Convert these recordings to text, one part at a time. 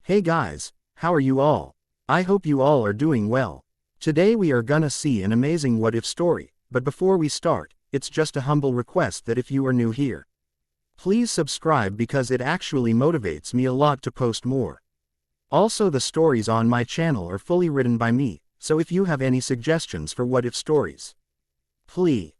Hey guys, how are you all? I hope you all are doing well. Today we are gonna see an amazing what-if story, but before we start, it's just a humble request that if you are new here, please subscribe because it actually motivates me a lot to post more. Also, the stories on my channel are fully written by me, so if you have any suggestions for what-if stories, please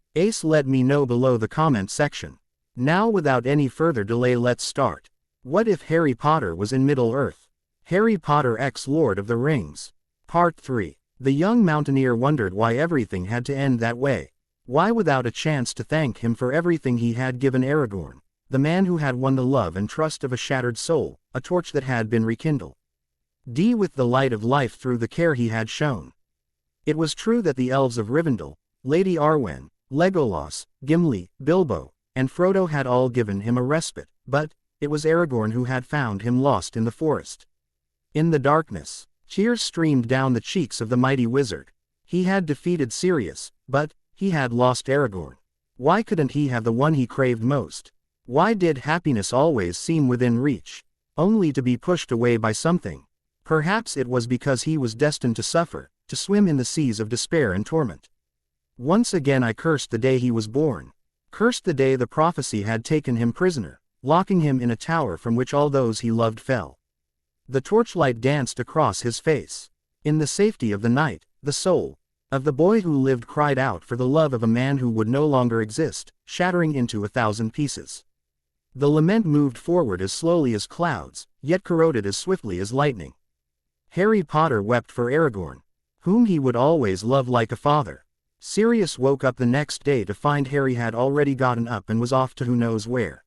let me know below the comment section. Now without any further delay, let's start. What if Harry Potter was in Middle-earth? Harry Potter x Lord of the Rings. Part 3. The young mountaineer wondered why everything had to end that way. Why, without a chance to thank him for everything he had given Aragorn, the man who had won the love and trust of a shattered soul, a torch that had been rekindled with the light of life through the care he had shown. It was true that the elves of Rivendell, Lady Arwen, Legolas, Gimli, Bilbo, and Frodo had all given him a respite, but it was Aragorn who had found him lost in the forest. In the darkness, tears streamed down the cheeks of the mighty wizard. He had defeated Sirius, but he had lost Aragorn. Why couldn't he have the one he craved most? Why did happiness always seem within reach, only to be pushed away by something? Perhaps it was because he was destined to suffer, to swim in the seas of despair and torment. Once again I cursed the day he was born. Cursed the day the prophecy had taken him prisoner, locking him in a tower from which all those he loved fell. The torchlight danced across his face. In the safety of the night, the soul of the boy who lived cried out for the love of a man who would no longer exist, shattering into 1,000 pieces. The lament moved forward as slowly as clouds, yet corroded as swiftly as lightning. Harry Potter wept for Aragorn, whom he would always love like a father. Sirius woke up the next day to find Harry had already gotten up and was off to who knows where.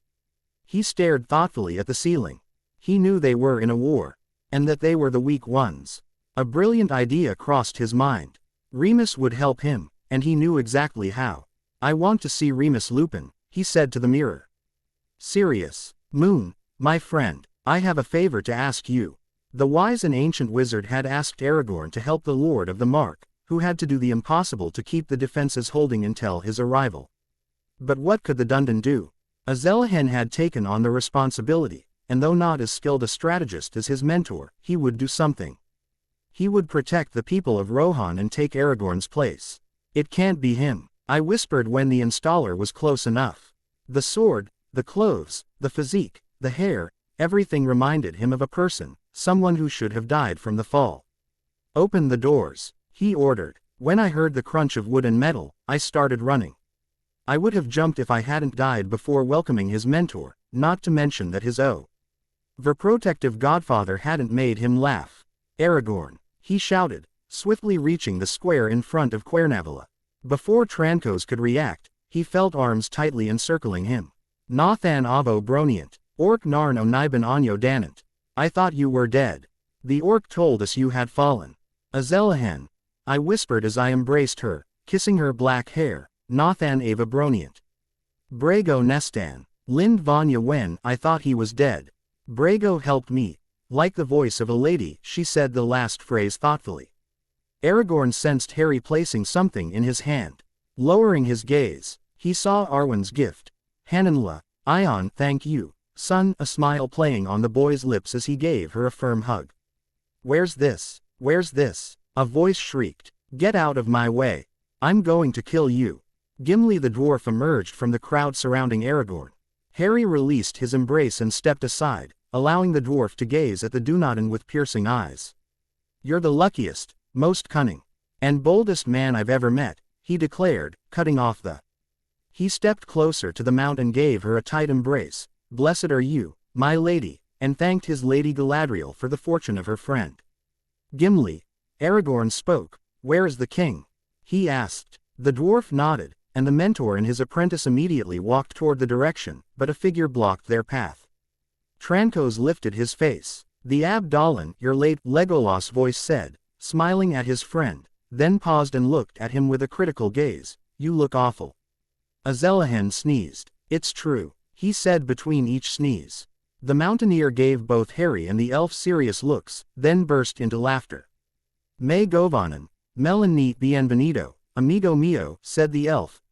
He stared thoughtfully at the ceiling. He knew they were in a war, and that they were the weak ones. A brilliant idea crossed his mind. Remus would help him, and he knew exactly how. "I want to see Remus Lupin," he said to the mirror. "Sirius, Moon, my friend, I have a favor to ask you." The wise and ancient wizard had asked Aragorn to help the Lord of the Mark, who had to do the impossible to keep the defenses holding until his arrival. But what could the Dundon do? Azelahen had taken on the responsibility, and though not as skilled a strategist as his mentor, he would do something. He would protect the people of Rohan and take Aragorn's place. "It can't be him," I whispered when the installer was close enough. The sword, the clothes, the physique, the hair, everything reminded him of a person, someone who should have died from the fall. "Open the doors," he ordered. When I heard the crunch of wood and metal, I started running. I would have jumped if I hadn't died before welcoming his mentor, not to mention that his overprotective godfather hadn't made him laugh. "Aragorn," he shouted, swiftly reaching the square in front of Quernavilla. Before Trancos could react, he felt arms tightly encircling him. "Nothan Avo Broniant, Orc Narn Oniban Onyo Danant. I thought you were dead. The orc told us you had fallen." "Azelahen," I whispered as I embraced her, kissing her black hair. "Nothan Ava Broniant. Brago Nestan. Lind Vanya when I thought he was dead. Brago helped me." Like the voice of a lady, she said the last phrase thoughtfully. Aragorn sensed Harry placing something in his hand. Lowering his gaze, he saw Arwen's gift. "Hananla, Ion, thank you, son," a smile playing on the boy's lips as he gave her a firm hug. "Where's this? Where's this?" a voice shrieked. "Get out of my way. I'm going to kill you." Gimli the dwarf emerged from the crowd surrounding Aragorn. Harry released his embrace and stepped aside, allowing the dwarf to gaze at the Dunedain with piercing eyes. "You're the luckiest, most cunning, and boldest man I've ever met," he declared, cutting off the. He stepped closer to the mount and gave her a tight embrace. "Blessed are you, my lady," and thanked his lady Galadriel for the fortune of her friend. "Gimli," Aragorn spoke, "where is the king?" he asked. The dwarf nodded, and the mentor and his apprentice immediately walked toward the direction, but a figure blocked their path. Trancos lifted his face. "The Abdallan, your late," Legolas' voice said, smiling at his friend, then paused and looked at him with a critical gaze. "You look awful." Azelahen sneezed. "It's true," he said between each sneeze. The mountaineer gave both Harry and the elf serious looks, then burst into laughter. "Me Govanen, Melanie bienvenido, amigo mio," said the elf,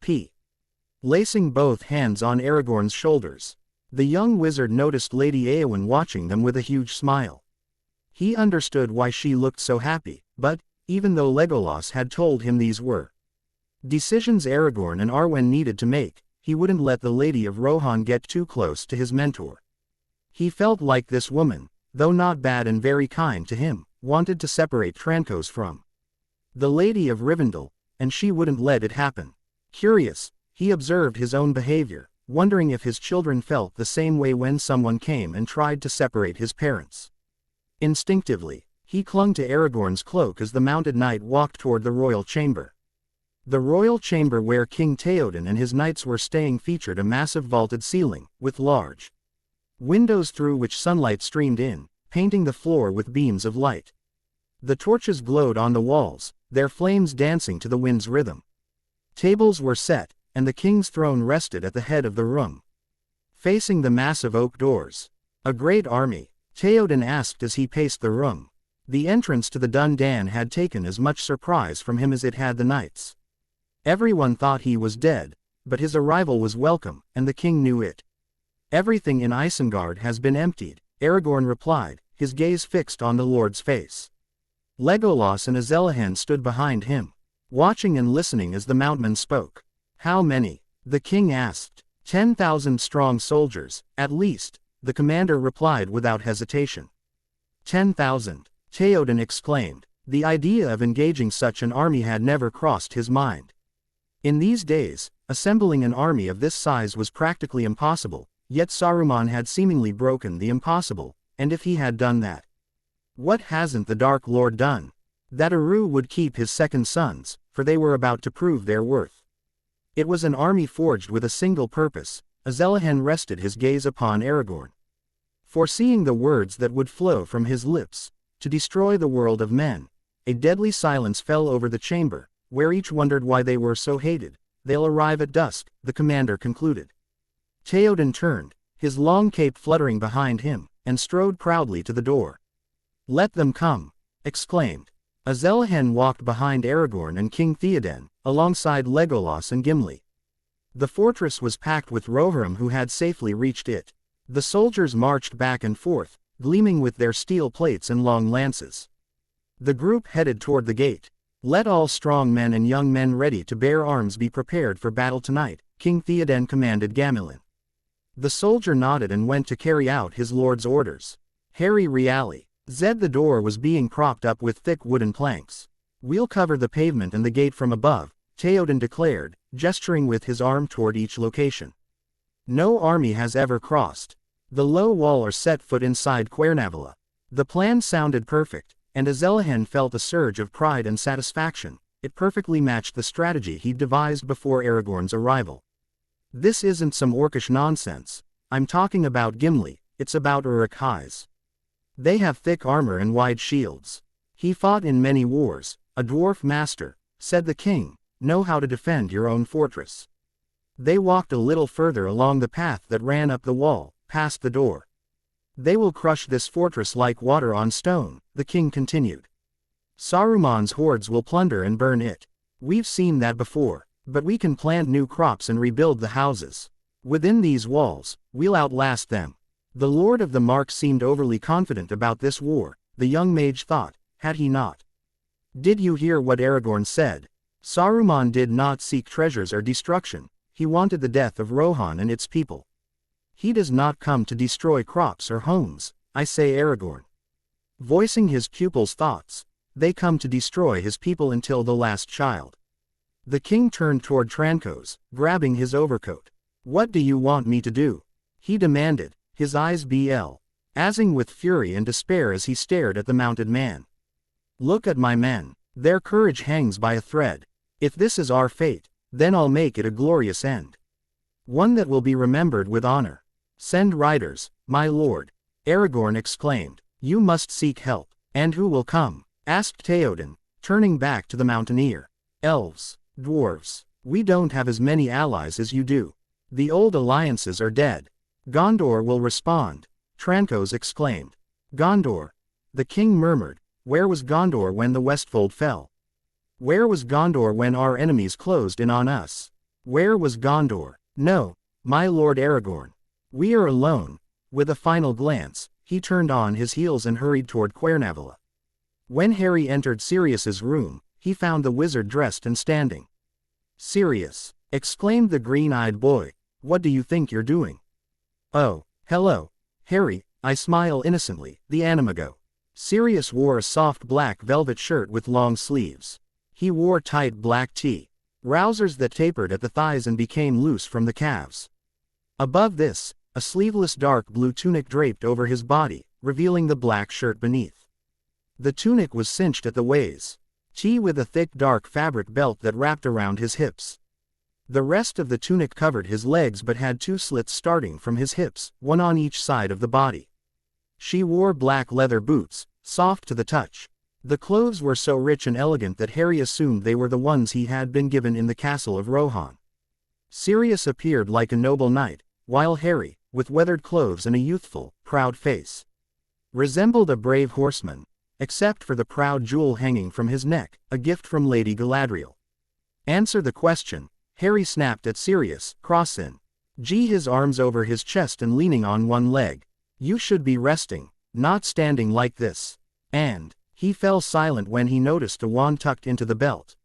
lacing both hands on Aragorn's shoulders. The young wizard noticed Lady Eowyn watching them with a huge smile. He understood why she looked so happy, but, even though Legolas had told him these were decisions Aragorn and Arwen needed to make, he wouldn't let the Lady of Rohan get too close to his mentor. He felt like this woman, though not bad and very kind to him, wanted to separate Trancos from the Lady of Rivendell, and she wouldn't let it happen. Curious, he observed his own behavior, wondering if his children felt the same way when someone came and tried to separate his parents. Instinctively, he clung to Aragorn's cloak as the mounted knight walked toward the royal chamber. The royal chamber where King Theoden and his knights were staying featured a massive vaulted ceiling, with large windows through which sunlight streamed in, painting the floor with beams of light. The torches glowed on the walls, their flames dancing to the wind's rhythm. Tables were set, and the king's throne rested at the head of the room, facing the massive oak doors. A great army, Theoden asked as he paced the room. The entrance to the Dundan had taken as much surprise from him as it had the knights. Everyone thought he was dead, but his arrival was welcome, and the king knew it. Everything in Isengard has been emptied, Aragorn replied, his gaze fixed on the lord's face. Legolas and Azelahan stood behind him, watching and listening as the Mountain spoke. How many? The king asked. 10,000 strong soldiers, at least, the commander replied without hesitation. 10,000, Theoden exclaimed. The idea of engaging such an army had never crossed his mind. In these days, assembling an army of this size was practically impossible, yet Saruman had seemingly broken the impossible, and if he had done that, what hasn't the Dark Lord done? That Eru would keep his second sons, for they were about to prove their worth. It was an army forged with a single purpose. Azelahan rested his gaze upon Aragorn, foreseeing the words that would flow from his lips, to destroy the world of men. A deadly silence fell over the chamber, where each wondered why they were so hated. They'll arrive at dusk, the commander concluded. Theoden turned, his long cape fluttering behind him, and strode proudly to the door. Let them come, exclaimed. Azelahan walked behind Aragorn and King Theoden, alongside Legolas and Gimli. The fortress was packed with Rohirrim who had safely reached it. The soldiers marched back and forth, gleaming with their steel plates and long lances. The group headed toward the gate. Let all strong men and young men ready to bear arms be prepared for battle tonight, King Theoden commanded Gamelin. The soldier nodded and went to carry out his lord's orders. Harry Reali. Zed the door was being propped up with thick wooden planks. We'll cover the pavement and the gate from above, Theoden declared, gesturing with his arm toward each location. No army has ever crossed the low wall or set foot inside Cuernavaca. The plan sounded perfect, and Azelahan felt a surge of pride and satisfaction. It perfectly matched the strategy he'd devised before Aragorn's arrival. This isn't some orcish nonsense. I'm talking about Gimli, it's about Uruk-hai's. They have thick armor and wide shields. He fought in many wars, a dwarf master, said the king. Know how to defend your own fortress. They walked a little further along the path that ran up the wall, past the door. They will crush this fortress like water on stone, the king continued. Saruman's hordes will plunder and burn it. We've seen that before, but we can plant new crops and rebuild the houses. Within these walls, we'll outlast them. The Lord of the Mark seemed overly confident about this war, the young mage thought, had he not? Did you hear what Aragorn said? Saruman did not seek treasures or destruction, he wanted the death of Rohan and its people. He does not come to destroy crops or homes, I say Aragorn. Voicing his pupil's thoughts, they come to destroy his people until the last child. The king turned toward Trancos, grabbing his overcoat. What do you want me to do? He demanded, his eyes blazing with fury and despair as he stared at the mounted man. Look at my men, their courage hangs by a thread. If this is our fate, then I'll make it a glorious end. One that will be remembered with honor. Send riders, my lord, Aragorn exclaimed. You must seek help. And who will come? Asked Theoden, turning back to the mountaineer. Elves, dwarves, we don't have as many allies as you do. The old alliances are dead. Gondor will respond, Trancos exclaimed. Gondor, the king murmured. Where was Gondor when the Westfold fell? Where was Gondor when our enemies closed in on us? Where was Gondor? No, my lord Aragorn. We are alone. With a final glance, he turned on his heels and hurried toward Quernavilla. When Harry entered Sirius's room, he found the wizard dressed and standing. "Sirius," exclaimed the green-eyed boy, "what do you think you're doing?" "Oh, hello, Harry," I smile innocently, the Animago. Sirius wore a soft black velvet shirt with long sleeves. He wore tight black trousers that tapered at the thighs and became loose from the calves. Above this, a sleeveless dark blue tunic draped over his body, revealing the black shirt beneath. The tunic was cinched at the waist, with a thick dark fabric belt that wrapped around his hips. The rest of the tunic covered his legs but had two slits starting from his hips, one on each side of the body. She wore black leather boots, soft to the touch. The clothes were so rich and elegant that Harry assumed they were the ones he had been given in the castle of Rohan. Sirius appeared like a noble knight, while Harry, with weathered clothes and a youthful, proud face, resembled a brave horseman, except for the proud jewel hanging from his neck, a gift from Lady Galadriel. "Answer the question," Harry snapped at Sirius, crossing his arms over his chest and leaning on one leg. "You should be resting, not standing like this." And he fell silent when he noticed a wand tucked into the belt.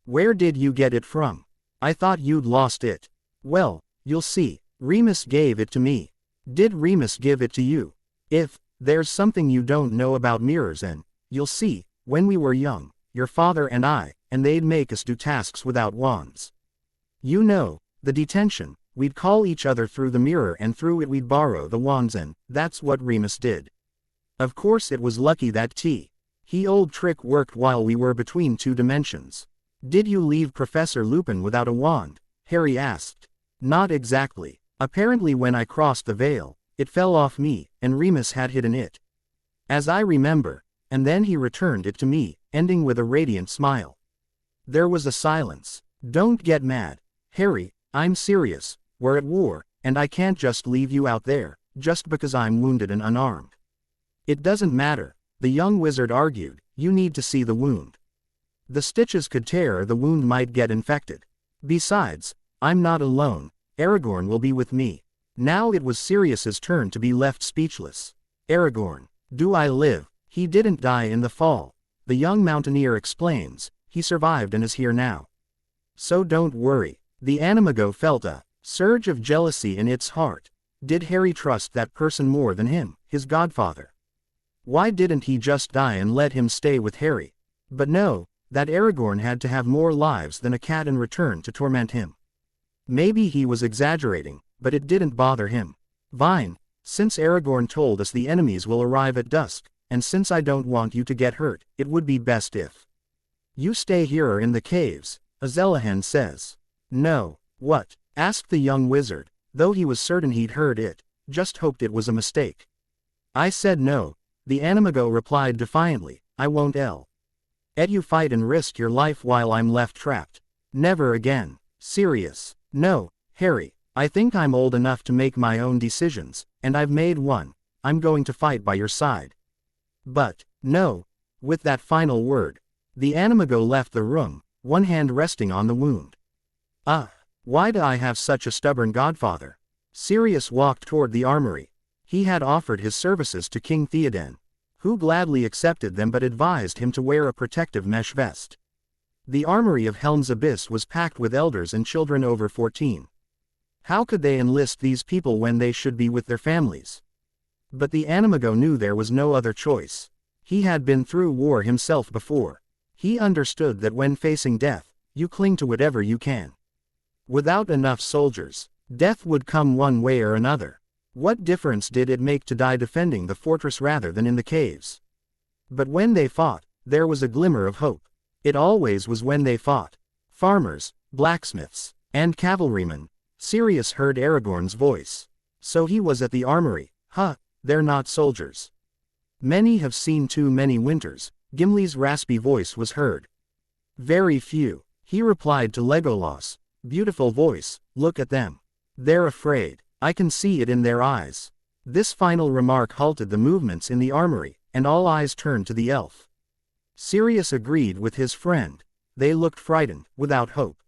"Where did you get it from? I thought you'd lost it." "Well, you'll see. Remus gave it to me." "Did Remus give it to you?" "If there's something you don't know about mirrors, and you'll see, when we were young, your father and they'd make us do tasks without wands. You know, the detention, we'd call each other through the mirror and through it we'd borrow the wands, and that's what Remus did. Of course it was lucky that he old trick worked while we were between two dimensions." "Did you leave Professor Lupin without a wand?" Harry asked. "Not exactly. Apparently when I crossed the veil, it fell off me, and Remus had hidden it, as I remember, and then he returned it to me," ending with a radiant smile. There was a silence. "Don't get mad, Harry, I'm serious. We're at war, and I can't just leave you out there, just because I'm wounded and unarmed." "It doesn't matter," the young wizard argued, "you need to see the wound. The stitches could tear or the wound might get infected. Besides, I'm not alone, Aragorn will be with me." Now it was Sirius's turn to be left speechless. "Aragorn, do I live?" "He didn't die in the fall," the young mountaineer explains, "he survived and is here now. So don't worry." The Animago felt a surge of jealousy in its heart. Did Harry trust that person more than him, his godfather? Why didn't he just die and let him stay with Harry? But no, that Aragorn had to have more lives than a cat in return to torment him. Maybe he was exaggerating, but it didn't bother him. "Fine, since Aragorn told us the enemies will arrive at dusk, and since I don't want you to get hurt, it would be best if you stay here or in the caves," Azelahan says. "No, what?" asked the young wizard, though he was certain he'd heard it, just hoped it was a mistake. "I said no," the Animago replied defiantly, "I won't let you fight and risk your life while I'm left trapped. Never again." "Sirius." "No, Harry, I think I'm old enough to make my own decisions, and I've made one. I'm going to fight by your side." "But, no." With that final word, the Animago left the room, one hand resting on the wound. Why do I have such a stubborn godfather?" Sirius walked toward the armory. He had offered his services to King Theoden, who gladly accepted them but advised him to wear a protective mesh vest. The armory of Helm's Abyss was packed with elders and children over 14. How could they enlist these people when they should be with their families? But the Animago knew there was no other choice. He had been through war himself before. He understood that when facing death, you cling to whatever you can. Without enough soldiers, death would come one way or another. What difference did it make to die defending the fortress rather than in the caves? But when they fought, there was a glimmer of hope. It always was when they fought. Farmers, blacksmiths, and cavalrymen. Sirius heard Aragorn's voice. So he was at the armory. They're not soldiers. Many have seen too many winters, Gimli's raspy voice was heard. Very few, he replied to Legolas. Beautiful voice, look at them. They're afraid. I can see it in their eyes. This final remark halted the movements in the armory, and all eyes turned to the elf. Sirius agreed with his friend. They looked frightened, without hope.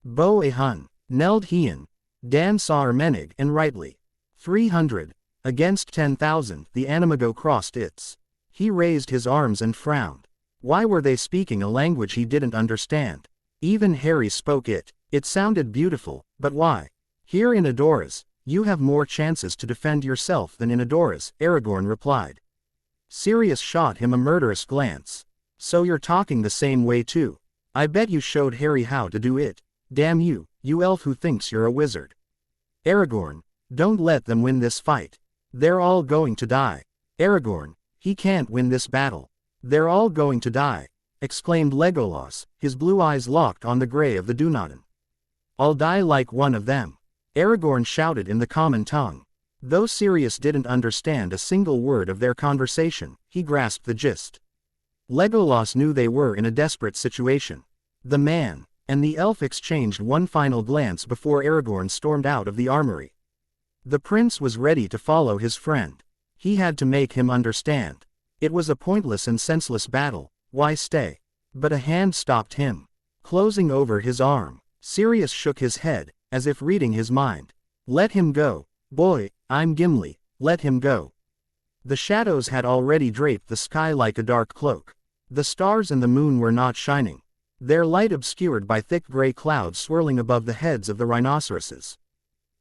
Bo Ahun, Neld Hien, Dan Saar Menig, and rightly. 300. Against 10,000, the animago crossed its. He raised his arms and frowned. Why were they speaking a language he didn't understand? Even Harry spoke it. It sounded beautiful, but why? Here in Adoras, you have more chances to defend yourself than in Adoras, Aragorn replied. Sirius shot him a murderous glance. So you're talking the same way too. I bet you showed Harry how to do it. Damn you, you elf who thinks you're a wizard. Aragorn, don't let them win this fight. They're all going to die. Aragorn, he can't win this battle. They're all going to die, exclaimed Legolas, his blue eyes locked on the grey of the Dunedain. I'll die like one of them. Aragorn shouted in the common tongue. Though Sirius didn't understand a single word of their conversation, he grasped the gist. Legolas knew they were in a desperate situation. The man and the elf exchanged one final glance before Aragorn stormed out of the armory. The prince was ready to follow his friend. He had to make him understand. It was a pointless and senseless battle, why stay? But a hand stopped him. Closing over his arm, Sirius shook his head, as if reading his mind. Let him go, boy, I'm Gimli, let him go. The shadows had already draped the sky like a dark cloak. The stars and the moon were not shining, their light obscured by thick gray clouds swirling above the heads of the rhinoceroses.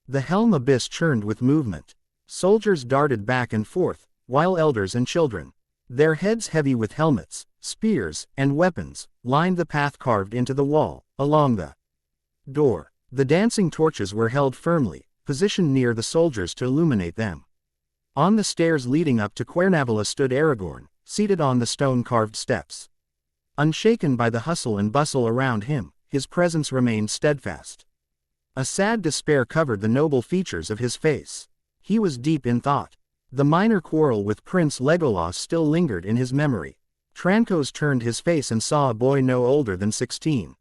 The helm abyss churned with movement. Soldiers darted back and forth, while elders and children, their heads heavy with helmets, spears, and weapons, lined the path carved into the wall, along the door. The dancing torches were held firmly, positioned near the soldiers to illuminate them. On the stairs leading up to Cuernavaca stood Aragorn, seated on the stone-carved steps. Unshaken by the hustle and bustle around him, his presence remained steadfast. A sad despair covered the noble features of his face. He was deep in thought. The minor quarrel with Prince Legolas still lingered in his memory. Trancos turned his face and saw a boy no older than 16.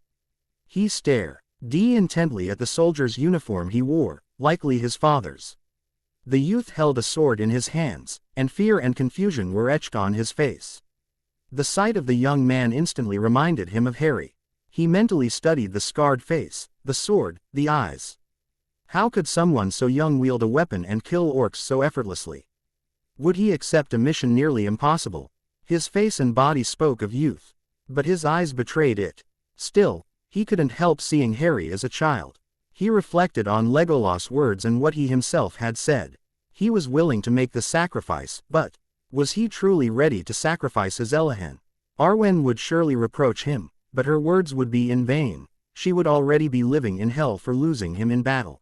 He stared intently at the soldier's uniform he wore, likely his father's. The youth held a sword in his hands, and fear and confusion were etched on his face. The sight of the young man instantly reminded him of Harry. He mentally studied the scarred face, the sword, the eyes. How could someone so young wield a weapon and kill orcs so effortlessly? Would he accept a mission nearly impossible? His face and body spoke of youth, but his eyes betrayed it. Still, he couldn't help seeing Harry as a child. He reflected on Legolas' words and what he himself had said. He was willing to make the sacrifice, but was he truly ready to sacrifice his Elehan? Arwen would surely reproach him, but her words would be in vain. She would already be living in hell for losing him in battle.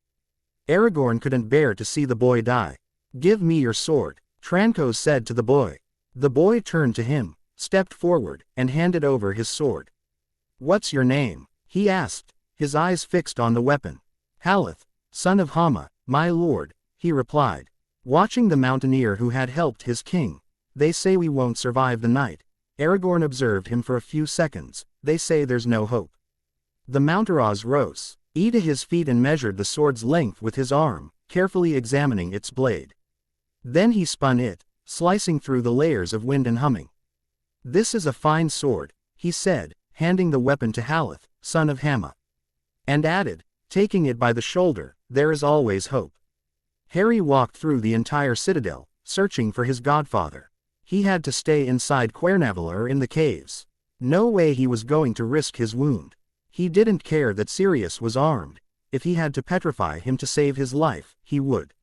Aragorn couldn't bear to see the boy die. Give me your sword, Trancos said to the boy. The boy turned to him, stepped forward, and handed over his sword. What's your name? He asked, his eyes fixed on the weapon. Haleth, son of Hama, my lord, he replied. Watching the mountaineer who had helped his king. They say we won't survive the night. Aragorn observed him for a few seconds. They say there's no hope. The Mountaraz rose to his feet and measured the sword's length with his arm, carefully examining its blade. Then he spun it, slicing through the layers of wind and humming. This is a fine sword, he said, handing the weapon to Haleth, son of Hama. And added, taking it by the shoulder, there is always hope. Harry walked through the entire citadel, searching for his godfather. He had to stay inside Cuernavaca or in the caves. No way he was going to risk his wound. He didn't care that Sirius was armed. If he had to petrify him to save his life, he would.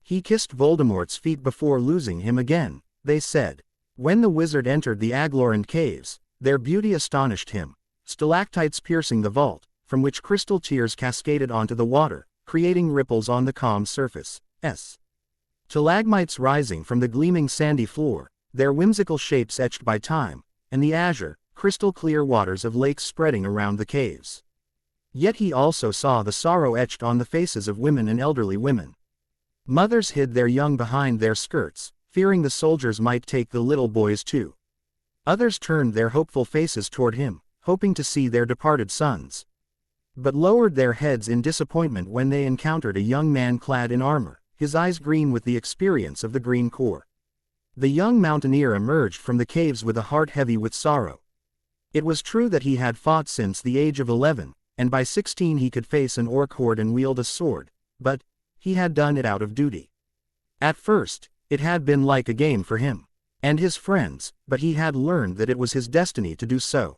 He kissed Voldemort's feet before losing him again, they said. When the wizard entered the Aglorand caves, their beauty astonished him. Stalactites piercing the vault, from which crystal tears cascaded onto the water, creating ripples on the calm surface. Stalagmites rising from the gleaming sandy floor, their whimsical shapes etched by time, and the azure, crystal-clear waters of lakes spreading around the caves. Yet he also saw the sorrow etched on the faces of women and elderly women. Mothers hid their young behind their skirts, fearing the soldiers might take the little boys too. Others turned their hopeful faces toward him, hoping to see their departed sons. But lowered their heads in disappointment when they encountered a young man clad in armor, his eyes green with the experience of the Green Corps. The young mountaineer emerged from the caves with a heart heavy with sorrow. It was true that he had fought since the age of 11, and by 16 he could face an orc horde and wield a sword, but he had done it out of duty. At first, it had been like a game for him and his friends, but he had learned that it was his destiny to do so.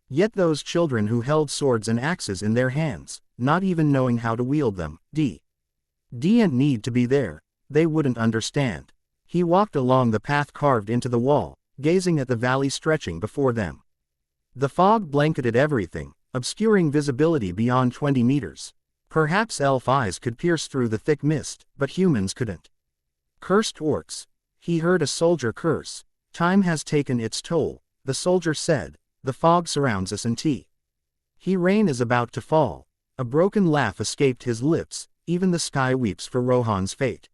Yet those children who held swords and axes in their hands, not even knowing how to wield them, didn't need to be there, they wouldn't understand. He walked along the path carved into the wall, gazing at the valley stretching before them. The fog blanketed everything, obscuring visibility beyond 20 meters. Perhaps elf eyes could pierce through the thick mist, but humans couldn't. Cursed orcs. He heard a soldier curse. Time has taken its toll, the soldier said. The fog surrounds us and rain is about to fall. A broken laugh escaped his lips. Even the sky weeps for Rohan's fate.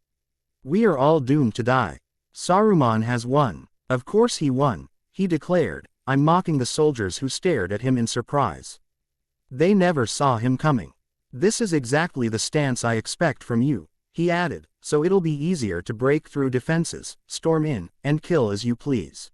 We are all doomed to die. Saruman has won. Of course he won, he declared. I'm mocking the soldiers who stared at him in surprise. They never saw him coming. This is exactly the stance I expect from you, he added, so it'll be easier to break through defenses, storm in, and kill as you please.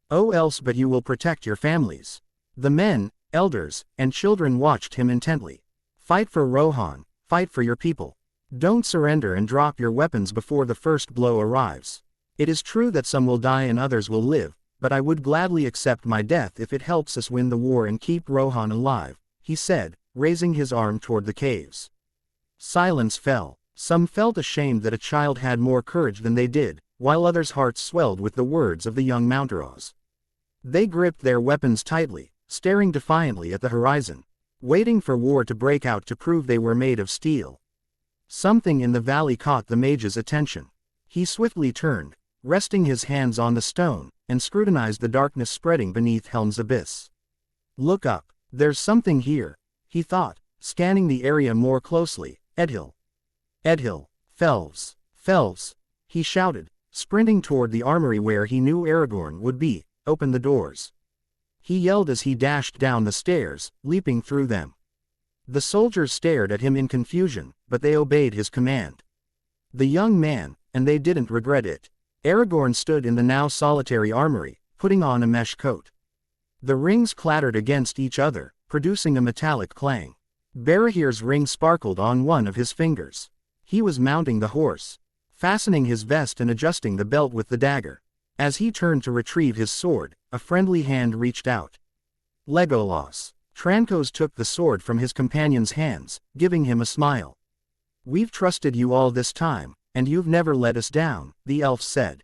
Oh else but you will protect your families. The men, elders, and children watched him intently. Fight for Rohan, fight for your people. Don't surrender and drop your weapons before the first blow arrives. It is true that some will die and others will live, but I would gladly accept my death if it helps us win the war and keep Rohan alive, he said, raising his arm toward the caves. Silence fell. Some felt ashamed that a child had more courage than they did, while others' hearts swelled with the words of the young Mountaros. They gripped their weapons tightly, staring defiantly at the horizon, waiting for war to break out to prove they were made of steel. Something in the valley caught the mage's attention. He swiftly turned, resting his hands on the stone, and scrutinized the darkness spreading beneath Helm's abyss. Look up, there's something here, he thought, scanning the area more closely. Edhill. Felves, he shouted, sprinting toward the armory where he knew Aragorn would be. Open the doors. He yelled as he dashed down the stairs, leaping through them. The soldiers stared at him in confusion, but they obeyed his command. The young man, and they didn't regret it. Aragorn stood in the now solitary armory, putting on a mesh coat. The rings clattered against each other, producing a metallic clang. Barahir's ring sparkled on one of his fingers. He was mounting the horse, fastening his vest and adjusting the belt with the dagger. As he turned to retrieve his sword, a friendly hand reached out. Legolas. Trankos took the sword from his companion's hands, giving him a smile. We've trusted you all this time, and you've never let us down, the elf said.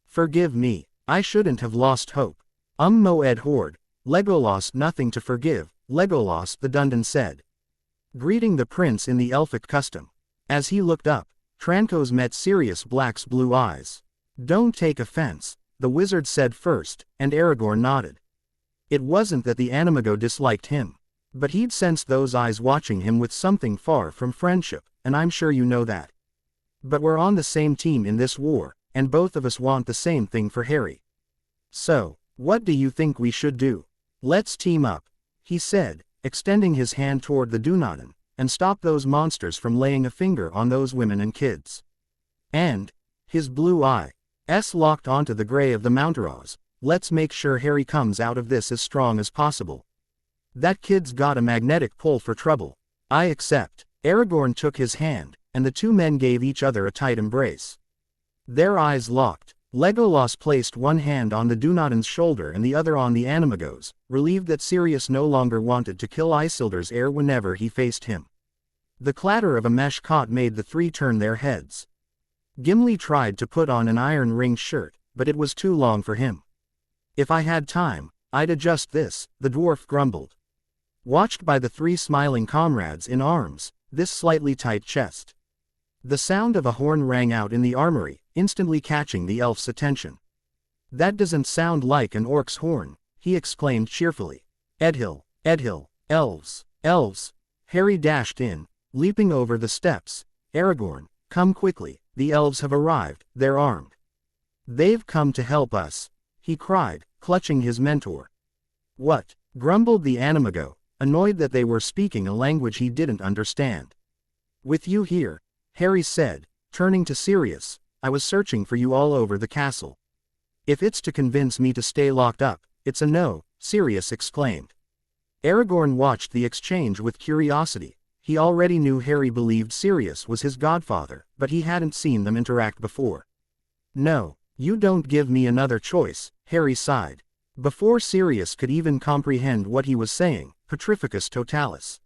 Forgive me, I shouldn't have lost hope. Moed Horde. Legolas nothing to forgive, Legolas the Dundan said. Greeting the prince in the elfic custom. As he looked up, Trankos met Sirius Black's blue eyes. Don't take offense, the wizard said first, and Aragorn nodded. It wasn't that the Animago disliked him, but he'd sensed those eyes watching him with something far from friendship, and I'm sure you know that. But we're on the same team in this war, and both of us want the same thing for Harry. So, what do you think we should do? Let's team up, he said, extending his hand toward the Dunedain, and stop those monsters from laying a finger on those women and kids. And, his blue eyes locked onto the gray of the Mountaros, let's make sure Harry comes out of this as strong as possible. That kid's got a magnetic pull for trouble. I accept. Aragorn took his hand, and the two men gave each other a tight embrace. Their eyes locked. Legolas placed one hand on the Dunedain's shoulder and the other on the Animago's, relieved that Sirius no longer wanted to kill Isildur's heir whenever he faced him. The clatter of a mesh cot made the three turn their heads. Gimli tried to put on an iron ring shirt, but it was too long for him. If I had time, I'd adjust this, the dwarf grumbled. Watched by the three smiling comrades in arms, this slightly tight chest. The sound of a horn rang out in the armory, instantly catching the elf's attention. That doesn't sound like an orc's horn, he exclaimed cheerfully. Edhill, elves. Harry dashed in, leaping over the steps. Aragorn, come quickly, the elves have arrived, they're armed. They've come to help us, he cried, clutching his mentor. What? Grumbled the Animago, annoyed that they were speaking a language he didn't understand. With you here, Harry said, turning to Sirius, I was searching for you all over the castle. If it's to convince me to stay locked up, it's a no, Sirius exclaimed. Aragorn watched the exchange with curiosity. He already knew Harry believed Sirius was his godfather, but he hadn't seen them interact before. No, you don't give me another choice, Harry sighed. Before Sirius could even comprehend what he was saying, Petrificus Totalis.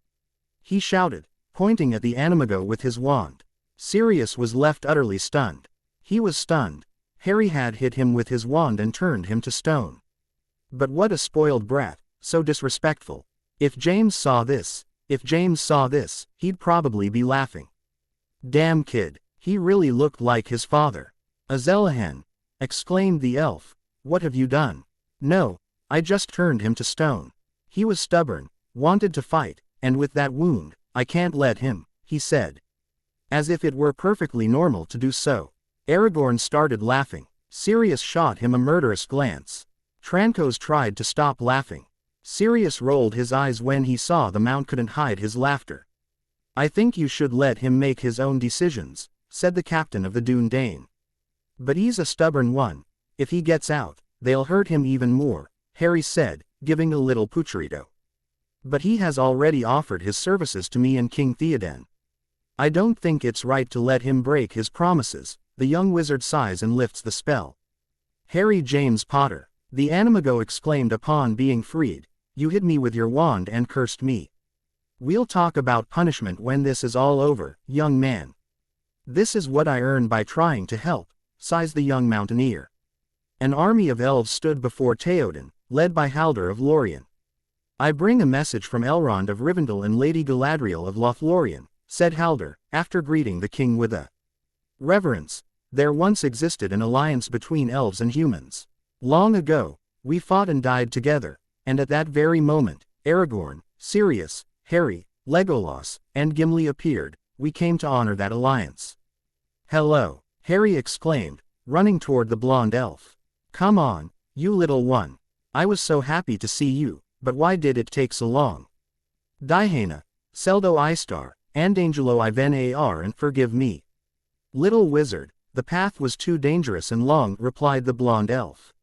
He shouted, pointing at the animago with his wand. Sirius was left utterly stunned. He was stunned. Harry had hit him with his wand and turned him to stone. But what a spoiled brat, so disrespectful. If James saw this, he'd probably be laughing. Damn kid, he really looked like his father. Azelahan, exclaimed the elf, what have you done? No, I just turned him to stone. He was stubborn, wanted to fight, and with that wound, I can't let him, he said. As if it were perfectly normal to do so. Aragorn started laughing. Sirius shot him a murderous glance. Trancos tried to stop laughing. Sirius rolled his eyes when he saw the Mount couldn't hide his laughter. I think you should let him make his own decisions, said the captain of the Dune Dane. But he's a stubborn one. If he gets out, they'll hurt him even more, Harry said, giving a little pucherito. But he has already offered his services to me and King Theoden. I don't think it's right to let him break his promises. The young wizard sighs and lifts the spell. Harry James Potter, the animago exclaimed upon being freed, you hit me with your wand and cursed me. We'll talk about punishment when this is all over, young man. This is what I earn by trying to help, sighs the young mountaineer. An army of elves stood before Théoden, led by Haldir of Lorien. I bring a message from Elrond of Rivendell and Lady Galadriel of Lothlorien, said Haldir, after greeting the king with a reverence. There once existed an alliance between elves and humans. Long ago, we fought and died together, and at that very moment, Aragorn, Sirius, Harry, Legolas, and Gimli appeared. We came to honor that alliance. Hello, Harry exclaimed, running toward the blonde elf. Come on, you little one. I was so happy to see you, but why did it take so long? Diana, Seldo Istar, and Angelo Iven Ar and forgive me. Little wizard, the path was too dangerous and long, replied the blonde elf.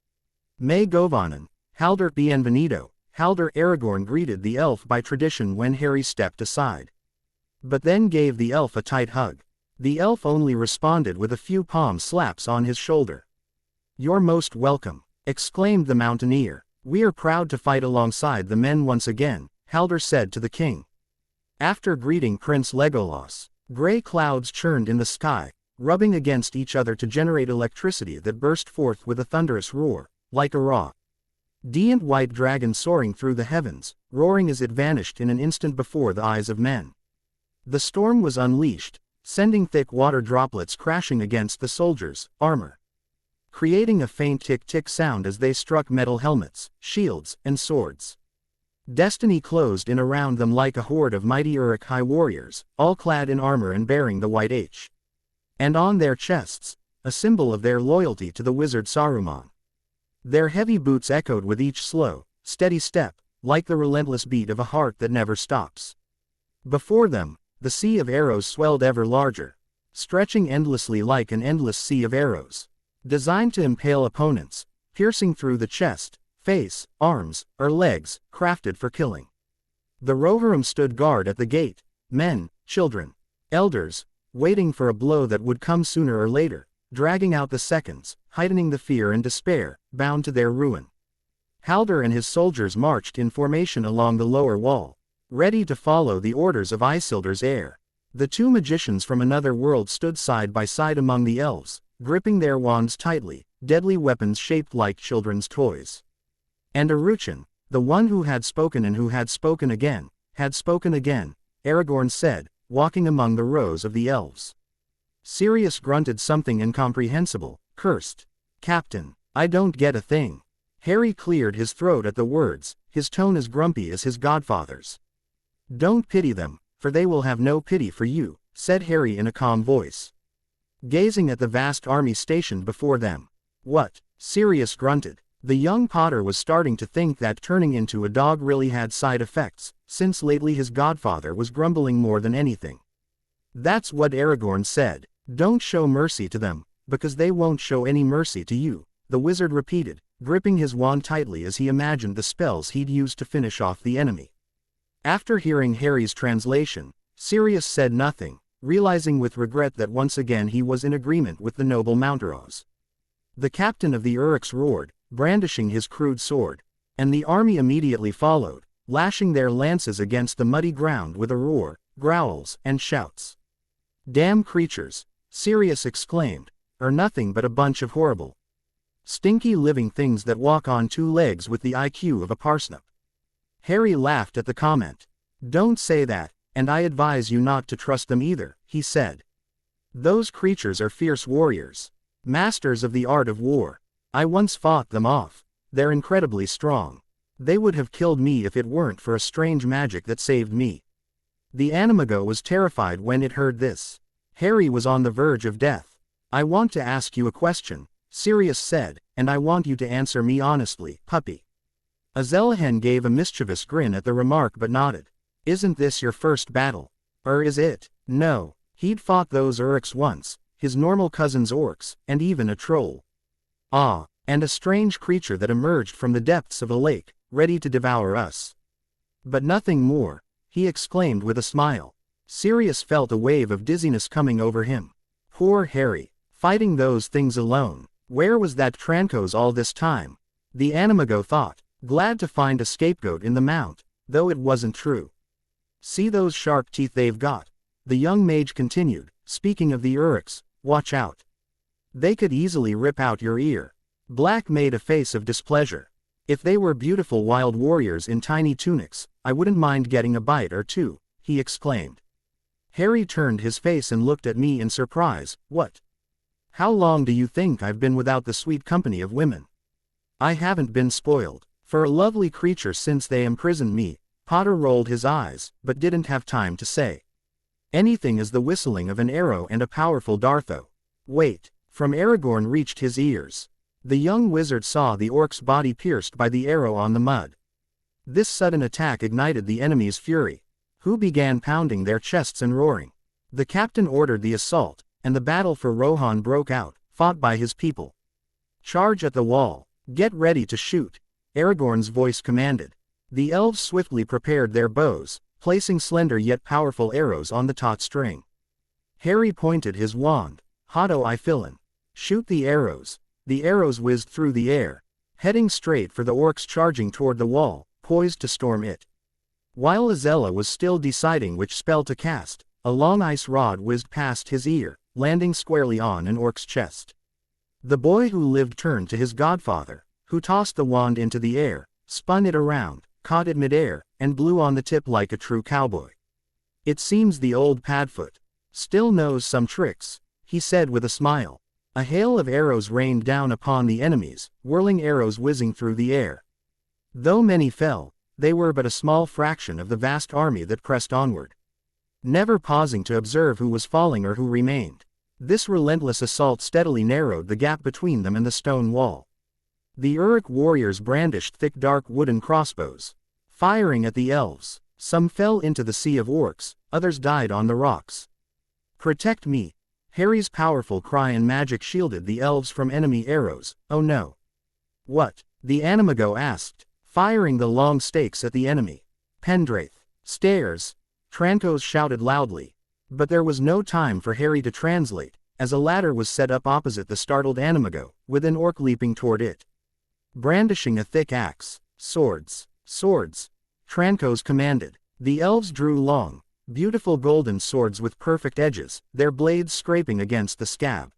Me Govanen, Haldir Bienvenido. Haldir Aragorn greeted the elf by tradition when Harry stepped aside. But then gave the elf a tight hug. The elf only responded with a few palm slaps on his shoulder. You're most welcome, exclaimed the mountaineer. We are proud to fight alongside the men once again, Haldir said to the king. After greeting Prince Legolas, gray clouds churned in the sky, rubbing against each other to generate electricity that burst forth with a thunderous roar, like a radiant white dragon soaring through the heavens, roaring as it vanished in an instant before the eyes of men. The storm was unleashed, sending thick water droplets crashing against the soldiers' armor, creating a faint tick-tick sound as they struck metal helmets, shields, and swords. Destiny closed in around them like a horde of mighty Uruk-hai warriors, all clad in armor and bearing the white H. And on their chests, a symbol of their loyalty to the wizard Saruman. Their heavy boots echoed with each slow, steady step, like the relentless beat of a heart that never stops. Before them, the sea of arrows swelled ever larger, stretching endlessly like an endless sea of arrows, designed to impale opponents, piercing through the chest, face, arms, or legs, crafted for killing. The Rohirrim stood guard at the gate, men, children, elders, waiting for a blow that would come sooner or later, dragging out the seconds, heightening the fear and despair, bound to their ruin. Haldir and his soldiers marched in formation along the lower wall, ready to follow the orders of Isildur's heir. The two magicians from another world stood side by side among the elves, gripping their wands tightly, deadly weapons shaped like children's toys. And Aruchin, the one who had spoken and who had spoken again, Aragorn said, walking among the rows of the elves. Sirius grunted something incomprehensible, cursed. Captain, I don't get a thing. Harry cleared his throat at the words, his tone as grumpy as his godfather's. Don't pity them, for they will have no pity for you, said Harry in a calm voice, gazing at the vast army stationed before them. What? Sirius grunted. The young Potter was starting to think that turning into a dog really had side effects, since lately his godfather was grumbling more than anything. That's what Aragorn said. Don't show mercy to them, because they won't show any mercy to you, the wizard repeated, gripping his wand tightly as he imagined the spells he'd use to finish off the enemy. After hearing Harry's translation, Sirius said nothing, realizing with regret that once again he was in agreement with the noble Mountaros. The captain of the Uruks roared, brandishing his crude sword, and the army immediately followed, lashing their lances against the muddy ground with a roar, growls, and shouts. "Damn creatures," Sirius exclaimed, "are nothing but a bunch of horrible, stinky living things that walk on two legs with the IQ of a parsnip." Harry laughed at the comment. "Don't say that, and I advise you not to trust them either," he said. "Those creatures are fierce warriors, masters of the art of war. I once fought them off. They're incredibly strong. They would have killed me if it weren't for a strange magic that saved me." The Animago was terrified when it heard this. Harry was on the verge of death. "I want to ask you a question," Sirius said, "and I want you to answer me honestly, puppy." Azelahen gave a mischievous grin at the remark but nodded. "Isn't this your first battle? Or is it?" No, he'd fought those Uruks once, his normal cousins orcs, and even a troll. Ah, and a strange creature that emerged from the depths of a lake, ready to devour us. But nothing more, he exclaimed with a smile. Sirius felt a wave of dizziness coming over him. Poor Harry, fighting those things alone. Where was that Trancos all this time? The Animago thought, glad to find a scapegoat in the mount, though it wasn't true. "See those sharp teeth they've got," the young mage continued, speaking of the Uruks, "watch out. They could easily rip out your ear." Black made a face of displeasure. "If they were beautiful wild warriors in tiny tunics, I wouldn't mind getting a bite or two," he exclaimed. Harry turned his face and looked at me in surprise. "What? How long do you think I've been without the sweet company of women? I haven't been spoiled for a lovely creature since they imprisoned me." Potter rolled his eyes, but didn't have time to say anything as the whistling of an arrow and a powerful Dartho. "Wait," from Aragorn reached his ears. The young wizard saw the orc's body pierced by the arrow on the mud. This sudden attack ignited the enemy's fury, who began pounding their chests and roaring. The captain ordered the assault, and the battle for Rohan broke out, fought by his people. "Charge at the wall, get ready to shoot," Aragorn's voice commanded. The elves swiftly prepared their bows, placing slender yet powerful arrows on the taut string. Harry pointed his wand. "Hado I Philin. Shoot the arrows." The arrows whizzed through the air, heading straight for the orcs charging toward the wall, poised to storm it. While Azella was still deciding which spell to cast, a long ice rod whizzed past his ear, landing squarely on an orc's chest. The boy who lived turned to his godfather, who tossed the wand into the air, spun it around, caught it midair, and blew on the tip like a true cowboy. "It seems the old Padfoot still knows some tricks," he said with a smile. A hail of arrows rained down upon the enemies, whirling arrows whizzing through the air. Though many fell, they were but a small fraction of the vast army that pressed onward, never pausing to observe who was falling or who remained. This relentless assault steadily narrowed the gap between them and the stone wall. The Uruk warriors brandished thick dark wooden crossbows, firing at the elves. Some fell into the sea of orcs, others died on the rocks. "Protect me!" Harry's powerful cry and magic shielded the elves from enemy arrows. "Oh no." "What?" the Animago asked, firing the long stakes at the enemy. "Pendraith. Stairs!" Trancos shouted loudly. But there was no time for Harry to translate, as a ladder was set up opposite the startled Animago, with an orc leaping toward it, brandishing a thick axe. "Swords! Swords!" Trancos commanded. The elves drew long, beautiful golden swords with perfect edges, their blades scraping against the scab,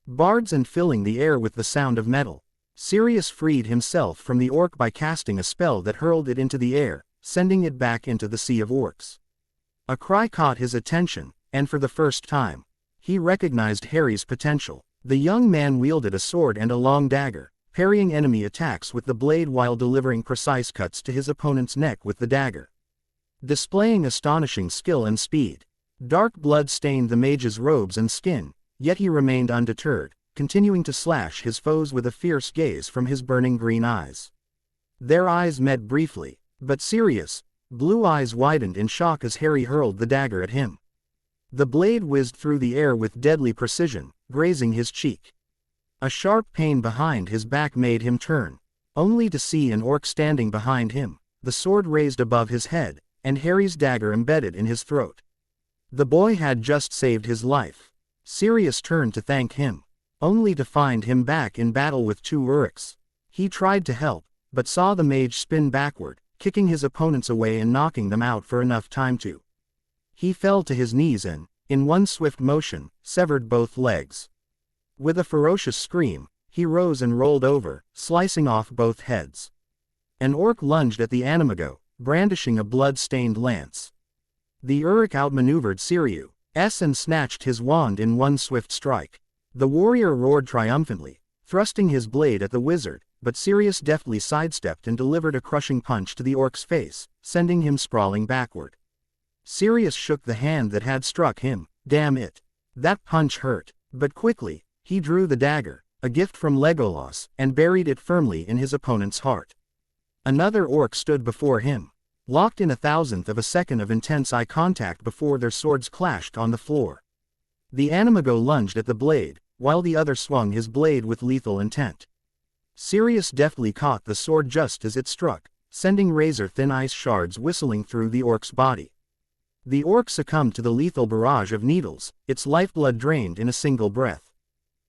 barbed and filling the air with the sound of metal. Sirius freed himself from the orc by casting a spell that hurled it into the air, sending it back into the sea of orcs. A cry caught his attention, and for the first time, he recognized Harry's potential. The young man wielded a sword and a long dagger, parrying enemy attacks with the blade while delivering precise cuts to his opponent's neck with the dagger, displaying astonishing skill and speed. Dark blood stained the mage's robes and skin, yet he remained undeterred, continuing to slash his foes with a fierce gaze from his burning green eyes. Their eyes met briefly, but Sirius' blue eyes widened in shock as Harry hurled the dagger at him. The blade whizzed through the air with deadly precision, grazing his cheek. A sharp pain behind his back made him turn, only to see an orc standing behind him, the sword raised above his head, and Harry's dagger embedded in his throat. The boy had just saved his life. Sirius turned to thank him, only to find him back in battle with two Uruks. He tried to help, but saw the mage spin backward, kicking his opponents away and knocking them out for enough time to. He fell to his knees and, in one swift motion, severed both legs. With a ferocious scream, he rose and rolled over, slicing off both heads. An orc lunged at the animago, brandishing a blood-stained lance. The Uruk outmaneuvered Sirius and snatched his wand in one swift strike. The warrior roared triumphantly, thrusting his blade at the wizard, but Sirius deftly sidestepped and delivered a crushing punch to the orc's face, sending him sprawling backward. Sirius shook the hand that had struck him. Damn it. That punch hurt. But quickly, he drew the dagger, a gift from Legolas, and buried it firmly in his opponent's heart. Another orc stood before him, locked in a thousandth of a second of intense eye contact before their swords clashed on the floor. The animago lunged at the blade, while the other swung his blade with lethal intent. Sirius deftly caught the sword just as it struck, sending razor-thin ice shards whistling through the orc's body. The orc succumbed to the lethal barrage of needles, its lifeblood drained in a single breath.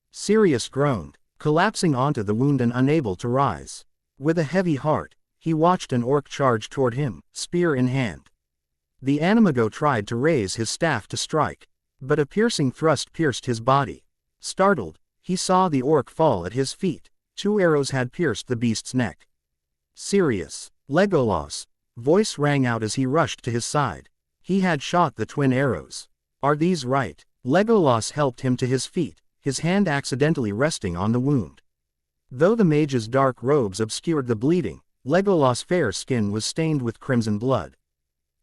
Sirius groaned, collapsing onto the wound and unable to rise. With a heavy heart, he watched an orc charge toward him, spear in hand. The animago tried to raise his staff to strike, but a piercing thrust pierced his body. Startled, he saw the orc fall at his feet. 2 arrows had pierced the beast's neck. Sirius, Legolas, voice rang out as he rushed to his side. He had shot the twin arrows. Are these right? Legolas helped him to his feet, his hand accidentally resting on the wound. Though the mage's dark robes obscured the bleeding, Legolas' fair skin was stained with crimson blood.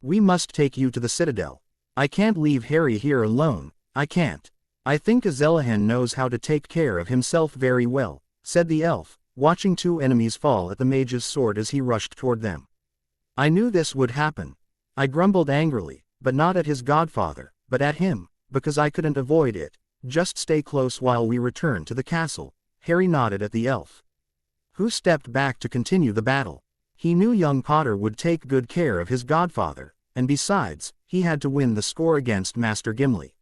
We must take you to the citadel. I can't leave Harry here alone, I can't. I think Azelahan knows how to take care of himself very well, said the elf, watching 2 enemies fall at the mage's sword as he rushed toward them. I knew this would happen. I grumbled angrily, but not at his godfather, but at him, because I couldn't avoid it. Just stay close while we return to the castle. Harry nodded at the elf, who stepped back to continue the battle. He knew young Potter would take good care of his godfather, and besides, he had to win the score against Master Gimli.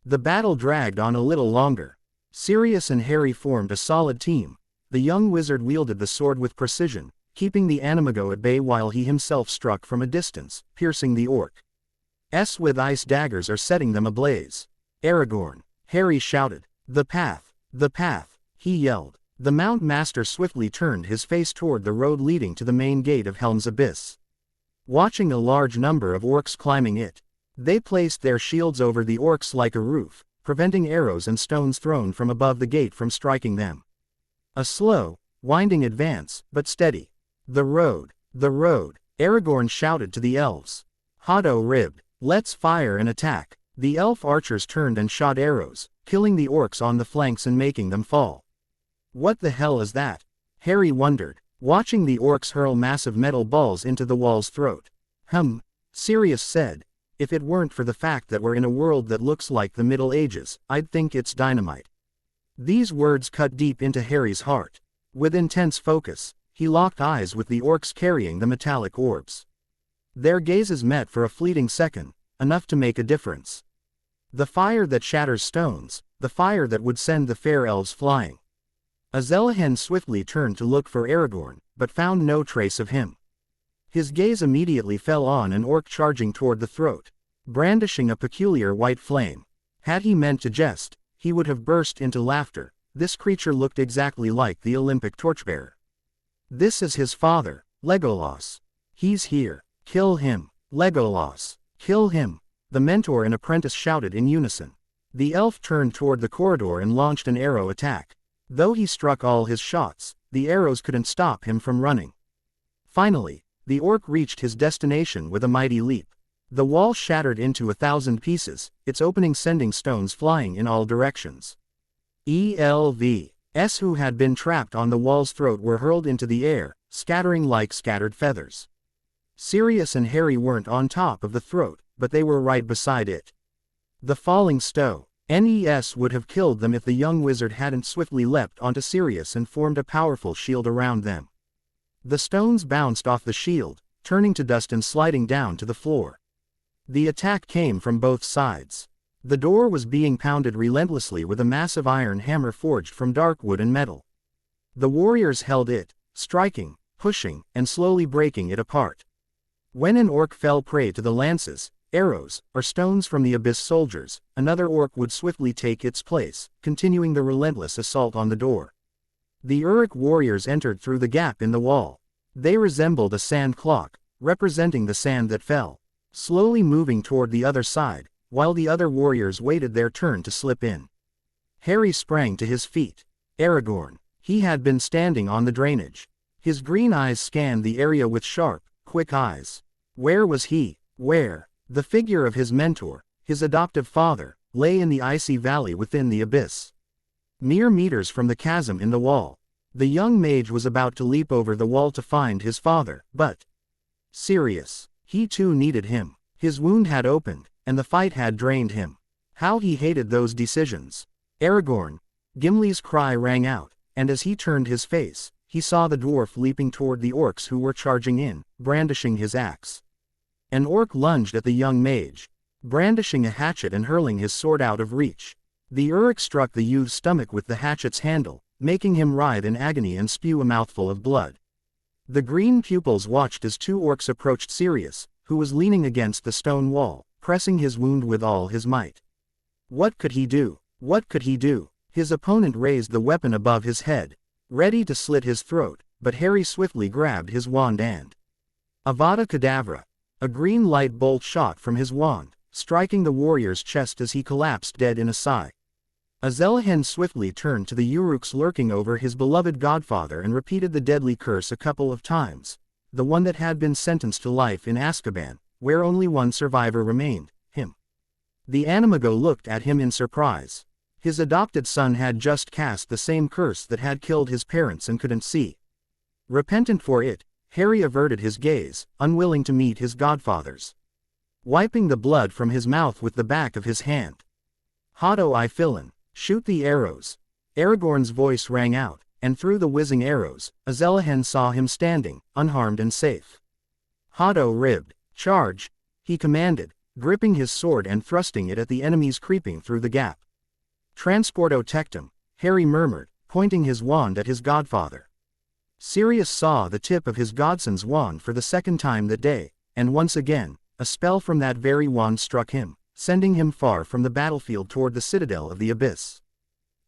The battle dragged on a little longer. Sirius and Harry formed a solid team. The young wizard wielded the sword with precision, keeping the animago at bay while he himself struck from a distance, piercing the orc. With ice daggers or setting them ablaze. Aragorn, Harry shouted. The path, he yelled. The Mount Master swiftly turned his face toward the road leading to the main gate of Helm's Abyss. Watching a large number of orcs climbing it, they placed their shields over the orcs like a roof, preventing arrows and stones thrown from above the gate from striking them. A slow, winding advance, but steady. The road, Aragorn shouted to the elves. Hoddo ribbed, let's fire and attack. The elf archers turned and shot arrows, killing the orcs on the flanks and making them fall. What the hell is that? Harry wondered, watching the orcs hurl massive metal balls into the wall's throat. Sirius said. If it weren't for the fact that we're in a world that looks like the Middle Ages, I'd think it's dynamite. These words cut deep into Harry's heart. With intense focus, he locked eyes with the orcs carrying the metallic orbs. Their gazes met for a fleeting second, enough to make a difference. The fire that shatters stones, the fire that would send the fair elves flying. Azelahan swiftly turned to look for Aragorn, but found no trace of him. His gaze immediately fell on an orc charging toward the throat, brandishing a peculiar white flame. Had he meant to jest, he would have burst into laughter. This creature looked exactly like the Olympic torchbearer. This is his father, Legolas. He's here. Kill him. Legolas. Kill him. The mentor and apprentice shouted in unison. The elf turned toward the corridor and launched an arrow attack. Though he struck all his shots, the arrows couldn't stop him from running. Finally, the orc reached his destination with a mighty leap. The wall shattered into 1,000 pieces, its opening sending stones flying in all directions. ELVs who had been trapped on the wall's throat were hurled into the air, scattering like scattered feathers. Sirius and Harry weren't on top of the throat, but they were right beside it. The falling stones would have killed them if the young wizard hadn't swiftly leapt onto Sirius and formed a powerful shield around them. The stones bounced off the shield, turning to dust and sliding down to the floor. The attack came from both sides. The door was being pounded relentlessly with a massive iron hammer forged from dark wood and metal. The warriors held it, striking, pushing, and slowly breaking it apart. When an orc fell prey to the lances, arrows, or stones from the abyss soldiers, another orc would swiftly take its place, continuing the relentless assault on the door. The Uruk warriors entered through the gap in the wall. They resembled a sand clock, representing the sand that fell, slowly moving toward the other side, while the other warriors waited their turn to slip in. Harry sprang to his feet. Aragorn. He had been standing on the drainage. His green eyes scanned the area with sharp, quick eyes. Where was he? Where? The figure of his mentor, his adoptive father, lay in the icy valley within the abyss. Mere meters from the chasm in the wall. The young mage was about to leap over the wall to find his father, but Sirius. He too needed him. His wound had opened, and the fight had drained him. How he hated those decisions. Aragorn. Gimli's cry rang out, and as he turned his face, he saw the dwarf leaping toward the orcs who were charging in, brandishing his axe. An orc lunged at the young mage, brandishing a hatchet and hurling his sword out of reach. The Uruk struck the youth's stomach with the hatchet's handle, making him writhe in agony and spew a mouthful of blood. The green pupils watched as two orcs approached Sirius, who was leaning against the stone wall, pressing his wound with all his might. What could he do? What could he do? His opponent raised the weapon above his head, ready to slit his throat, but Harry swiftly grabbed his wand and Avada Kedavra. A green light bolt shot from his wand, striking the warrior's chest as he collapsed dead in a sigh. Azelahen swiftly turned to the Uruks lurking over his beloved godfather and repeated the deadly curse a couple of times, the one that had been sentenced to life in Azkaban, where only one survivor remained, him. The Animago looked at him in surprise. His adopted son had just cast the same curse that had killed his parents and couldn't see. Repentant for it, Harry averted his gaze, unwilling to meet his godfathers. Wiping the blood from his mouth with the back of his hand. Hado I Philin, shoot the arrows. Aragorn's voice rang out, and through the whizzing arrows, Azelahen saw him standing, unharmed and safe. Hado ribbed, charge, he commanded, gripping his sword and thrusting it at the enemies creeping through the gap. Transporto tectum, Harry murmured, pointing his wand at his godfather. Sirius saw the tip of his godson's wand for the second time that day, and once again, a spell from that very wand struck him, sending him far from the battlefield toward the citadel of the abyss.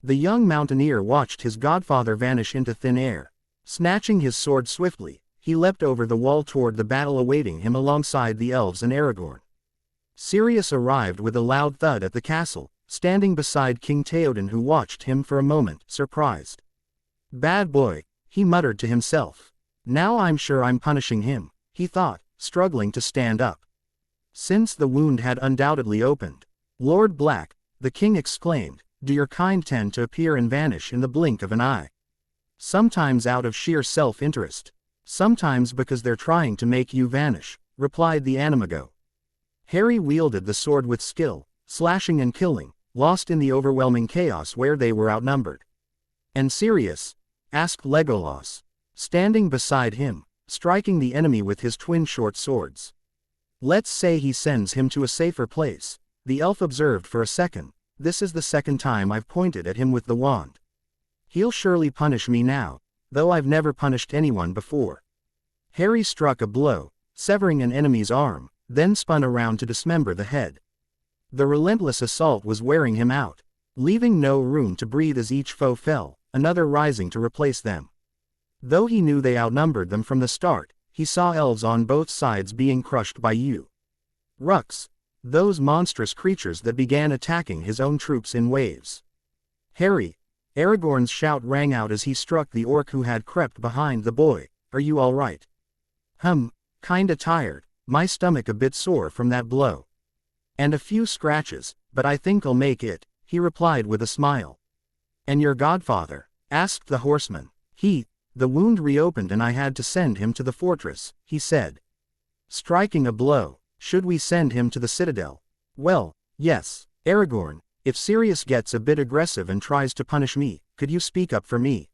The young mountaineer watched his godfather vanish into thin air. Snatching his sword swiftly, he leapt over the wall toward the battle awaiting him alongside the elves and Aragorn. Sirius arrived with a loud thud at the castle, standing beside King Theoden, who watched him for a moment, surprised. Bad boy, he muttered to himself. Now I'm sure I'm punishing him, he thought, struggling to stand up. Since the wound had undoubtedly opened. Lord Black, the king exclaimed, do your kind tend to appear and vanish in the blink of an eye? Sometimes out of sheer self-interest. Sometimes because they're trying to make you vanish, replied the Animago. Harry wielded the sword with skill, slashing and killing, lost in the overwhelming chaos where they were outnumbered. And Sirius? Asked Legolas, standing beside him, striking the enemy with his twin short swords. Let's say he sends him to a safer place, the elf observed for a second. This is the second time I've pointed at him with the wand. He'll surely punish me now, though I've never punished anyone before. Harry struck a blow, severing an enemy's arm, then spun around to dismember the head. The relentless assault was wearing him out, leaving no room to breathe as each foe fell, another rising to replace them. Though he knew they outnumbered them from the start, he saw elves on both sides being crushed by Ruks, those monstrous creatures that began attacking his own troops in waves. Harry! Aragorn's shout rang out as he struck the orc who had crept behind the boy. Are you all right? Kinda tired, my stomach a bit sore from that blow. And a few scratches, but I think I'll make it, he replied with a smile. And your godfather? Asked the horseman. The wound reopened and I had to send him to the fortress, he said. Striking a blow. Should we send him to the citadel? Well, yes, Aragorn, if Sirius gets a bit aggressive and tries to punish me, could you speak up for me?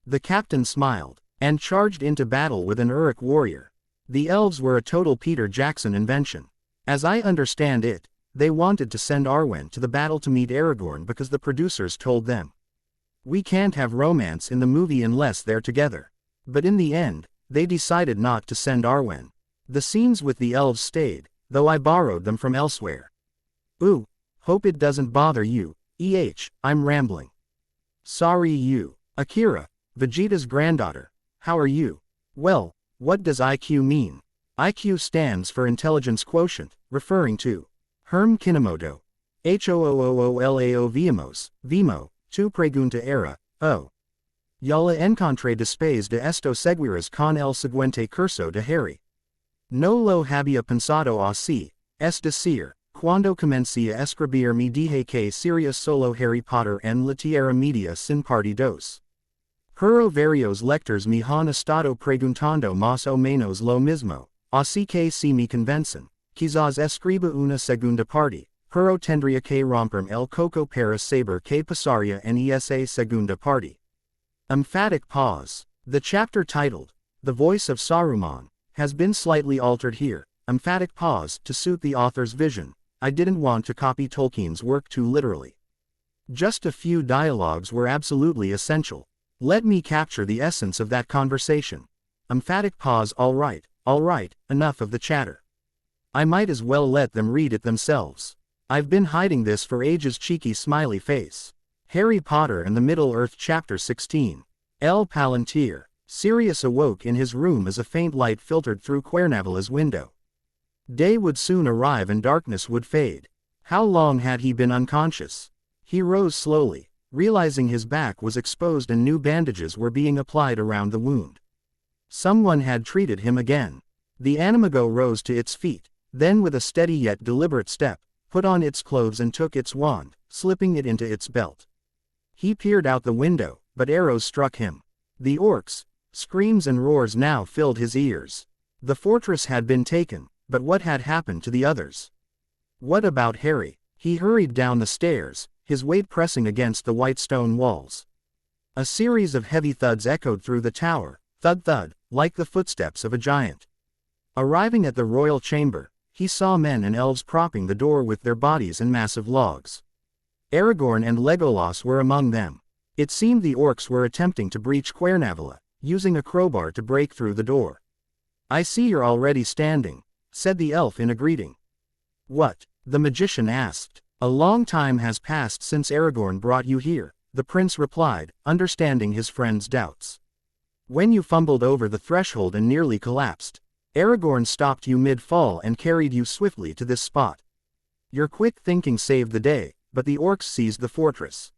The captain smiled, and charged into battle with an Uruk warrior. The elves were a total Peter Jackson invention. As I understand it, they wanted to send Arwen to the battle to meet Aragorn because the producers told them, "We can't have romance in the movie unless they're together." But in the end, they decided not to send Arwen. The scenes with the elves stayed, though I borrowed them from elsewhere. Ooh, hope it doesn't bother you, I'm rambling. Sorry you. Akira, Vegeta's granddaughter, how are you? Well, what does IQ mean? IQ stands for Intelligence Quotient, referring to Herm Kinomoto. Hoolao Vimo, tu pregunta era, o. Ya la encontré después de esto seguiras con el siguiente curso de Harry. No lo había pensado así, es decir, cuando comencé a escribir me dije que sería solo Harry Potter en la Tierra Media sin parte dos. Pero varios lectores me han estado preguntando más o menos lo mismo, así que si me convencen, quizás escriba una segunda parte, pero tendría que romperme el coco para saber que pasaría en esa segunda parte. Emphatic pause. The chapter titled, The Voice of Saruman, has been slightly altered here, emphatic pause, to suit the author's vision. I didn't want to copy Tolkien's work too literally. Just a few dialogues were absolutely essential. Let me capture the essence of that conversation. Emphatic pause. All right, enough of the chatter. I might as well let them read it themselves. I've been hiding this for ages. Cheeky smiley face. Harry Potter and the Middle-earth Chapter 16. El Palantir. Sirius awoke in his room as a faint light filtered through Quernavala's window. Day would soon arrive and darkness would fade. How long had he been unconscious? He rose slowly, realizing his back was exposed and new bandages were being applied around the wound. Someone had treated him again. The animago rose to its feet, then with a steady yet deliberate step, put on its clothes and took its wand, slipping it into its belt. He peered out the window, but arrows struck him. The orcs, screams and roars now filled his ears. The fortress had been taken, but what had happened to the others? What about Harry? He hurried down the stairs, his weight pressing against the white stone walls. A series of heavy thuds echoed through the tower, thud, like the footsteps of a giant. Arriving at the royal chamber, he saw men and elves propping the door with their bodies and massive logs. Aragorn and Legolas were among them. It seemed the orcs were attempting to breach Quernavala, using a crowbar to break through the door. "I see you're already standing," said the elf in a greeting. "What?" the magician asked. "A long time has passed since Aragorn brought you here," the prince replied, understanding his friend's doubts. "When you fumbled over the threshold and nearly collapsed, Aragorn stopped you mid-fall and carried you swiftly to this spot. Your quick thinking saved the day, but the orcs seized the fortress.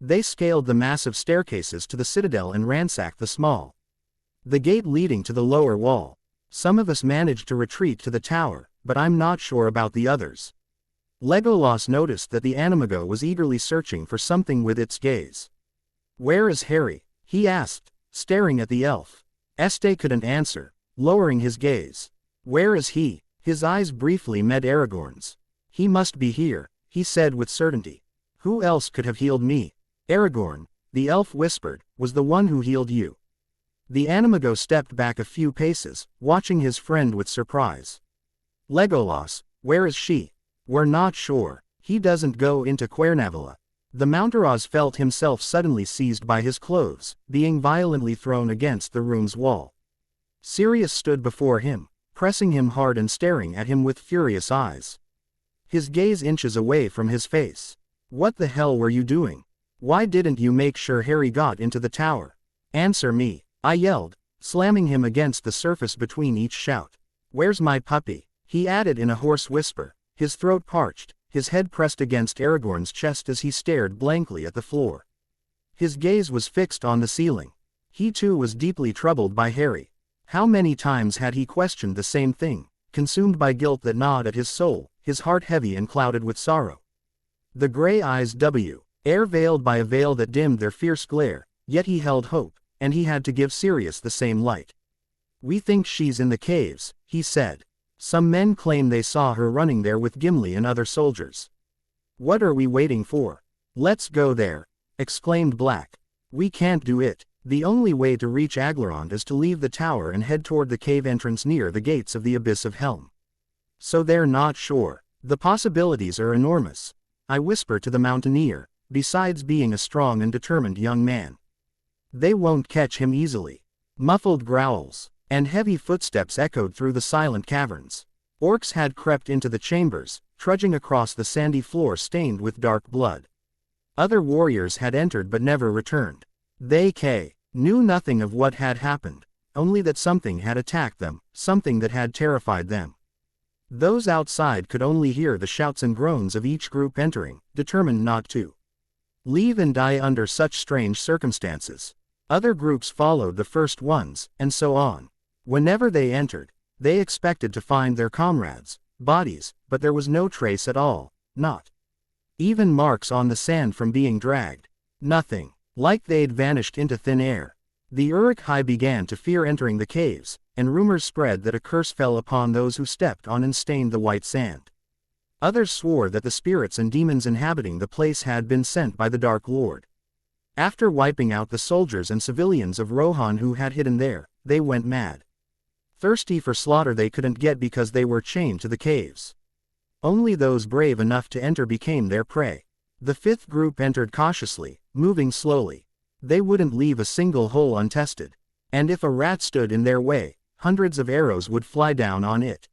They scaled the massive staircases to the citadel and ransacked the gate leading to the lower wall. Some of us managed to retreat to the tower, but I'm not sure about the others." Legolas noticed that the animago was eagerly searching for something with its gaze. "Where is Harry?" he asked, staring at the elf. Este couldn't answer, lowering his gaze. "Where is he?" His eyes briefly met Aragorn's. "He must be here," he said with certainty. "Who else could have healed me?" "Aragorn," the elf whispered, "was the one who healed you." The animago stepped back a few paces, watching his friend with surprise. "Legolas, where is she?" "We're not sure. He doesn't go into Quernavala." The Mountaraz felt himself suddenly seized by his clothes, being violently thrown against the room's wall. Sirius stood before him, pressing him hard and staring at him with furious eyes. His gaze inches away from his face. "What the hell were you doing? Why didn't you make sure Harry got into the tower? Answer me," I yelled, slamming him against the surface between each shout. "Where's my puppy?" he added in a hoarse whisper, his throat parched, his head pressed against Aragorn's chest as he stared blankly at the floor. His gaze was fixed on the ceiling. He too was deeply troubled by Harry. How many times had he questioned the same thing, consumed by guilt that gnawed at his soul, his heart heavy and clouded with sorrow. The gray eyes air veiled by a veil that dimmed their fierce glare, yet he held hope, and he had to give Sirius the same light. "We think she's in the caves," he said. "Some men claim they saw her running there with Gimli and other soldiers." "What are we waiting for? Let's go there," exclaimed Black. "We can't do it. The only way to reach Aglarond is to leave the tower and head toward the cave entrance near the gates of the Abyss of Helm." So they're not sure. The possibilities are enormous. I whisper to the mountaineer, besides being a strong and determined young man. They won't catch him easily. Muffled growls and heavy footsteps echoed through the silent caverns. Orcs had crept into the chambers, trudging across the sandy floor stained with dark blood. Other warriors had entered but never returned. They knew nothing of what had happened, only that something had attacked them, something that had terrified them. Those outside could only hear the shouts and groans of each group entering, determined not to leave and die under such strange circumstances. Other groups followed the first ones, and so on. Whenever they entered, they expected to find their comrades' bodies, but there was no trace at all, not even marks on the sand from being dragged. Nothing. Like they'd vanished into thin air. The Uruk-hai began to fear entering the caves, and rumors spread that a curse fell upon those who stepped on and stained the white sand. Others swore that the spirits and demons inhabiting the place had been sent by the Dark Lord. After wiping out the soldiers and civilians of Rohan who had hidden there, they went mad. Thirsty for slaughter they couldn't get because they were chained to the caves. Only those brave enough to enter became their prey. The fifth group entered cautiously, moving slowly. They wouldn't leave a single hole untested. And if a rat stood in their way, hundreds of arrows would fly down on it.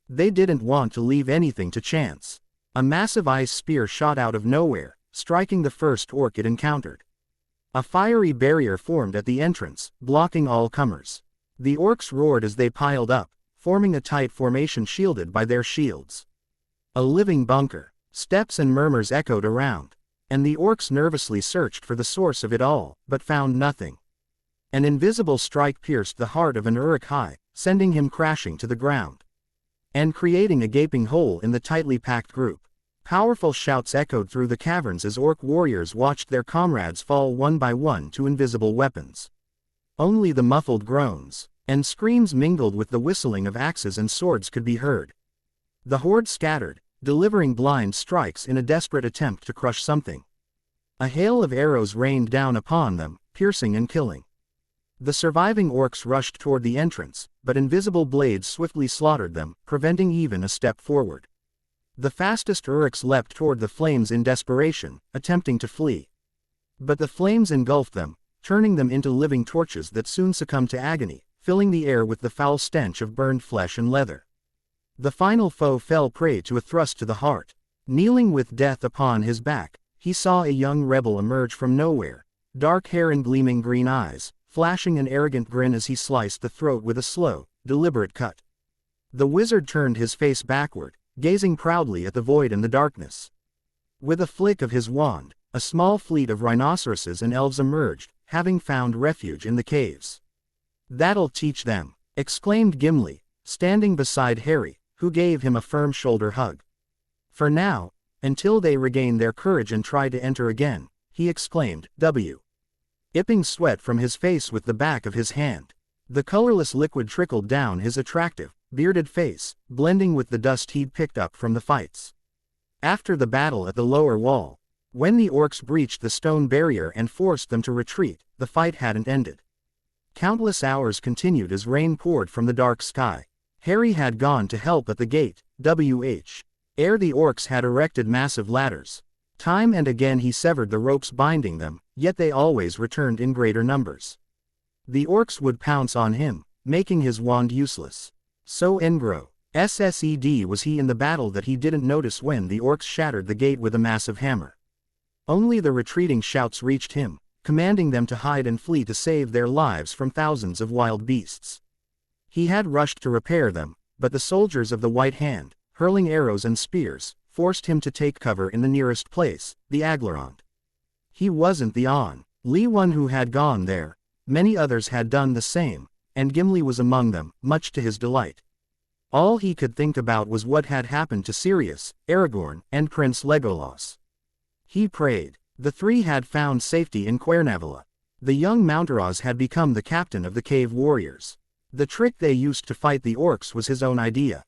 They didn't want to leave anything to chance. A massive ice spear shot out of nowhere, striking the first orc it encountered. A fiery barrier formed at the entrance, blocking all comers. The orcs roared as they piled up, forming a tight formation shielded by their shields. A living bunker. Steps and murmurs echoed around. And the orcs nervously searched for the source of it all, but found nothing. An invisible strike pierced the heart of an Uruk-hai, sending him crashing to the ground. And creating a gaping hole in the tightly packed group. Powerful shouts echoed through the caverns as orc warriors watched their comrades fall one by one to invisible weapons. Only the muffled groans and screams mingled with the whistling of axes and swords could be heard. The horde scattered, delivering blind strikes in a desperate attempt to crush something. A hail of arrows rained down upon them, piercing and killing. The surviving orcs rushed toward the entrance, but invisible blades swiftly slaughtered them, preventing even a step forward. The fastest Uruks leapt toward the flames in desperation, attempting to flee. But the flames engulfed them, turning them into living torches that soon succumbed to agony, filling the air with the foul stench of burned flesh and leather. The final foe fell prey to a thrust to the heart. Kneeling with death upon his back, he saw a young rebel emerge from nowhere, dark hair and gleaming green eyes, flashing an arrogant grin as he sliced the throat with a slow, deliberate cut. The wizard turned his face backward, gazing proudly at the void and the darkness. With a flick of his wand, a small fleet of rhinoceroses and elves emerged, having found refuge in the caves. "That'll teach them," exclaimed Gimli, standing beside Harry, who gave him a firm shoulder hug. "For now, until they regain their courage and try to enter again," he exclaimed, wiping sweat from his face with the back of his hand. The colorless liquid trickled down his attractive, bearded face, blending with the dust he'd picked up from the fights. After the battle at the lower wall, when the orcs breached the stone barrier and forced them to retreat, the fight hadn't ended. Countless hours continued as rain poured from the dark sky. Harry had gone to help at the gate, ere the orcs had erected massive ladders. Time and again he severed the ropes binding them, yet they always returned in greater numbers. The orcs would pounce on him, making his wand useless. So engrossed was he in the battle that he didn't notice when the orcs shattered the gate with a massive hammer. Only the retreating shouts reached him, commanding them to hide and flee to save their lives from thousands of wild beasts. He had rushed to repair them, but the soldiers of the White Hand, hurling arrows and spears, forced him to take cover in the nearest place, the Aglarond. He wasn't the only one who had gone there. Many others had done the same, and Gimli was among them, much to his delight. All he could think about was what had happened to Sirius, Aragorn, and Prince Legolas. He prayed. The three had found safety in Cuernavaca. The young Mountaraz had become the captain of the cave warriors. The trick they used to fight the orcs was his own idea.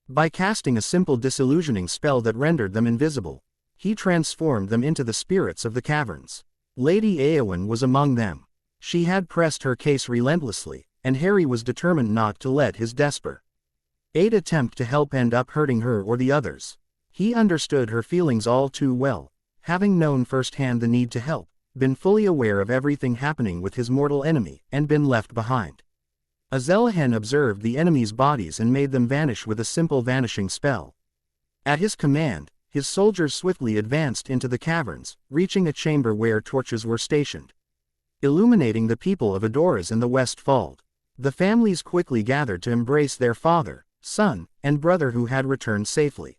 By casting a simple disillusioning spell that rendered them invisible, he transformed them into the spirits of the caverns. Lady Eowyn was among them. She had pressed her case relentlessly, and Harry was determined not to let his despair Aid attempt to help end up hurting her or the others. He understood her feelings all too well, having known firsthand the need to help, been fully aware of everything happening with his mortal enemy, and been left behind. Azelahan observed the enemy's bodies and made them vanish with a simple vanishing spell. At his command, his soldiers swiftly advanced into the caverns, reaching a chamber where torches were stationed, illuminating the people of Adoras in the West Fold. The families quickly gathered to embrace their father, son, and brother who had returned safely.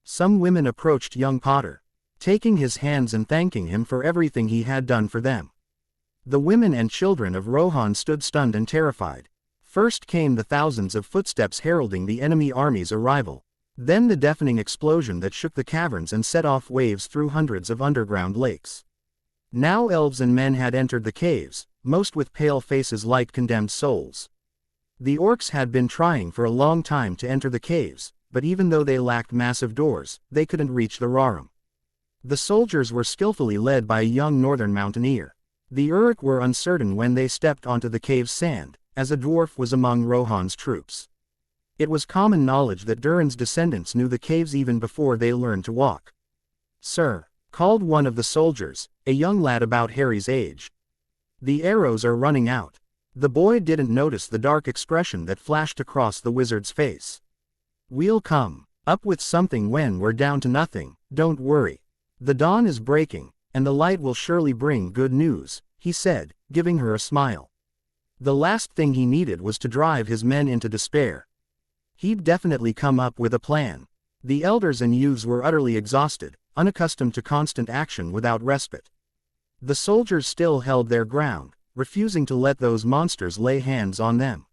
Some women approached young Potter, taking his hands and thanking him for everything he had done for them. The women and children of Rohan stood stunned and terrified. First came the thousands of footsteps heralding the enemy army's arrival, then the deafening explosion that shook the caverns and set off waves through hundreds of underground lakes. Now elves and men had entered the caves, most with pale faces like condemned souls. The orcs had been trying for a long time to enter the caves, but even though they lacked massive doors, they couldn't reach the Rohirrim. The soldiers were skillfully led by a young northern mountaineer. The Uruk were uncertain when they stepped onto the cave's sand, as a dwarf was among Rohan's troops. It was common knowledge that Durin's descendants knew the caves even before they learned to walk. "Sir," called one of the soldiers, a young lad about Harry's age. "The arrows are running out." The boy didn't notice the dark expression that flashed across the wizard's face. "We'll come up with something when we're down to nothing, don't worry. The dawn is breaking, and the light will surely bring good news," he said, giving her a smile. The last thing he needed was to drive his men into despair. He'd definitely come up with a plan. The elders and youths were utterly exhausted, unaccustomed to constant action without respite. The soldiers still held their ground, refusing to let those monsters lay hands on them.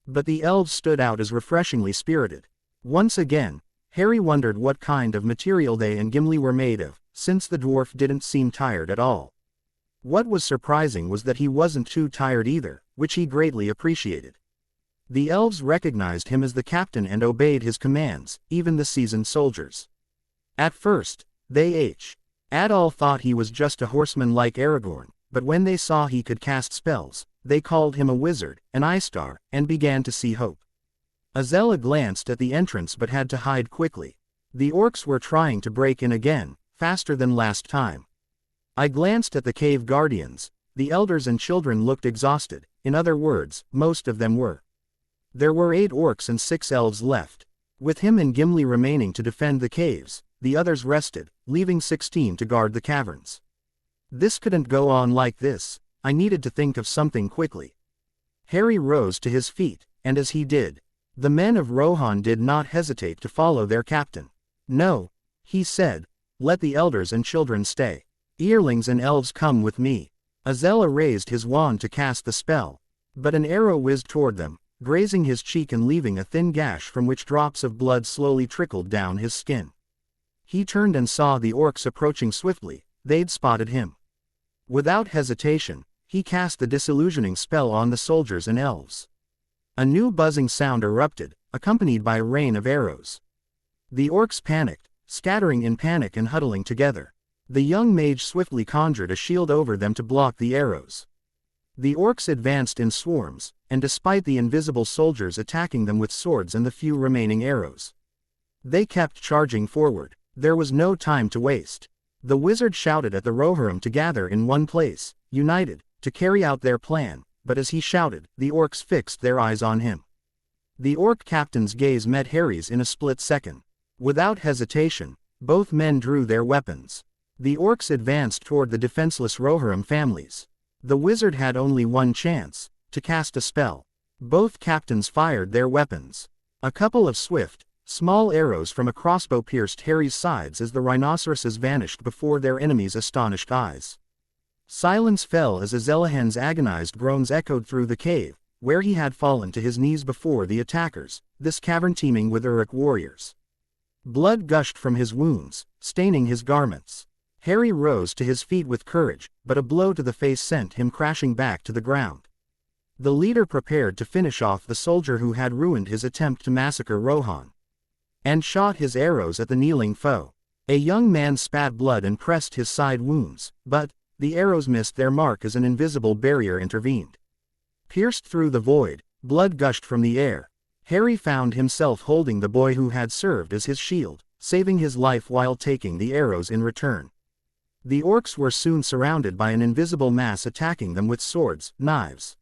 But the elves stood out as refreshingly spirited. Once again, Harry wondered what kind of material they and Gimli were made of, since the dwarf didn't seem tired at all. What was surprising was that he wasn't too tired either, which he greatly appreciated. The elves recognized him as the captain and obeyed his commands, even the seasoned soldiers. At first, they all thought he was just a horseman like Aragorn, but when they saw he could cast spells, they called him a wizard, an Istar, and began to see hope. Azella glanced at the entrance but had to hide quickly. The orcs were trying to break in again, faster than last time. I glanced at the cave guardians. The elders and children looked exhausted, in other words, most of them were. There were 8 orcs and 6 elves left. With him and Gimli remaining to defend the caves, the others rested, leaving 16 to guard the caverns. This couldn't go on like this. I needed to think of something quickly. Harry rose to his feet, and as he did, the men of Rohan did not hesitate to follow their captain. "No," he said, "let the elders and children stay. Earlings and elves come with me." Azella raised his wand to cast the spell, but an arrow whizzed toward them, grazing his cheek and leaving a thin gash from which drops of blood slowly trickled down his skin. He turned and saw the orcs approaching swiftly. They'd spotted him. Without hesitation, he cast the disillusioning spell on the soldiers and elves. A new buzzing sound erupted, accompanied by a rain of arrows. The orcs panicked, scattering in panic and huddling together. The young mage swiftly conjured a shield over them to block the arrows. The orcs advanced in swarms, and despite the invisible soldiers attacking them with swords and the few remaining arrows, they kept charging forward. There was no time to waste. The wizard shouted at the Rohirrim to gather in one place, united, to carry out their plan, but as he shouted, the orcs fixed their eyes on him. The orc captain's gaze met Harry's in a split second. Without hesitation, both men drew their weapons. The orcs advanced toward the defenseless Rohirrim families. The wizard had only one chance, to cast a spell. Both captains fired their weapons. A couple of swift, small arrows from a crossbow pierced Harry's sides as the rhinoceroses vanished before their enemies' astonished eyes. Silence fell as Azelahan's agonized groans echoed through the cave, where he had fallen to his knees before the attackers, this cavern teeming with Uruk warriors. Blood gushed from his wounds, staining his garments. Harry rose to his feet with courage, but a blow to the face sent him crashing back to the ground. The leader prepared to finish off the soldier who had ruined his attempt to massacre Rohan, and shot his arrows at the kneeling foe. A young man spat blood and pressed his side wounds, but the arrows missed their mark as an invisible barrier intervened. Pierced through the void, blood gushed from the air. Harry found himself holding the boy who had served as his shield, saving his life while taking the arrows in return. The orcs were soon surrounded by an invisible mass attacking them with swords, knives,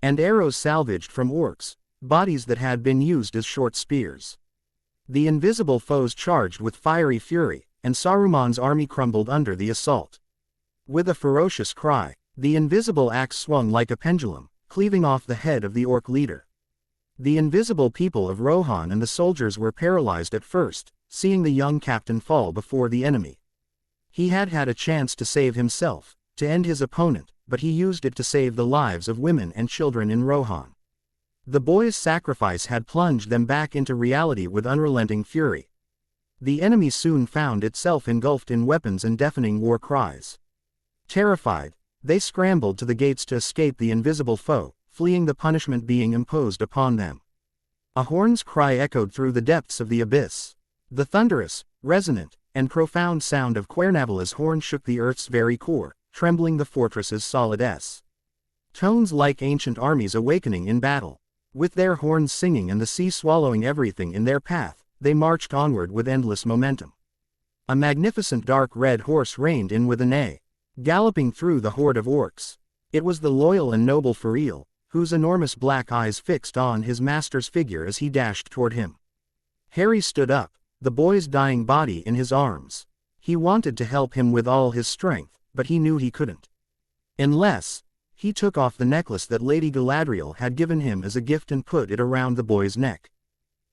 and arrows salvaged from orcs, bodies that had been used as short spears. The invisible foes charged with fiery fury, and Saruman's army crumbled under the assault. With a ferocious cry, the invisible axe swung like a pendulum, cleaving off the head of the orc leader. The invisible people of Rohan and the soldiers were paralyzed at first, seeing the young captain fall before the enemy. He had had a chance to save himself, to end his opponent, but he used it to save the lives of women and children in Rohan. The boy's sacrifice had plunged them back into reality with unrelenting fury. The enemy soon found itself engulfed in weapons and deafening war cries. Terrified, they scrambled to the gates to escape the invisible foe, fleeing the punishment being imposed upon them. A horn's cry echoed through the depths of the abyss. The thunderous, resonant, and profound sound of Cuernavala's horn shook the earth's very core, trembling the fortress's solid S. Tones like ancient armies awakening in battle. With their horns singing and the sea swallowing everything in their path, they marched onward with endless momentum. A magnificent dark red horse reined in with a neigh, galloping through the horde of orcs. It was the loyal and noble Fariel, whose enormous black eyes fixed on his master's figure as he dashed toward him. Harry stood up, the boy's dying body in his arms. He wanted to help him with all his strength, but he knew he couldn't. Unless he took off the necklace that Lady Galadriel had given him as a gift and put it around the boy's neck.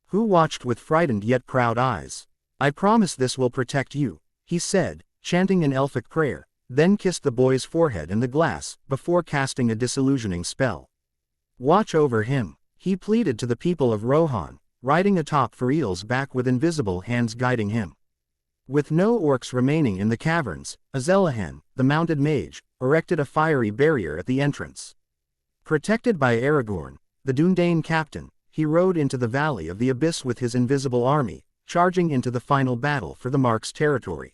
Who watched with frightened yet proud eyes. "I promise this will protect you," he said, chanting an elfic prayer, then kissed the boy's forehead and the glass, before casting a disillusioning spell. "Watch over him," he pleaded to the people of Rohan, riding atop Fariel's back with invisible hands guiding him. With no orcs remaining in the caverns, Azelahan, the mounted mage, erected a fiery barrier at the entrance. Protected by Aragorn, the Dúnedain captain, he rode into the valley of the abyss with his invisible army, charging into the final battle for the Mark's territory.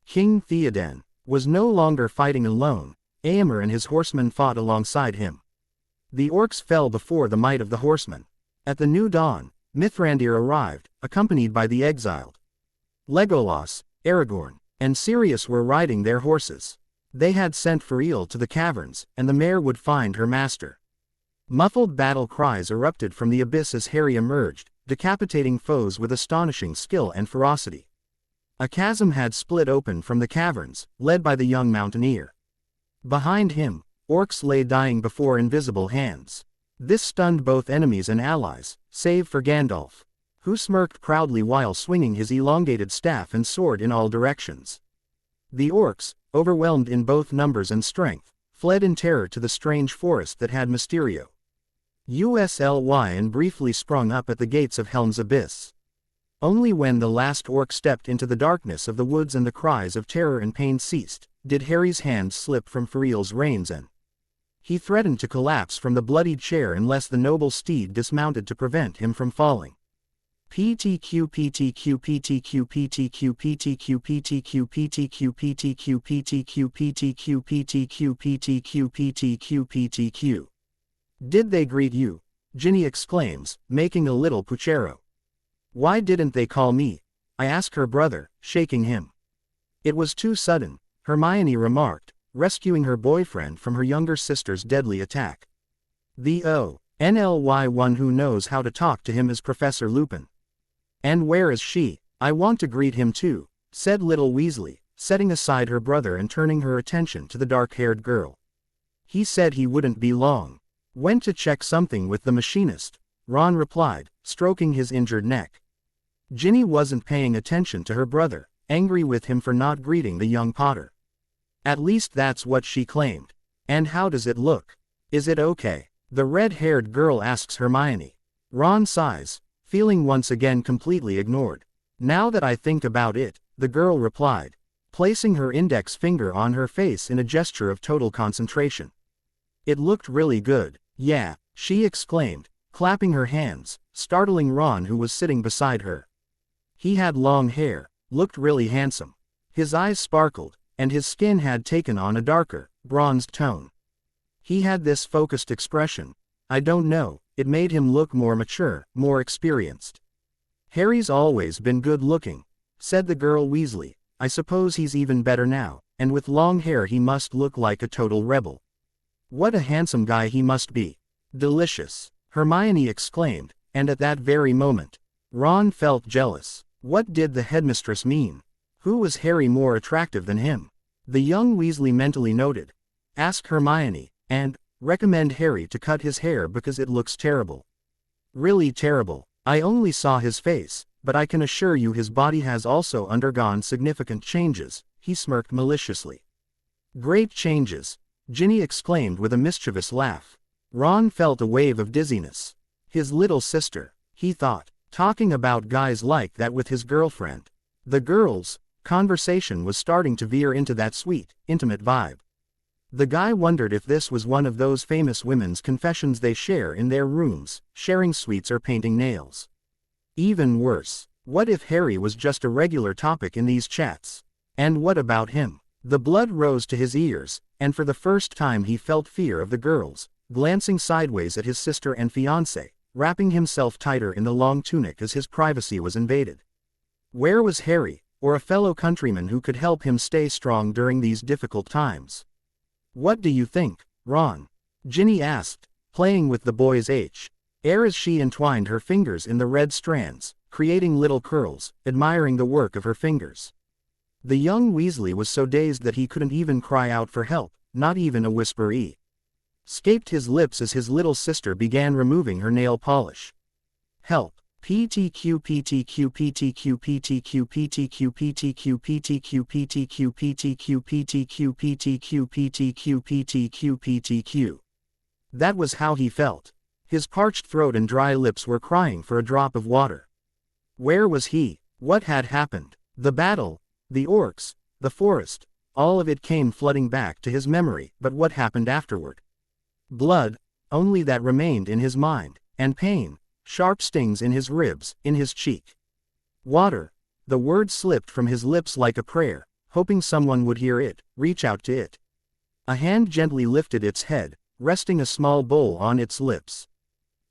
King Theoden was no longer fighting alone. Éomer and his horsemen fought alongside him. The orcs fell before the might of the horsemen. At the new dawn, Mithrandir arrived, accompanied by the exiled. Legolas, Aragorn, and Sirius were riding their horses. They had sent Fariel to the caverns, and the mare would find her master. Muffled battle cries erupted from the abyss as Harry emerged, decapitating foes with astonishing skill and ferocity. A chasm had split open from the caverns, led by the young mountaineer. Behind him, orcs lay dying before invisible hands. This stunned both enemies and allies, save for Gandalf, who smirked proudly while swinging his elongated staff and sword in all directions. The orcs, overwhelmed in both numbers and strength, fled in terror to the strange forest that had Mysterio. Usly and briefly sprung up at the gates of Helm's Abyss. Only when the last orc stepped into the darkness of the woods and the cries of terror and pain ceased, did Harry's hands slip from Fariel's reins and he threatened to collapse from the bloodied chair unless the noble steed dismounted to prevent him from falling. PTQ PTQ PTQ PTQ PTQ PTQ PTQ PTQ PTQ PTQ PTQ PTQ PTQ PTQ. Did they greet you? Ginny exclaims, making a little puchero. Why didn't they call me? I asked her brother, shaking him. It was too sudden, Hermione remarked, rescuing her boyfriend from her younger sister's deadly attack. The only one who knows how to talk to him is Professor Lupin. And where is she? I want to greet him too, said little Weasley, setting aside her brother and turning her attention to the dark-haired girl. He said he wouldn't be long. Went to check something with the machinist, Ron replied, stroking his injured neck. Ginny wasn't paying attention to her brother, angry with him for not greeting the young Potter. At least that's what she claimed. And how does it look? Is it okay? The red-haired girl asks Hermione. Ron sighs, feeling once again completely ignored. Now that I think about it, the girl replied, placing her index finger on her face in a gesture of total concentration. It looked really good. Yeah, she exclaimed, clapping her hands, startling Ron who was sitting beside her. He had long hair, looked really handsome. His eyes sparkled, and his skin had taken on a darker, bronzed tone. He had this focused expression. I don't know, it made him look more mature, more experienced. "Harry's always been good-looking," said the girl Weasley. "I suppose he's even better now, and with long hair he must look like a total rebel. What a handsome guy he must be." "Delicious," Hermione exclaimed, and at that very moment, Ron felt jealous. What did the headmistress mean? Who was Harry more attractive than him? The young Weasley mentally noted. "Ask Hermione, and recommend Harry to cut his hair because it looks terrible. Really terrible. I only saw his face, but I can assure you his body has also undergone significant changes," he smirked maliciously. "Great changes," Ginny exclaimed with a mischievous laugh. Ron felt a wave of dizziness. His little sister, he thought, talking about guys like that with his girlfriend. The girls' conversation was starting to veer into that sweet, intimate vibe. The guy wondered if this was one of those famous women's confessions they share in their rooms, sharing sweets or painting nails. Even worse, what if Harry was just a regular topic in these chats? And what about him? The blood rose to his ears, and for the first time he felt fear of the girls, glancing sideways at his sister and fiancé, wrapping himself tighter in the long tunic as his privacy was invaded. Where was Harry, or a fellow countryman who could help him stay strong during these difficult times? "What do you think, Ron?" Ginny asked, playing with the boy's hair as she entwined her fingers in the red strands, creating little curls, admiring the work of her fingers. The young Weasley was so dazed that he couldn't even cry out for help, not even a whisper escaped his lips as his little sister began removing her nail polish. "Help. PTQ PTQ PTQ PTQ PTQ PTQ PTQ PTQ PTQ PTQ PTQ PTQ PTQ PTQ." That was how he felt. His parched throat and dry lips were crying for a drop of water. Where was he? What had happened? The battle, the orcs, the forest, all of it came flooding back to his memory, but what happened afterward? Blood, only that remained in his mind, and pain. Sharp stings in his ribs, in his cheek. Water. The word slipped from his lips like a prayer, hoping someone would hear it, reach out to it. A hand gently lifted its head, resting a small bowl on its lips.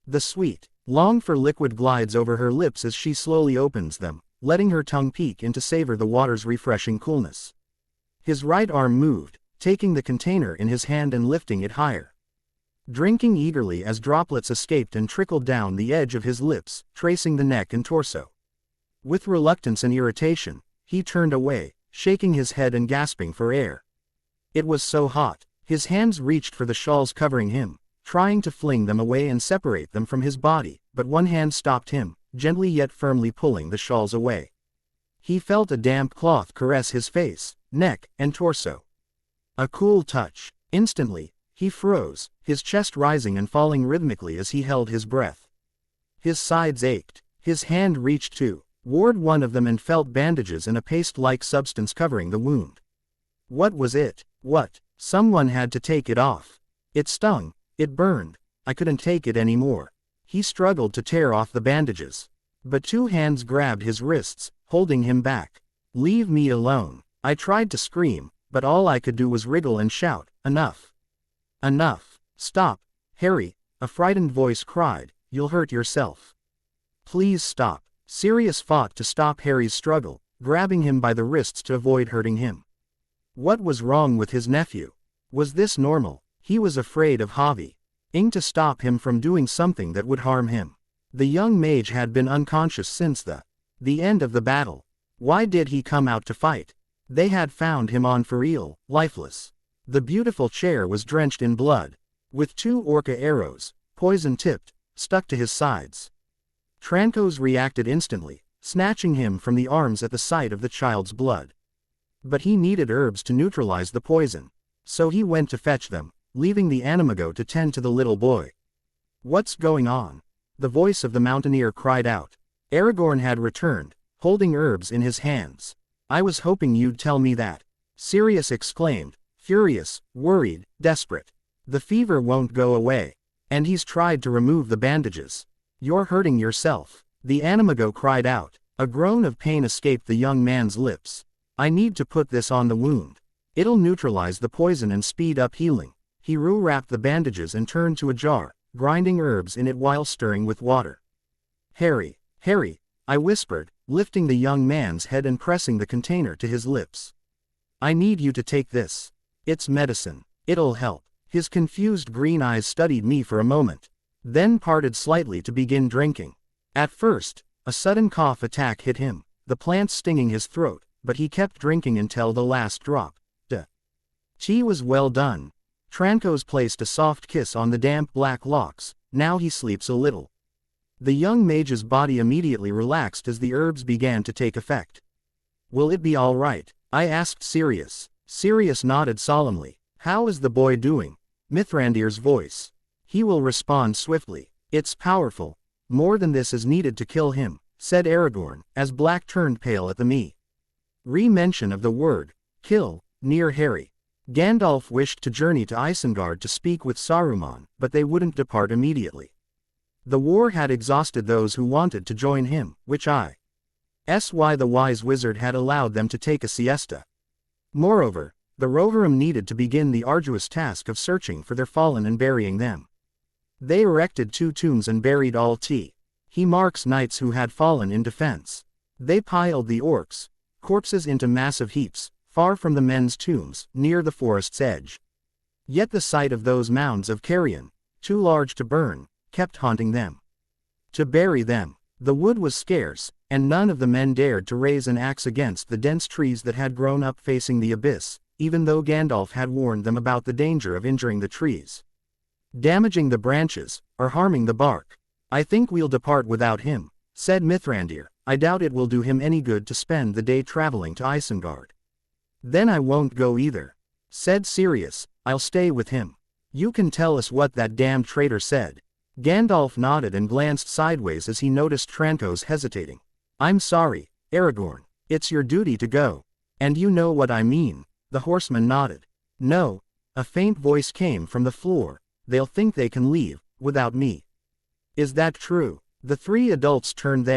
The sweet, long for liquid glides over her lips as she slowly opens them, letting her tongue peek in to savor the water's refreshing coolness. His right arm moved, taking the container in his hand and lifting it higher. Drinking eagerly as droplets escaped and trickled down the edge of his lips, tracing the neck and torso. With reluctance and irritation, he turned away, shaking his head and gasping for air. It was so hot. His hands reached for the shawls covering him, trying to fling them away and separate them from his body, but one hand stopped him, gently yet firmly pulling the shawls away. He felt a damp cloth caress his face, neck, and torso. A cool touch. Instantly, he froze, his chest rising and falling rhythmically as he held his breath. His sides ached. His hand reached toward one of them and felt bandages and a paste-like substance covering the wound. What was it? What? Someone had to take it off. It stung. It burned. I couldn't take it anymore. He struggled to tear off the bandages. But two hands grabbed his wrists, holding him back. "Leave me alone." I tried to scream, but all I could do was wriggle and shout, "Enough. Enough. Stop, Harry," a frightened voice cried, "you'll hurt yourself. Please stop." Sirius fought to stop Harry's struggle, grabbing him by the wrists to avoid hurting him. What was wrong with his nephew? Was this normal? He was afraid of having to stop him from doing something that would harm him. The young mage had been unconscious since the end of the battle. Why did he come out to fight? They had found him on Ferril, lifeless. The beautiful chair was drenched in blood, with two orca arrows, poison-tipped, stuck to his sides. Trancos reacted instantly, snatching him from the arms at the sight of the child's blood. But he needed herbs to neutralize the poison, so he went to fetch them, leaving the animago to tend to the little boy. "What's going on?" the voice of the mountaineer cried out. Aragorn had returned, holding herbs in his hands. "I was hoping you'd tell me that," Sirius exclaimed, furious, worried, desperate. "The fever won't go away. And he's tried to remove the bandages. You're hurting yourself," the animago cried out. A groan of pain escaped the young man's lips. "I need to put this on the wound. It'll neutralize the poison and speed up healing." He wrapped the bandages and turned to a jar, grinding herbs in it while stirring with water. Harry, Harry, I whispered, lifting the young man's head and pressing the container to his lips. I need you to take this. It's medicine. It'll help. His confused green eyes studied me for a moment, then parted slightly to begin drinking. At first, a sudden cough attack hit him, the plant stinging his throat, but he kept drinking until the last drop. Tea was well done. Trancos placed a soft kiss on the damp black locks. Now he sleeps a little. The young mage's body immediately relaxed as the herbs began to take effect. Will it be all right? I asked Sirius. Sirius nodded solemnly. How is the boy doing? Mithrandir's voice. He will respond swiftly. It's powerful. More than this is needed to kill him, said Aragorn, as Black turned pale at the mention of the word, kill, near Harry. Gandalf wished to journey to Isengard to speak with Saruman, but they wouldn't depart immediately. The war had exhausted those who wanted to join him, which is why the wise wizard had allowed them to take a siesta. Moreover, the Rohirrim needed to begin the arduous task of searching for their fallen and burying them. They erected 2 tombs and buried all he marks knights who had fallen in defense. They piled the orcs' corpses into massive heaps, far from the men's tombs, near the forest's edge. Yet the sight of those mounds of carrion, too large to burn, kept haunting them. To bury them, the wood was scarce, and none of the men dared to raise an axe against the dense trees that had grown up facing the abyss, even though Gandalf had warned them about the danger of injuring the trees, damaging the branches, or harming the bark. I think we'll depart without him, said Mithrandir. I doubt it will do him any good to spend the day traveling to Isengard. Then I won't go either, said Sirius. I'll stay with him. You can tell us what that damned traitor said. Gandalf nodded and glanced sideways as he noticed Trancos hesitating. I'm sorry, Aragorn. It's your duty to go. And you know what I mean. The horseman nodded. No. A faint voice came from the floor. They'll think they can leave, without me. Is that true? The 3 adults turned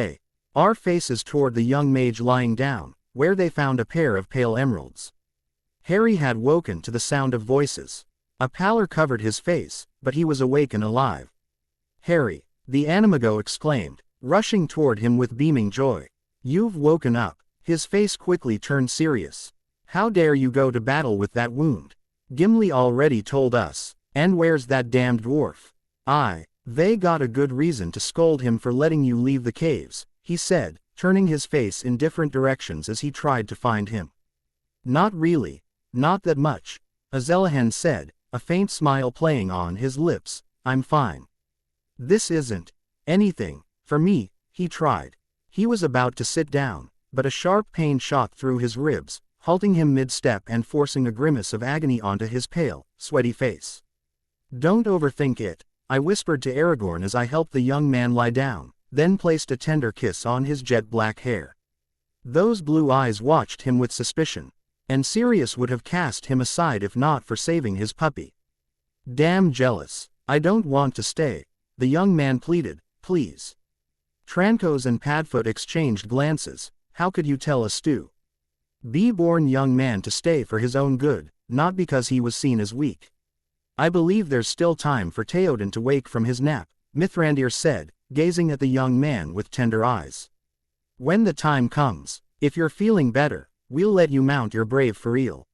our faces toward the young mage lying down, where they found a pair of pale emeralds. Harry had woken to the sound of voices. A pallor covered his face, but he was awake and alive. Harry, the Animago exclaimed, rushing toward him with beaming joy. You've woken up. His face quickly turned serious. How dare you go to battle with that wound? Gimli already told us. And where's that damned dwarf? They got a good reason to scold him for letting you leave the caves, he said, turning his face in different directions as he tried to find him. Not really. Not that much, Azelahan said, a faint smile playing on his lips. I'm fine. This isn't anything for me, he tried. He was about to sit down, but a sharp pain shot through his ribs, halting him mid-step and forcing a grimace of agony onto his pale, sweaty face. Don't overthink it, I whispered to Aragorn as I helped the young man lie down, then placed a tender kiss on his jet-black hair. Those blue eyes watched him with suspicion, and Sirius would have cast him aside if not for saving his puppy. Damn jealous. I don't want to stay, the young man pleaded, please. Trancos and Padfoot exchanged glances. How could you tell a stupid-born young man to stay for his own good, not because he was seen as weak? I believe there's still time for Theoden to wake from his nap, Mithrandir said, gazing at the young man with tender eyes. When the time comes, if you're feeling better, we'll let you mount your brave Fareal.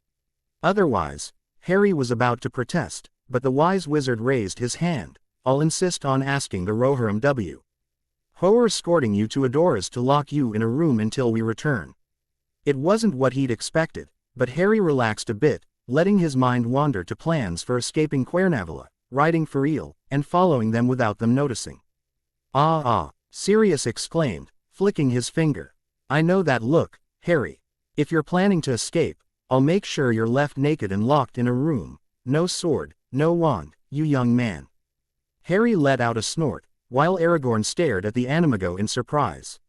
Otherwise, Harry was about to protest, but the wise wizard raised his hand. I'll insist on asking the Rohirrim Hoer escorting you to Adoras to lock you in a room until we return. It wasn't what he'd expected, but Harry relaxed a bit, letting his mind wander to plans for escaping Cuernavaca, riding Fareal, and following them without them noticing. Sirius exclaimed, flicking his finger. I know that look, Harry. If you're planning to escape, I'll make sure you're left naked and locked in a room. No sword, no wand, you young man. Harry let out a snort, while Aragorn stared at the Animago in surprise.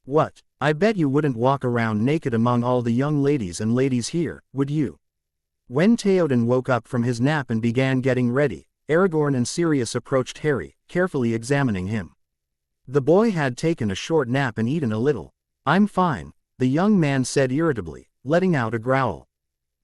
What? I bet you wouldn't walk around naked among all the young ladies and ladies here, would you? When Theoden woke up from his nap and began getting ready, Aragorn and Sirius approached Harry, carefully examining him. The boy had taken a short nap and eaten a little. I'm fine, the young man said irritably, letting out a growl.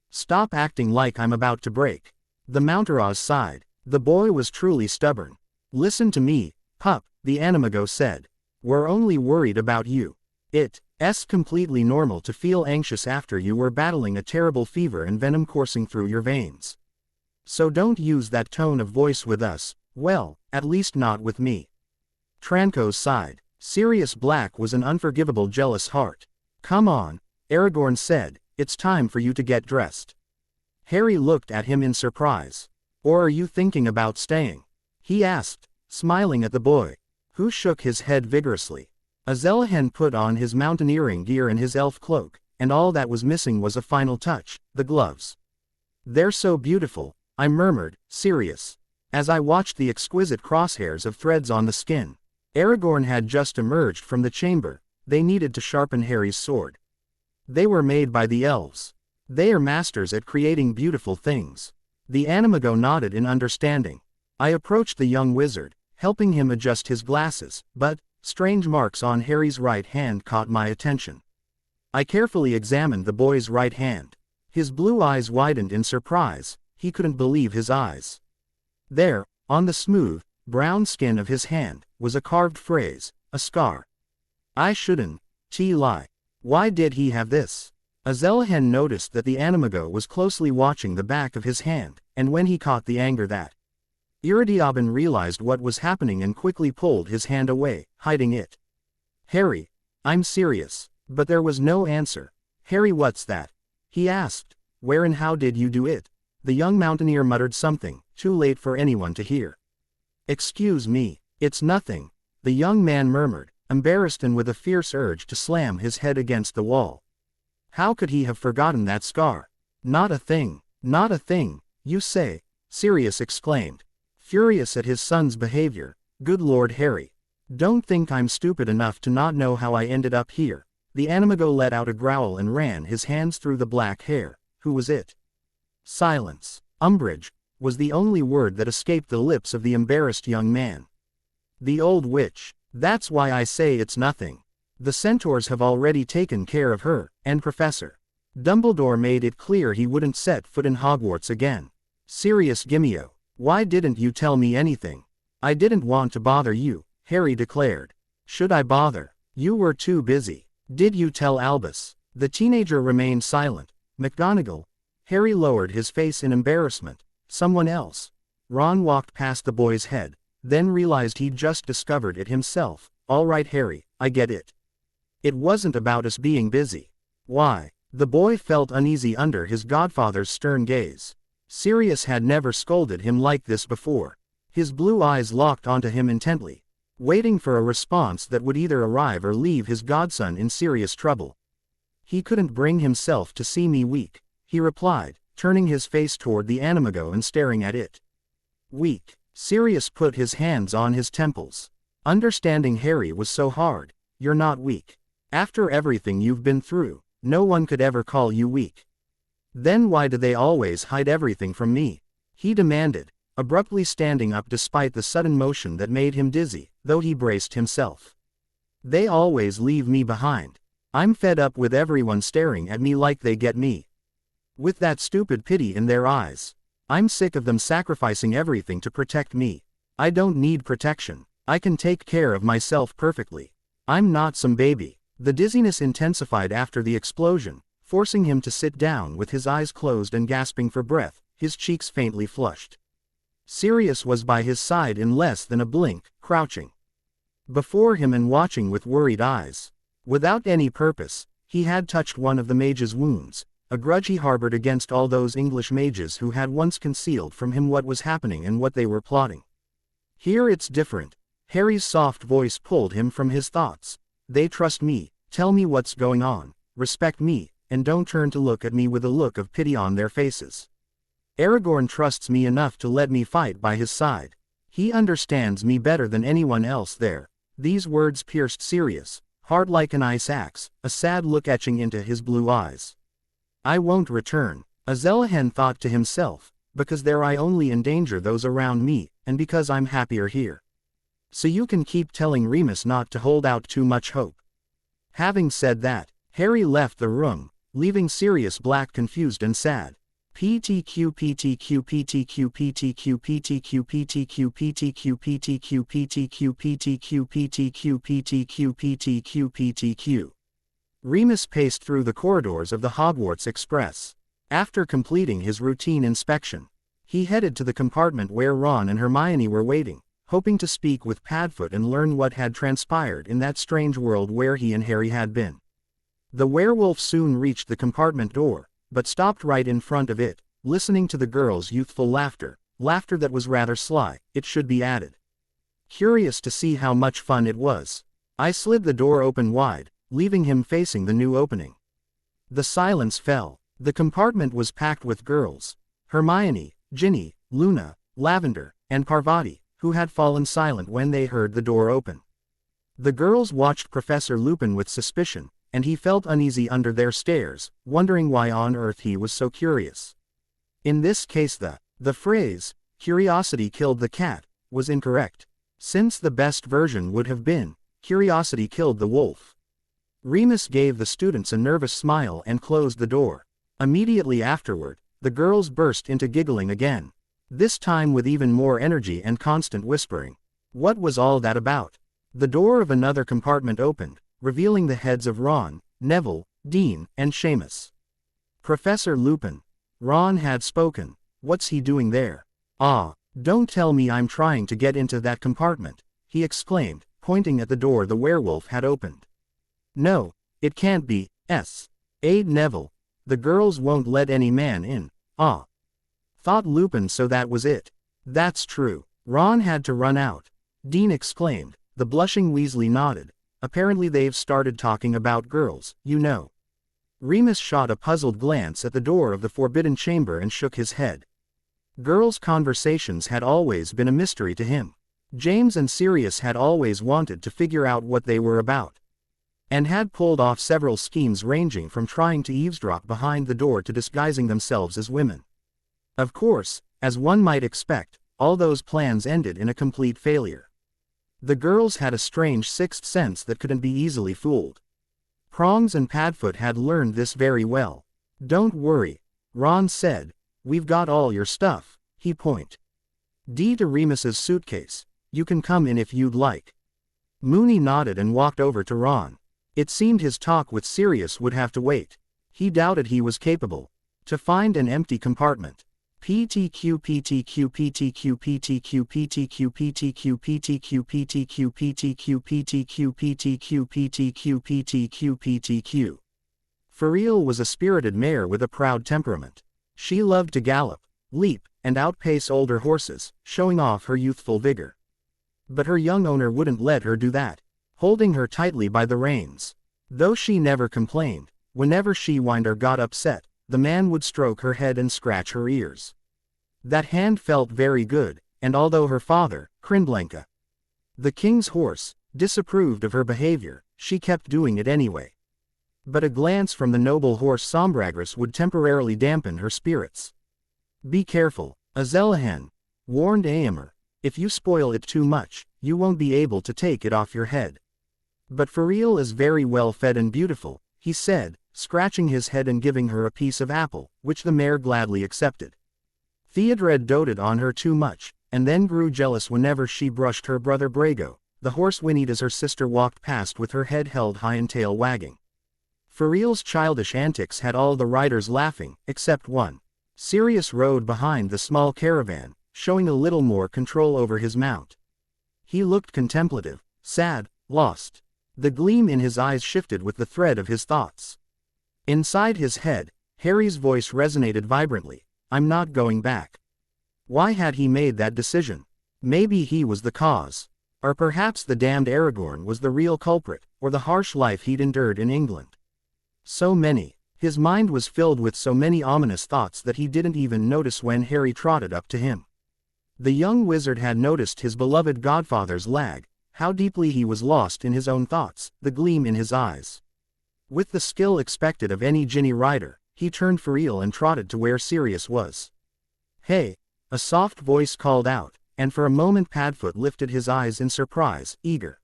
Stop acting like I'm about to break. The Mountaraz sighed. The boy was truly stubborn. Listen to me, pup, the animago said. We're only worried about you. It's completely normal to feel anxious after you were battling a terrible fever and venom coursing through your veins. So don't use that tone of voice with us, well, at least not with me. Tranco sighed. Sirius Black was an unforgivable jealous heart. Come on, Aragorn said, it's time for you to get dressed. Harry looked at him in surprise. Or are you thinking about staying? He asked, smiling at the boy, who shook his head vigorously. Azelahen put on his mountaineering gear and his elf cloak, and all that was missing was a final touch, the gloves. They're so beautiful, I murmured, Sirius, as I watched the exquisite crosshairs of threads on the skin. Aragorn had just emerged from the chamber. They needed to sharpen Harry's sword. They were made by the elves. They are masters at creating beautiful things. The animago nodded in understanding. I approached the young wizard, helping him adjust his glasses, but strange marks on Harry's right hand caught my attention. I carefully examined the boy's right hand. His blue eyes widened in surprise. He couldn't believe his eyes. There, on the smooth, brown skin of his hand, was a carved phrase, a scar. I shouldn't lie. Why did he have this? Azelahen noticed that the animago was closely watching the back of his hand, and when he caught the anger that Iridiabin realized what was happening and quickly pulled his hand away, hiding it. Harry, I'm serious. But there was no answer. Harry, what's that? He asked. Where and how did you do it? The young mountaineer muttered something, too late for anyone to hear. Excuse me, it's nothing, the young man murmured, embarrassed and with a fierce urge to slam his head against the wall. How could he have forgotten that scar? Not a thing, you say, Sirius exclaimed, furious at his son's behavior. Good Lord Harry. Don't think I'm stupid enough to not know how I ended up here. The animago let out a growl and ran his hands through the black hair. Who was it? Silence. Umbrage, was the only word that escaped the lips of the embarrassed young man. The old witch. That's why I say it's nothing. The centaurs have already taken care of her, and Professor Dumbledore made it clear he wouldn't set foot in Hogwarts again. Sirius Gimio, why didn't you tell me anything? I didn't want to bother you, Harry declared. Should I bother? You were too busy. Did you tell Albus? The teenager remained silent. McGonagall. Harry lowered his face in embarrassment. Someone else. Ron walked past the boy's head, then realized he'd just discovered it himself. All right Harry, I get it. It wasn't about us being busy. Why? The boy felt uneasy under his godfather's stern gaze. Sirius had never scolded him like this before. His blue eyes locked onto him intently, waiting for a response that would either arrive or leave his godson in serious trouble. He couldn't bring himself to see me weak, he replied, turning his face toward the animago and staring at it. Weak. Sirius put his hands on his temples. Understanding Harry was so hard. You're not weak. After everything you've been through, no one could ever call you weak. Then why do they always hide everything from me? He demanded, abruptly standing up despite the sudden motion that made him dizzy, though he braced himself. They always leave me behind. I'm fed up with everyone staring at me like they get me. With that stupid pity in their eyes. I'm sick of them sacrificing everything to protect me. I don't need protection. I can take care of myself perfectly. I'm not some baby. The dizziness intensified after the explosion, forcing him to sit down with his eyes closed and gasping for breath, his cheeks faintly flushed. Sirius was by his side in less than a blink, crouching before him and watching with worried eyes. Without any purpose, he had touched one of the mage's wounds, a grudge he harbored against all those English mages who had once concealed from him what was happening and what they were plotting. Here it's different. Harry's soft voice pulled him from his thoughts. They trust me, tell me what's going on, respect me, and don't turn to look at me with a look of pity on their faces. Aragorn trusts me enough to let me fight by his side. He understands me better than anyone else there. These words pierced Sirius, hard like an ice axe, a sad look etching into his blue eyes. I won't return, Azelahen thought to himself, because there I only endanger those around me, and because I'm happier here. So you can keep telling Remus not to hold out too much hope. Having said that, Harry left the room, leaving Sirius Black confused and sad. PTQ PTQ PTQ PTQ PTQ PTQ PTQ PTQ PTQ PTQ PTQ PTQ PTQ PTQ. Remus paced through the corridors of the Hogwarts Express. After completing his routine inspection, he headed to the compartment where Ron and Hermione were waiting, hoping to speak with Padfoot and learn what had transpired in that strange world where he and Harry had been. The werewolf soon reached the compartment door, but stopped right in front of it, listening to the girls' youthful laughter that was rather sly, it should be added. Curious to see how much fun it was, I slid the door open wide, leaving him facing the new opening. The silence fell. The compartment was packed with girls: Hermione, Ginny, Luna, Lavender, and Parvati, who had fallen silent when they heard the door open. The girls watched Professor Lupin with suspicion, and he felt uneasy under their stares, wondering why on earth he was so curious. In this case the phrase, "curiosity killed the cat," was incorrect, since the best version would have been, "curiosity killed the wolf." Remus gave the students a nervous smile and closed the door. Immediately afterward, the girls burst into giggling again, this time with even more energy and constant whispering. What was all that about? The door of another compartment opened, revealing the heads of Ron, Neville, Dean, and Seamus. Professor Lupin. Ron had spoken. What's he doing there? Ah, don't tell me I'm trying to get into that compartment, he exclaimed, pointing at the door the werewolf had opened. No, it can't be, Aid Neville. The girls won't let any man in. Ah. Thought Lupin, so that was it. That's true. Ron had to run out, Dean exclaimed. The blushing Weasley nodded. Apparently they've started talking about girls, you know. Remus shot a puzzled glance at the door of the Forbidden Chamber and shook his head. Girls' conversations had always been a mystery to him. James and Sirius had always wanted to figure out what they were about, and had pulled off several schemes ranging from trying to eavesdrop behind the door to disguising themselves as women. Of course, as one might expect, all those plans ended in a complete failure. The girls had a strange sixth sense that couldn't be easily fooled. Prongs and Padfoot had learned this very well. Don't worry, Ron said. We've got all your stuff, he pointed to Remus's suitcase. You can come in if you'd like. Moony nodded and walked over to Ron. It seemed his talk with Sirius would have to wait. He doubted he was capable to find an empty compartment. PTQ PTQ PTQ PTQ PTQ PTQ PTQ PTQ PTQ PTQ PTQ PTQ PTQ PTQ. Furiel was a spirited mare with a proud temperament. She loved to gallop, leap, and outpace older horses, showing off her youthful vigor. But her young owner wouldn't let her do that, holding her tightly by the reins. Though she never complained, whenever she whined or got upset, the man would stroke her head and scratch her ears. That hand felt very good, and although her father, Crinblanca, the king's horse, disapproved of her behavior, she kept doing it anyway. But a glance from the noble horse Sombragris would temporarily dampen her spirits. Be careful, Azelahan, warned Aemir. If you spoil it too much, you won't be able to take it off your head. But Furiel is very well fed and beautiful, he said, scratching his head and giving her a piece of apple, which the mare gladly accepted. Theodred doted on her too much, and then grew jealous whenever she brushed her brother Brago. The horse whinnied as her sister walked past with her head held high and tail wagging. Furiel's childish antics had all the riders laughing, except one. Sirius rode behind the small caravan, showing a little more control over his mount. He looked contemplative, sad, lost. The gleam in his eyes shifted with the thread of his thoughts. Inside his head, Harry's voice resonated vibrantly. I'm not going back. Why had he made that decision? Maybe he was the cause. Or perhaps the damned Aragorn was the real culprit, or the harsh life he'd endured in England. So many. His mind was filled with so many ominous thoughts that he didn't even notice when Harry trotted up to him. The young wizard had noticed his beloved godfather's lag, how deeply he was lost in his own thoughts, the gleam in his eyes. With the skill expected of any Ginny rider, he turned Furiel and trotted to where Sirius was. Hey! A soft voice called out, and for a moment Padfoot lifted his eyes in surprise, eager.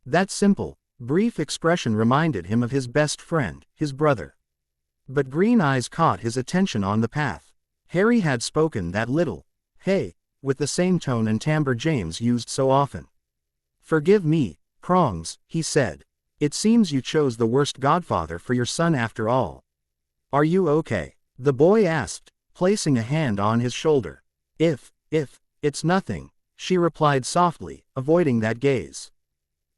That simple, brief expression reminded him of his best friend, his brother. But green eyes caught his attention on the path. Harry had spoken that little "hey" with the same tone and timbre James used so often. "Forgive me, Prongs," he said. "It seems you chose the worst godfather for your son after all. Are you okay?" the boy asked, placing a hand on his shoulder. If, it's nothing," she replied softly, avoiding that gaze.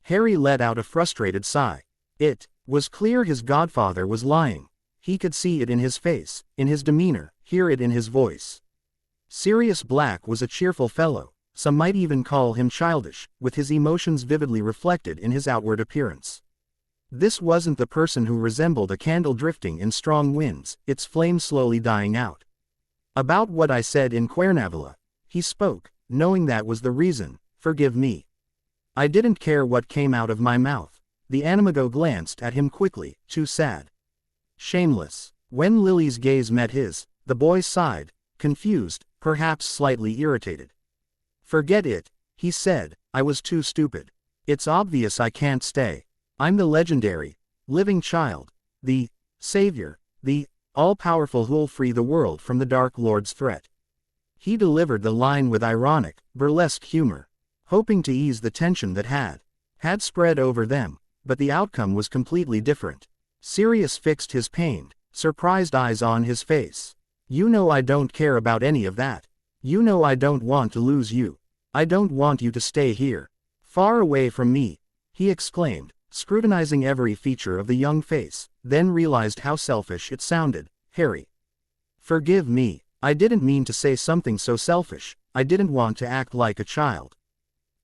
Harry let out a frustrated sigh. It was clear his godfather was lying. He could see it in his face, in his demeanor, hear it in his voice. Sirius Black was a cheerful fellow, some might even call him childish, with his emotions vividly reflected in his outward appearance. This wasn't the person who resembled a candle drifting in strong winds, its flame slowly dying out. "About what I said in Cuernavaca," he spoke, knowing that was the reason. "Forgive me. I didn't care what came out of my mouth." The animago glanced at him quickly, too sad. Shameless. When Lily's gaze met his, the boy sighed, confused, perhaps slightly irritated. "Forget it," he said, "I was too stupid. It's obvious I can't stay. I'm the legendary, living child, the savior, the all-powerful who'll free the world from the Dark Lord's threat." He delivered the line with ironic, burlesque humor, hoping to ease the tension that had spread over them, but the outcome was completely different. Sirius fixed his pained, surprised eyes on his face. "You know I don't care about any of that. You know I don't want to lose you. I don't want you to stay here, far away from me," he exclaimed, scrutinizing every feature of the young face, then realized how selfish it sounded. "Harry. Forgive me, I didn't mean to say something so selfish, I didn't want to act like a child.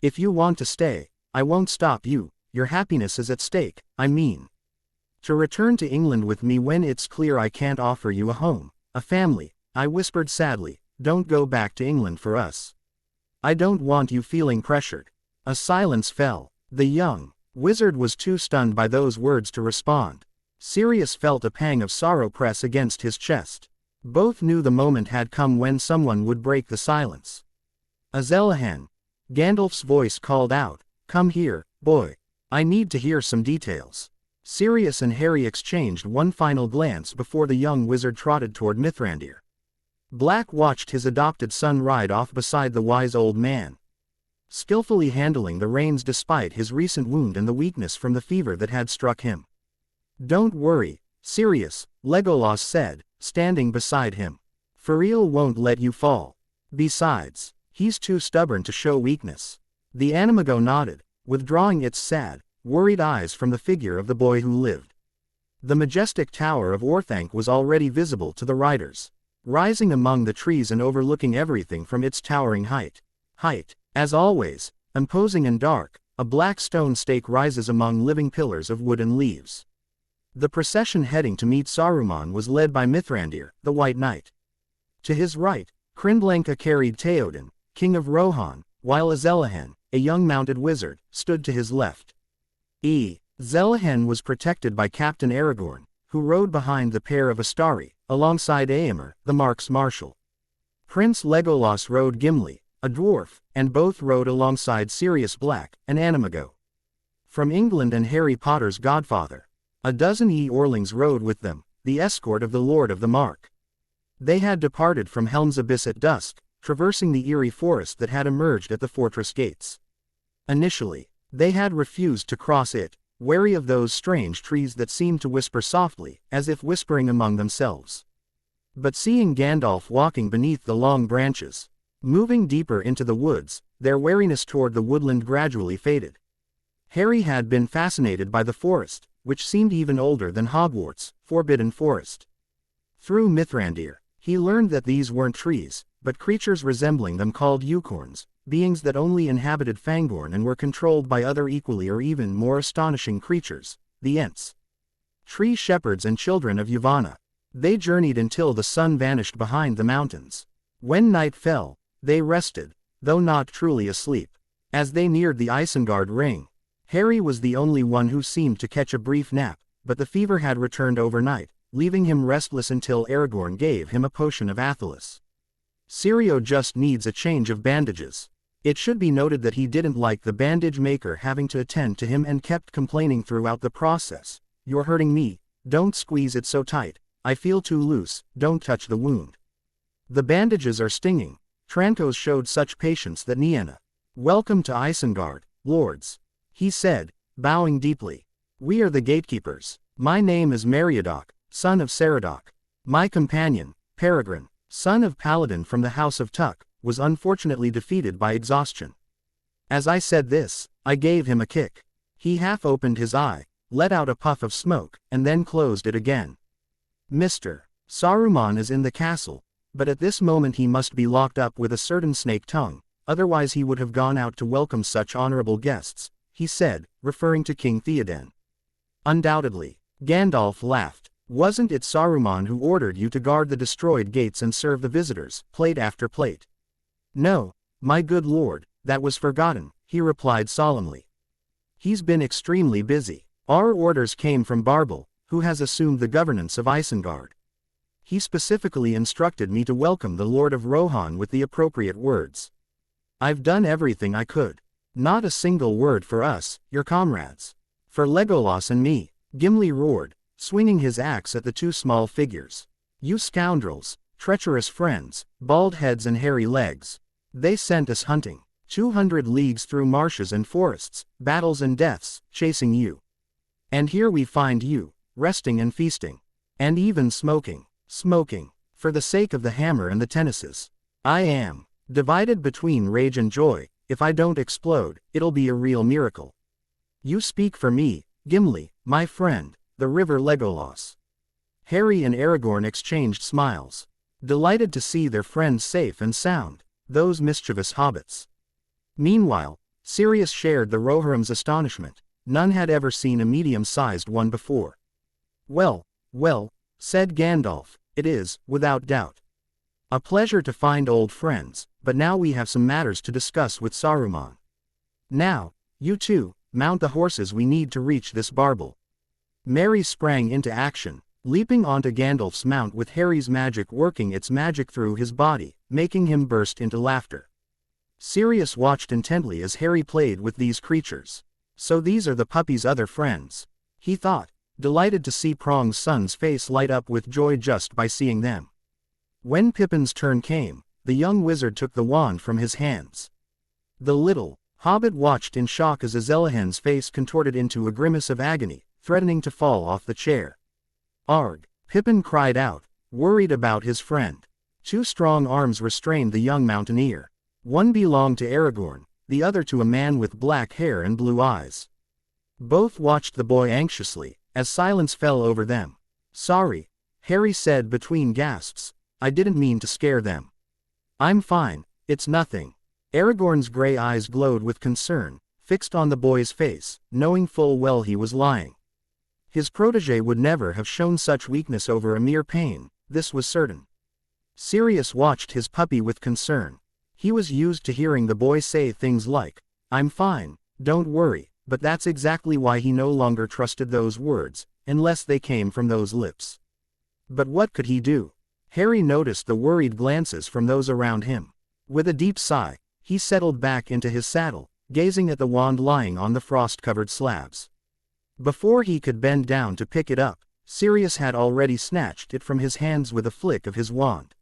If you want to stay, I won't stop you, your happiness is at stake, I mean. To return to England with me when it's clear I can't offer you a home, a family," I whispered sadly, "don't go back to England for us. I don't want you feeling pressured." A silence fell. The young wizard was too stunned by those words to respond. Sirius felt a pang of sorrow press against his chest. Both knew the moment had come when someone would break the silence. "Azelahan," Gandalf's voice called out, "come here, boy. I need to hear some details." Sirius and Harry exchanged one final glance before the young wizard trotted toward Mithrandir. Black watched his adopted son ride off beside the wise old man, skillfully handling the reins despite his recent wound and the weakness from the fever that had struck him. "Don't worry, Sirius," Legolas said, standing beside him. "Fariel won't let you fall. Besides, he's too stubborn to show weakness." The animago nodded, withdrawing its sad, worried eyes from the figure of the boy who lived. The majestic tower of Orthanc was already visible to the riders, rising among the trees and overlooking everything from its towering height. As always, imposing and dark, a black stone stake rises among living pillars of wood and leaves. The procession heading to meet Saruman was led by Mithrandir, the White Knight. To his right, Krindlanka carried Theoden, king of Rohan, while Azelahan, a young mounted wizard, stood to his left. Zelahan was protected by Captain Aragorn, who rode behind the pair of Astari, alongside Aemir, the Mark's marshal. Prince Legolas rode Gimli, a dwarf, and both rode alongside Sirius Black, an animago. From England and Harry Potter's godfather, a dozen Eorlings rode with them, the escort of the Lord of the Mark. They had departed from Helm's Abyss at dusk, traversing the eerie forest that had emerged at the fortress gates. Initially, they had refused to cross it, wary of those strange trees that seemed to whisper softly, as if whispering among themselves. But seeing Gandalf walking beneath the long branches, moving deeper into the woods, their wariness toward the woodland gradually faded. Harry had been fascinated by the forest, which seemed even older than Hogwarts' Forbidden Forest. Through Mithrandir, he learned that these weren't trees, but creatures resembling them called Unicorns, beings that only inhabited Fangorn and were controlled by other equally or even more astonishing creatures, the Ents. Tree shepherds and children of Yavanna. They journeyed until the sun vanished behind the mountains. When night fell, they rested, though not truly asleep. As they neared the Isengard ring, Harry was the only one who seemed to catch a brief nap, but the fever had returned overnight, leaving him restless until Aragorn gave him a potion of Athelas. Sirio just needs a change of bandages. It should be noted that he didn't like the bandage maker having to attend to him and kept complaining throughout the process. "You're hurting me, don't squeeze it so tight, I feel too loose, don't touch the wound." The bandages are stinging. Trancos showed such patience that Nienna. Welcome to Isengard, lords. He said, bowing deeply. We are the gatekeepers. My name is Meriadoc, son of Saradoc. My companion, Peregrine, son of Paladin from the House of Tuck, was unfortunately defeated by exhaustion. As I said this, I gave him a kick. He half opened his eye, let out a puff of smoke, and then closed it again. Mr. Saruman is in the castle, but at this moment he must be locked up with a certain snake tongue, otherwise he would have gone out to welcome such honorable guests, he said, referring to King Theoden. Undoubtedly. Gandalf laughed. Wasn't it Saruman who ordered you to guard the destroyed gates and serve the visitors, plate after plate? No, my good lord, that was forgotten, he replied solemnly. He's been extremely busy. Our orders came from Barbel, who has assumed the governance of Isengard. He specifically instructed me to welcome the Lord of Rohan with the appropriate words. I've done everything I could. Not a single word for us, your comrades. For Legolas and me, Gimli roared, swinging his axe at the two small figures. You scoundrels, treacherous friends, bald heads and hairy legs. They sent us hunting, 200 leagues through marshes and forests, battles and deaths, chasing you. And here we find you, resting and feasting. And even smoking, for the sake of the hammer and the tennises. I am divided between rage and joy. If I don't explode, it'll be a real miracle. You speak for me, Gimli, my friend, the river Legolas. Harry and Aragorn exchanged smiles. Delighted to see their friends safe and sound, those mischievous hobbits. Meanwhile, Sirius shared the Rohirrim's astonishment. None had ever seen a medium-sized one before. Well, said Gandalf, it is, without doubt. A pleasure to find old friends, but now we have some matters to discuss with Saruman. Now, you two, mount the horses we need to reach this Barbel. Merry sprang into action, leaping onto Gandalf's mount with Harry's magic working its magic through his body, making him burst into laughter. Sirius watched intently as Harry played with these creatures. So these are the puppy's other friends, he thought, delighted to see Prong's son's face light up with joy just by seeing them. When Pippin's turn came, the young wizard took the wand from his hands. The little hobbit watched in shock as Azelahen's face contorted into a grimace of agony, threatening to fall off the chair. Arg! Pippin cried out, worried about his friend. Two strong arms restrained the young mountaineer. One belonged to Aragorn, the other to a man with black hair and blue eyes. Both watched the boy anxiously, as silence fell over them. Sorry, Harry said between gasps, I didn't mean to scare them. I'm fine, it's nothing. Aragorn's gray eyes glowed with concern, fixed on the boy's face, knowing full well he was lying. His protege would never have shown such weakness over a mere pain, this was certain. Sirius watched his puppy with concern. He was used to hearing the boy say things like, I'm fine, don't worry, but that's exactly why he no longer trusted those words, unless they came from those lips. But what could he do? Harry noticed the worried glances from those around him. With a deep sigh, he settled back into his saddle, gazing at the wand lying on the frost-covered slabs. Before he could bend down to pick it up, Sirius had already snatched it from his hands with a flick of his wand.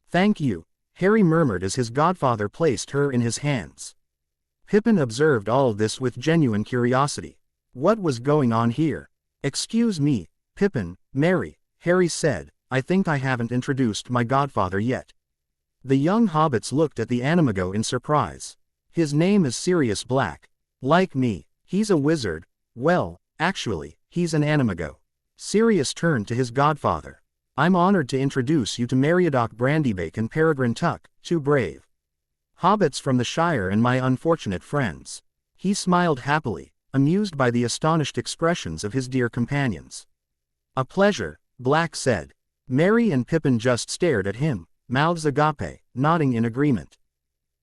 Thank you, Harry murmured as his godfather placed her in his hands. Pippin observed all this with genuine curiosity. What was going on here? Excuse me, Pippin, Merry, Harry said, I think I haven't introduced my godfather yet. The young hobbits looked at the animago in surprise. His name is Sirius Black. Like me, he's a wizard. Well, actually, he's an animago. Sirius turned to his godfather. I'm honored to introduce you to Meriadoc Brandybake and Peregrine Tuck, two brave hobbits from the Shire and my unfortunate friends. He smiled happily, amused by the astonished expressions of his dear companions. A pleasure, Black said. Merry and Pippin just stared at him, mouths agape, nodding in agreement.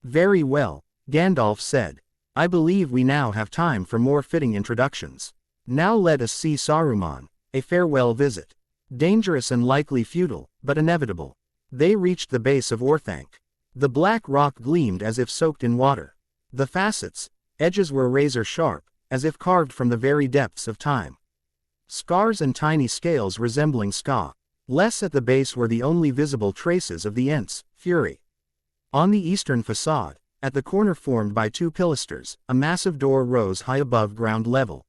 Very well, Gandalf said. I believe we now have time for more fitting introductions. Now let us see Saruman, a farewell visit. Dangerous and likely futile, but inevitable. They reached the base of Orthanc. The black rock gleamed as if soaked in water. The facets, edges were razor sharp, as if carved from the very depths of time. Scars and tiny scales resembling ska. Less at the base were the only visible traces of the Ent's fury. On the eastern facade, at the corner formed by two pilasters, a massive door rose high above ground level.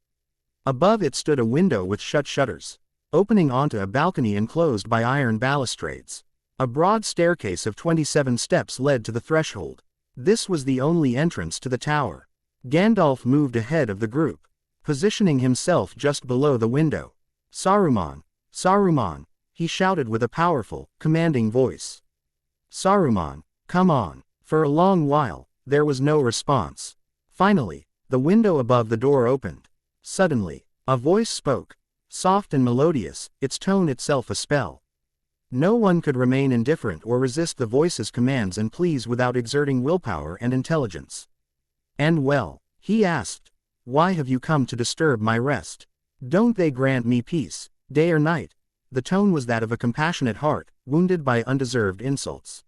Above it stood a window with shut shutters, opening onto a balcony enclosed by iron balustrades. A broad staircase of 27 steps led to the threshold. This was the only entrance to the tower. Gandalf moved ahead of the group, positioning himself just below the window. "Saruman! Saruman!" he shouted with a powerful, commanding voice. "Saruman, come on." For a long while, there was no response. Finally, the window above the door opened. Suddenly, a voice spoke, soft and melodious, its tone itself a spell. No one could remain indifferent or resist the voice's commands and pleas without exerting willpower and intelligence. "And well," he asked, "why have you come to disturb my rest? Don't they grant me peace, day or night?" The tone was that of a compassionate heart, wounded by undeserved insults.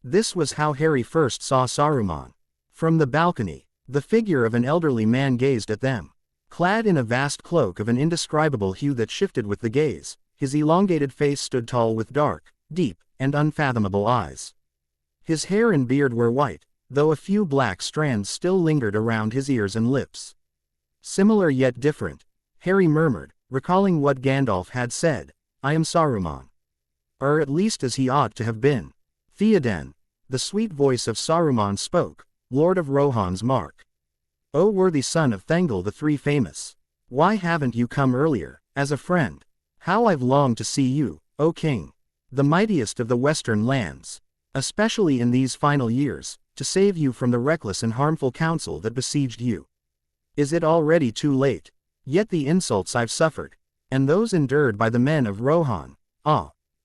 This was how Harry first saw Saruman. From the balcony, the figure of an elderly man gazed at them. Clad in a vast cloak of an indescribable hue that shifted with the gaze, his elongated face stood tall with dark, deep, and unfathomable eyes. His hair and beard were white, though a few black strands still lingered around his ears and lips. "Similar yet different," Harry murmured, recalling what Gandalf had said, "I am Saruman." Or at least as he ought to have been. "Theoden," the sweet voice of Saruman spoke, Lord of Rohan's Mark. "O worthy son of Thengel the Three Famous. Why haven't you come earlier, as a friend? How I've longed to see you, O King. The mightiest of the western lands. Especially in these final years, to save you from the reckless and harmful council that besieged you. Is it already too late? Yet the insults I've suffered, and those endured by the men of Rohan,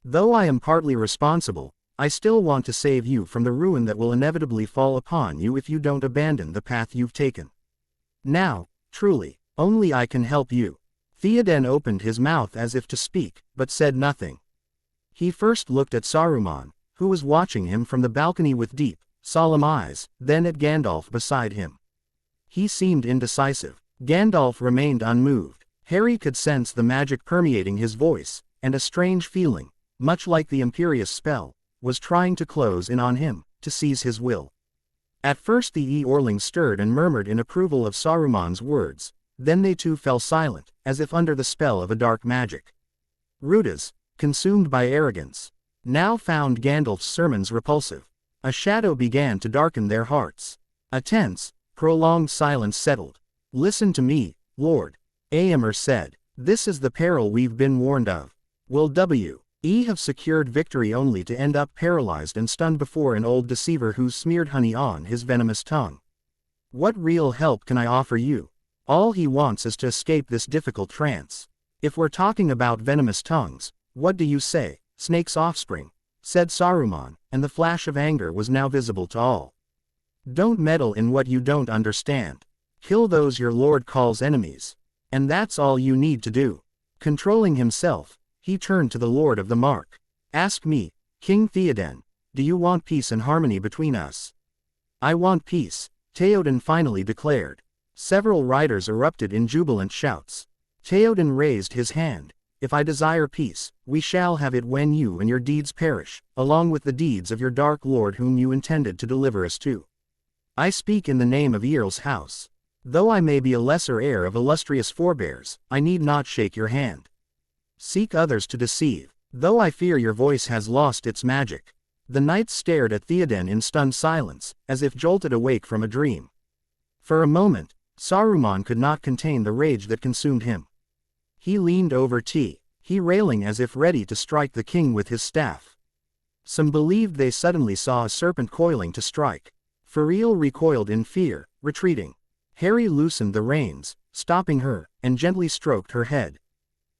though I am partly responsible, I still want to save you from the ruin that will inevitably fall upon you if you don't abandon the path you've taken. Now, truly, only I can help you." Theoden opened his mouth as if to speak, but said nothing. He first looked at Saruman, who was watching him from the balcony with deep, solemn eyes, then at Gandalf beside him. He seemed indecisive. Gandalf remained unmoved. Harry could sense the magic permeating his voice, and a strange feeling, much like the imperious spell, was trying to close in on him, to seize his will. At first the Eorling stirred and murmured in approval of Saruman's words, then they too fell silent, as if under the spell of a dark magic. Rudas, consumed by arrogance, now found Gandalf's sermons repulsive. A shadow began to darken their hearts. A tense, prolonged silence settled. "Listen to me, Lord," Aemir said. "This is the peril we've been warned of. Will we have secured victory only to end up paralyzed and stunned before an old deceiver who's smeared honey on his venomous tongue? What real help can I offer you? All he wants is to escape this difficult trance. If we're talking about venomous tongues, what do you say, snake's offspring?" said Saruman, and the flash of anger was now visible to all. "Don't meddle in what you don't understand. Kill those your lord calls enemies. And that's all you need to do." Controlling himself, he turned to the Lord of the Mark. "Ask me, King Theoden, do you want peace and harmony between us?" "I want peace," Theoden finally declared. Several riders erupted in jubilant shouts. Theoden raised his hand. "If I desire peace, we shall have it when you and your deeds perish, along with the deeds of your dark lord whom you intended to deliver us to. I speak in the name of Earl's house. Though I may be a lesser heir of illustrious forebears, I need not shake your hand. Seek others to deceive, though I fear your voice has lost its magic." The knights stared at Theoden in stunned silence, as if jolted awake from a dream. For a moment, Saruman could not contain the rage that consumed him. He leaned over he railing as if ready to strike the king with his staff. Some believed they suddenly saw a serpent coiling to strike. Feriel recoiled in fear, retreating. Harry loosened the reins, stopping her, and gently stroked her head.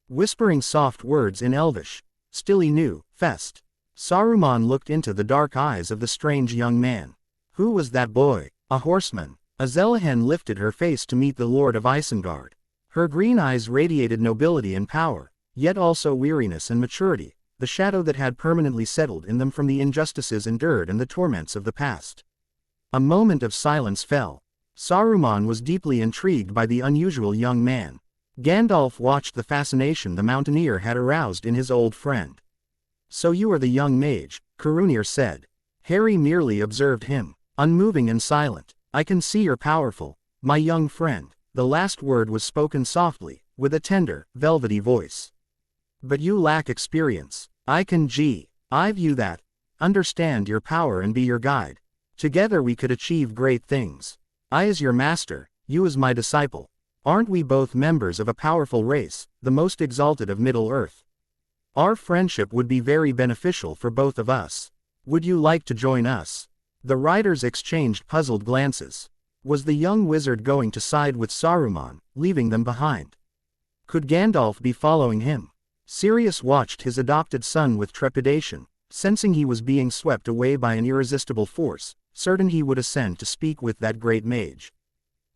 Whispering soft words in Elvish, still he knew, Fest. Saruman looked into the dark eyes of the strange young man. Who was that boy? A horseman? Azelahen lifted her face to meet the Lord of Isengard. Her green eyes radiated nobility and power, yet also weariness and maturity, the shadow that had permanently settled in them from the injustices endured and the torments of the past. A moment of silence fell. Saruman was deeply intrigued by the unusual young man. Gandalf watched the fascination the mountaineer had aroused in his old friend. So you are the young mage, Corunir said. Harry merely observed him, unmoving and silent. I can see you're powerful, my young friend. The last word was spoken softly, with a tender, velvety voice. But you lack experience. I can view that, understand your power and be your guide. Together we could achieve great things. I as your master, you as my disciple. Aren't we both members of a powerful race, the most exalted of Middle-earth? Our friendship would be very beneficial for both of us. Would you like to join us? The riders exchanged puzzled glances. Was the young wizard going to side with Saruman, leaving them behind? Could Gandalf be following him? Sirius watched his adopted son with trepidation, sensing he was being swept away by an irresistible force, certain he would ascend to speak with that great mage.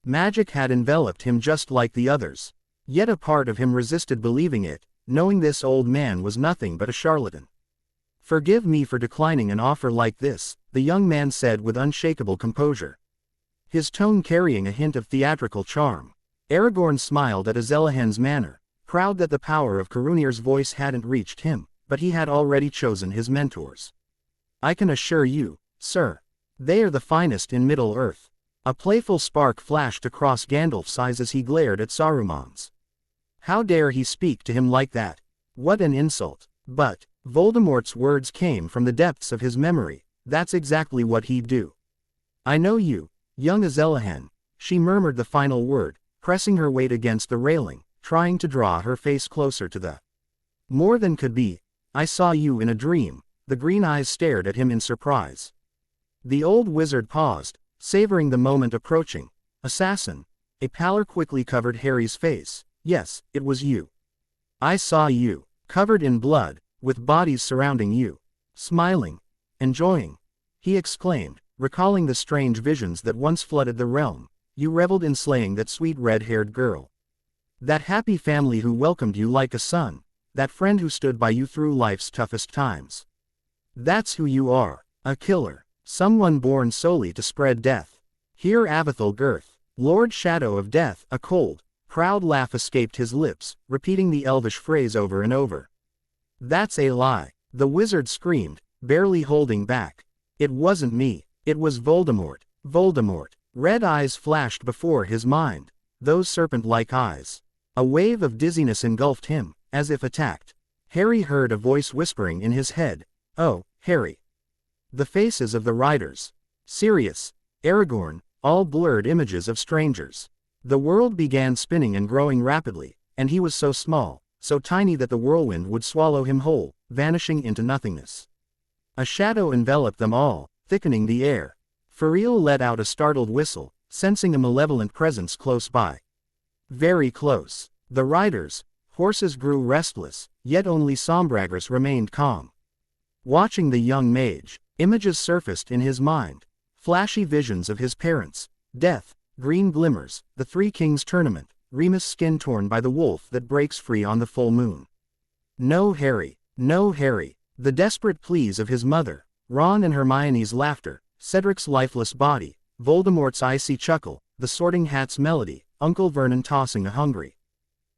Magic had enveloped him just like the others. Yet a part of him resisted believing it, knowing this old man was nothing but a charlatan. Forgive me for declining an offer like this, the young man said with unshakable composure, his tone carrying a hint of theatrical charm. Aragorn smiled at Azelahen's manner, proud that the power of Corunir's voice hadn't reached him, but he had already chosen his mentors. I can assure you, sir, they are the finest in Middle-earth. A playful spark flashed across Gandalf's eyes as he glared at Saruman's. How dare he speak to him like that? What an insult! But Voldemort's words came from the depths of his memory. That's exactly what he'd do. I know you, young Azelahen, she murmured the final word, pressing her weight against the railing, trying to draw her face closer to the more than could be. I saw you in a dream. The green eyes stared at him in surprise. The old wizard paused, savoring the moment approaching. Assassin. A pallor quickly covered Harry's face. Yes, it was you. I saw you, covered in blood, with bodies surrounding you. Smiling. Enjoying. He exclaimed, recalling the strange visions that once flooded the realm. You reveled in slaying that sweet red-haired girl. That happy family who welcomed you like a son. That friend who stood by you through life's toughest times. That's who you are. A killer. Someone born solely to spread death. Here Avithal Girth, Lord Shadow of Death. A cold, proud laugh escaped his lips, repeating the elvish phrase over and over. That's a lie. The wizard screamed, barely holding back. It wasn't me. It was Voldemort. Voldemort. Red eyes flashed before his mind. Those serpent-like eyes. A wave of dizziness engulfed him, as if attacked. Harry heard a voice whispering in his head. Oh, Harry. The faces of the riders. Sirius. Aragorn, all blurred images of strangers. The world began spinning and growing rapidly, and he was so small, so tiny that the whirlwind would swallow him whole, vanishing into nothingness. A shadow enveloped them all, thickening the air. Fariel let out a startled whistle, sensing a malevolent presence close by. Very close. The riders, horses grew restless, yet only Sombragus remained calm. Watching the young mage, images surfaced in his mind. Flashy visions of his parents, death, green glimmers, the Three Kings tournament, Remus' skin torn by the wolf that breaks free on the full moon. No Harry, no Harry. The desperate pleas of his mother, Ron and Hermione's laughter, Cedric's lifeless body, Voldemort's icy chuckle, the Sorting Hat's melody, Uncle Vernon tossing a hungry,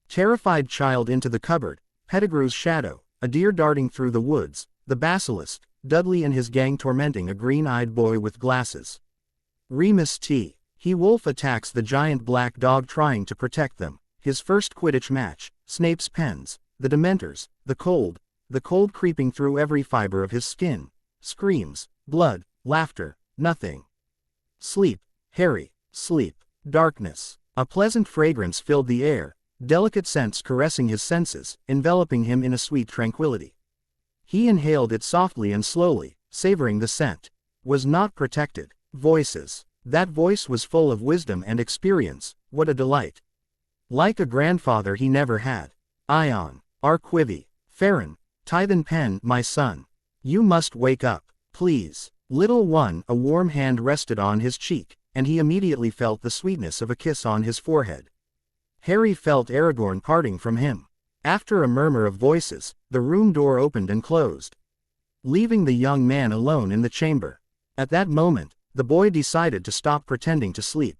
terrified child into the cupboard, Pettigrew's shadow, a deer darting through the woods, the basilisk, Dudley and his gang tormenting a green-eyed boy with glasses. Remus T. He Wolf attacks the giant black dog trying to protect them, his first Quidditch match, Snape's pens, the Dementors, the cold creeping through every fiber of his skin, screams, blood, laughter, nothing. Sleep, Harry, sleep, darkness. A pleasant fragrance filled the air, delicate scents caressing his senses, enveloping him in a sweet tranquility. He inhaled it softly and slowly, savoring the scent. Was not protected. Voices. That voice was full of wisdom and experience. What a delight. Like a grandfather he never had. Ion. Arquivi. Farron. Tithan Pen. My son. You must wake up. Please. Little one. A warm hand rested on his cheek, and he immediately felt the sweetness of a kiss on his forehead. Harry felt Aragorn parting from him. After a murmur of voices, the room door opened and closed, leaving the young man alone in the chamber. At that moment, the boy decided to stop pretending to sleep.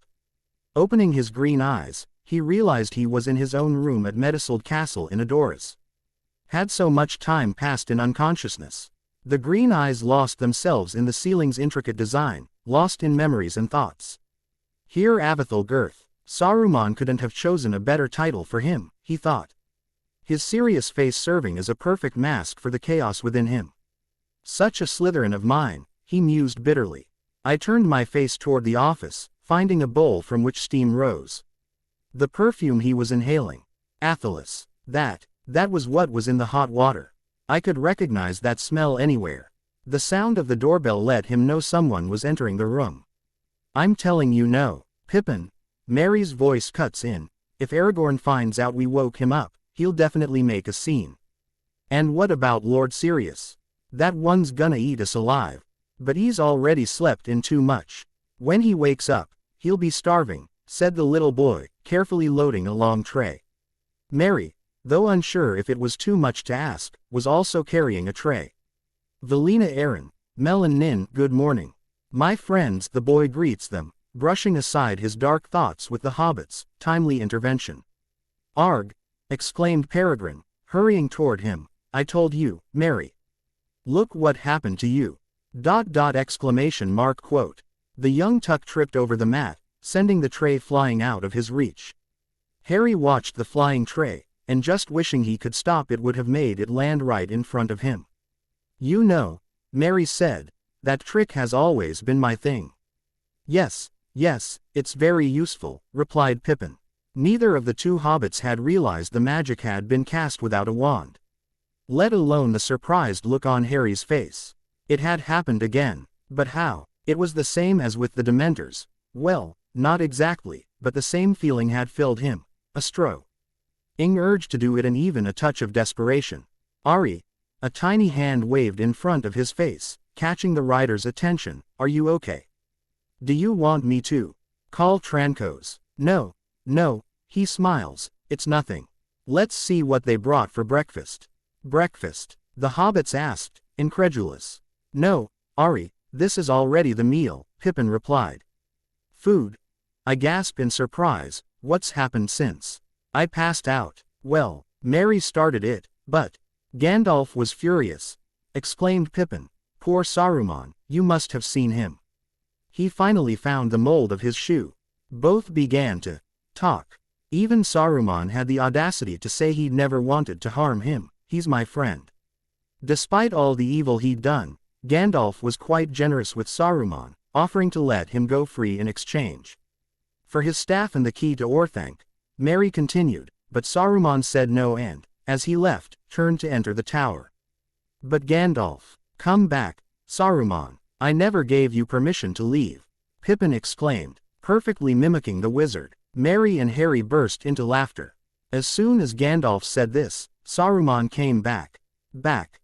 Opening his green eyes, he realized he was in his own room at Meduseld Castle in Edoras. Had so much time passed in unconsciousness? The green eyes lost themselves in the ceiling's intricate design, lost in memories and thoughts. Here Avathel Girth. Saruman couldn't have chosen a better title for him, he thought. His serious face serving as a perfect mask for the chaos within him. Such a Slytherin of mine, he mused bitterly. I turned my face toward the office, finding a bowl from which steam rose. The perfume he was inhaling. Athelis. That was what was in the hot water. I could recognize that smell anywhere. The sound of the doorbell let him know someone was entering the room. I'm telling you no, Pippin. Mary's voice cuts in. If Aragorn finds out we woke him up, he'll definitely make a scene. And what about Lord Sirius? That one's gonna eat us alive. But he's already slept in too much. When he wakes up, he'll be starving, said the little boy, carefully loading a long tray. Mary, though unsure if it was too much to ask, was also carrying a tray. Velina Aaron, Mel and Nin, good morning. My friends, the boy greets them, brushing aside his dark thoughts with the hobbits, timely intervention. Arg! Exclaimed Peregrine, hurrying toward him. I told you, Mary. Look what happened to you. .. Quote. The young Tuck tripped over the mat, sending the tray flying out of his reach. Harry watched the flying tray, and just wishing he could stop it would have made it land right in front of him. You know, Mary said, that trick has always been my thing. Yes, it's very useful, replied Pippin. Neither of the two hobbits had realized the magic had been cast without a wand. Let alone the surprised look on Harry's face. It had happened again, but how? It was the same as with the Dementors. Well, not exactly, but the same feeling had filled him. A strong urge to do it and even a touch of desperation. Ari. A tiny hand waved in front of his face, catching the rider's attention. Are you okay? Do you want me to call Trancos? No, he smiles. It's nothing. Let's see what they brought for breakfast. Breakfast? The hobbits asked, incredulous. No, Ari, this is already the meal, Pippin replied. Food? I gasped in surprise. What's happened since I passed out? Well, Mary started it, but Gandalf was furious. Exclaimed Pippin. Poor Saruman, you must have seen him. He finally found the mold of his shoe. Both began to talk. Even Saruman had the audacity to say he'd never wanted to harm him. He's my friend. Despite all the evil he'd done, Gandalf was quite generous with Saruman, offering to let him go free in exchange for his staff and the key to Orthanc. Mary continued, but Saruman said no and, as he left, turned to enter the tower. But Gandalf, come back, Saruman. I never gave you permission to leave, Pippin exclaimed, perfectly mimicking the wizard. Mary and Harry burst into laughter. As soon as Gandalf said this, Saruman came back. Back.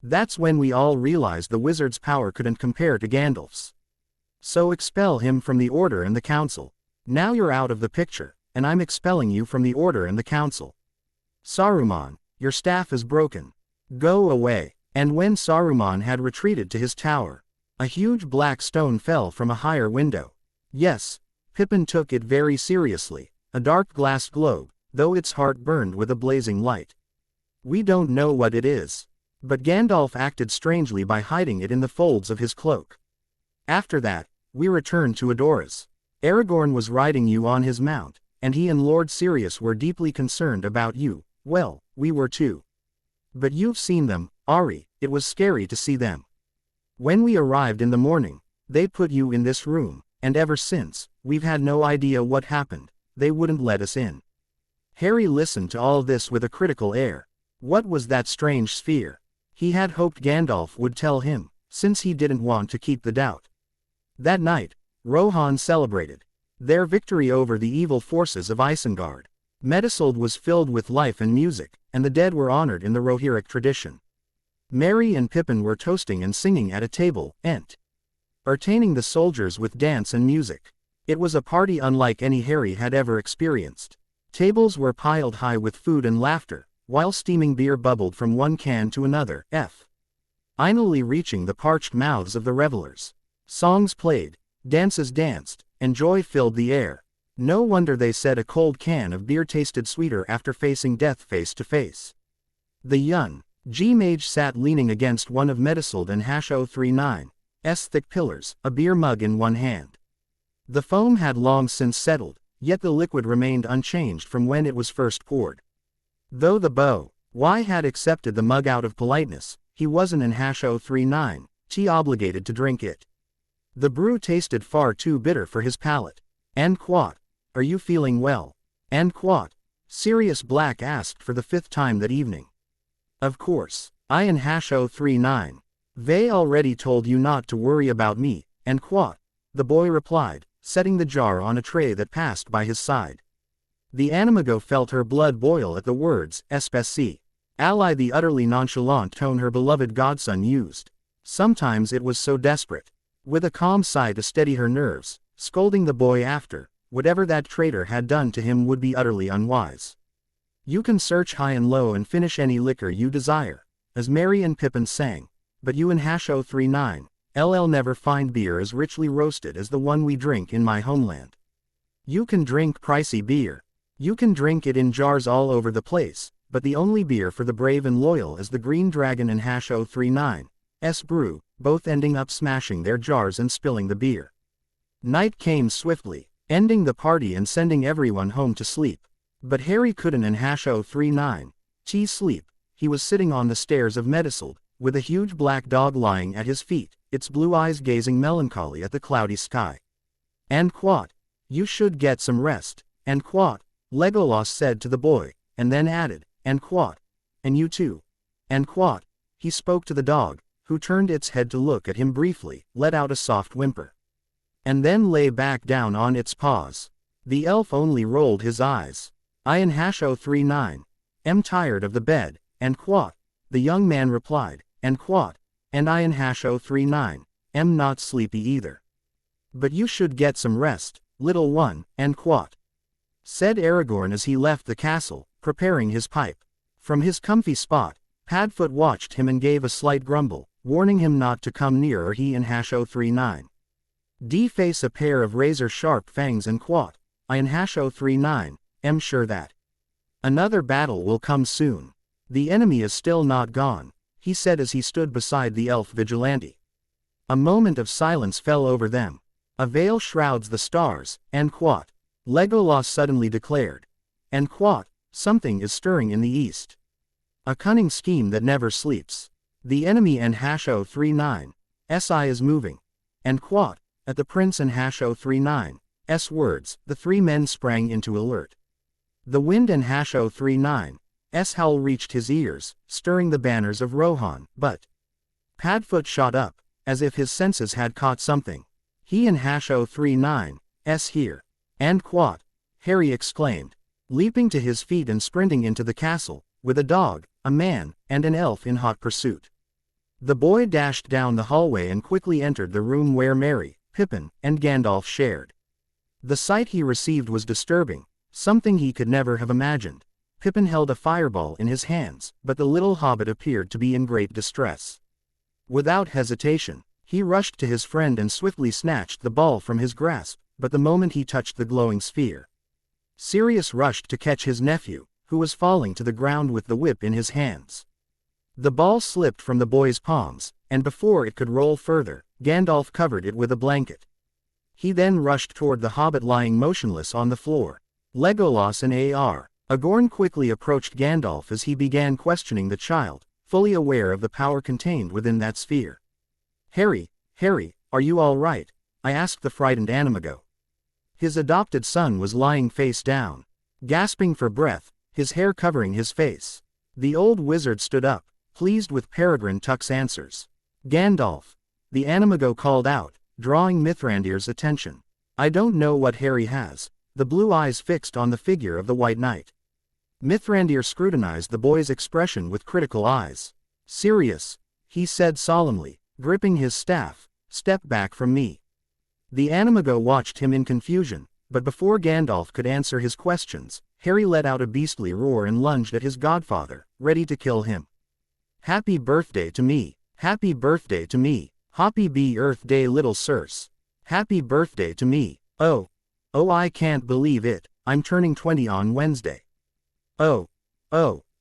That's when we all realized the wizard's power couldn't compare to Gandalf's. So expel him from the Order and the Council. Now you're out of the picture, and I'm expelling you from the Order and the Council. Saruman, your staff is broken. Go away. And when Saruman had retreated to his tower, a huge black stone fell from a higher window. Yes, Pippin took it very seriously, a dark glass globe, though its heart burned with a blazing light. We don't know what it is. But Gandalf acted strangely by hiding it in the folds of his cloak. After that, we returned to Edoras. Aragorn was riding you on his mount, and he and Lord Sirius were deeply concerned about you. Well, we were too. But you've seen them, Ari. It was scary to see them. When we arrived in the morning, they put you in this room, and ever since, we've had no idea what happened. They wouldn't let us in. Harry listened to all this with a critical air. What was that strange sphere? He had hoped Gandalf would tell him, since he didn't want to keep the doubt. That night, Rohan celebrated their victory over the evil forces of Isengard. Meduseld was filled with life and music, and the dead were honored in the Rohirric tradition. Merry and Pippin were toasting and singing at a table, entertaining the soldiers with dance and music. It was a party unlike any Harry had ever experienced. Tables were piled high with food and laughter, while steaming beer bubbled from one can to another, finally reaching the parched mouths of the revelers. Songs played, dances danced, and joy filled the air. No wonder they said a cold can of beer tasted sweeter after facing death face to face. The Yun G-Mage sat leaning against one of Metasild and Hash-039's thick pillars, a beer mug in one hand. The foam had long since settled, yet the liquid remained unchanged from when it was first poured. Though the boy had accepted the mug out of politeness, he wasn't in Hash-039 obligated to drink it. The brew tasted far too bitter for his palate. "And Quat, are you feeling well?" "And Quat?" Sirius Black asked for the 5th time that evening. "Of course, I and Hash-039. They already told you not to worry about me, and Quat," the boy replied, setting the jar on a tray that passed by his side. The Animago felt her blood boil at the words, especie. Ally, the utterly nonchalant tone her beloved godson used. Sometimes it was so desperate. With a calm sigh to steady her nerves, scolding the boy after, whatever that traitor had done to him would be utterly unwise. "You can search high and low and finish any liquor you desire," as Merry and Pippin sang, "but you in Hash-039 LL never find beer as richly roasted as the one we drink in my homeland. You can drink pricey beer. You can drink it in jars all over the place, but the only beer for the brave and loyal is the Green Dragon and Hash-039's brew, both ending up smashing their jars and spilling the beer." Night came swiftly, ending the party and sending everyone home to sleep. But Harry couldn't in Hash-039 sleep. He was sitting on the stairs of Metasild, with a huge black dog lying at his feet, its blue eyes gazing melancholy at the cloudy sky. "And Quat, you should get some rest, and Quat," Legolas said to the boy, and then added, "and Quat, and you too, and Quat." He spoke to the dog, who turned its head to look at him briefly, let out a soft whimper, and then lay back down on its paws. The elf only rolled his eyes. "I and Hash-039 am tired of the bed, and Quat," the young man replied, "and Quat, and I and Hash-039 am not sleepy either. But you should get some rest, little one, and Quat," said Aragorn as he left the castle, preparing his pipe. From his comfy spot, Padfoot watched him and gave a slight grumble, warning him not to come near or he and Hash-039 face a pair of razor-sharp fangs. "And Quat, I and Hash-039 am sure that another battle will come soon. The enemy is still not gone," he said as he stood beside the elf vigilante. A moment of silence fell over them. "A veil shrouds the stars, and Quat," Legolas suddenly declared. "And Quat, something is stirring in the east. A cunning scheme that never sleeps. The enemy and Hash-039's eye is moving." And Quat, at the prince and Hash-039's words, the three men sprang into alert. The wind and Hash-039's howl reached his ears, stirring the banners of Rohan, but Padfoot shot up, as if his senses had caught something. "He and Hash-039's here." "And Quat," Harry exclaimed, leaping to his feet and sprinting into the castle, with a dog, a man, and an elf in hot pursuit. The boy dashed down the hallway and quickly entered the room where Merry, Pippin, and Gandalf shared. The sight he received was disturbing, something he could never have imagined. Pippin held a fireball in his hands, but the little hobbit appeared to be in great distress. Without hesitation, he rushed to his friend and swiftly snatched the ball from his grasp, but the moment he touched the glowing sphere, Sirius rushed to catch his nephew, who was falling to the ground with the whip in his hands. The ball slipped from the boy's palms, and before it could roll further, Gandalf covered it with a blanket. He then rushed toward the hobbit lying motionless on the floor. Legolas and Aragorn quickly approached Gandalf as he began questioning the child, fully aware of the power contained within that sphere. Harry, are you all right?" I asked the frightened Animago. His adopted son was lying face down, gasping for breath, his hair covering his face. The old wizard stood up, pleased with Peregrine Tuck's answers. "Gandalf," the Animago called out, drawing Mithrandir's attention. "I don't know what Harry has," the blue eyes fixed on the figure of the White Knight. Mithrandir scrutinized the boy's expression with critical eyes. "Sirius," he said solemnly, gripping his staff, "step back from me." The Animago watched him in confusion, but before Gandalf could answer his questions, Harry let out a beastly roar and lunged at his godfather, ready to kill him. "Happy birthday to me! Happy birthday to me! Happy Earth Day, little Circe! Happy birthday to me! Oh, I can't believe it, I'm turning 20 on Wednesday. Oh,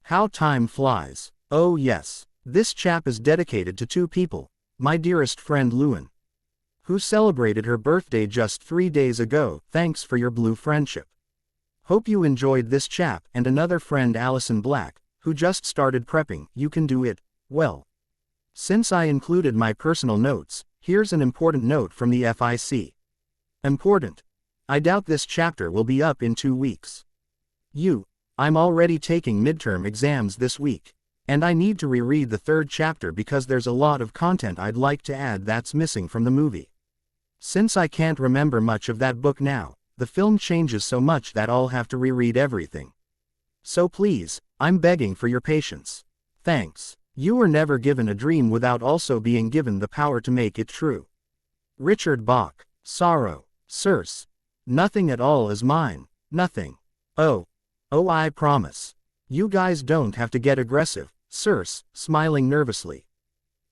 how time flies. Oh yes, this chap is dedicated to two people, my dearest friend Lewin, who celebrated her birthday just 3 days ago. Thanks for your blue friendship. Hope you enjoyed this chap, and another friend Allison Black, who just started prepping. You can do it. Well, since I included my personal notes, here's an important note from the FIC. Important. I doubt this chapter will be up in 2 weeks. I'm already taking midterm exams this week, and I need to reread the 3rd chapter because there's a lot of content I'd like to add that's missing from the movie. Since I can't remember much of that book now, the film changes so much that I'll have to reread everything. So please, I'm begging for your patience. Thanks. You were never given a dream without also being given the power to make it true. Richard Bach. Sorrow. Circe. Nothing at all is mine. Nothing. Oh, I promise. You guys don't have to get aggressive. Circe, smiling nervously.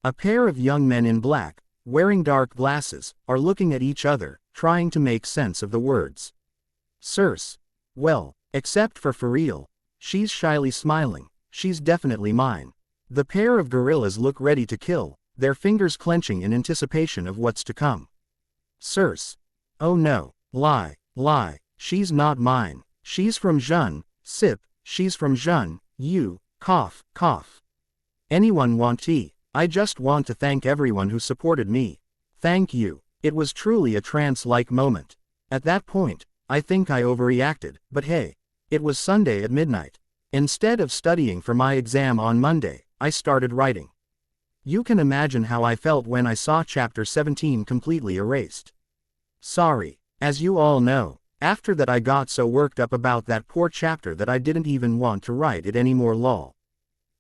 A pair of young men in black, wearing dark glasses, are looking at each other, trying to make sense of the words. Circe. Well, except for real. She's shyly smiling. She's definitely mine. The pair of gorillas look ready to kill, their fingers clenching in anticipation of what's to come. Circe. Oh no, lie, she's not mine. She's from Jeanne. Sip, she's from Jeanne. You, cough. Anyone want tea? I just want to thank everyone who supported me. Thank you. It was truly a trance-like moment. At that point, I think I overreacted, but hey, it was Sunday at midnight. Instead of studying for my exam on Monday, I started writing. You can imagine how I felt when I saw chapter 17 completely erased. Sorry, as you all know, after that I got so worked up about that poor chapter that I didn't even want to write it anymore lol.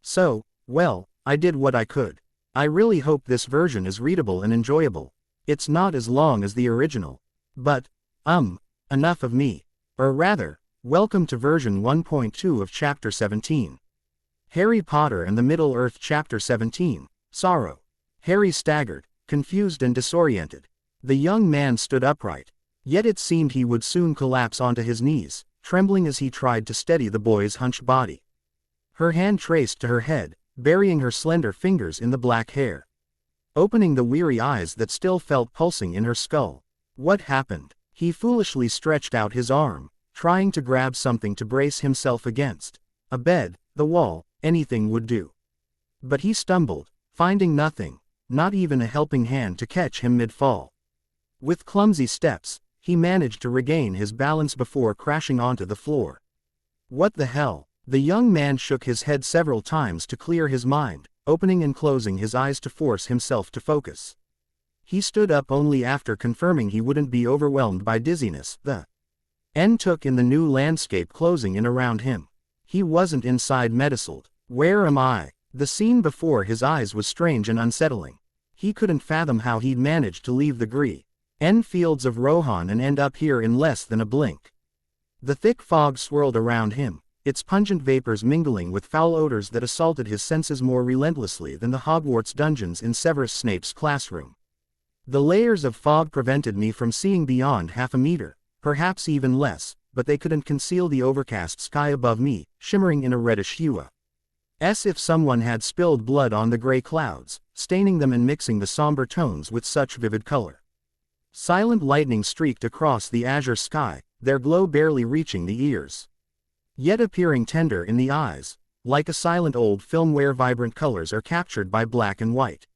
So, well, I did what I could. I really hope this version is readable and enjoyable. It's not as long as the original. But, enough of me. Or rather, welcome to version 1.2 of chapter 17. Harry Potter and the Middle-earth chapter 17, Sorrow. Harry staggered, confused and disoriented. The young man stood upright. Yet it seemed he would soon collapse onto his knees, trembling as he tried to steady the boy's hunched body. Her hand traced to her head, burying her slender fingers in the black hair. Opening the weary eyes that still felt pulsing in her skull. What happened? He foolishly stretched out his arm, trying to grab something to brace himself against. A bed, the wall, anything would do. But he stumbled, finding nothing, not even a helping hand to catch him mid-fall. With clumsy steps, he managed to regain his balance before crashing onto the floor. What the hell? The young man shook his head several times to clear his mind, opening and closing his eyes to force himself to focus. He stood up only after confirming he wouldn't be overwhelmed by dizziness. The end took in the new landscape closing in around him. He wasn't inside Medisold. Where am I? The scene before his eyes was strange and unsettling. He couldn't fathom how he'd managed to leave the fields of Rohan and end up here in less than a blink. The thick fog swirled around him, its pungent vapors mingling with foul odors that assaulted his senses more relentlessly than the Hogwarts dungeons in Severus Snape's classroom. The layers of fog prevented me from seeing beyond half a meter, perhaps even less, but they couldn't conceal the overcast sky above me, shimmering in a reddish hue. As if someone had spilled blood on the gray clouds, staining them and mixing the somber tones with such vivid color. Silent lightning streaked across the azure sky, their glow barely reaching the ears. Yet appearing tender in the eyes, like a silent old film where vibrant colors are captured by black and white.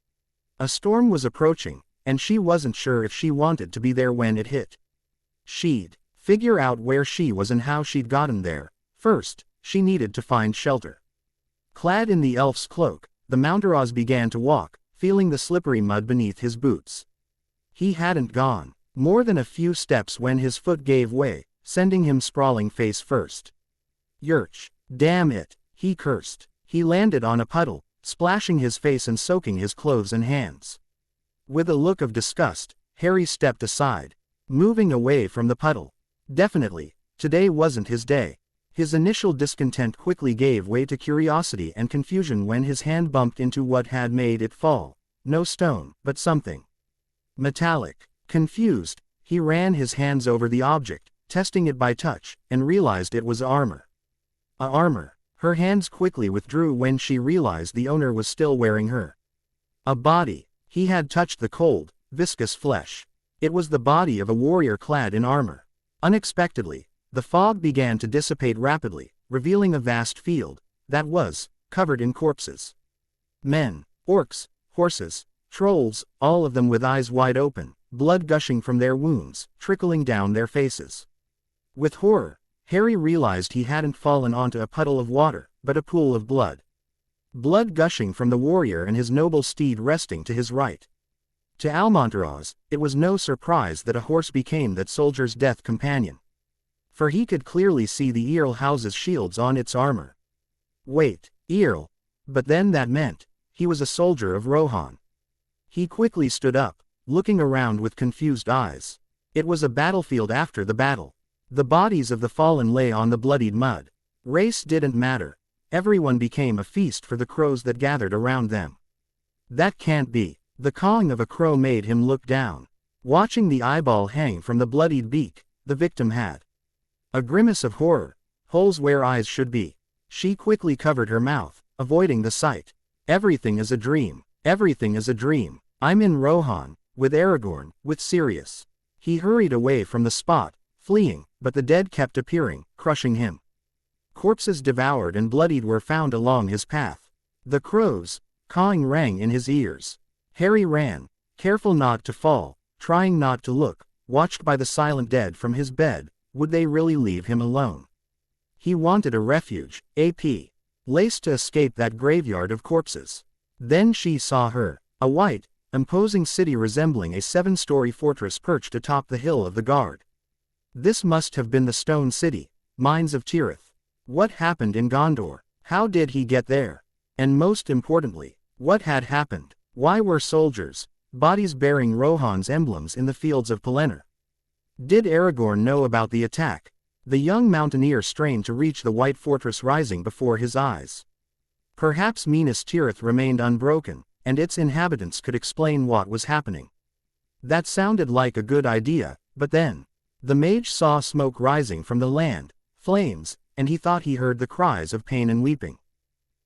A storm was approaching, and she wasn't sure if she wanted to be there when it hit. She'd figure out where she was and how she'd gotten there. First, she needed to find shelter. Clad in the elf's cloak, the Mountaraz began to walk, feeling the slippery mud beneath his boots. He hadn't gone more than a few steps when his foot gave way, sending him sprawling face first. Yurch! Damn it! He cursed. He landed on a puddle, splashing his face and soaking his clothes and hands. With a look of disgust, Harry stepped aside, moving away from the puddle. Definitely, today wasn't his day. His initial discontent quickly gave way to curiosity and confusion when his hand bumped into what had made it fall. No stone, but something metallic. Confused, he ran his hands over the object, testing it by touch, and realized it was armor. Armor. Her hands quickly withdrew when she realized the owner was still wearing her. A body. He had touched the cold, viscous flesh. It was the body of a warrior clad in armor. Unexpectedly, the fog began to dissipate rapidly, revealing a vast field that was covered in corpses. Men, orcs, horses, trolls, all of them with eyes wide open, blood gushing from their wounds, trickling down their faces. With horror, Harry realized he hadn't fallen onto a puddle of water, but a pool of blood. Blood gushing from the warrior and his noble steed resting to his right. To Almonteraz, it was no surprise that a horse became that soldier's death companion. For he could clearly see the Earl House's shields on its armor. Wait, Earl. But then that meant he was a soldier of Rohan. He quickly stood up, looking around with confused eyes. It was a battlefield after the battle. The bodies of the fallen lay on the bloodied mud. Race didn't matter. Everyone became a feast for the crows that gathered around them. That can't be. The cawing of a crow made him look down. Watching the eyeball hang from the bloodied beak, the victim had a grimace of horror, holes where eyes should be. She quickly covered her mouth, avoiding the sight. Everything is a dream. Everything is a dream. I'm in Rohan, with Aragorn, with Sirius. He hurried away from the spot, fleeing, but the dead kept appearing, crushing him. Corpses devoured and bloodied were found along his path. The crows, cawing rang in his ears. Harry ran, careful not to fall, trying not to look, watched by the silent dead from his bed. Would they really leave him alone? He wanted a refuge, a place to escape that graveyard of corpses. Then she saw her, a white, imposing city resembling a 7-story fortress perched atop the hill of the guard. This must have been the Stone City, Mines of Tirith. What happened in Gondor? How did he get there? And most importantly, what had happened? Why were soldiers, bodies bearing Rohan's emblems in the fields of Pelennor? Did Aragorn know about the attack? The young mountaineer strained to reach the white fortress rising before his eyes. Perhaps Minas Tirith remained unbroken, and its inhabitants could explain what was happening. That sounded like a good idea, but then, the mage saw smoke rising from the land, flames, and he thought he heard the cries of pain and weeping.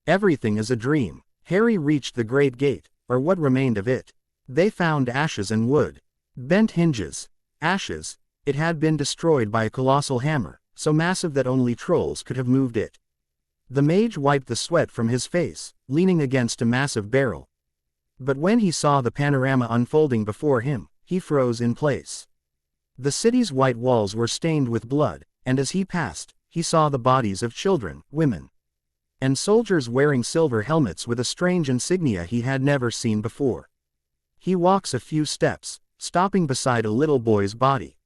Everything is a dream. Harry reached the great gate, or what remained of it. They found ashes and wood. Bent hinges. Ashes. It had been destroyed by a colossal hammer, so massive that only trolls could have moved it. The mage wiped the sweat from his face, leaning against a massive barrel. But when he saw the panorama unfolding before him, he froze in place. The city's white walls were stained with blood, and as he passed, he saw the bodies of children, women, and soldiers wearing silver helmets with a strange insignia he had never seen before. He walks a few steps, stopping beside a little boy's body.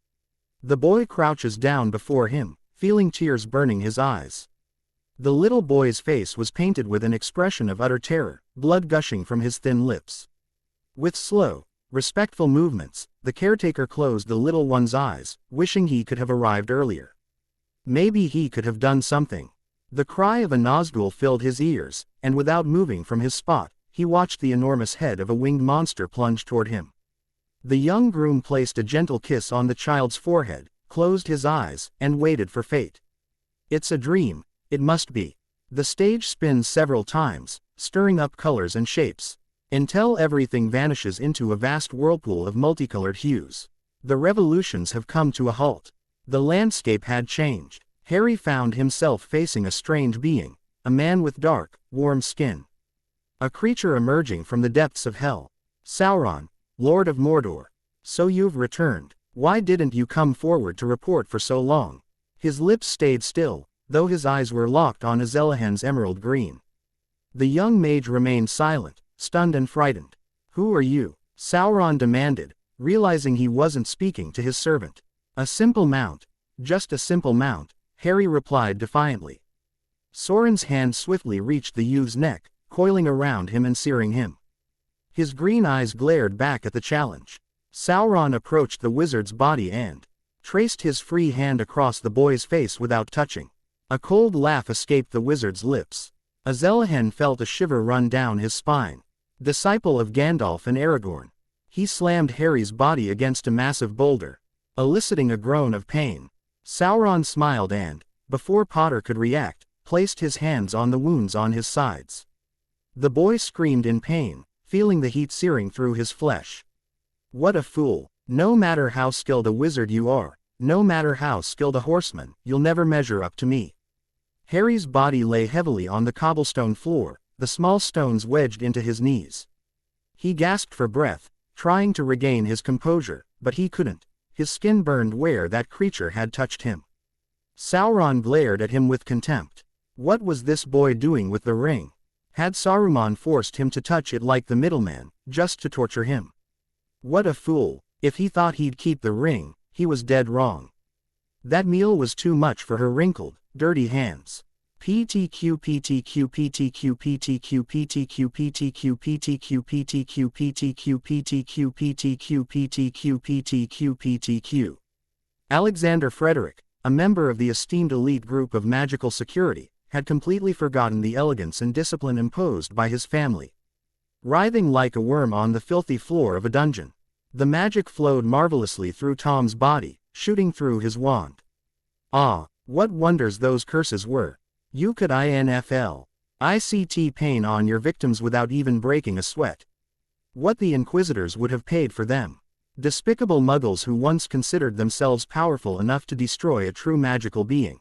The boy crouches down before him, feeling tears burning his eyes. The little boy's face was painted with an expression of utter terror, blood gushing from his thin lips. With slow, respectful movements, the caretaker closed the little one's eyes, wishing he could have arrived earlier. Maybe he could have done something. The cry of a Nazgul filled his ears, and without moving from his spot, he watched the enormous head of a winged monster plunge toward him. The young groom placed a gentle kiss on the child's forehead, closed his eyes, and waited for fate. It's a dream, it must be. The stage spins several times, stirring up colors and shapes, until everything vanishes into a vast whirlpool of multicolored hues. The revolutions have come to a halt. The landscape had changed. Harry found himself facing a strange being, a man with dark, warm skin. A creature emerging from the depths of hell. Sauron, Lord of Mordor. So you've returned. Why didn't you come forward to report for so long? His lips stayed still, though his eyes were locked on Azelahen's emerald green. The young mage remained silent, stunned and frightened. Who are you? Sauron demanded, realizing he wasn't speaking to his servant. A simple mount. Just a simple mount, Harry replied defiantly. Soren's hand swiftly reached the youth's neck, coiling around him and searing him. His green eyes glared back at the challenge. Sauron approached the wizard's body and traced his free hand across the boy's face without touching. A cold laugh escaped the wizard's lips. Azelahen felt a shiver run down his spine. Disciple of Gandalf and Aragorn. He slammed Harry's body against a massive boulder, eliciting a groan of pain. Sauron smiled and, before Potter could react, placed his hands on the wounds on his sides. The boy screamed in pain, feeling the heat searing through his flesh. What a fool! No matter how skilled a wizard you are, no matter how skilled a horseman, you'll never measure up to me. Harry's body lay heavily on the cobblestone floor, the small stones wedged into his knees. He gasped for breath, trying to regain his composure, but he couldn't. His skin burned where that creature had touched him. Sauron glared at him with contempt. What was this boy doing with the ring? Had Saruman forced him to touch it like the middleman, just to torture him? What a fool! If he thought he'd keep the ring, he was dead wrong. That meal was too much for her wrinkled, dirty hands. PTQ PTQ PTQ PTQ PTQ PTQ PTQ PTQ PTQ PTQ PTQ PTQ PTQ PTQ. Alexander Frederick, a member of the esteemed elite group of magical security, had completely forgotten the elegance and discipline imposed by his family. Writhing like a worm on the filthy floor of a dungeon, the magic flowed marvelously through Tom's body, shooting through his wand. Ah, what wonders those curses were! You could INFL pain on your victims without even breaking a sweat. What the Inquisitors would have paid for them. Despicable muggles who once considered themselves powerful enough to destroy a true magical being.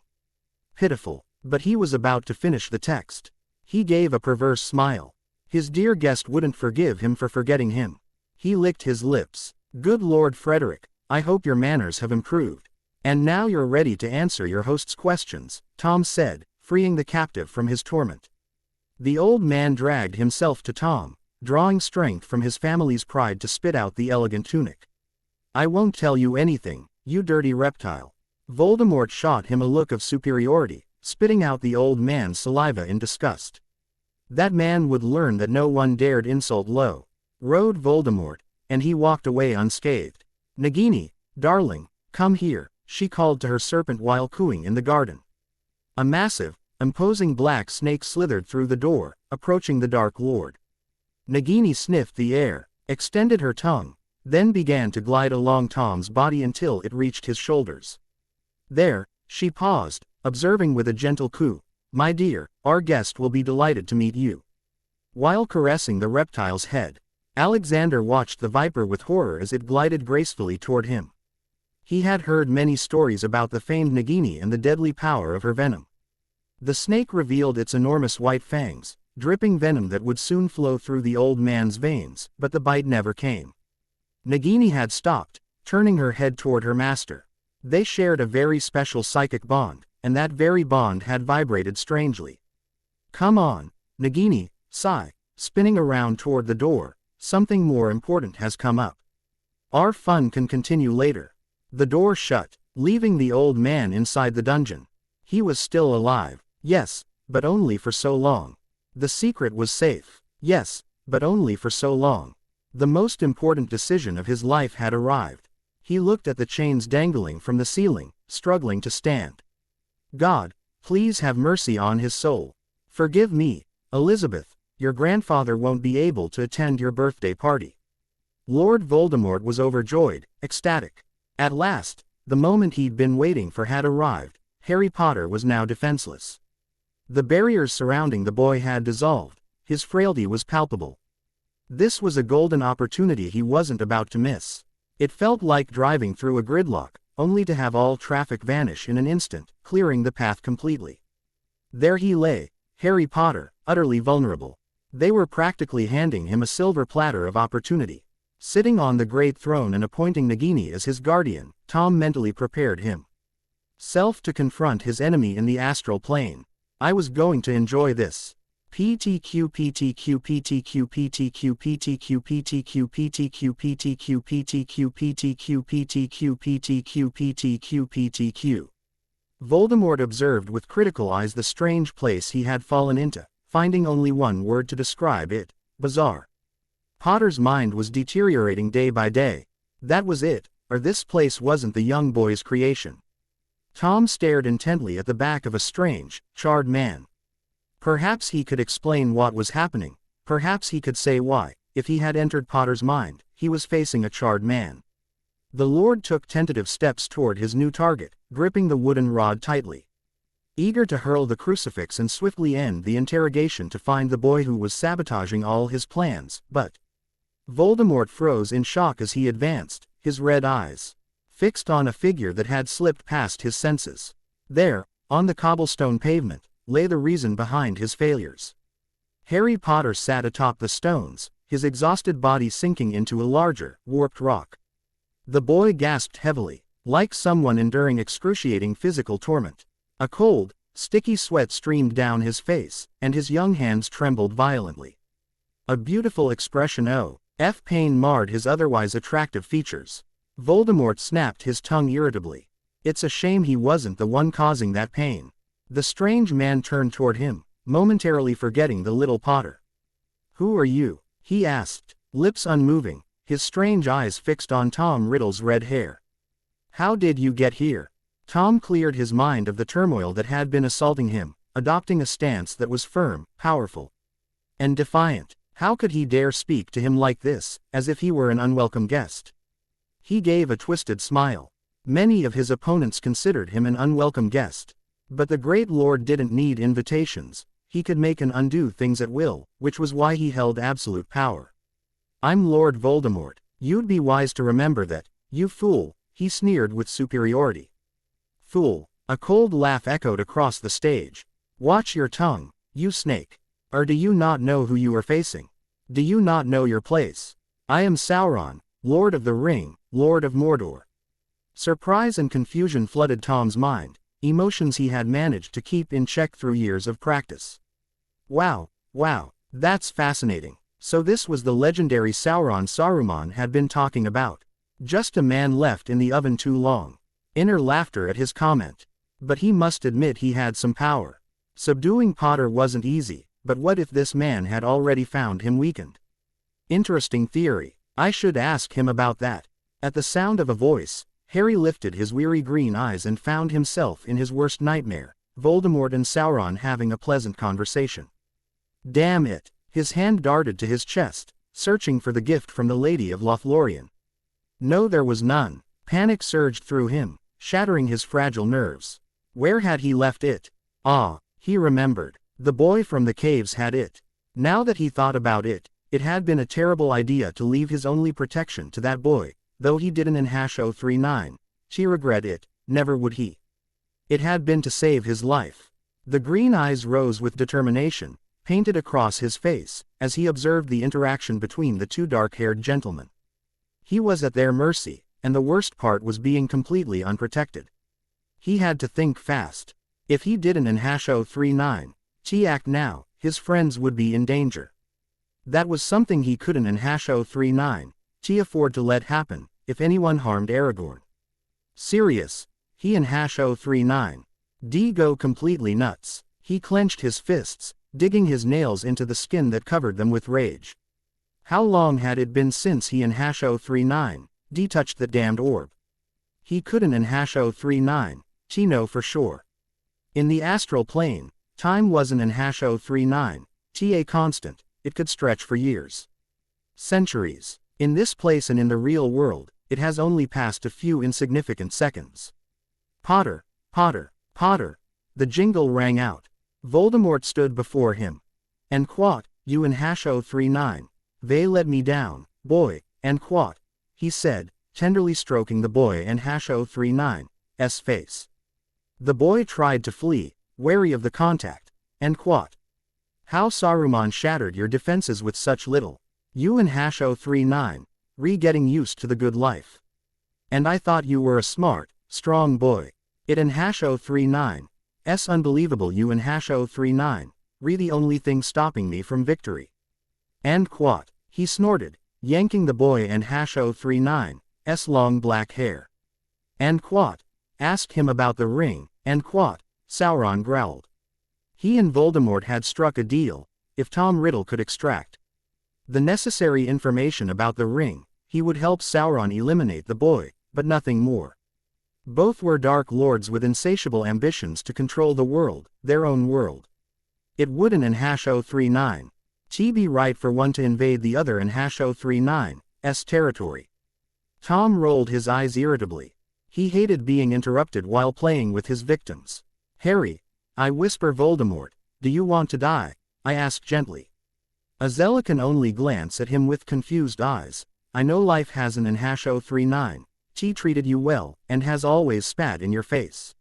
Pitiful. But he was about to finish the text. He gave a perverse smile. His dear guest wouldn't forgive him for forgetting him. He licked his lips. Good Lord Frederick, I hope your manners have improved. And now you're ready to answer your host's questions, Tom said, freeing the captive from his torment. The old man dragged himself to Tom, drawing strength from his family's pride to spit out the elegant tunic. I won't tell you anything, you dirty reptile. Voldemort shot him a look of superiority, spitting out the old man's saliva in disgust. That man would learn that no one dared insult Low Road Voldemort, and he walked away unscathed. Nagini, darling, come here, she called to her serpent while cooing in the garden. A massive, imposing black snake slithered through the door, approaching the Dark Lord. Nagini sniffed the air, extended her tongue, then began to glide along Tom's body until it reached his shoulders. There, she paused, observing with a gentle coo, "My dear, our guest will be delighted to meet you." While caressing the reptile's head, Alexander watched the viper with horror as it glided gracefully toward him. He had heard many stories about the famed Nagini and the deadly power of her venom. The snake revealed its enormous white fangs, dripping venom that would soon flow through the old man's veins, but the bite never came. Nagini had stopped, turning her head toward her master. They shared a very special psychic bond, and that very bond had vibrated strangely. Come on, Nagini, sigh, spinning around toward the door, something more important has come up. Our fun can continue later. The door shut, leaving the old man inside the dungeon. He was still alive, yes, but only for so long. The secret was safe, yes, but only for so long. The most important decision of his life had arrived. He looked at the chains dangling from the ceiling, struggling to stand. God, please have mercy on his soul. Forgive me, Elizabeth, your grandfather won't be able to attend your birthday party. Lord Voldemort was overjoyed, ecstatic. At last, the moment he'd been waiting for had arrived. Harry Potter was now defenseless. The barriers surrounding the boy had dissolved, his frailty was palpable. This was a golden opportunity he wasn't about to miss. It felt like driving through a gridlock, only to have all traffic vanish in an instant, clearing the path completely. There he lay, Harry Potter, utterly vulnerable. They were practically handing him a silver platter of opportunity. Sitting on the great throne and appointing Nagini as his guardian, Tom mentally prepared himself to confront his enemy in the astral plane. I was going to enjoy this. PTQ PTQ PTQ PTQ PTQ PTQ PTQ PTQ PTQ PTQ PTQ PTQ PTQ PTQ. Voldemort observed with critical eyes the strange place he had fallen into, finding only one word to describe it: bizarre. Potter's mind was deteriorating day by day. That was it, or this place wasn't the young boy's creation. Tom stared intently at the back of a strange, charred man. Perhaps he could explain what was happening, perhaps he could say why, if he had entered Potter's mind, he was facing a charred man. The Lord took tentative steps toward his new target, gripping the wooden rod tightly. eager to hurl the crucifix and swiftly end the interrogation to find the boy who was sabotaging all his plans, but Voldemort froze in shock as he advanced, his red eyes fixed on a figure that had slipped past his senses. There, on the cobblestone pavement, lay the reason behind his failures. Harry Potter sat atop the stones, his exhausted body sinking into a larger, warped rock. The boy gasped heavily, like someone enduring excruciating physical torment. A cold, sticky sweat streamed down his face, and his young hands trembled violently. A beautiful expression of pain marred his otherwise attractive features. Voldemort snapped his tongue irritably. It's a shame he wasn't the one causing that pain. The strange man turned toward him, momentarily forgetting the little Potter. "Who are you?" he asked, lips unmoving, his strange eyes fixed on Tom Riddle's red hair. "How did you get here?" Tom cleared his mind of the turmoil that had been assaulting him, adopting a stance that was firm, powerful, and defiant. How could he dare speak to him like this, as if he were an unwelcome guest? He gave a twisted smile. Many of his opponents considered him an unwelcome guest. But the great lord didn't need invitations. He could make and undo things at will, which was why he held absolute power. "I'm Lord Voldemort. You'd be wise to remember that, you fool," he sneered with superiority. "Fool." A cold laugh echoed across the stage. "Watch your tongue, you snake. Or do you not know who you are facing? Do you not know your place? I am Sauron, Lord of the Ring, Lord of Mordor." Surprise and confusion flooded Tom's mind, emotions he had managed to keep in check through years of practice. Wow, that's fascinating. So this was the legendary Sauron Saruman had been talking about. Just a man left in the oven too long. Inner laughter at his comment. But he must admit he had some power. Subduing Potter wasn't easy, but what if this man had already found him weakened? Interesting theory. I should ask him about that. At the sound of a voice, Harry lifted his weary green eyes and found himself in his worst nightmare, Voldemort and Sauron having a pleasant conversation. Damn it! His hand darted to his chest, searching for the gift from the Lady of Lothlorien. No, there was none. Panic surged through him, shattering his fragile nerves. Where had he left it? Ah, he remembered. The boy from the caves had it. Now that he thought about it, it had been a terrible idea to leave his only protection to that boy, though he didn't in #039. She regret it, never would he. It had been to save his life. The green eyes rose with determination, painted across his face, as he observed the interaction between the two dark-haired gentlemen. He was at their mercy, and the worst part was being completely unprotected. He had to think fast. If he didn't in #039, act now, his friends would be in danger. That was something he couldn't in #039, afford to let happen, if anyone harmed Aragorn. Serious, he in #039. Go completely nuts. He clenched his fists, digging his nails into the skin that covered them with rage. How long had it been since he in #039, touched that damned orb? He couldn't in #039, know for sure. In the astral plane, time wasn't in #039, a constant, it could stretch for years. Centuries. In this place and in the real world, it has only passed a few insignificant seconds. Potter, Potter, Potter. The jingle rang out. Voldemort stood before him. "And quat, you in #039, they let me down, boy, and quat," he said, tenderly stroking the boy and #039's face. The boy tried to flee, wary of the contact, and quat. "How Saruman shattered your defenses with such little. You in #039, getting used to the good life. And I thought you were a smart, strong boy. It in #039, unbelievable you in #039, the only thing stopping me from victory." And quat, he snorted, yanking the boy and #039's long black hair. And quat, ask him about the ring, and quat, Sauron growled. He and Voldemort had struck a deal, if Tom Riddle could extract the necessary information about the ring, he would help Sauron eliminate the boy, but nothing more. Both were Dark Lords with insatiable ambitions to control the world, their own world. It wouldn't in #039, be right for one to invade the other in #039's territory. Tom rolled his eyes irritably. He hated being interrupted while playing with his victims. "Harry, I whisper. Voldemort, do you want to die? I ask gently. Azella can only glance at him with confused eyes. I know life hasn't and #039. She treated you well, and has always spat in your face.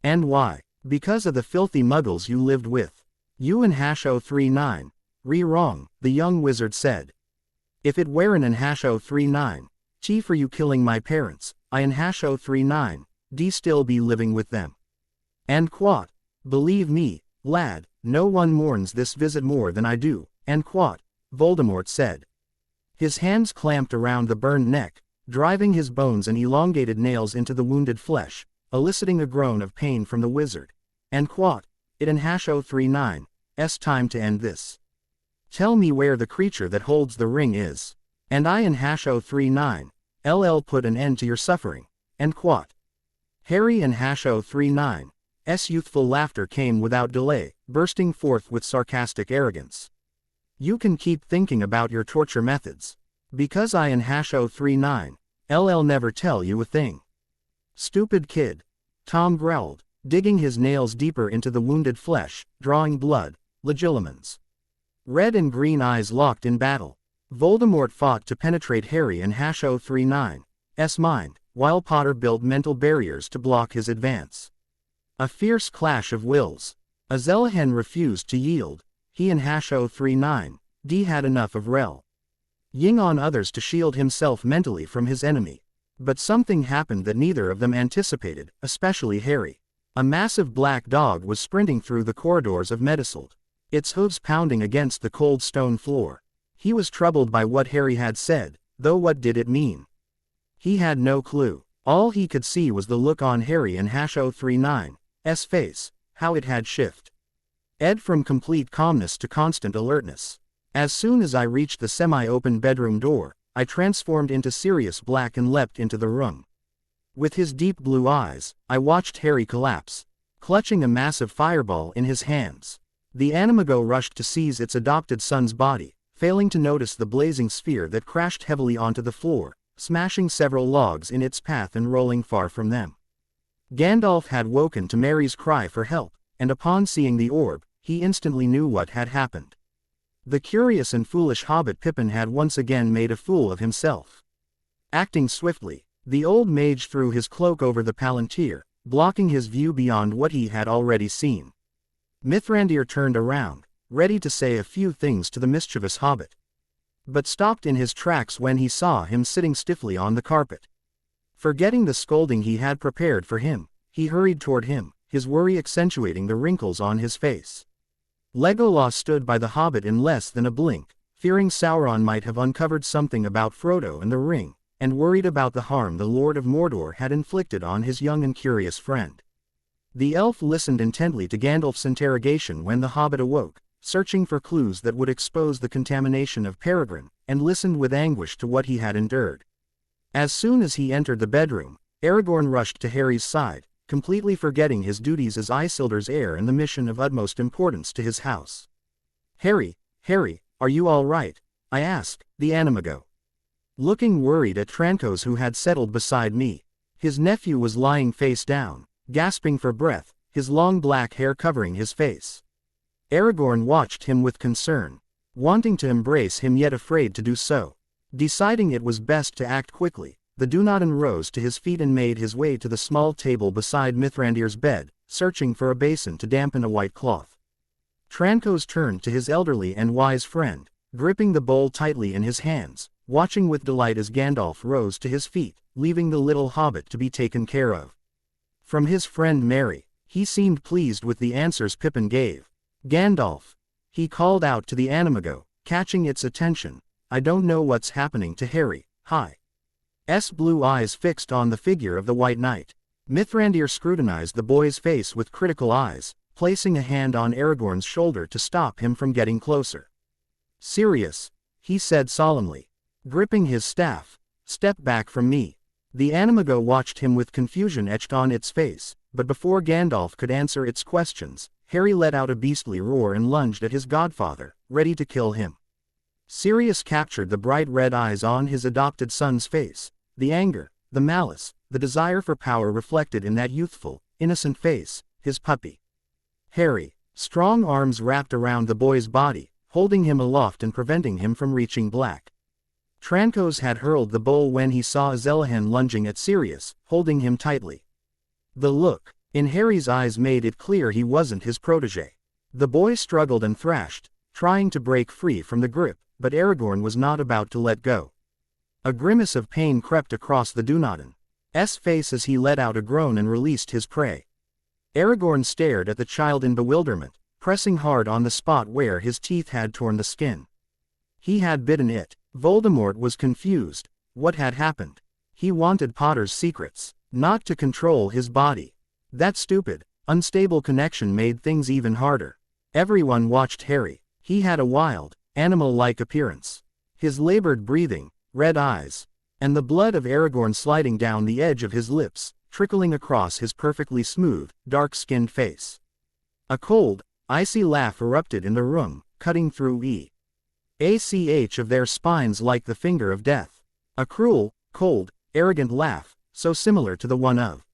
And why? Because of the filthy muggles you lived with. You and #039. Wrong, the young wizard said. If it weren't an #039, chi for you killing my parents, I and #039, d still be living with them. And quat, believe me, lad, no one mourns this visit more than I do, and quat, Voldemort said. His hands clamped around the burned neck, driving his bones and elongated nails into the wounded flesh, eliciting a groan of pain from the wizard. And quat, it and #039, time to end this. Tell me where the creature that holds the ring is. And I and #039, put an end to your suffering. And quat. Harry and #039's youthful laughter came without delay, bursting forth with sarcastic arrogance. You can keep thinking about your torture methods. Because I and #039, never tell you a thing. Stupid kid. Tom growled, digging his nails deeper into the wounded flesh, drawing blood, legilimens. Red and green eyes locked in battle. Voldemort fought to penetrate Harry and #039's mind, while Potter built mental barriers to block his advance. A fierce clash of wills. Azella refused to yield. He and #039 had enough of Rel. Ying on others to shield himself mentally from his enemy. But something happened that neither of them anticipated, especially Harry. A massive black dog was sprinting through the corridors of Medicilled, its hooves pounding against the cold stone floor. He was troubled by what Harry had said, though what did it mean? He had no clue. All he could see was the look on Harry and #039's face, how it had shifted. From complete calmness to constant alertness. As soon as I reached the semi-open bedroom door, I transformed into Sirius Black and leapt into the room. With his deep blue eyes, I watched Harry collapse, clutching a massive fireball in his hands. The Animago rushed to seize its adopted son's body, failing to notice the blazing sphere that crashed heavily onto the floor, smashing several logs in its path and rolling far from them. Gandalf had woken to Mary's cry for help, and upon seeing the orb, he instantly knew what had happened. The curious and foolish hobbit Pippin had once again made a fool of himself. Acting swiftly, the old mage threw his cloak over the palantir, blocking his view beyond what he had already seen. Mithrandir turned around, ready to say a few things to the mischievous hobbit, but stopped in his tracks when he saw him sitting stiffly on the carpet. Forgetting the scolding he had prepared for him, he hurried toward him, his worry accentuating the wrinkles on his face. Legolas stood by the hobbit in less than a blink, fearing Sauron might have uncovered something about Frodo and the ring, and worried about the harm the Lord of Mordor had inflicted on his young and curious friend. The elf listened intently to Gandalf's interrogation when the hobbit awoke, searching for clues that would expose the contamination of Peregrine, and listened with anguish to what he had endured. As soon as he entered the bedroom, Aragorn rushed to Harry's side, completely forgetting his duties as Isildur's heir and the mission of utmost importance to his house. Harry, are you all right? I asked, the Animago. Looking worried at Trancos who had settled beside me. His nephew was lying face down, gasping for breath, his long black hair covering his face. Aragorn watched him with concern, wanting to embrace him yet afraid to do so. Deciding it was best to act quickly, the Dunedain rose to his feet and made his way to the small table beside Mithrandir's bed, searching for a basin to dampen a white cloth. Trancos turned to his elderly and wise friend, gripping the bowl tightly in his hands, watching with delight as Gandalf rose to his feet, leaving the little hobbit to be taken care of. From his friend Merry, he seemed pleased with the answers Pippin gave. Gandalf, he called out to the Animago, catching its attention, I don't know what's happening to Harry. His blue eyes fixed on the figure of the White Knight. Mithrandir scrutinized the boy's face with critical eyes, placing a hand on Aragorn's shoulder to stop him from getting closer. Sirius, he said solemnly, gripping his staff, step back from me. The Animago watched him with confusion etched on its face, but before Gandalf could answer its questions, Harry let out a beastly roar and lunged at his godfather, ready to kill him. Sirius captured the bright red eyes on his adopted son's face, the anger, the malice, the desire for power reflected in that youthful, innocent face, his puppy. Harry. Strong arms wrapped around the boy's body, holding him aloft and preventing him from reaching Black. Trancos had hurled the bowl when he saw Azelahan lunging at Sirius, holding him tightly. The look in Harry's eyes made it clear he wasn't his protege. The boy struggled and thrashed, trying to break free from the grip, but Aragorn was not about to let go. A grimace of pain crept across the Dunedain's face as he let out a groan and released his prey. Aragorn stared at the child in bewilderment, pressing hard on the spot where his teeth had torn the skin. He had bitten it. Voldemort was confused. What had happened? He wanted Potter's secrets, not to control his body. That stupid, unstable connection made things even harder. Everyone watched Harry. He had a wild, animal-like appearance. His labored breathing, red eyes, and the blood of Aragorn sliding down the edge of his lips, trickling across his perfectly smooth, dark-skinned face. A cold, icy laugh erupted in the room, cutting through each of their spines like the finger of death. A cruel, cold, arrogant laugh, so similar to the one of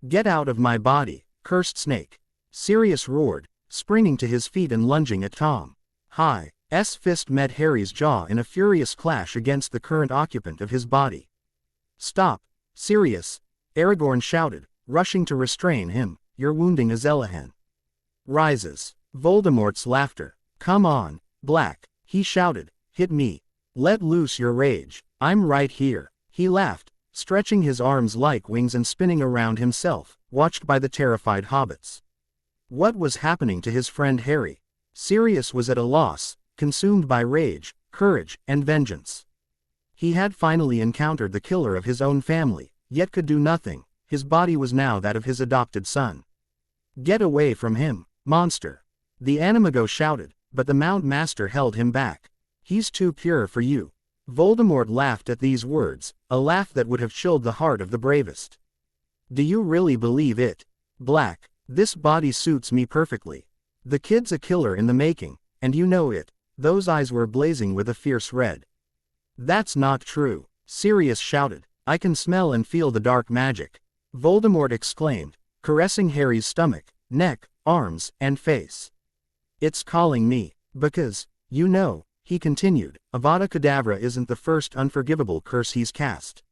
"Get out of my body, cursed snake!" Sirius roared, springing to his feet and lunging at Tom. Hi's fist met Harry's jaw in a furious clash against the current occupant of his body. "Stop, Sirius!" Aragorn shouted, rushing to restrain him. "You're wounding Azelahan." Rises Voldemort's laughter. "Come on, Black," he shouted. "Hit me. Let loose your rage. I'm right here." He laughed, stretching his arms like wings and spinning around himself, watched by the terrified hobbits. What was happening to his friend Harry? Sirius was at a loss, consumed by rage, courage, and vengeance. He had finally encountered the killer of his own family, yet could do nothing. His body was now that of his adopted son. "Get away from him, monster!" the Animago shouted, but the Mount Master held him back. "He's too pure for you." Voldemort laughed at these words, a laugh that would have chilled the heart of the bravest. "Do you really believe it, Black? This body suits me perfectly. The kid's a killer in the making, and you know it." Those eyes were blazing with a fierce red. "That's not true," Sirius shouted. "I can smell and feel the dark magic," Voldemort exclaimed, caressing Harry's stomach, neck, arms, and face. "It's calling me. Because, you know," he continued, "Avada Kedavra isn't the first unforgivable curse he's cast."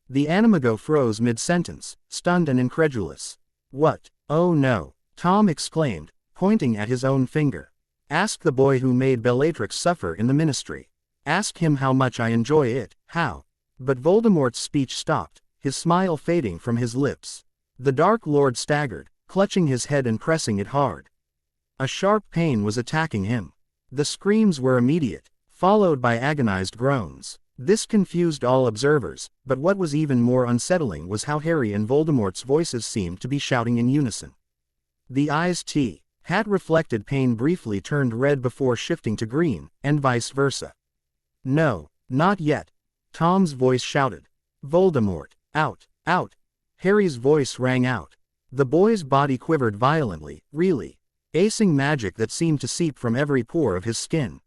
The Animago froze mid-sentence, stunned and incredulous. "What? Oh no," Tom exclaimed, pointing at his own finger. "Ask the boy who made Bellatrix suffer in the ministry. Ask him how much I enjoy it." "How?" But Voldemort's speech stopped, his smile fading from his lips. The Dark Lord staggered, clutching his head and pressing it hard. A sharp pain was attacking him. The screams were immediate, followed by agonized groans. This confused all observers, but what was even more unsettling was how Harry and Voldemort's voices seemed to be shouting in unison. The eyes had reflected pain briefly turned red before shifting to green, and vice versa. "No, not yet," Tom's voice shouted. "Voldemort, out, out!" Harry's voice rang out. The boy's body quivered violently, really, acing magic that seemed to seep from every pore of his skin.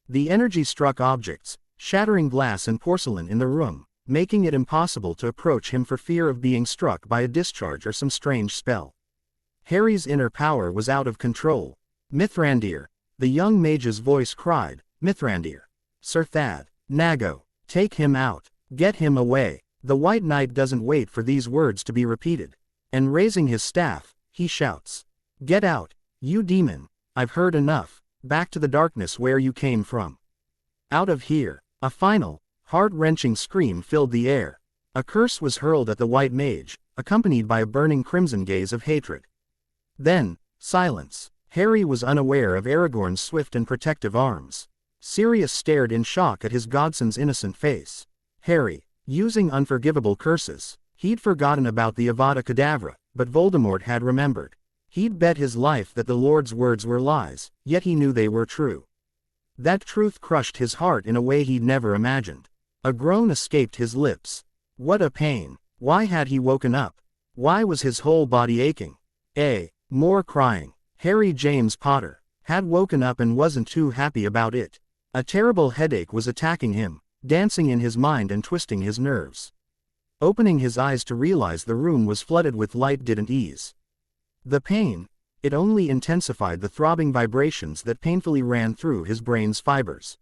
The energy struck objects, shattering glass and porcelain in the room, making it impossible to approach him for fear of being struck by a discharge or some strange spell. Harry's inner power was out of control. "Mithrandir!" the young mage's voice cried. "Mithrandir! Sir Thad, Nago, take him out, get him away." The White Knight doesn't wait for these words to be repeated. And raising his staff, he shouts, "Get out, you demon! I've heard enough. Back to the darkness where you came from. Out of here!" A final, heart-wrenching scream filled the air. A curse was hurled at the White Mage, accompanied by a burning crimson gaze of hatred. Then, silence. Harry was unaware of Aragorn's swift and protective arms. Sirius stared in shock at his godson's innocent face. Harry, using unforgivable curses. He'd forgotten about the Avada Kedavra, but Voldemort had remembered. He'd bet his life that the Lord's words were lies, yet he knew they were true. That truth crushed his heart in a way he'd never imagined. A groan escaped his lips. What a pain. Why had he woken up? Why was his whole body aching? More crying. Harry James Potter had woken up and wasn't too happy about it. A terrible headache was attacking him, dancing in his mind and twisting his nerves. Opening his eyes to realize the room was flooded with light didn't ease the pain. It only intensified the throbbing vibrations that painfully ran through his brain's fibers.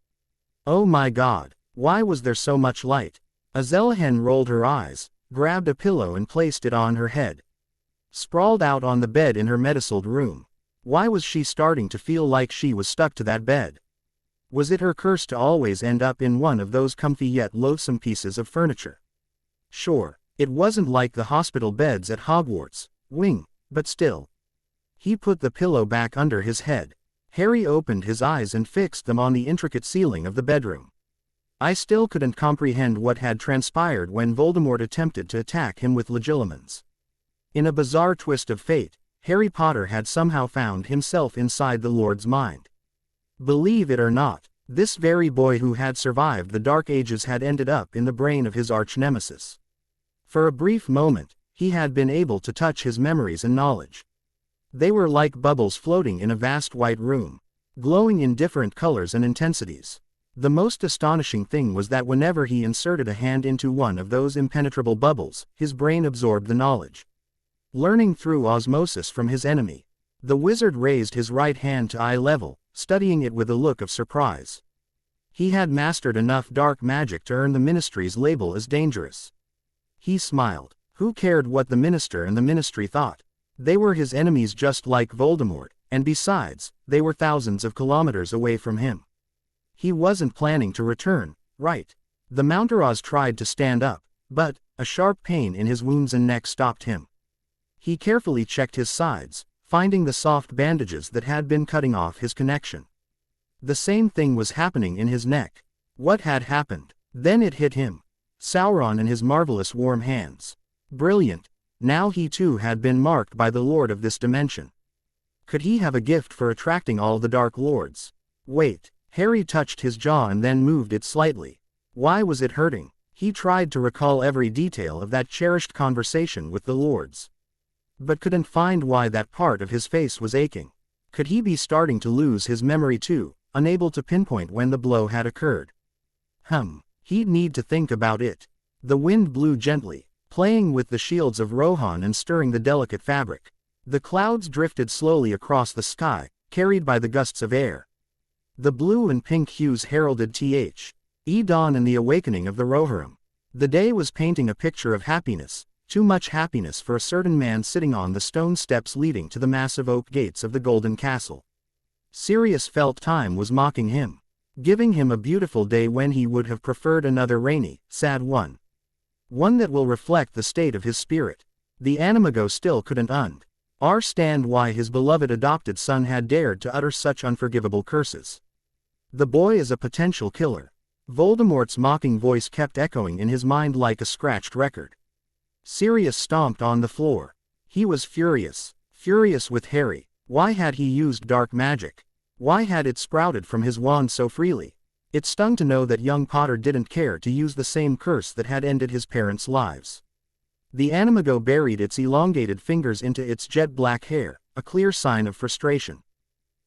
Oh my God, why was there so much light? Azelahen rolled her eyes, grabbed a pillow and placed it on her head. Sprawled out on the bed in her medicined room. Why was she starting to feel like she was stuck to that bed? Was it her curse to always end up in one of those comfy yet loathsome pieces of furniture? Sure, it wasn't like the hospital beds at Hogwarts, but still. He put the pillow back under his head. Harry opened his eyes and fixed them on the intricate ceiling of the bedroom. I still couldn't comprehend what had transpired when Voldemort attempted to attack him with legilimens. In a bizarre twist of fate, Harry Potter had somehow found himself inside the Lord's mind. Believe it or not, this very boy who had survived the Dark Ages had ended up in the brain of his arch-nemesis. For a brief moment, he had been able to touch his memories and knowledge. They were like bubbles floating in a vast white room, glowing in different colors and intensities. The most astonishing thing was that whenever he inserted a hand into one of those impenetrable bubbles, his brain absorbed the knowledge. Learning through osmosis from his enemy. The wizard raised his right hand to eye level, studying it with a look of surprise. He had mastered enough dark magic to earn the ministry's label as dangerous. He smiled. Who cared what the minister and the ministry thought? They were his enemies just like Voldemort, and besides, they were thousands of kilometers away from him. He wasn't planning to return, right? The Mountaraz tried to stand up, but a sharp pain in his wounds and neck stopped him. He carefully checked his sides, finding the soft bandages that had been cutting off his connection. The same thing was happening in his neck. What had happened? Then it hit him. Sauron and his marvelous warm hands. Brilliant. Now he too had been marked by the Lord of this dimension. Could he have a gift for attracting all the Dark Lords? Wait. Harry touched his jaw and then moved it slightly. Why was it hurting? He tried to recall every detail of that cherished conversation with the Lords, but couldn't find why that part of his face was aching. Could he be starting to lose his memory too, unable to pinpoint when the blow had occurred? He'd need to think about it. The wind blew gently, playing with the shields of Rohan and stirring the delicate fabric. The clouds drifted slowly across the sky, carried by the gusts of air. The blue and pink hues heralded dawn and the awakening of the Rohirrim. The day was painting a picture of happiness, too much happiness for a certain man sitting on the stone steps leading to the massive oak gates of the Golden Castle. Sirius felt time was mocking him, giving him a beautiful day when he would have preferred another rainy, sad one. One that will reflect the state of his spirit. The Animago still couldn't understand why his beloved adopted son had dared to utter such unforgivable curses. The boy is a potential killer. Voldemort's mocking voice kept echoing in his mind like a scratched record. Sirius stomped on the floor. He was furious with Harry. Why had he used dark magic? Why had it sprouted from his wand so freely? It stung to know that young Potter didn't care to use the same curse that had ended his parents' lives. The Animago buried its elongated fingers into its jet black hair, a clear sign of frustration.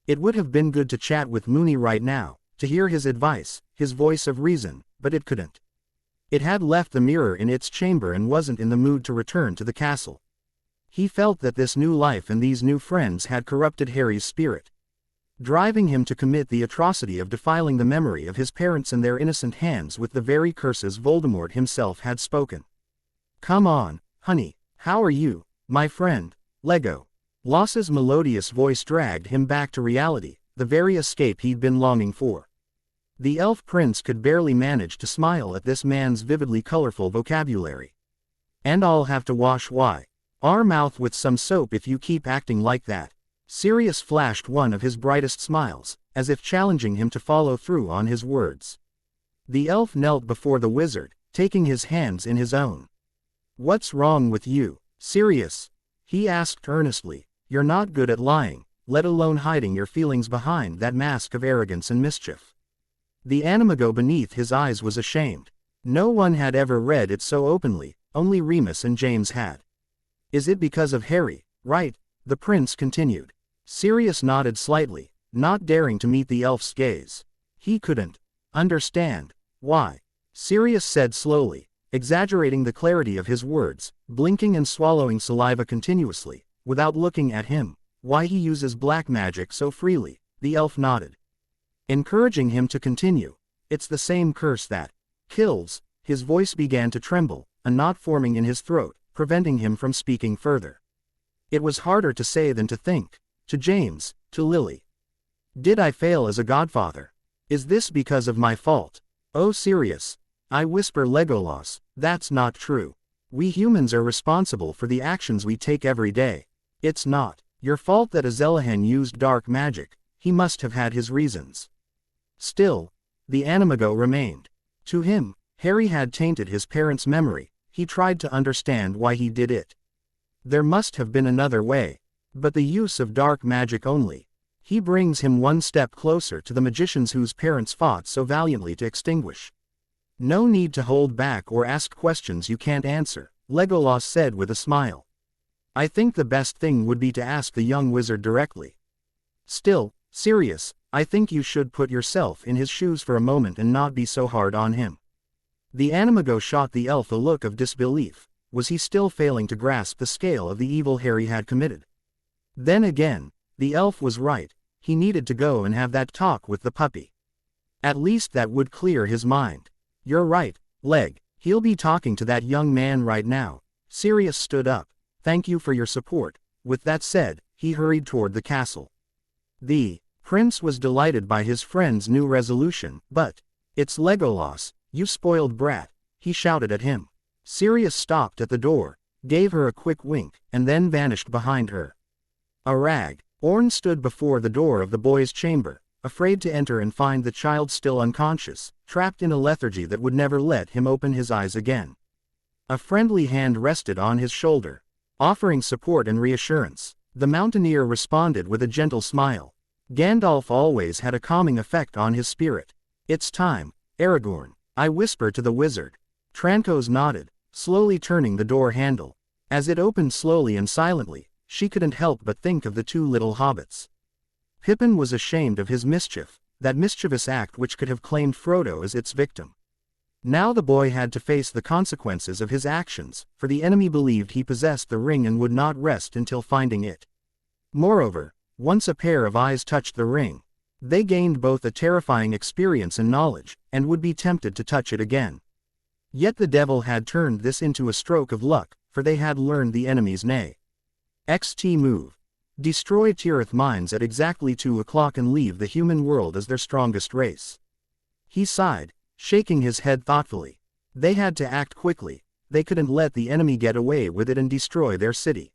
It would have been good to chat with Moony right now, to hear his advice, his voice of reason, but it couldn't. It had left the mirror in its chamber and wasn't in the mood to return to the castle. He felt that this new life and these new friends had corrupted Harry's spirit, driving him to commit the atrocity of defiling the memory of his parents and their innocent hands with the very curses Voldemort himself had spoken. Come on, honey, how are you, my friend, Lego? Loss's melodious voice dragged him back to reality, the very escape he'd been longing for. The elf prince could barely manage to smile at this man's vividly colorful vocabulary. And I'll have to wash our mouth with some soap if you keep acting like that. Sirius flashed one of his brightest smiles, as if challenging him to follow through on his words. The elf knelt before the wizard, taking his hands in his own. What's wrong with you, Sirius? He asked earnestly. You're not good at lying, let alone hiding your feelings behind that mask of arrogance and mischief. The Animago beneath his eyes was ashamed. No one had ever read it so openly, only Remus and James had. Is it because of Harry, right? The prince continued. Sirius nodded slightly, not daring to meet the elf's gaze. He couldn't understand why. Sirius said slowly, exaggerating the clarity of his words, blinking and swallowing saliva continuously. Without looking at him, Why he uses black magic so freely? The elf nodded, encouraging him to continue. It's the same curse that kills. His voice began to tremble, a knot forming in his throat, preventing him from speaking further. It was harder to say than to think. To James, to Lily. Did I fail as a godfather? Is this because of my fault? Oh Sirius, I whisper Legolas, that's not true. We humans are responsible for the actions we take every day. It's not your fault that Azelahan used dark magic. He must have had his reasons. Still, the animago remained. To him, Harry had tainted his parents' memory. He tried to understand why he did it. There must have been another way. But the use of dark magic only. He brings him one step closer to the magicians whose parents fought so valiantly to extinguish. No need to hold back or ask questions you can't answer, Legolas said with a smile. I think the best thing would be to ask the young wizard directly. Still, Sirius, I think you should put yourself in his shoes for a moment and not be so hard on him. The animago shot the elf a look of disbelief. Was he still failing to grasp the scale of the evil Harry had committed? Then again, the elf was right. He needed to go and have that talk with the puppy. At least that would clear his mind. You're right, Leg. He'll be talking to that young man right now. Sirius stood up. Thank you for your support. With that said, he hurried toward the castle. The prince was delighted by his friend's new resolution, but, it's Legolas, you spoiled brat, he shouted at him. Sirius stopped at the door, gave her a quick wink, and then vanished behind her. A rag. Orn stood before the door of the boy's chamber, afraid to enter and find the child still unconscious, trapped in a lethargy that would never let him open his eyes again. A friendly hand rested on his shoulder, offering support and reassurance. The mountaineer responded with a gentle smile. Gandalf always had a calming effect on his spirit. It's time, Aragorn, I whispered to the wizard. Trancos nodded, slowly turning the door handle. As it opened slowly and silently, she couldn't help but think of the two little hobbits. Pippin was ashamed of his mischief, that mischievous act which could have claimed Frodo as its victim. Now the boy had to face the consequences of his actions, for the enemy believed he possessed the ring and would not rest until finding it. Moreover, once a pair of eyes touched the ring, they gained both a terrifying experience and knowledge, and would be tempted to touch it again. Yet the devil had turned this into a stroke of luck, for they had learned the enemy's nay. XT move. Destroy Tirith mines at exactly 2 o'clock and leave the human world as their strongest race. He sighed, shaking his head thoughtfully. They had to act quickly. They couldn't let the enemy get away with it and destroy their city.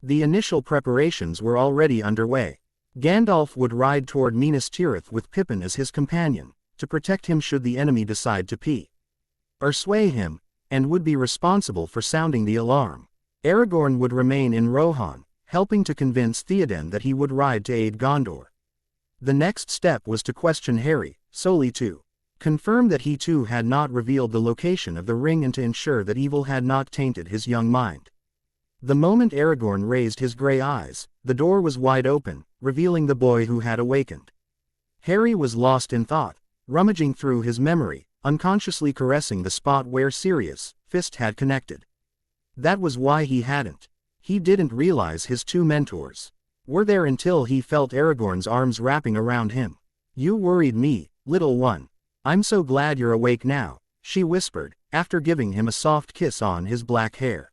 The initial preparations were already underway. Gandalf would ride toward Minas Tirith with Pippin as his companion, to protect him should the enemy decide to sway him, and would be responsible for sounding the alarm. Aragorn would remain in Rohan, helping to convince Theoden that he would ride to aid Gondor. The next step was to question Harry, solely to confirm that he too had not revealed the location of the ring and to ensure that evil had not tainted his young mind. The moment Aragorn raised his gray eyes, the door was wide open, revealing the boy who had awakened. Harry was lost in thought, rummaging through his memory, unconsciously caressing the spot where Sirius' fist had connected. That was why he didn't realize his two mentors were there until he felt Aragorn's arms wrapping around him. You worried me, little one. I'm so glad you're awake now, she whispered, after giving him a soft kiss on his black hair.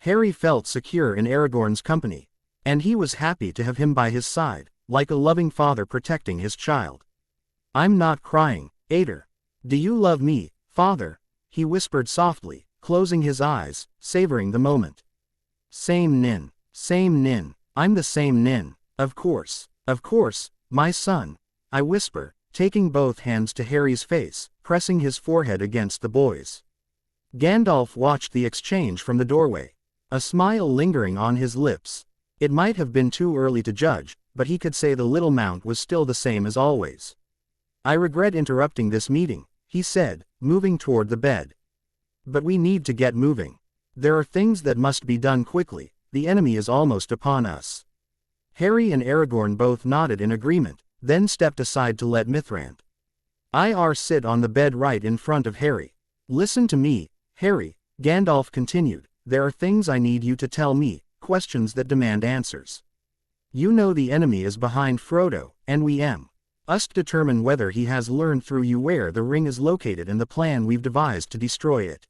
Harry felt secure in Aragorn's company, and he was happy to have him by his side, like a loving father protecting his child. I'm not crying, Ader. Do you love me, father? He whispered softly, closing his eyes, savoring the moment. Same Nin, I'm the same Nin, of course, my son, I whisper, taking both hands to Harry's face, pressing his forehead against the boy's. Gandalf watched the exchange from the doorway, a smile lingering on his lips. It might have been too early to judge, but he could say the little mount was still the same as always. I regret interrupting this meeting, he said, moving toward the bed. But we need to get moving. There are things that must be done quickly, the enemy is almost upon us. Harry and Aragorn both nodded in agreement, then stepped aside to let Mithrand sit on the bed right in front of Harry. Listen to me, Harry, Gandalf continued, there are things I need you to tell me, questions that demand answers. You know the enemy is behind Frodo, and we must determine whether he has learned through you where the ring is located and the plan we've devised to destroy it."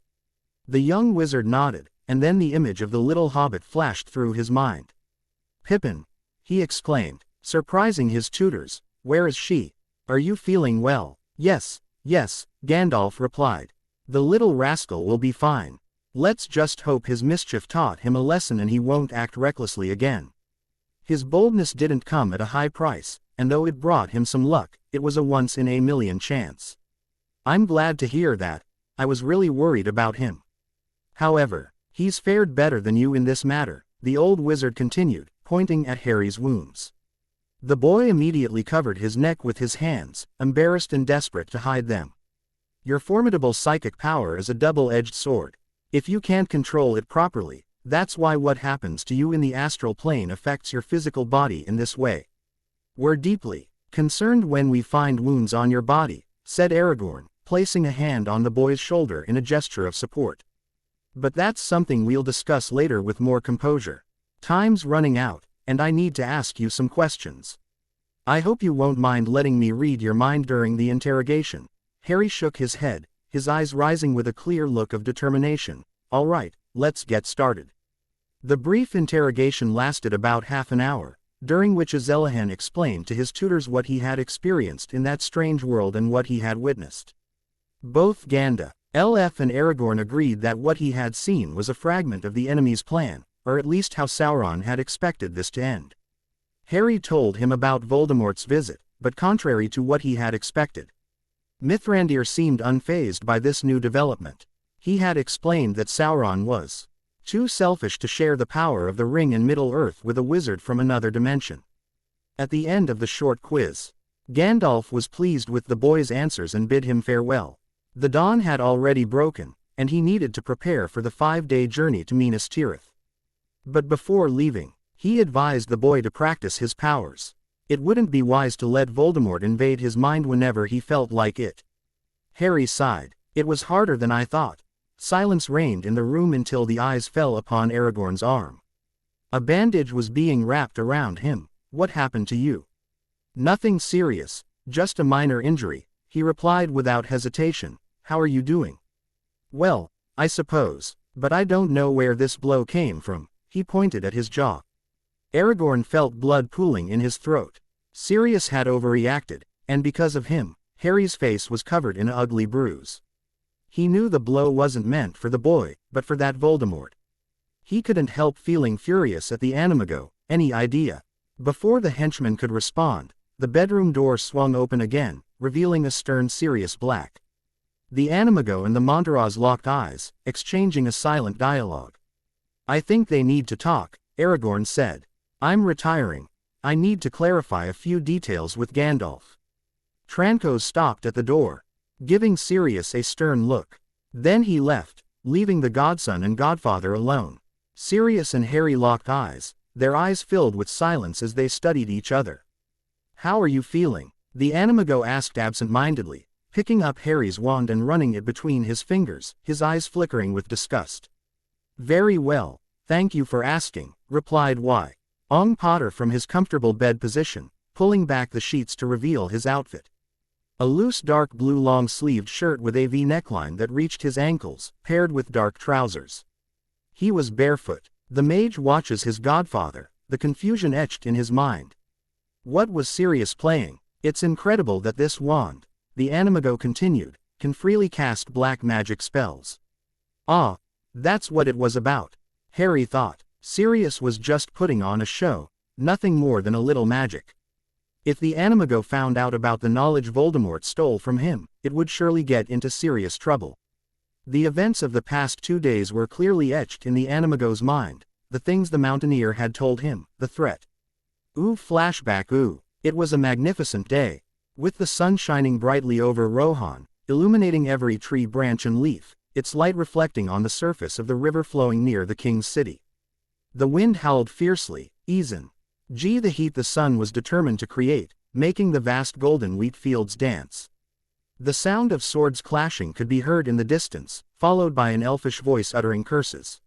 The young wizard nodded, and then the image of the little hobbit flashed through his mind. "Pippin!" he exclaimed, surprising his tutors. "Where is she? Are you feeling well?" "Yes, yes," Gandalf replied. "The little rascal will be fine. Let's just hope his mischief taught him a lesson and he won't act recklessly again." His boldness didn't come at a high price, and though it brought him some luck, it was a once-in-a-million chance. "I'm glad to hear that. I was really worried about him. However, he's fared better than you in this matter," the old wizard continued, pointing at Harry's wounds. The boy immediately covered his neck with his hands, embarrassed and desperate to hide them. "Your formidable psychic power is a double-edged sword. If you can't control it properly, that's why what happens to you in the astral plane affects your physical body in this way. We're deeply concerned when we find wounds on your body," said Aragorn, placing a hand on the boy's shoulder in a gesture of support. "But that's something we'll discuss later with more composure. Time's running out, and I need to ask you some questions. I hope you won't mind letting me read your mind during the interrogation." Harry shook his head, his eyes rising with a clear look of determination. "All right, let's get started." The brief interrogation lasted about half an hour, during which Azelahan explained to his tutors what he had experienced in that strange world and what he had witnessed. Both Gandalf and Aragorn agreed that what he had seen was a fragment of the enemy's plan, or at least how Sauron had expected this to end. Harry told him about Voldemort's visit, but contrary to what he had expected, Mithrandir seemed unfazed by this new development. He had explained that Sauron was too selfish to share the power of the ring in Middle-earth with a wizard from another dimension. At the end of the short quiz, Gandalf was pleased with the boy's answers and bid him farewell. The dawn had already broken, and he needed to prepare for the 5-day journey to Minas Tirith. But before leaving, he advised the boy to practice his powers. It wouldn't be wise to let Voldemort invade his mind whenever he felt like it. Harry sighed. "It was harder than I thought." Silence reigned in the room until the eyes fell upon Aragorn's arm. A bandage was being wrapped around him. "What happened to you?" "Nothing serious, just a minor injury," he replied without hesitation. "How are you doing?" "Well, I suppose, but I don't know where this blow came from." He pointed at his jaw. Aragorn felt blood pooling in his throat. Sirius had overreacted, and because of him, Harry's face was covered in an ugly bruise. He knew the blow wasn't meant for the boy, but for that Voldemort. He couldn't help feeling furious at the Animago. "Any idea?" Before the henchman could respond, the bedroom door swung open again, revealing a stern Sirius Black. The Animago and the Montaraz locked eyes, exchanging a silent dialogue. "I think they need to talk," Aragorn said. "I'm retiring. I need to clarify a few details with Gandalf." Trancos stopped at the door, giving Sirius a stern look. Then he left, leaving the godson and godfather alone. Sirius and Harry locked eyes, their eyes filled with silence as they studied each other. "How are you feeling?" the Animago asked absent-mindedly, picking up Harry's wand and running it between his fingers, his eyes flickering with disgust. "Very well, thank you for asking," replied Ong Potter from his comfortable bed position, pulling back the sheets to reveal his outfit. A loose dark blue long-sleeved shirt with a V neckline that reached his ankles, paired with dark trousers. He was barefoot. The mage watches his godfather, the confusion etched in his mind. What was Sirius playing? "It's incredible that this wand," the Animago continued, "can freely cast black magic spells." "Ah, that's what it was about," Harry thought. Sirius was just putting on a show, nothing more than a little magic. If the Animago found out about the knowledge Voldemort stole from him, it would surely get into serious trouble. The events of the past 2 days were clearly etched in the Animago's mind, the things the mountaineer had told him, the threat. Ooh, flashback, ooh. It was a magnificent day, with the sun shining brightly over Rohan, illuminating every tree, branch and leaf, its light reflecting on the surface of the river flowing near the king's city. The wind howled fiercely, the heat the sun was determined to create, making the vast golden wheat fields dance. The sound of swords clashing could be heard in the distance, followed by an elfish voice uttering curses.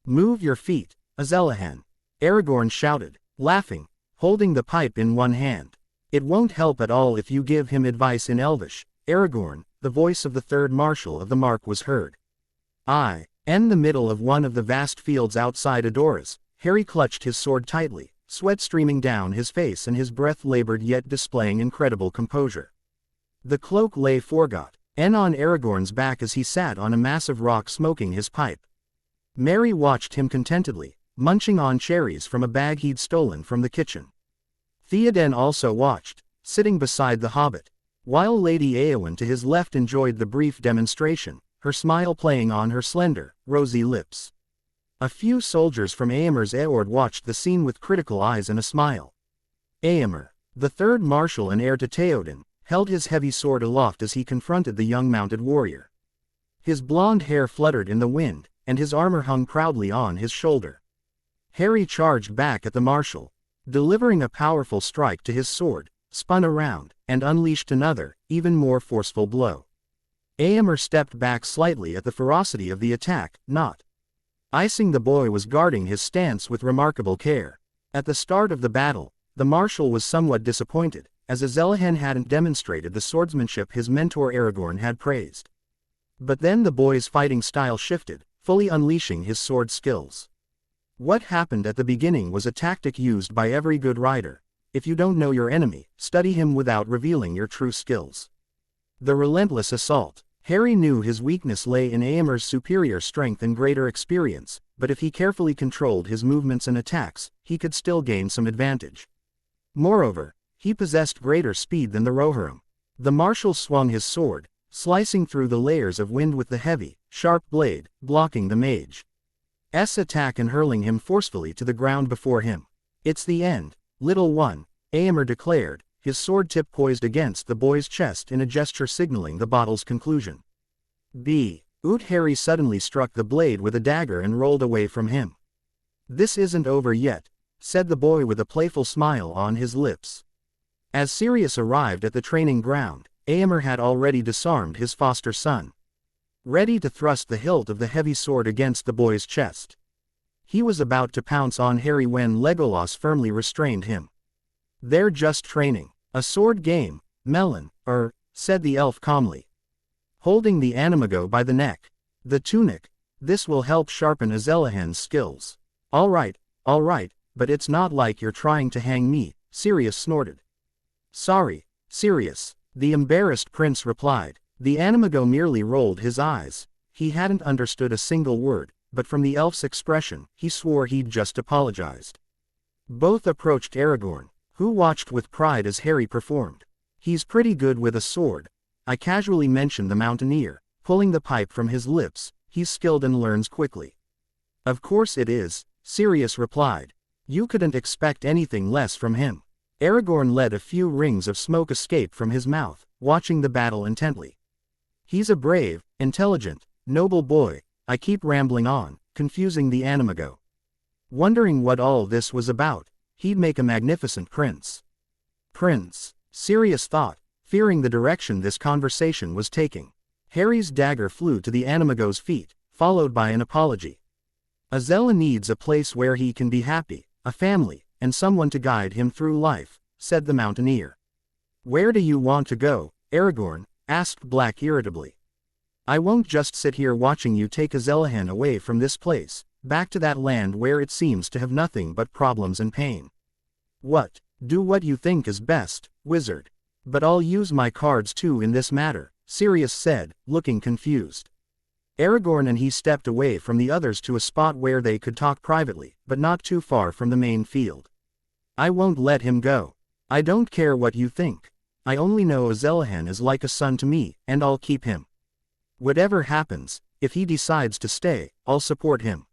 "Move your feet, Azelahan," Aragorn shouted, laughing. holding the pipe in one hand. "It won't help at all if you give him advice in Elvish, Aragorn." The voice of the third marshal of the mark was heard. In the middle of one of the vast fields outside Edoras, Harry clutched his sword tightly, sweat streaming down his face and his breath labored yet displaying incredible composure. The cloak lay forgot, on Aragorn's back as he sat on a massive rock smoking his pipe. Merry watched him contentedly, munching on cherries from a bag he'd stolen from the kitchen. Theoden also watched, sitting beside the hobbit, while Lady Éowyn to his left enjoyed the brief demonstration, her smile playing on her slender, rosy lips. A few soldiers from Éomer's Eord watched the scene with critical eyes and a smile. Éomer, the third marshal and heir to Théoden, held his heavy sword aloft as he confronted the young mounted warrior. His blonde hair fluttered in the wind, and his armor hung proudly on his shoulder. Harry charged back at the marshal, delivering a powerful strike to his sword, spun around, and unleashed another, even more forceful blow. Éomer stepped back slightly at the ferocity of the attack, not icing. The boy was guarding his stance with remarkable care. At the start of the battle, the marshal was somewhat disappointed, as Azelahan hadn't demonstrated the swordsmanship his mentor Aragorn had praised. But then the boy's fighting style shifted, fully unleashing his sword skills. What happened at the beginning was a tactic used by every good rider. If you don't know your enemy, study him without revealing your true skills. The relentless assault. Harry knew his weakness lay in Éomer's superior strength and greater experience, but if he carefully controlled his movements and attacks, he could still gain some advantage. Moreover, he possessed greater speed than the Rohirrim. The marshal swung his sword, slicing through the layers of wind with the heavy, sharp blade, blocking the mage's attack and hurling him forcefully to the ground before him. "It's the end, little one," Éomer declared, his sword tip poised against the boy's chest in a gesture signaling the battle's conclusion. Harry suddenly struck the blade with a dagger and rolled away from him. "This isn't over yet," said the boy with a playful smile on his lips. As Sirius arrived at the training ground, Éomer had already disarmed his foster son, ready to thrust the hilt of the heavy sword against the boy's chest. He was about to pounce on Harry when Legolas firmly restrained him. "They're just training. A sword game, Melon," said the elf calmly, holding the Animago by the neck. "The tunic. This will help sharpen Azelahan's skills." All right, but it's not like you're trying to hang me," Sirius snorted. "Sorry, Sirius," the embarrassed prince replied. The Animago merely rolled his eyes. He hadn't understood a single word, but from the elf's expression, he swore he'd just apologized. Both approached Aragorn, who watched with pride as Harry performed. "He's pretty good with a sword," I casually mentioned the mountaineer, pulling the pipe from his lips. "He's skilled and learns quickly." "Of course it is," Sirius replied. "You couldn't expect anything less from him." Aragorn let a few rings of smoke escape from his mouth, watching the battle intently. "He's a brave, intelligent, noble boy." I keep rambling on, confusing the Animago, wondering what all this was about. He'd make a magnificent prince. Sirius thought, fearing the direction this conversation was taking. Harry's dagger flew to the Animago's feet, followed by an apology. "Azela needs a place where he can be happy, a family, and someone to guide him through life," said the mountaineer. "Where do you want to go, Aragorn?" asked Black irritably. "I won't just sit here watching you take Azelahan away from this place, back to that land where it seems to have nothing but problems and pain." Do what you think is best, wizard. But I'll use my cards too in this matter," Sirius said, looking confused. Aragorn and he stepped away from the others to a spot where they could talk privately, but not too far from the main field. "I won't let him go. I don't care what you think. I only know Azelahan is like a son to me, and I'll keep him. Whatever happens, if he decides to stay, I'll support him.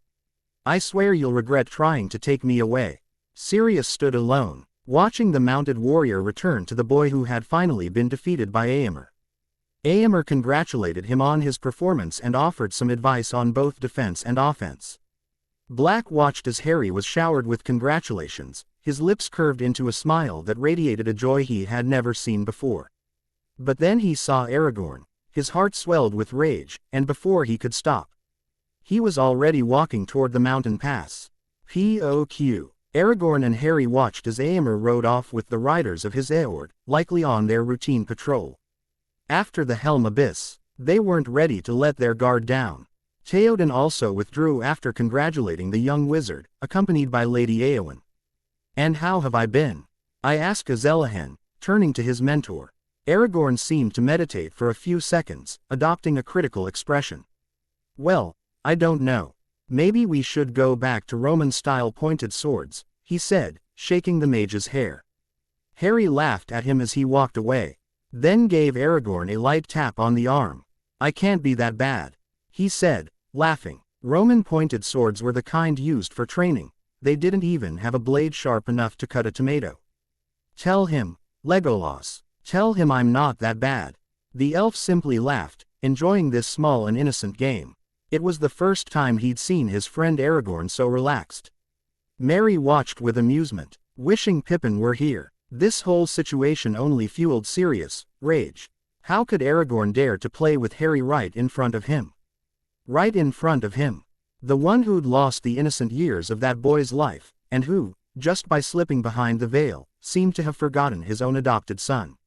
I swear you'll regret trying to take me away." Sirius stood alone, watching the mounted warrior return to the boy who had finally been defeated by Éomer. Éomer congratulated him on his performance and offered some advice on both defense and offense. Black watched as Harry was showered with congratulations, his lips curved into a smile that radiated a joy he had never seen before. But then he saw Aragorn. His heart swelled with rage, and before he could stop, he was already walking toward the mountain pass. "Poq. Aragorn and Harry watched as Éomer rode off with the riders of his Eord, likely on their routine patrol. After the Helm Abyss, they weren't ready to let their guard down. Théoden also withdrew after congratulating the young wizard, accompanied by Lady Éowyn. "And how have I been?" I asked Azelahan, turning to his mentor. Aragorn seemed to meditate for a few seconds, adopting a critical expression. "Well, I don't know. Maybe we should go back to Roman-style pointed swords," he said, shaking the mage's hair. Harry laughed at him as he walked away, then gave Aragorn a light tap on the arm. "I can't be that bad," he said, laughing. Roman pointed swords were the kind used for training. They didn't even have a blade sharp enough to cut a tomato. "Tell him, Legolas. Tell him I'm not that bad." The elf simply laughed, enjoying this small and innocent game. It was the first time he'd seen his friend Aragorn so relaxed. Merry watched with amusement, wishing Pippin were here. This whole situation only fueled Sirius' rage. How could Aragorn dare to play with Harry right in front of him? Right in front of him. The one who'd lost the innocent years of that boy's life, and who, just by slipping behind the veil, seemed to have forgotten his own adopted son.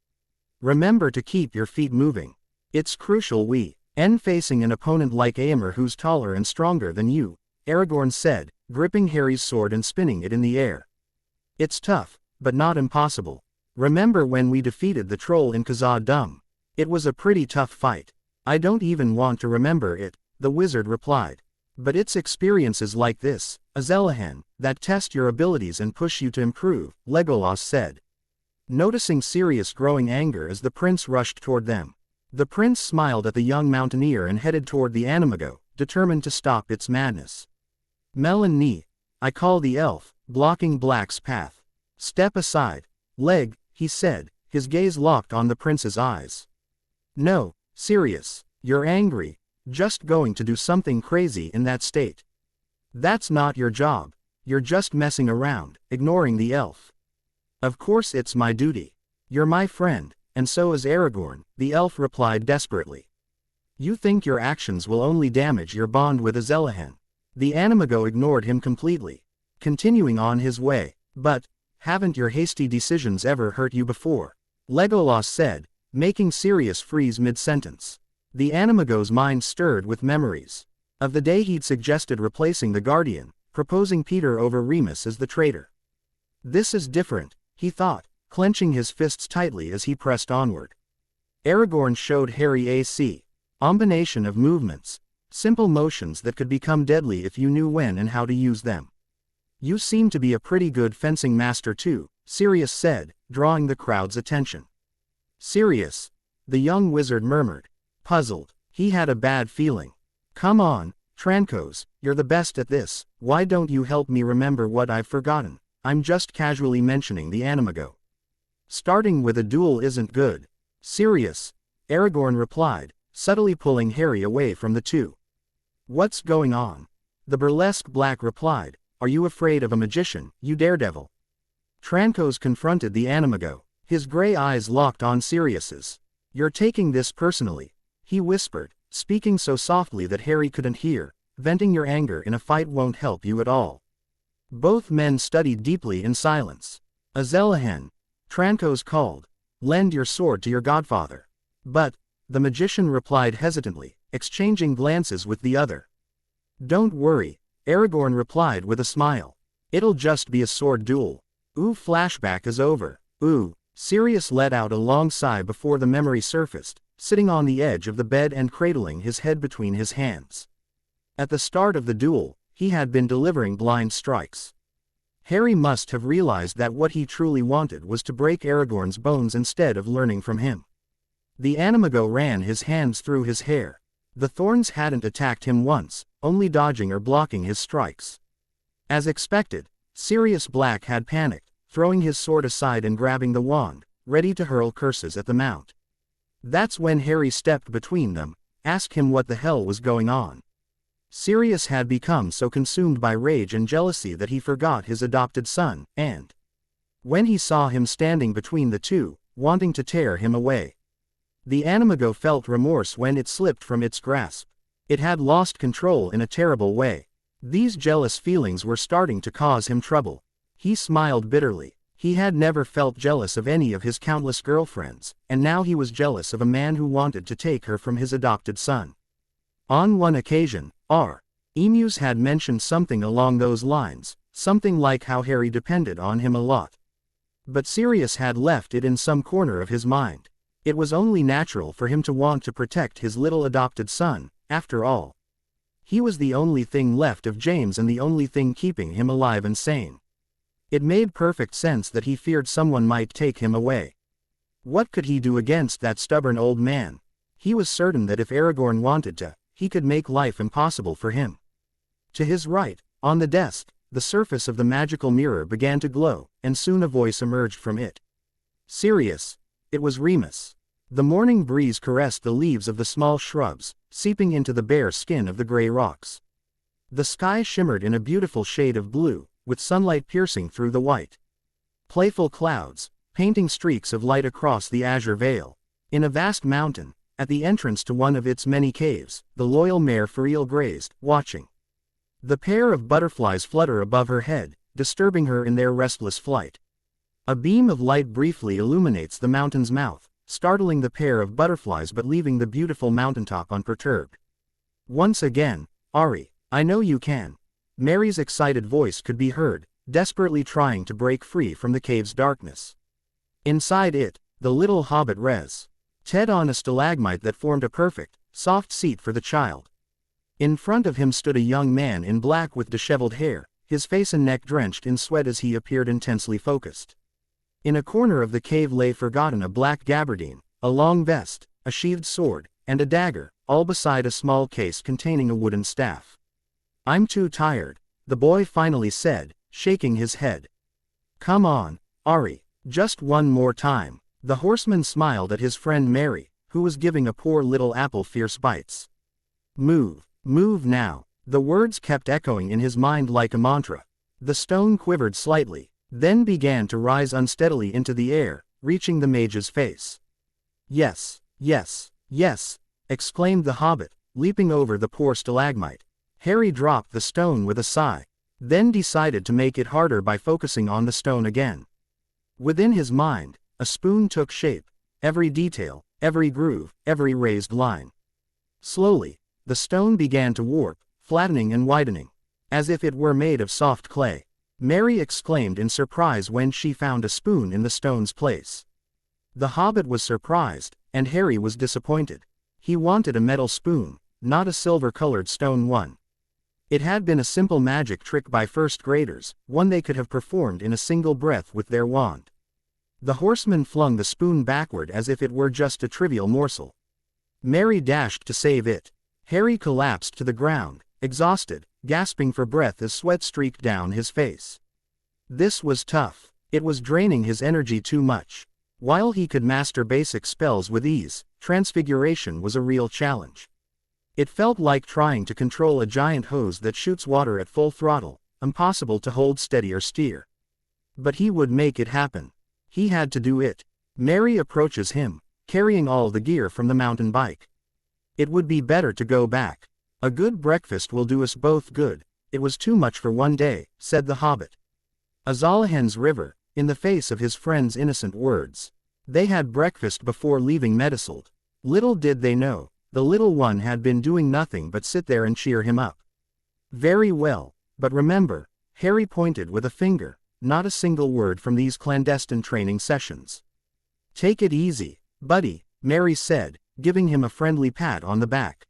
Remember to keep your feet moving. It's crucial when facing an opponent like Éomer who's taller and stronger than you, Aragorn said, gripping Harry's sword and spinning it in the air. It's tough, but not impossible. Remember when we defeated the troll in Khazad-dûm? It was a pretty tough fight. I don't even want to remember it, the wizard replied. But it's experiences like this, Azelahan, that test your abilities and push you to improve, Legolas said. Noticing Sirius' growing anger as the prince rushed toward them, the prince smiled at the young mountaineer and headed toward the Animago, determined to stop its madness. "Melon Knee," I call the elf, blocking Black's path. "Step aside, Leg," he said, his gaze locked on the prince's eyes. "No, Sirius, you're angry, just going to do something crazy in that state. That's not your job, you're just messing around," ignoring the elf. "Of course it's my duty. You're my friend, and so is Aragorn," the elf replied desperately. "You think your actions will only damage your bond with Azelahan." The Animago ignored him completely, continuing on his way. "But, haven't your hasty decisions ever hurt you before?" Legolas said, making Sirius freeze mid-sentence. The Animago's mind stirred with memories of the day he'd suggested replacing the Guardian, proposing Peter over Remus as the traitor. "This is different," he thought, clenching his fists tightly as he pressed onward. Aragorn showed Harry a combination of movements, simple motions that could become deadly if you knew when and how to use them. "You seem to be a pretty good fencing master too," Sirius said, drawing the crowd's attention. "Sirius," the young wizard murmured, puzzled. He had a bad feeling. "Come on, Trancos, you're the best at this. Why don't you help me remember what I've forgotten? I'm just casually mentioning the Animago." "Starting with a duel isn't good, Sirius," Aragorn replied, subtly pulling Harry away from the two. "What's going on?" The burlesque Black replied, "Are you afraid of a magician, you daredevil?" Trancos confronted the Animago, his gray eyes locked on Sirius's. "You're taking this personally," he whispered, speaking so softly that Harry couldn't hear. "Venting your anger in a fight won't help you at all." Both men studied deeply in silence. "Azelahan," Trancos called, "lend your sword to your godfather." "But," the magician replied hesitantly, exchanging glances with the other. "Don't worry," Aragorn replied with a smile. "It'll just be a sword duel. Ooh, flashback is over. Ooh." Sirius let out a long sigh before the memory surfaced, sitting on the edge of the bed and cradling his head between his hands. At the start of the duel, he had been delivering blind strikes. Harry must have realized that what he truly wanted was to break Aragorn's bones instead of learning from him. The Animago ran his hands through his hair. The thorns hadn't attacked him once, only dodging or blocking his strikes. As expected, Sirius Black had panicked, throwing his sword aside and grabbing the wand, ready to hurl curses at the mount. That's when Harry stepped between them, asked him what the hell was going on. Sirius had become so consumed by rage and jealousy that he forgot his adopted son, and when he saw him standing between the two, wanting to tear him away, the Animago felt remorse when it slipped from its grasp. It had lost control in a terrible way. These jealous feelings were starting to cause him trouble. He smiled bitterly. He had never felt jealous of any of his countless girlfriends, and now he was jealous of a man who wanted to take her from his adopted son. On one occasion, Emus had mentioned something along those lines, something like how Harry depended on him a lot. But Sirius had left it in some corner of his mind. It was only natural for him to want to protect his little adopted son, after all. He was the only thing left of James and the only thing keeping him alive and sane. It made perfect sense that he feared someone might take him away. What could he do against that stubborn old man? He was certain that if Aragorn wanted to, he could make life impossible for him. To his right, on the desk, the surface of the magical mirror began to glow, and soon a voice emerged from it. Sirius. It was Remus. The morning breeze caressed the leaves of the small shrubs, seeping into the bare skin of the gray rocks. The sky shimmered in a beautiful shade of blue, with sunlight piercing through the white. Playful clouds, painting streaks of light across the azure veil. In a vast mountain, at the entrance to one of its many caves, the loyal mare Fariel grazed, watching. The pair of butterflies flutter above her head, disturbing her in their restless flight. A beam of light briefly illuminates the mountain's mouth, startling the pair of butterflies but leaving the beautiful mountaintop unperturbed. Once again, Ari, I know you can. Mary's excited voice could be heard, desperately trying to break free from the cave's darkness. Inside it, the little hobbit Ted on a stalagmite that formed a perfect, soft seat for the child. In front of him stood a young man in black with disheveled hair, his face and neck drenched in sweat as he appeared intensely focused. In a corner of the cave lay forgotten a black gabardine, a long vest, a sheathed sword, and a dagger, all beside a small case containing a wooden staff. I'm too tired, the boy finally said, shaking his head. Come on, Ari, just one more time. The horseman smiled at his friend Mary, who was giving a poor little apple fierce bites. Move, move now. The words kept echoing in his mind like a mantra. The stone quivered slightly, then began to rise unsteadily into the air, reaching the mage's face. Yes, yes, yes, exclaimed the hobbit, leaping over the poor stalagmite. Harry dropped the stone with a sigh, then decided to make it harder by focusing on the stone again. Within his mind, a spoon took shape, every detail, every groove, every raised line. Slowly, the stone began to warp, flattening and widening, as if it were made of soft clay. Mary exclaimed in surprise when she found a spoon in the stone's place. The hobbit was surprised, and Harry was disappointed. He wanted a metal spoon, not a silver-colored stone one. It had been a simple magic trick by first graders, one they could have performed in a single breath with their wand. The horseman flung the spoon backward as if it were just a trivial morsel. Mary dashed to save it. Harry collapsed to the ground, exhausted, gasping for breath as sweat streaked down his face. This was tough. It was draining his energy too much. While he could master basic spells with ease, transfiguration was a real challenge. It felt like trying to control a giant hose that shoots water at full throttle, impossible to hold steady or steer. But he would make it happen. He had to do it. Mary approaches him, carrying all the gear from the mountain bike. It would be better to go back. A good breakfast will do us both good. It was too much for one day, said the hobbit. Azalahen's river, in the face of his friend's innocent words. They had breakfast before leaving Medicilled. Little did they know, the little one had been doing nothing but sit there and cheer him up. Very well, but remember, Harry pointed with a finger, not a single word from these clandestine training sessions. Take it easy, buddy, Mary said, giving him a friendly pat on the back.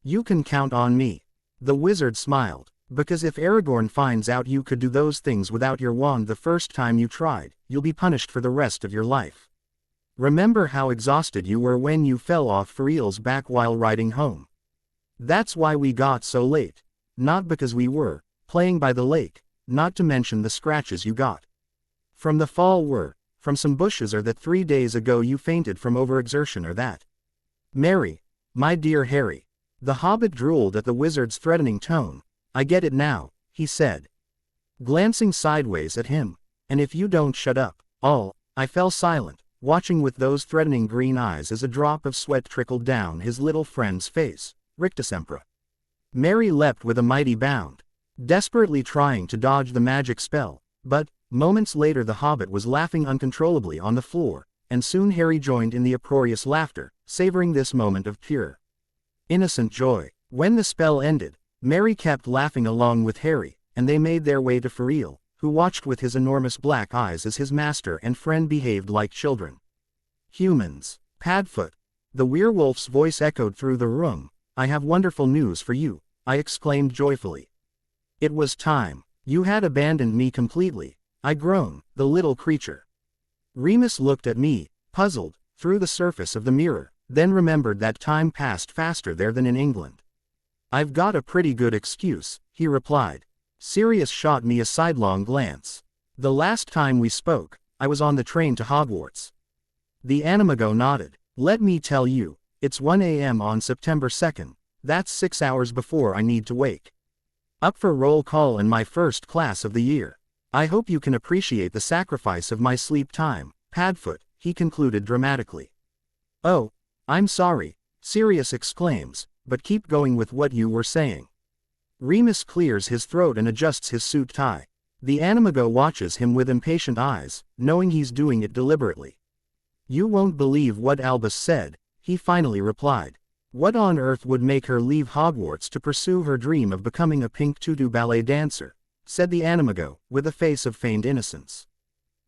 You can count on me. The wizard smiled, because if Aragorn finds out you could do those things without your wand the first time you tried, you'll be punished for the rest of your life. Remember how exhausted you were when you fell off Fariel's back while riding home. That's why we got so late. Not because we were playing by the lake, not to mention the scratches you got from the fall were from some bushes, or that 3 days ago you fainted from overexertion, or that. Mary, my dear Harry. The hobbit drooled at the wizard's threatening tone. I get it now, he said, glancing sideways at him. And if you don't shut up, I fell silent, watching with those threatening green eyes as a drop of sweat trickled down his little friend's face. Rictusempra. Mary leapt with a mighty bound, desperately trying to dodge the magic spell, but, Moments later the hobbit was laughing uncontrollably on the floor, and soon Harry joined in the uproarious laughter, savoring this moment of pure, innocent joy. When the spell ended, Mary kept laughing along with Harry, and they made their way to Fariel, who watched with his enormous black eyes as his master and friend behaved like children. Humans. Padfoot. The werewolf's voice echoed through the room. I have wonderful news for you, I exclaimed joyfully. It was time. You had abandoned me completely, I groaned, the little creature. Remus looked at me, puzzled, through the surface of the mirror, then remembered that time passed faster there than in England. I've got a pretty good excuse, he replied. Sirius shot me a sidelong glance. The last time we spoke, I was on the train to Hogwarts. The animago nodded. Let me tell you, it's 1 a.m. on September 2nd, that's 6 hours before I need to wake up for roll call in my first class of the year. I hope you can appreciate the sacrifice of my sleep time, Padfoot, he concluded dramatically. Oh, I'm sorry, Sirius exclaims, but keep going with what you were saying. Remus clears his throat and adjusts his suit tie. The animago watches him with impatient eyes, knowing he's doing it deliberately. You won't believe what Albus said, he finally replied. What on earth would make her leave Hogwarts to pursue her dream of becoming a pink tutu ballet dancer, said the animago, with a face of feigned innocence.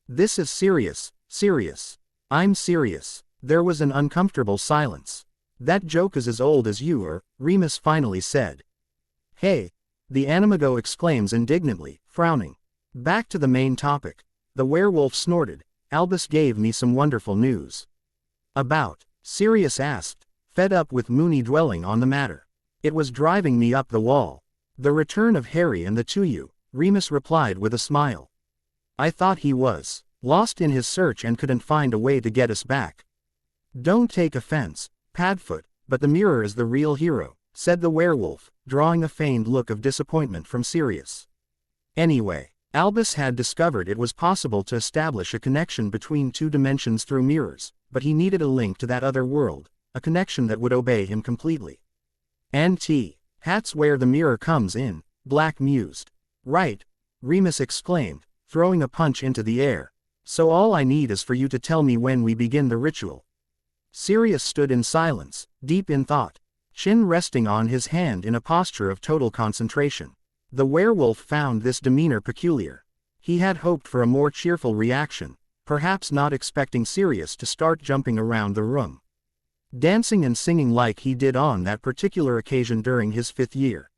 This is serious, Sirius. I'm serious. There was an uncomfortable silence. That joke is as old as you are, Remus finally said. Hey, the animago exclaims indignantly, frowning. Back to the main topic. The werewolf snorted. Albus gave me some wonderful news. About? Sirius asked, fed up with Moony dwelling on the matter. It was driving me up the wall. The return of Harry and the 2U, Remus replied with a smile. I thought he was lost in his search and couldn't find a way to get us back. Don't take offense, Padfoot, but the mirror is the real hero, said the werewolf, drawing a feigned look of disappointment from Sirius. Anyway, Albus had discovered it was possible to establish a connection between two dimensions through mirrors, but he needed a link to that other world, a connection that would obey him completely. And that's where the mirror comes in, Black mused. Right, Remus exclaimed, throwing a punch into the air. So all I need is for you to tell me when we begin the ritual. Sirius stood in silence, deep in thought, chin resting on his hand in a posture of total concentration. The werewolf found this demeanor peculiar. He had hoped for a more cheerful reaction, perhaps not expecting Sirius to start jumping around the room, dancing and singing like he did on that particular occasion during his 5th year.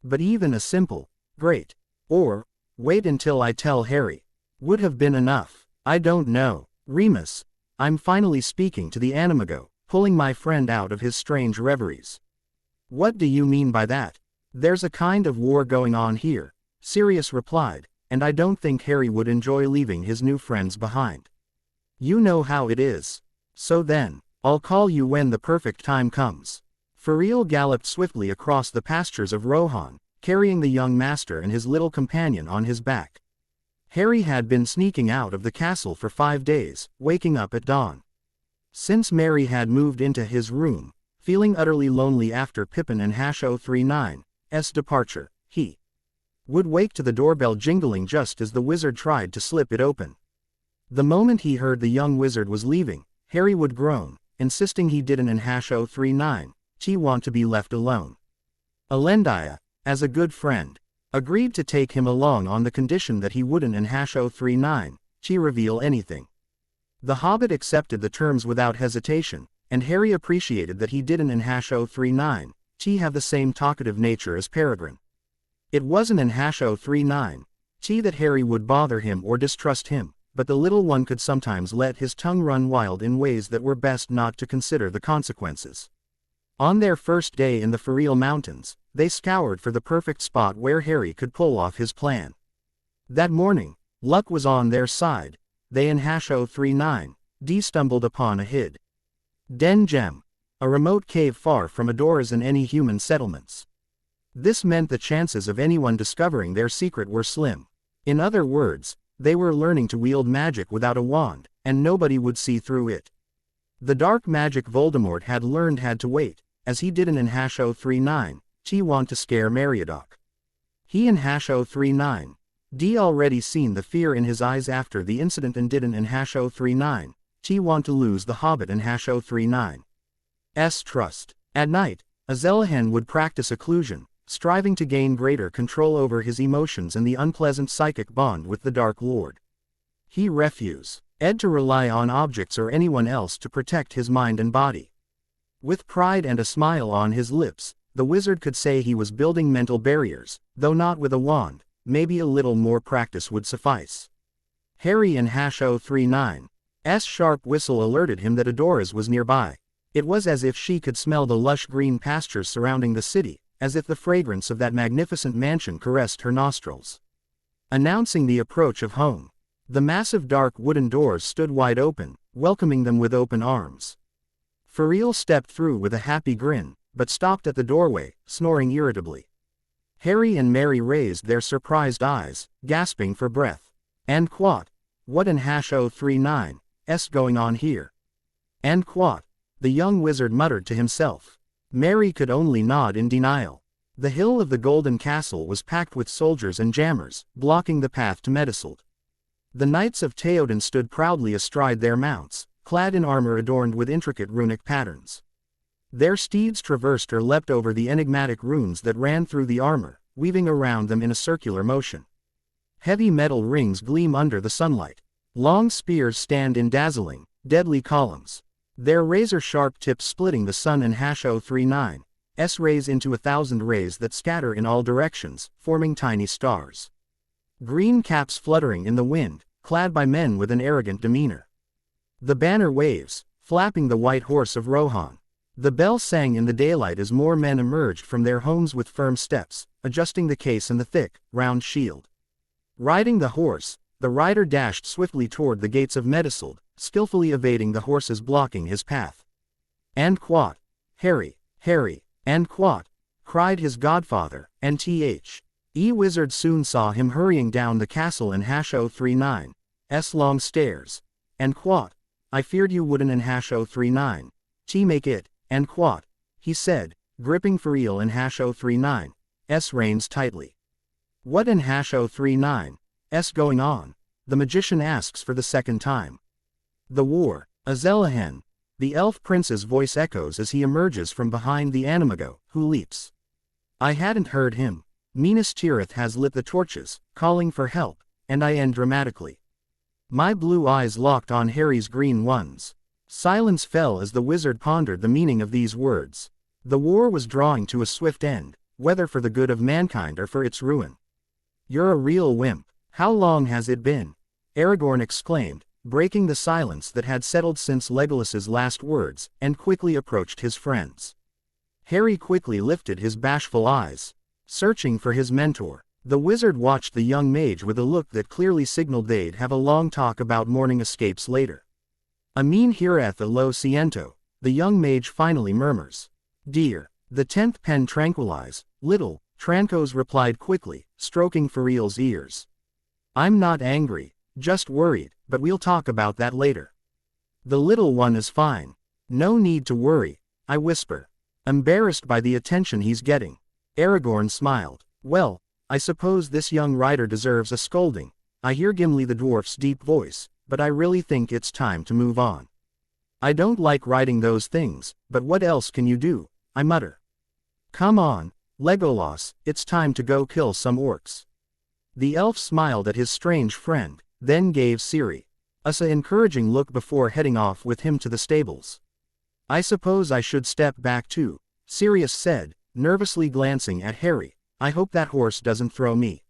But even a simple, great, or, wait until I tell Harry, would have been enough. I don't know, Remus. I'm finally speaking to the animago, pulling my friend out of his strange reveries. What do you mean by that? There's a kind of war going on here, Sirius replied, and I don't think Harry would enjoy leaving his new friends behind. You know how it is. So then, I'll call you when the perfect time comes. Fariel galloped swiftly across the pastures of Rohan, carrying the young master and his little companion on his back. Harry had been sneaking out of the castle for 5 days, waking up at dawn. Since Mary had moved into his room, feeling utterly lonely after Pippin and Hash-039's departure, he would wake to the doorbell jingling just as the wizard tried to slip it open. The moment he heard the young wizard was leaving, Harry would groan, insisting he didn't in Hash-039 want to be left alone. Alendia, as a good friend, agreed to take him along on the condition that he wouldn't in Hash-039 reveal anything. The hobbit accepted the terms without hesitation, and Harry appreciated that he didn't in Hash-039 have the same talkative nature as Peregrine. It wasn't in Hash-039 that Harry would bother him or distrust him, but the little one could sometimes let his tongue run wild in ways that were best not to consider the consequences. On their first day in the Fariel Mountains, they scoured for the perfect spot where Harry could pull off his plan. That morning, luck was on their side. They in Hash-039 stumbled upon a hidden gem, a remote cave far from Adoras and any human settlements. This meant the chances of anyone discovering their secret were slim. In other words, they were learning to wield magic without a wand, and nobody would see through it. The dark magic Voldemort had learned had to wait, as he didn't in Hash-039 want to scare Meriadoc. He in Hash-039 D already seen the fear in his eyes after the incident and didn't in hash 039. T want to lose the Hobbit in hash 039. S trust. At night, Azelahan would practice occlusion, striving to gain greater control over his emotions and the unpleasant psychic bond with the Dark Lord. He refused to rely on objects or anyone else to protect his mind and body. With pride and a smile on his lips, the wizard could say he was building mental barriers, though not with a wand. Maybe a little more practice would suffice. Harry in hash 039. S sharp whistle alerted him that Adora's was nearby. It was as if she could smell the lush green pastures surrounding the city, as if the fragrance of that magnificent mansion caressed her nostrils. Announcing the approach of home. The massive dark wooden doors stood wide open, welcoming them with open arms. Furiel stepped through with a happy grin, but stopped at the doorway, snoring irritably. Harry and Mary raised their surprised eyes, gasping for breath. And what in hash 039, going on here? And the young wizard muttered to himself. Mary could only nod in denial. The hill of the Golden Castle was packed with soldiers and jammers, blocking the path to Meduseld. The knights of Theoden stood proudly astride their mounts, clad in armor adorned with intricate runic patterns. Their steeds traversed or leapt over the enigmatic runes that ran through the armor, weaving around them in a circular motion. Heavy metal rings gleam under the sunlight. Long spears stand in dazzling, deadly columns. Their razor-sharp tips splitting the sun in hash 039. Rays into 1,000 rays that scatter in all directions, forming tiny stars. Green caps fluttering in the wind, clad by men with an arrogant demeanor. The banner waves, flapping the white horse of Rohan. The bell sang in the daylight as more men emerged from their homes with firm steps, adjusting the case and the thick, round shield. Riding the horse, the rider dashed swiftly toward the gates of Meduseld, skillfully evading the horses blocking his path. And Harry, and cried his godfather, and wizard soon saw him hurrying down the castle in hash 039. Long stairs. And I feared you wouldn't in hash 039. Make it, and he said, gripping Furiel in hash 039. Reins tightly. What in hash 039? Going on? The magician asks for the second time. The war, Azelahan. The elf prince's voice echoes as he emerges from behind the animago, who leaps. I hadn't heard him. Minas Tirith has lit the torches, calling for help, and I end dramatically. My blue eyes locked on Harry's green ones. Silence fell as the wizard pondered the meaning of these words. The war was drawing to a swift end, whether for the good of mankind or for its ruin. You're a real wimp. How long has it been? Aragorn exclaimed, breaking the silence that had settled since Legolas's last words, and quickly approached his friends. Harry quickly lifted his bashful eyes, searching for his mentor. The wizard watched the young mage with a look that clearly signaled they'd have a long talk about morning escapes later. Amin hireth a lo siento, the young mage finally murmurs. Dear, the 10th pen tranquilize, little, Trancos replied quickly, stroking Furiel's ears. I'm not angry, just worried, but we'll talk about that later. The little one is fine. No need to worry, I whisper. Embarrassed by the attention he's getting. Aragorn smiled. Well, I suppose this young rider deserves a scolding. I hear Gimli the dwarf's deep voice, but I really think it's time to move on. I don't like riding those things, but what else can you do? I mutter. Come on, Legolas, it's time to go kill some orcs. The elf smiled at his strange friend, then gave Ciri an encouraging look before heading off with him to the stables. I suppose I should step back too, Sirius said, nervously glancing at Harry. I hope that horse doesn't throw me.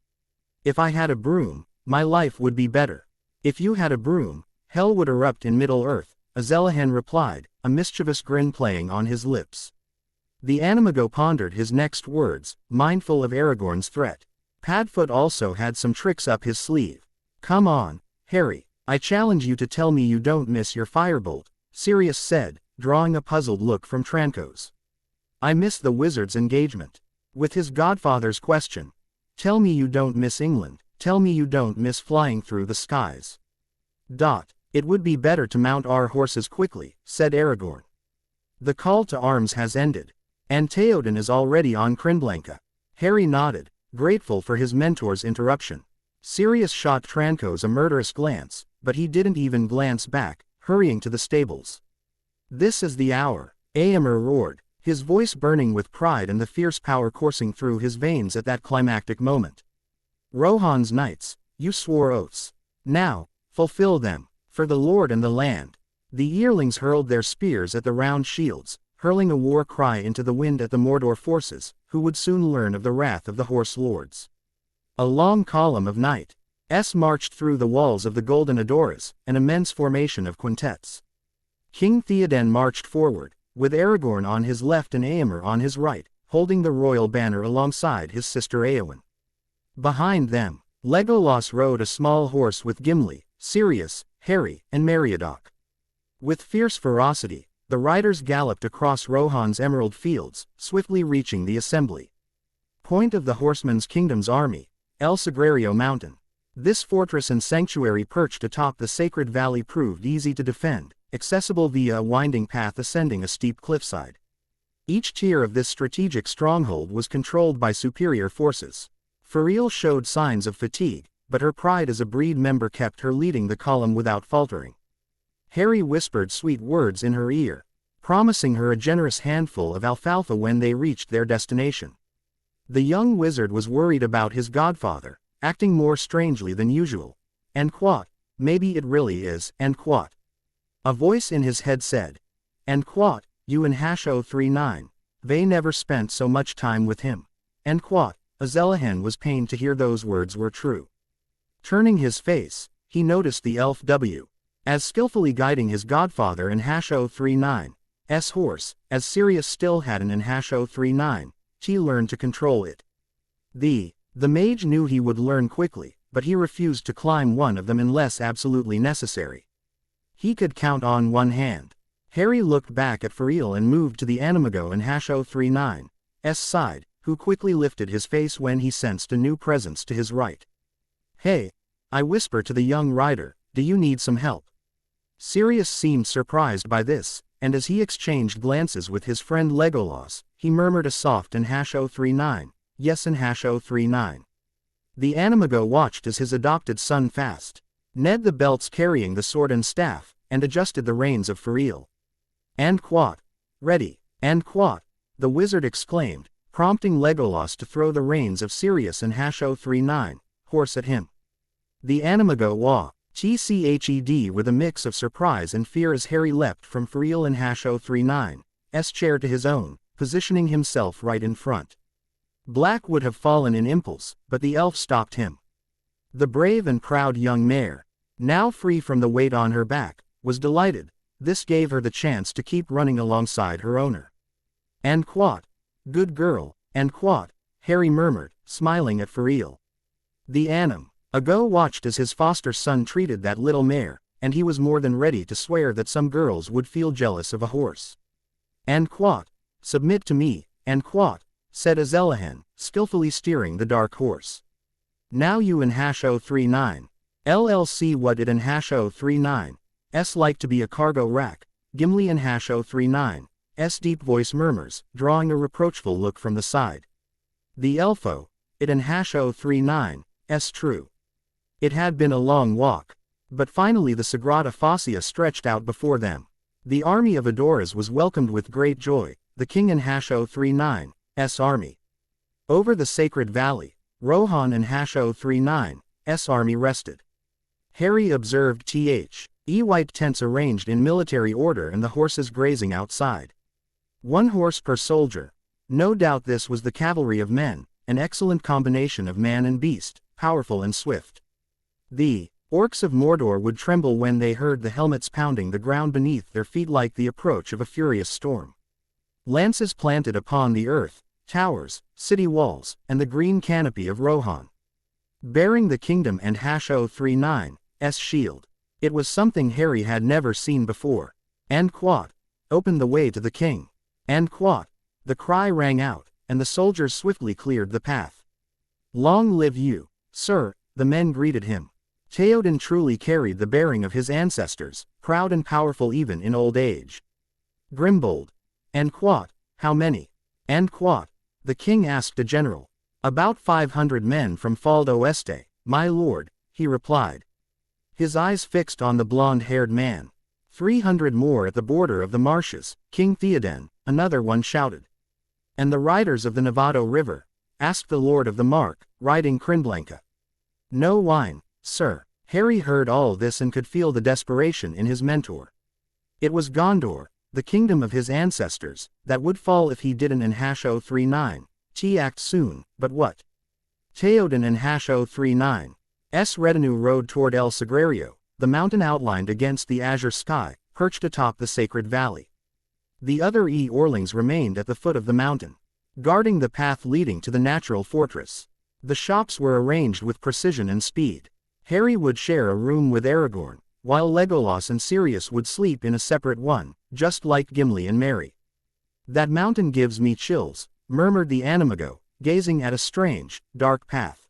If I had a broom, my life would be better. If you had a broom, hell would erupt in Middle-earth, Azelahan replied, a mischievous grin playing on his lips. The Animago pondered his next words, mindful of Aragorn's threat. Padfoot also had some tricks up his sleeve. Come on, Harry, I challenge you to tell me you don't miss your firebolt, Sirius said, drawing a puzzled look from Trancos. I miss the wizard's engagement. With his godfather's question. Tell me you don't miss England, tell me you don't miss flying through the skies. It would be better to mount our horses quickly, said Aragorn. The call to arms has ended. And Theoden is already on Crinblanca. Harry nodded, grateful for his mentor's interruption. Sirius shot Trancos a murderous glance, but he didn't even glance back, hurrying to the stables. "This is the hour," Aemir roared, his voice burning with pride and the fierce power coursing through his veins at that climactic moment. "Rohan's knights, you swore oaths. Now, fulfill them, for the Lord and the land." The yearlings hurled their spears at the round shields, hurling a war cry into the wind at the Mordor forces, who would soon learn of the wrath of the Horse Lords. A long column of knights marched through the walls of the Golden Adoras, an immense formation of quintets. King Theoden marched forward, with Aragorn on his left and Aemir on his right, holding the royal banner alongside his sister Éowyn. Behind them, Legolas rode a small horse with Gimli, Sirius, Harry, and Meriadoc. With fierce ferocity, the riders galloped across Rohan's emerald fields, swiftly reaching the assembly point of the Horsemen's Kingdom's army, El Sagrario Mountain. This fortress and sanctuary perched atop the sacred valley proved easy to defend, accessible via a winding path ascending a steep cliffside. Each tier of this strategic stronghold was controlled by superior forces. Fariel showed signs of fatigue, but her pride as a breed member kept her leading the column without faltering. Harry whispered sweet words in her ear, promising her a generous handful of alfalfa when they reached their destination. The young wizard was worried about his godfather, acting more strangely than usual. "And quat, maybe it really is, and quat." A voice in his head said. "And quat, you and Hash-039, they never spent so much time with him." And quat, Azelahan was pained to hear those words were true. Turning his face, he noticed the elf W. as skillfully guiding his godfather and Hash-039's horse, as Sirius still hadn't in Hash-039, he learned to control it. The mage knew he would learn quickly, but he refused to climb one of them unless absolutely necessary. He could count on one hand. Harry looked back at Fariel and moved to the Animago and Hash-039's side, who quickly lifted his face when he sensed a new presence to his right. "Hey," I whispered to the young rider, "do you need some help?" Sirius seemed surprised by this, and as he exchanged glances with his friend Legolas, he murmured a soft and Hash-039, "Yes and Hash-039." The Animago watched as his adopted son fast Ned the belts carrying the sword and staff, and adjusted the reins of Fariel. "And quat. Ready, and quat," the wizard exclaimed, prompting Legolas to throw the reins of Sirius and Hash-039 horse at him. The Animago tched with a mix of surprise and fear as Harry leapt from Fariel and Hash-039's chair to his own, positioning himself right in front. Black would have fallen in impulse, but the elf stopped him. The brave and proud young mare, now free from the weight on her back, was delighted. This gave her the chance to keep running alongside her owner. "And quat. Good girl, and quat," Harry murmured, smiling at Fariel. The Animago watched as his foster son treated that little mare, and he was more than ready to swear that some girls would feel jealous of a horse. "And quat. Submit to me, and quat," said Azelahan, skillfully steering the dark horse. "Now you and Hash-039 LLC what it and Hash-039's like to be a cargo rack," Gimli and Hash-039's deep voice murmurs, drawing a reproachful look from the side. The elfo, it and Hash-039's true. It had been a long walk, but finally the Sagrada Fascia stretched out before them. The army of Adoras was welcomed with great joy, the king and Hash-039's army. Over the sacred valley, Rohan and Hash-039's army rested. Harry observed white tents arranged in military order and the horses grazing outside. One horse per soldier. No doubt this was the cavalry of men, an excellent combination of man and beast, powerful and swift. The orcs of Mordor would tremble when they heard the helmets pounding the ground beneath their feet like the approach of a furious storm. Lances planted upon the earth, towers, city walls, and the green canopy of Rohan, bearing the kingdom and Hash-039's shield. It was something Harry had never seen before. "And quat. Opened the way to the king. And quat." The cry rang out, and the soldiers swiftly cleared the path. "Long live you, sir," the men greeted him. Theoden truly carried the bearing of his ancestors, proud and powerful even in old age. Grimbold. "And quat. How many?" "And quat," the king asked a general. "About 500 men from Faldo Este," My lord, he replied. His eyes fixed on the blonde-haired man. 300 more at the border of the marshes, King Theoden, another one shouted. And the riders of the Novato River? Asked the lord of the Mark, riding Crinblanca. No wine, sir. Harry heard all this and could feel the desperation in his mentor. It was Gondor, the kingdom of his ancestors, that would fall if he didn't and #039. Act soon, but what? Theoden and #039's retinue rode toward El Sagrario, the mountain outlined against the azure sky, perched atop the sacred valley. The other Orlings remained at the foot of the mountain, guarding the path leading to the natural fortress. The shops were arranged with precision and speed. Harry would share a room with Aragorn, while Legolas and Sirius would sleep in a separate one, just like Gimli and Merry. That mountain gives me chills, murmured the Animago, gazing at a strange, dark path.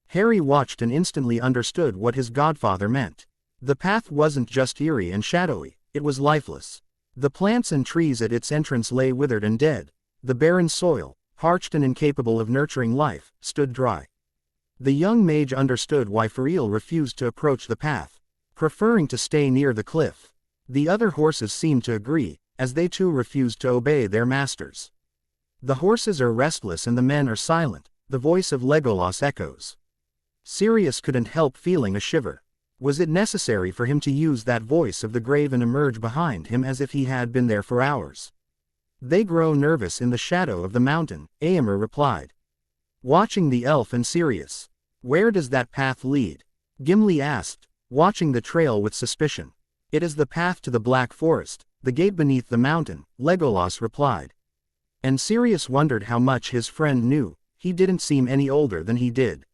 Harry watched and instantly understood what his godfather meant. The path wasn't just eerie and shadowy, it was lifeless. The plants and trees at its entrance lay withered and dead. The barren soil, parched and incapable of nurturing life, stood dry. The young mage understood why Fariel refused to approach the path, preferring to stay near the cliff. The other horses seemed to agree, as they too refused to obey their masters. The horses are restless and the men are silent, the voice of Legolas echoes. Sirius couldn't help feeling a shiver. Was it necessary for him to use that voice of the grave and emerge behind him as if he had been there for hours? They grow nervous in the shadow of the mountain, Éomer replied. Watching the elf and Sirius. Where does that path lead? Gimli asked, watching the trail with suspicion. It is the path to the Black Forest, the gate beneath the mountain, Legolas replied. And Sirius wondered how much his friend knew. He didn't seem any older than he did.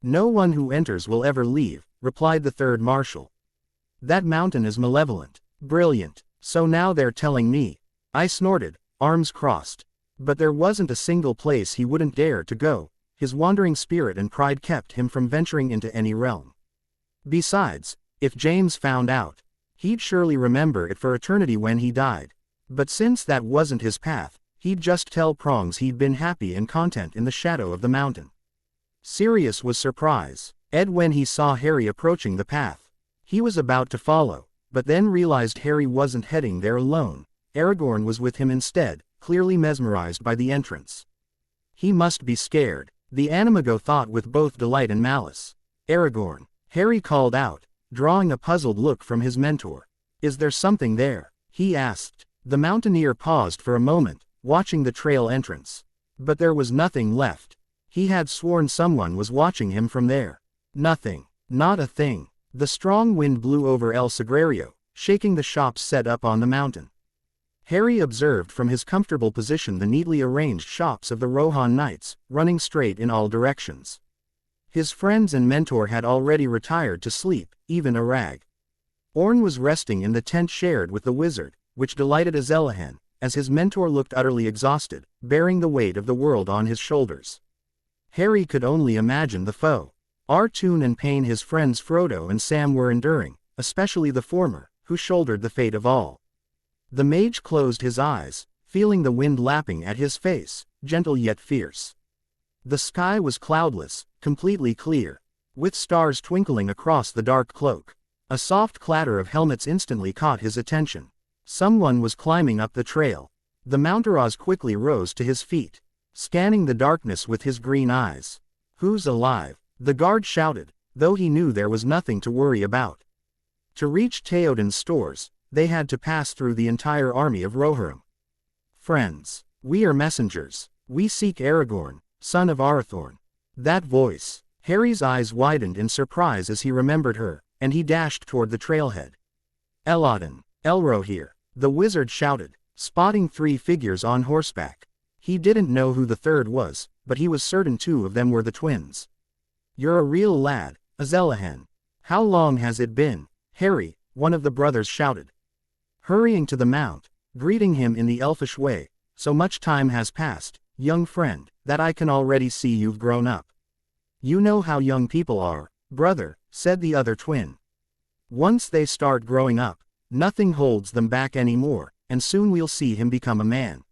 No one who enters will ever leave, replied the third marshal. That mountain is malevolent. Brilliant. So now they're telling me. I snorted, arms crossed. But there wasn't a single place he wouldn't dare to go. His wandering spirit and pride kept him from venturing into any realm. Besides, if James found out, he'd surely remember it for eternity when he died. But since that wasn't his path, he'd just tell Prongs he'd been happy and content in the shadow of the mountain. Sirius was surprised when he saw Harry approaching the path. He was about to follow, but then realized Harry wasn't heading there alone. Aragorn was with him instead, clearly mesmerized by the entrance. He must be scared, the Animago thought with both delight and malice. Aragorn, Harry called out, drawing a puzzled look from his mentor. Is there something there? He asked. The mountaineer paused for a moment, watching the trail entrance. But there was nothing left. He had sworn someone was watching him from there. Nothing. Not a thing. The strong wind blew over El Sagrario, shaking the shops set up on the mountain. Harry observed from his comfortable position the neatly arranged shops of the Rohan Knights, running straight in all directions. His friends and mentor had already retired to sleep, even Arag. Orn was resting in the tent shared with the wizard, which delighted Azelahan, as his mentor looked utterly exhausted, bearing the weight of the world on his shoulders. Harry could only imagine the foe. Artoon and pain his friends Frodo and Sam were enduring, especially the former, who shouldered the fate of all. The mage closed his eyes, feeling the wind lapping at his face, gentle yet fierce. The sky was cloudless, completely clear, with stars twinkling across the dark cloak. A soft clatter of helmets instantly caught his attention. Someone was climbing up the trail. The Mountaraz quickly rose to his feet, scanning the darkness with his green eyes. Who's alive? The guard shouted, though he knew there was nothing to worry about. To reach Theoden's stores, they had to pass through the entire army of Rohirrim. Friends, we are messengers. We seek Aragorn, son of Arathorn. That voice. Harry's eyes widened in surprise as he remembered her, and he dashed toward the trailhead. Elodin, Elrohir, the wizard shouted, spotting 3 figures on horseback. He didn't know who the third was, but he was certain 2 of them were the twins. You're a real lad, Azelahan. How long has it been? Harry, one of the brothers shouted. Hurrying to the mount, greeting him in the elfish way. So much time has passed, young friend, that I can already see you've grown up. You know how young people are, brother, said the other twin. Once they start growing up, nothing holds them back anymore, and soon we'll see him become a man.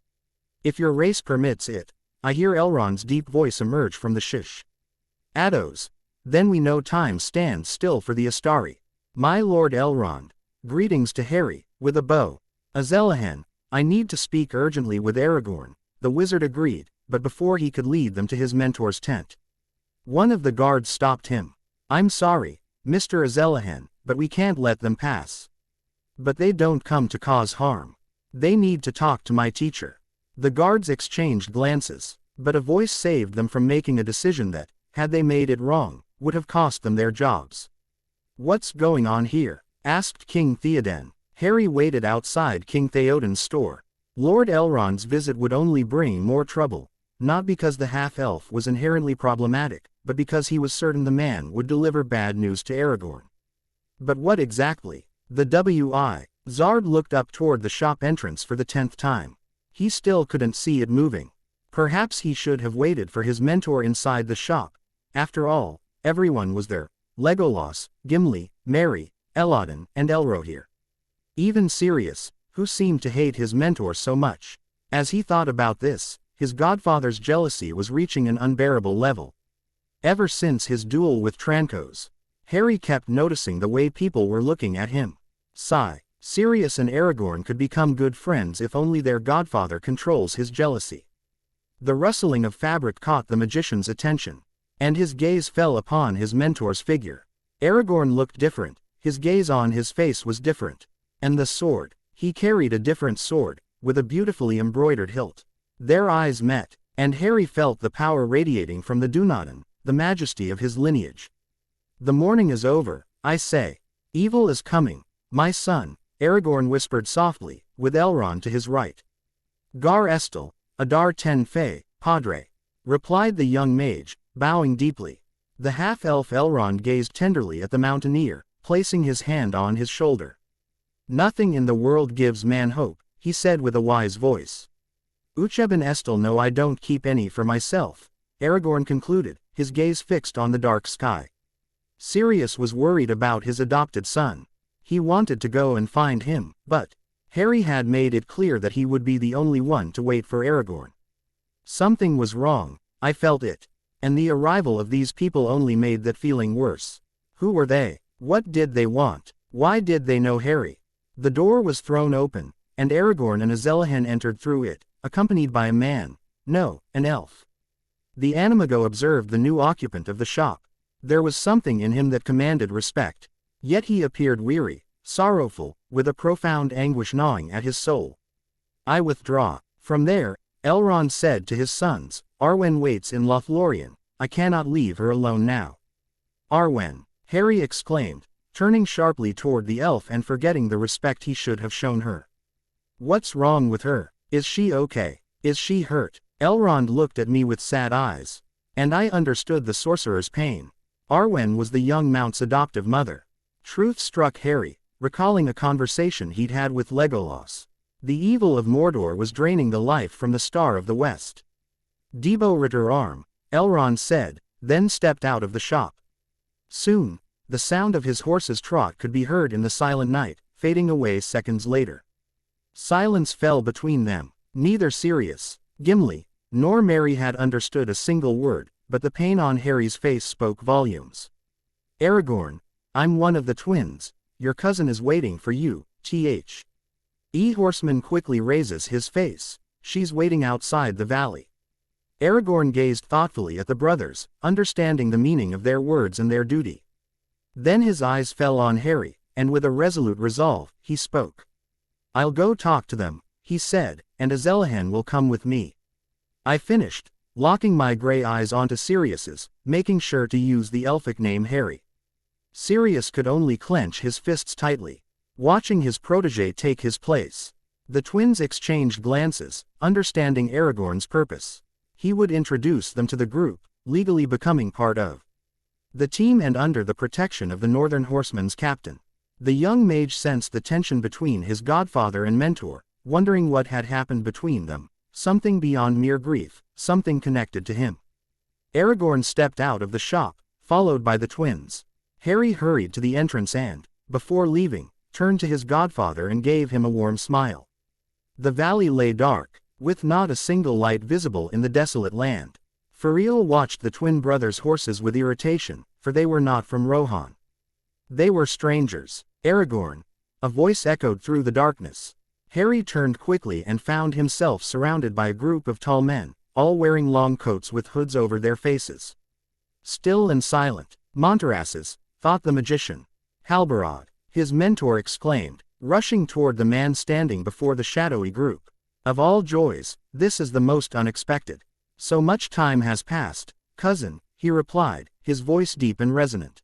If your race permits it. I hear Elrond's deep voice emerge from the shish. Addos, Then we know time stands still for the Astari. My Lord Elrond. Greetings to Harry, with a bow. Azelahan, I need to speak urgently with Aragorn. The wizard agreed, but before he could lead them to his mentor's tent, one of the guards stopped him. I'm sorry, Mr. Azelahan, but we can't let them pass. But they don't come to cause harm. They need to talk to my teacher. The guards exchanged glances, but a voice saved them from making a decision that, had they made it wrong, would have cost them their jobs. What's going on here? Asked King Theoden. Harry waited outside King Theoden's store. Lord Elrond's visit would only bring more trouble, not because the half-elf was inherently problematic, but because he was certain the man would deliver bad news to Aragorn. But what exactly? The W.I. Zard looked up toward the shop entrance for the 10th time. He still couldn't see it moving. Perhaps he should have waited for his mentor inside the shop. After all, everyone was there. Legolas, Gimli, Merry, Elladan, and Elrohir. Even Sirius, who seemed to hate his mentor so much. As he thought about this, his godfather's jealousy was reaching an unbearable level. Ever since his duel with Trancos, Harry kept noticing the way people were looking at him. Sigh. Sirius and Aragorn could become good friends if only their godfather controls his jealousy. The rustling of fabric caught the magician's attention, and his gaze fell upon his mentor's figure. Aragorn looked different, his gaze on his face was different. And the sword, he carried a different sword, with a beautifully embroidered hilt. Their eyes met, and Harry felt the power radiating from the Dunedain, the majesty of his lineage. The morning is over, I say. Evil is coming, my son, Aragorn whispered softly, with Elrond to his right. Gar Estel, Adar Ten Fey, Padre, replied the young mage, bowing deeply. The half-elf Elrond gazed tenderly at the mountaineer, placing his hand on his shoulder. Nothing in the world gives man hope, he said with a wise voice. Ucheben Estel, no, I don't keep any for myself, Aragorn concluded, his gaze fixed on the dark sky. Sirius was worried about his adopted son. He wanted to go and find him, but Harry had made it clear that he would be the only one to wait for Aragorn. Something was wrong, I felt it. And the arrival of these people only made that feeling worse. Who were they? What did they want? Why did they know Harry? The door was thrown open, and Aragorn and Azelahan entered through it, accompanied by a man. No, an elf. The Animago observed the new occupant of the shop. There was something in him that commanded respect. Yet he appeared weary, sorrowful, with a profound anguish gnawing at his soul. I withdraw. From there, Elrond said to his sons, Arwen waits in Lothlorien. I cannot leave her alone now. Arwen, Harry exclaimed, turning sharply toward the elf and forgetting the respect he should have shown her. What's wrong with her? Is she okay? Is she hurt? Elrond looked at me with sad eyes. And I understood the sorcerer's pain. Arwen was the young Mount's adoptive mother. Truth struck Harry, recalling a conversation he'd had with Legolas. The evil of Mordor was draining the life from the Star of the West. Debo Ritter arm, Elrond said, then stepped out of the shop. Soon, the sound of his horse's trot could be heard in the silent night, fading away seconds later. Silence fell between them. Neither Sirius, Gimli, nor Merry had understood a single word, but the pain on Harry's face spoke volumes. Aragorn, I'm one of the twins. Your cousin is waiting for you, Th. Horseman quickly raises his face. She's waiting outside the valley. Aragorn gazed thoughtfully at the brothers, understanding the meaning of their words and their duty. Then his eyes fell on Harry, and with a resolute resolve, he spoke. I'll go talk to them, he said, and Azelahan will come with me. I finished, locking my gray eyes onto Sirius's, making sure to use the elfic name Harry. Sirius could only clench his fists tightly, watching his protege take his place. The twins exchanged glances, understanding Aragorn's purpose. He would introduce them to the group, legally becoming part of the team and under the protection of the Northern Horsemen's captain. The young mage sensed the tension between his godfather and mentor, wondering what had happened between them, something beyond mere grief, something connected to him. Aragorn stepped out of the shop, followed by the twins. Harry hurried to the entrance and, before leaving, turned to his godfather and gave him a warm smile. The valley lay dark, with not a single light visible in the desolate land. Fariel watched the twin brothers' horses with irritation, for they were not from Rohan. They were strangers. Aragorn. A voice echoed through the darkness. Harry turned quickly and found himself surrounded by a group of tall men, all wearing long coats with hoods over their faces. Still and silent. Monterasses, thought the magician. Halbarad, his mentor exclaimed, rushing toward the man standing before the shadowy group. Of all joys, this is the most unexpected. So much time has passed, cousin, he replied, his voice deep and resonant.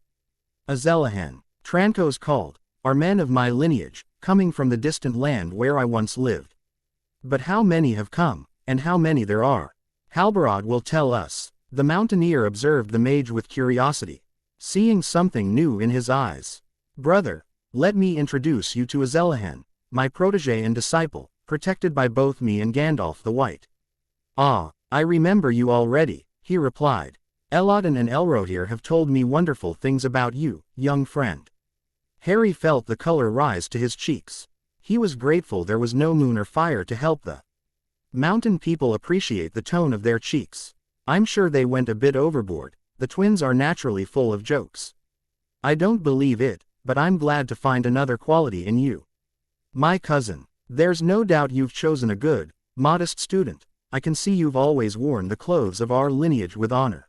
Azelahan, Trancos called, are men of my lineage, coming from the distant land where I once lived. But how many have come, and how many there are? Halbarad will tell us. The mountaineer observed the mage with curiosity, seeing something new in his eyes. Brother, let me introduce you to Azelahan, my protege and disciple, protected by both me and Gandalf the White. Ah, I remember you already, he replied. Elladan and Elrohir have told me wonderful things about you, young friend. Harry felt the color rise to his cheeks. He was grateful there was no moon or fire to help the mountain people appreciate the tone of their cheeks. I'm sure they went a bit overboard, the twins are naturally full of jokes. I don't believe it, but I'm glad to find another quality in you. My cousin, there's no doubt you've chosen a good, modest student. I can see you've always worn the clothes of our lineage with honor.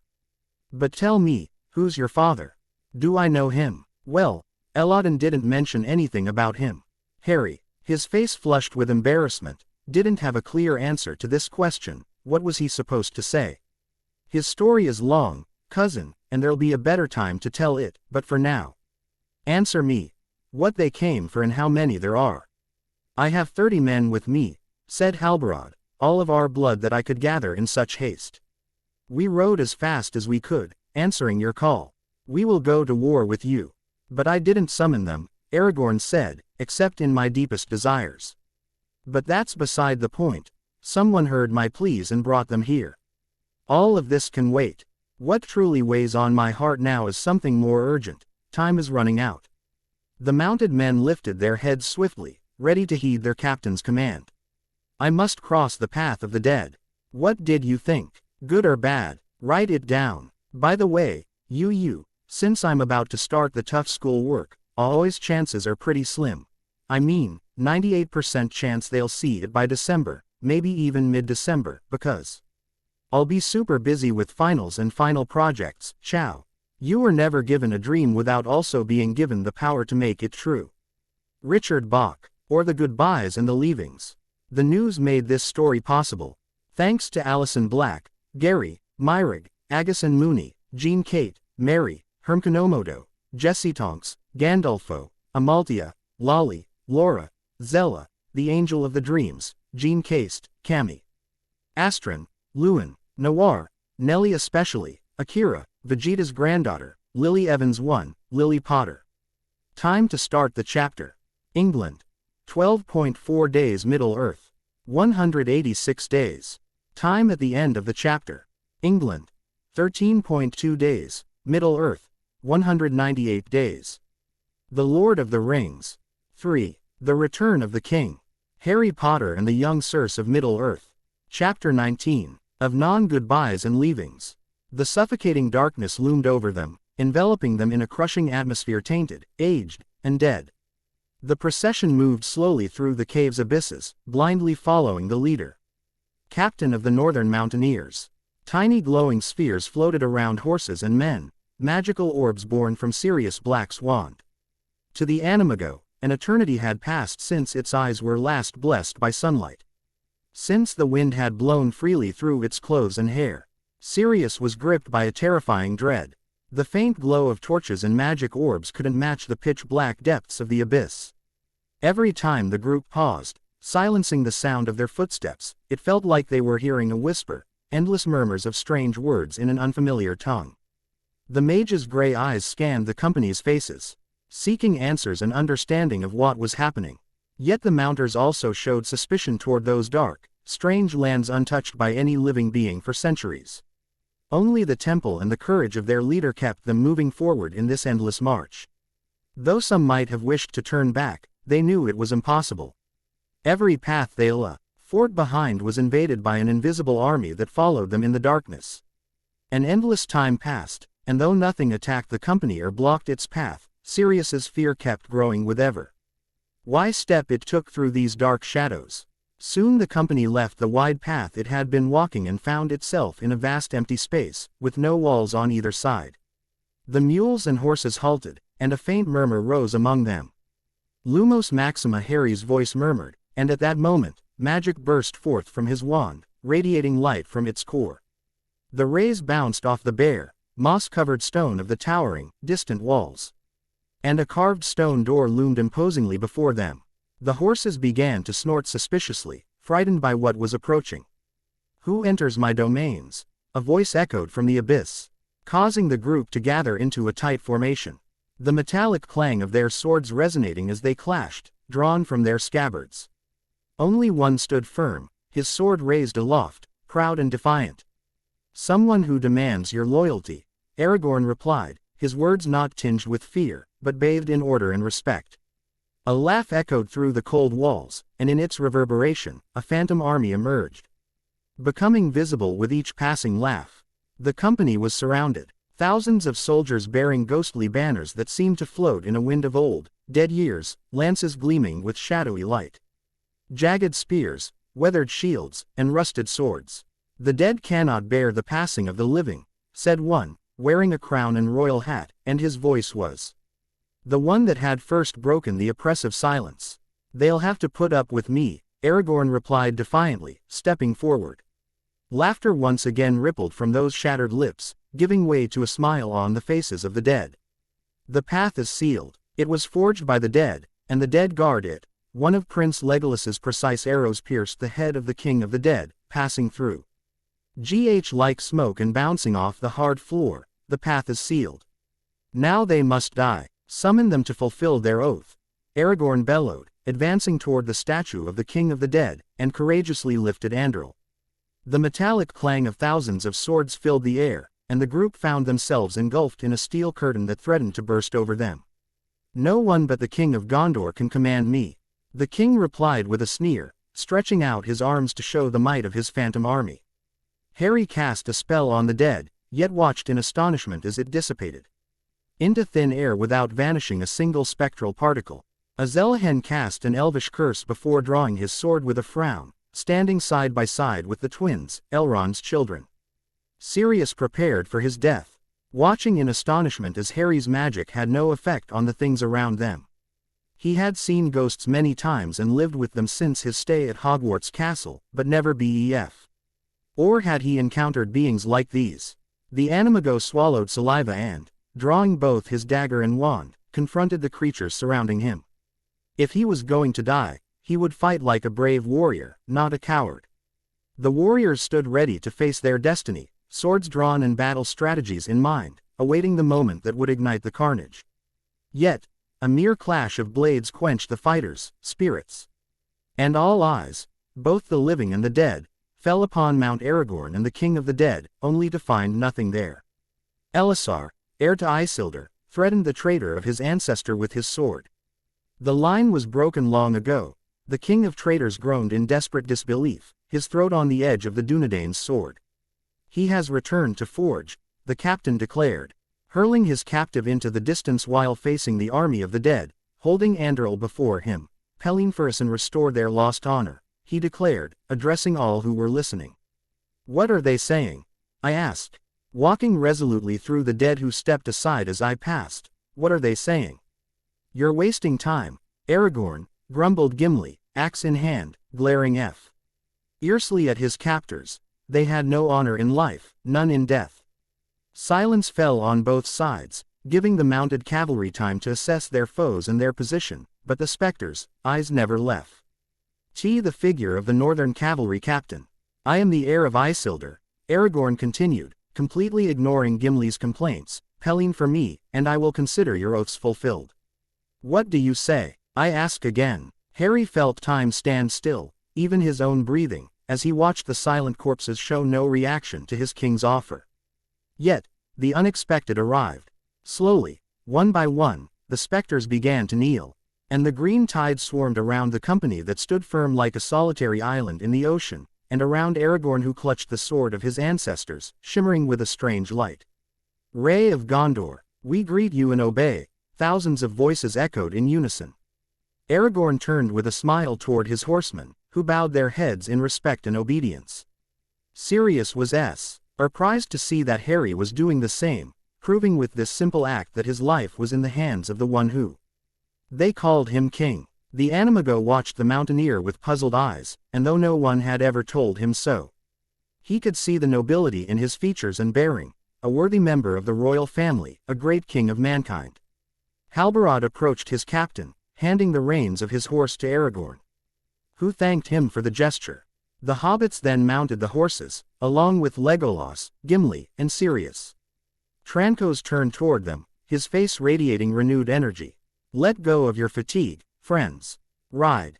But tell me, who's your father? Do I know him? Well, Elladan didn't mention anything about him. Harry, his face flushed with embarrassment, didn't have a clear answer to this question. What was he supposed to say? His story is long, cousin, and there'll be a better time to tell it, but for now. Answer me. What they came for and how many there are. I have 30 men with me, said Halbarad, all of our blood that I could gather in such haste. We rode as fast as we could, answering your call. We will go to war with you. But I didn't summon them, Aragorn said, except in my deepest desires. But that's beside the point. Someone heard my pleas and brought them here. All of this can wait. What truly weighs on my heart now is something more urgent. Time is running out. The mounted men lifted their heads swiftly, ready to heed their captain's command. I must cross the path of the dead. What did you think? Good or bad? Write it down. By the way, since I'm about to start the tough school work, always chances are pretty slim. I mean, 98% chance they'll see it by December, maybe even mid-December, because I'll be super busy with finals and final projects. Ciao. You were never given a dream without also being given the power to make it true. Richard Bach, or the goodbyes and the leavings. The news made this story possible. Thanks to Alison Black, Gary, Myrig, Agassiz Mooney, Jean Kate, Mary, Hermkonomoto, Jesse Tonks, Gandolfo, Amaltia, Lolly, Laura, Zella, the Angel of the Dreams, Jean Caste, Cami, Astron, Lewin, Noir, Nellie especially, Akira, Vegeta's granddaughter, Lily Evans 1, Lily Potter. Time to start the chapter. England. 12.4 days Middle-earth. 186 days. Time at the end of the chapter. England. 13.2 days, Middle-earth. 198 days. The Lord of the Rings. 3. The Return of the King. Harry Potter and the Young Circe of Middle-earth. Chapter 19. Of Non-Goodbyes and Leavings. The suffocating darkness loomed over them, enveloping them in a crushing atmosphere tainted, aged, and dead. The procession moved slowly through the cave's abysses, blindly following the leader. Captain of the Northern Mountaineers. Tiny glowing spheres floated around horses and men, magical orbs born from Sirius Black's wand. To the Animago, an eternity had passed since its eyes were last blessed by sunlight. Since the wind had blown freely through its clothes and hair, Sirius was gripped by a terrifying dread. The faint glow of torches and magic orbs couldn't match the pitch-black depths of the abyss. Every time the group paused, silencing the sound of their footsteps, it felt like they were hearing a whisper, endless murmurs of strange words in an unfamiliar tongue. The mage's gray eyes scanned the company's faces, seeking answers and understanding of what was happening. Yet the Mounters also showed suspicion toward those dark, strange lands untouched by any living being for centuries. Only the temple and the courage of their leader kept them moving forward in this endless march. Though some might have wished to turn back, they knew it was impossible. Every path they fought behind was invaded by an invisible army that followed them in the darkness. An endless time passed, and though nothing attacked the company or blocked its path, Sirius's fear kept growing with every step it took through these dark shadows. Soon the company left the wide path it had been walking and found itself in a vast empty space, with no walls on either side. The mules and horses halted, and a faint murmur rose among them. Lumos Maxima, Harry's voice murmured, and at that moment, magic burst forth from his wand, radiating light from its core. The rays bounced off the bare, moss-covered stone of the towering, distant walls. And a carved stone door loomed imposingly before them. The horses began to snort suspiciously, frightened by what was approaching. "Who enters my domains?" a voice echoed from the abyss, causing the group to gather into a tight formation. The metallic clang of their swords resonating as they clashed, drawn from their scabbards. Only one stood firm, his sword raised aloft, proud and defiant. "Someone who demands your loyalty," Aragorn replied, his words not tinged with fear, but bathed in order and respect. A laugh echoed through the cold walls, and in its reverberation, a phantom army emerged. Becoming visible with each passing laugh, the company was surrounded. Thousands of soldiers bearing ghostly banners that seemed to float in a wind of old, dead years, lances gleaming with shadowy light. Jagged spears, weathered shields, and rusted swords. "The dead cannot bear the passing of the living," said one, wearing a crown and royal hat, and his voice was the one that had first broken the oppressive silence. "They'll have to put up with me," Aragorn replied defiantly, stepping forward. Laughter once again rippled from those shattered lips, giving way to a smile on the faces of the dead. "The path is sealed. It was forged by the dead, and the dead guard it." One of Prince Legolas's precise arrows pierced the head of the king of the dead, passing through like smoke and bouncing off the hard floor. "The path is sealed. Now they must die. Summon them to fulfill their oath," Aragorn bellowed, advancing toward the statue of the king of the dead, and courageously lifted Anduril. The metallic clang of thousands of swords filled the air, and the group found themselves engulfed in a steel curtain that threatened to burst over them. "No one but the king of Gondor can command me," the king replied with a sneer, stretching out his arms to show the might of his phantom army. Harry cast a spell on the dead, yet watched in astonishment as it dissipated into thin air without vanishing a single spectral particle. Azelahen cast an elvish curse before drawing his sword with a frown, standing side by side with the twins, Elrond's children. Sirius prepared for his death, watching in astonishment as Harry's magic had no effect on the things around them. He had seen ghosts many times and lived with them since his stay at Hogwarts Castle, but never BEF. Or had he encountered beings like these? The Animago swallowed saliva and, drawing both his dagger and wand, confronted the creatures surrounding him. If he was going to die, he would fight like a brave warrior, not a coward. The warriors stood ready to face their destiny, swords drawn and battle strategies in mind, awaiting the moment that would ignite the carnage. Yet, a mere clash of blades quenched the fighters' spirits. And all eyes, both the living and the dead, fell upon Mount Aragorn and the king of the dead, only to find nothing there. Elisar, heir to Isildur, threatened the traitor of his ancestor with his sword. The line was broken long ago. The king of traitors groaned in desperate disbelief, his throat on the edge of the Dunedain's sword. "He has returned to Forge," the captain declared, hurling his captive into the distance while facing the army of the dead, holding Anduril before him. "Pellinfersen restored their lost honor," he declared, addressing all who were listening. "What are they saying?" I asked, walking resolutely through the dead who stepped aside as I passed. "What are they saying?" "You're wasting time, Aragorn," grumbled Gimli, axe in hand, glaring fiercely at his captors. "They had no honor in life, none in death." Silence fell on both sides, giving the mounted cavalry time to assess their foes and their position, but the specters' eyes never left the figure of the northern cavalry captain. "I am the heir of Isildur," Aragorn continued, completely ignoring Gimli's complaints. "Pelling for me, and I will consider your oaths fulfilled." "What do you say?" I asked again. Harry felt time stand still, even his own breathing, as he watched the silent corpses show no reaction to his king's offer. Yet, the unexpected arrived. Slowly, one by one, the specters began to kneel, and the green tide swarmed around the company that stood firm like a solitary island in the ocean, and around Aragorn who clutched the sword of his ancestors, shimmering with a strange light. Ray of Gondor, we greet you and obey, thousands of voices echoed in unison. Aragorn turned with a smile toward his horsemen, who bowed their heads in respect and obedience. Sirius was surprised to see that Harry was doing the same, proving with this simple act that his life was in the hands of the one who. They called him king. The Animago watched the mountaineer with puzzled eyes, and though no one had ever told him so, he could see the nobility in his features and bearing, a worthy member of the royal family, a great king of mankind. Halbarad approached his captain, handing the reins of his horse to Aragorn, who thanked him for the gesture. The hobbits then mounted the horses, along with Legolas, Gimli, and Sirius. Trancos turned toward them, his face radiating renewed energy. Let go of your fatigue, friends. Ride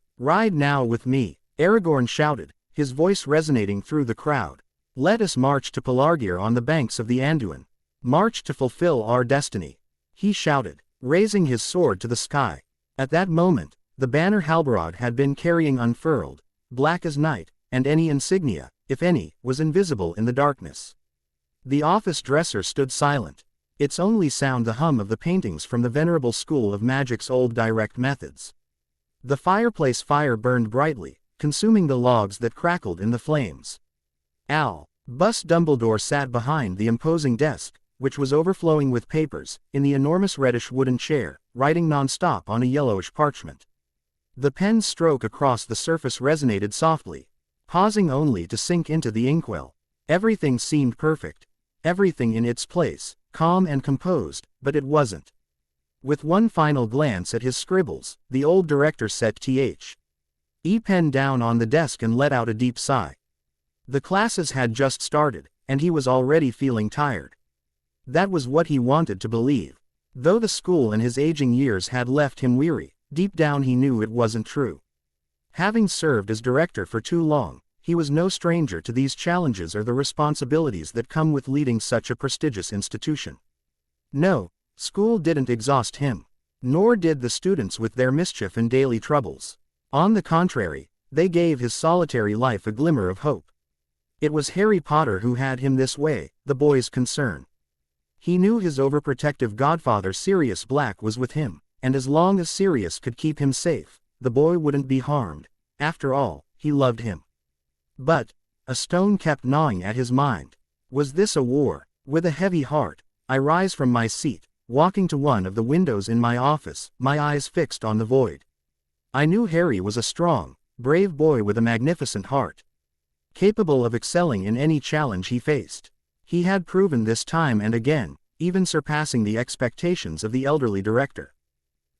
now with me, Aragorn shouted, his voice resonating through the crowd. Let us march to Pelargir on the banks of the Anduin. March to fulfill our destiny, he shouted, raising his sword to the sky. At that moment, the banner Halbarad had been carrying unfurled, black as night, and any insignia, if any, was invisible in the darkness. The office dresser stood silent, its only sound the hum of the paintings from the venerable school of magic's old direct methods. The fireplace fire burned brightly, consuming the logs that crackled in the flames. Albus Dumbledore sat behind the imposing desk, which was overflowing with papers, in the enormous reddish wooden chair, writing non-stop on a yellowish parchment. The pen's stroke across the surface resonated softly, pausing only to sink into the inkwell. Everything seemed perfect, everything in its place, calm and composed, but it wasn't. With one final glance at his scribbles, the old director set the pen down on the desk and let out a deep sigh. The classes had just started, and he was already feeling tired. That was what he wanted to believe. Though the school and his aging years had left him weary, deep down he knew it wasn't true. Having served as director for too long, he was no stranger to these challenges or the responsibilities that come with leading such a prestigious institution. No, school didn't exhaust him. Nor did the students with their mischief and daily troubles. On the contrary, they gave his solitary life a glimmer of hope. It was Harry Potter who had him this way, the boy's concern. He knew his overprotective godfather Sirius Black was with him, and as long as Sirius could keep him safe, the boy wouldn't be harmed. After all, he loved him. But a stone kept gnawing at his mind. Was this a war? With a heavy heart, I rise from my seat, walking to one of the windows in my office, my eyes fixed on the void. I knew Harry was a strong, brave boy with a magnificent heart, capable of excelling in any challenge he faced. He had proven this time and again, even surpassing the expectations of the elderly director.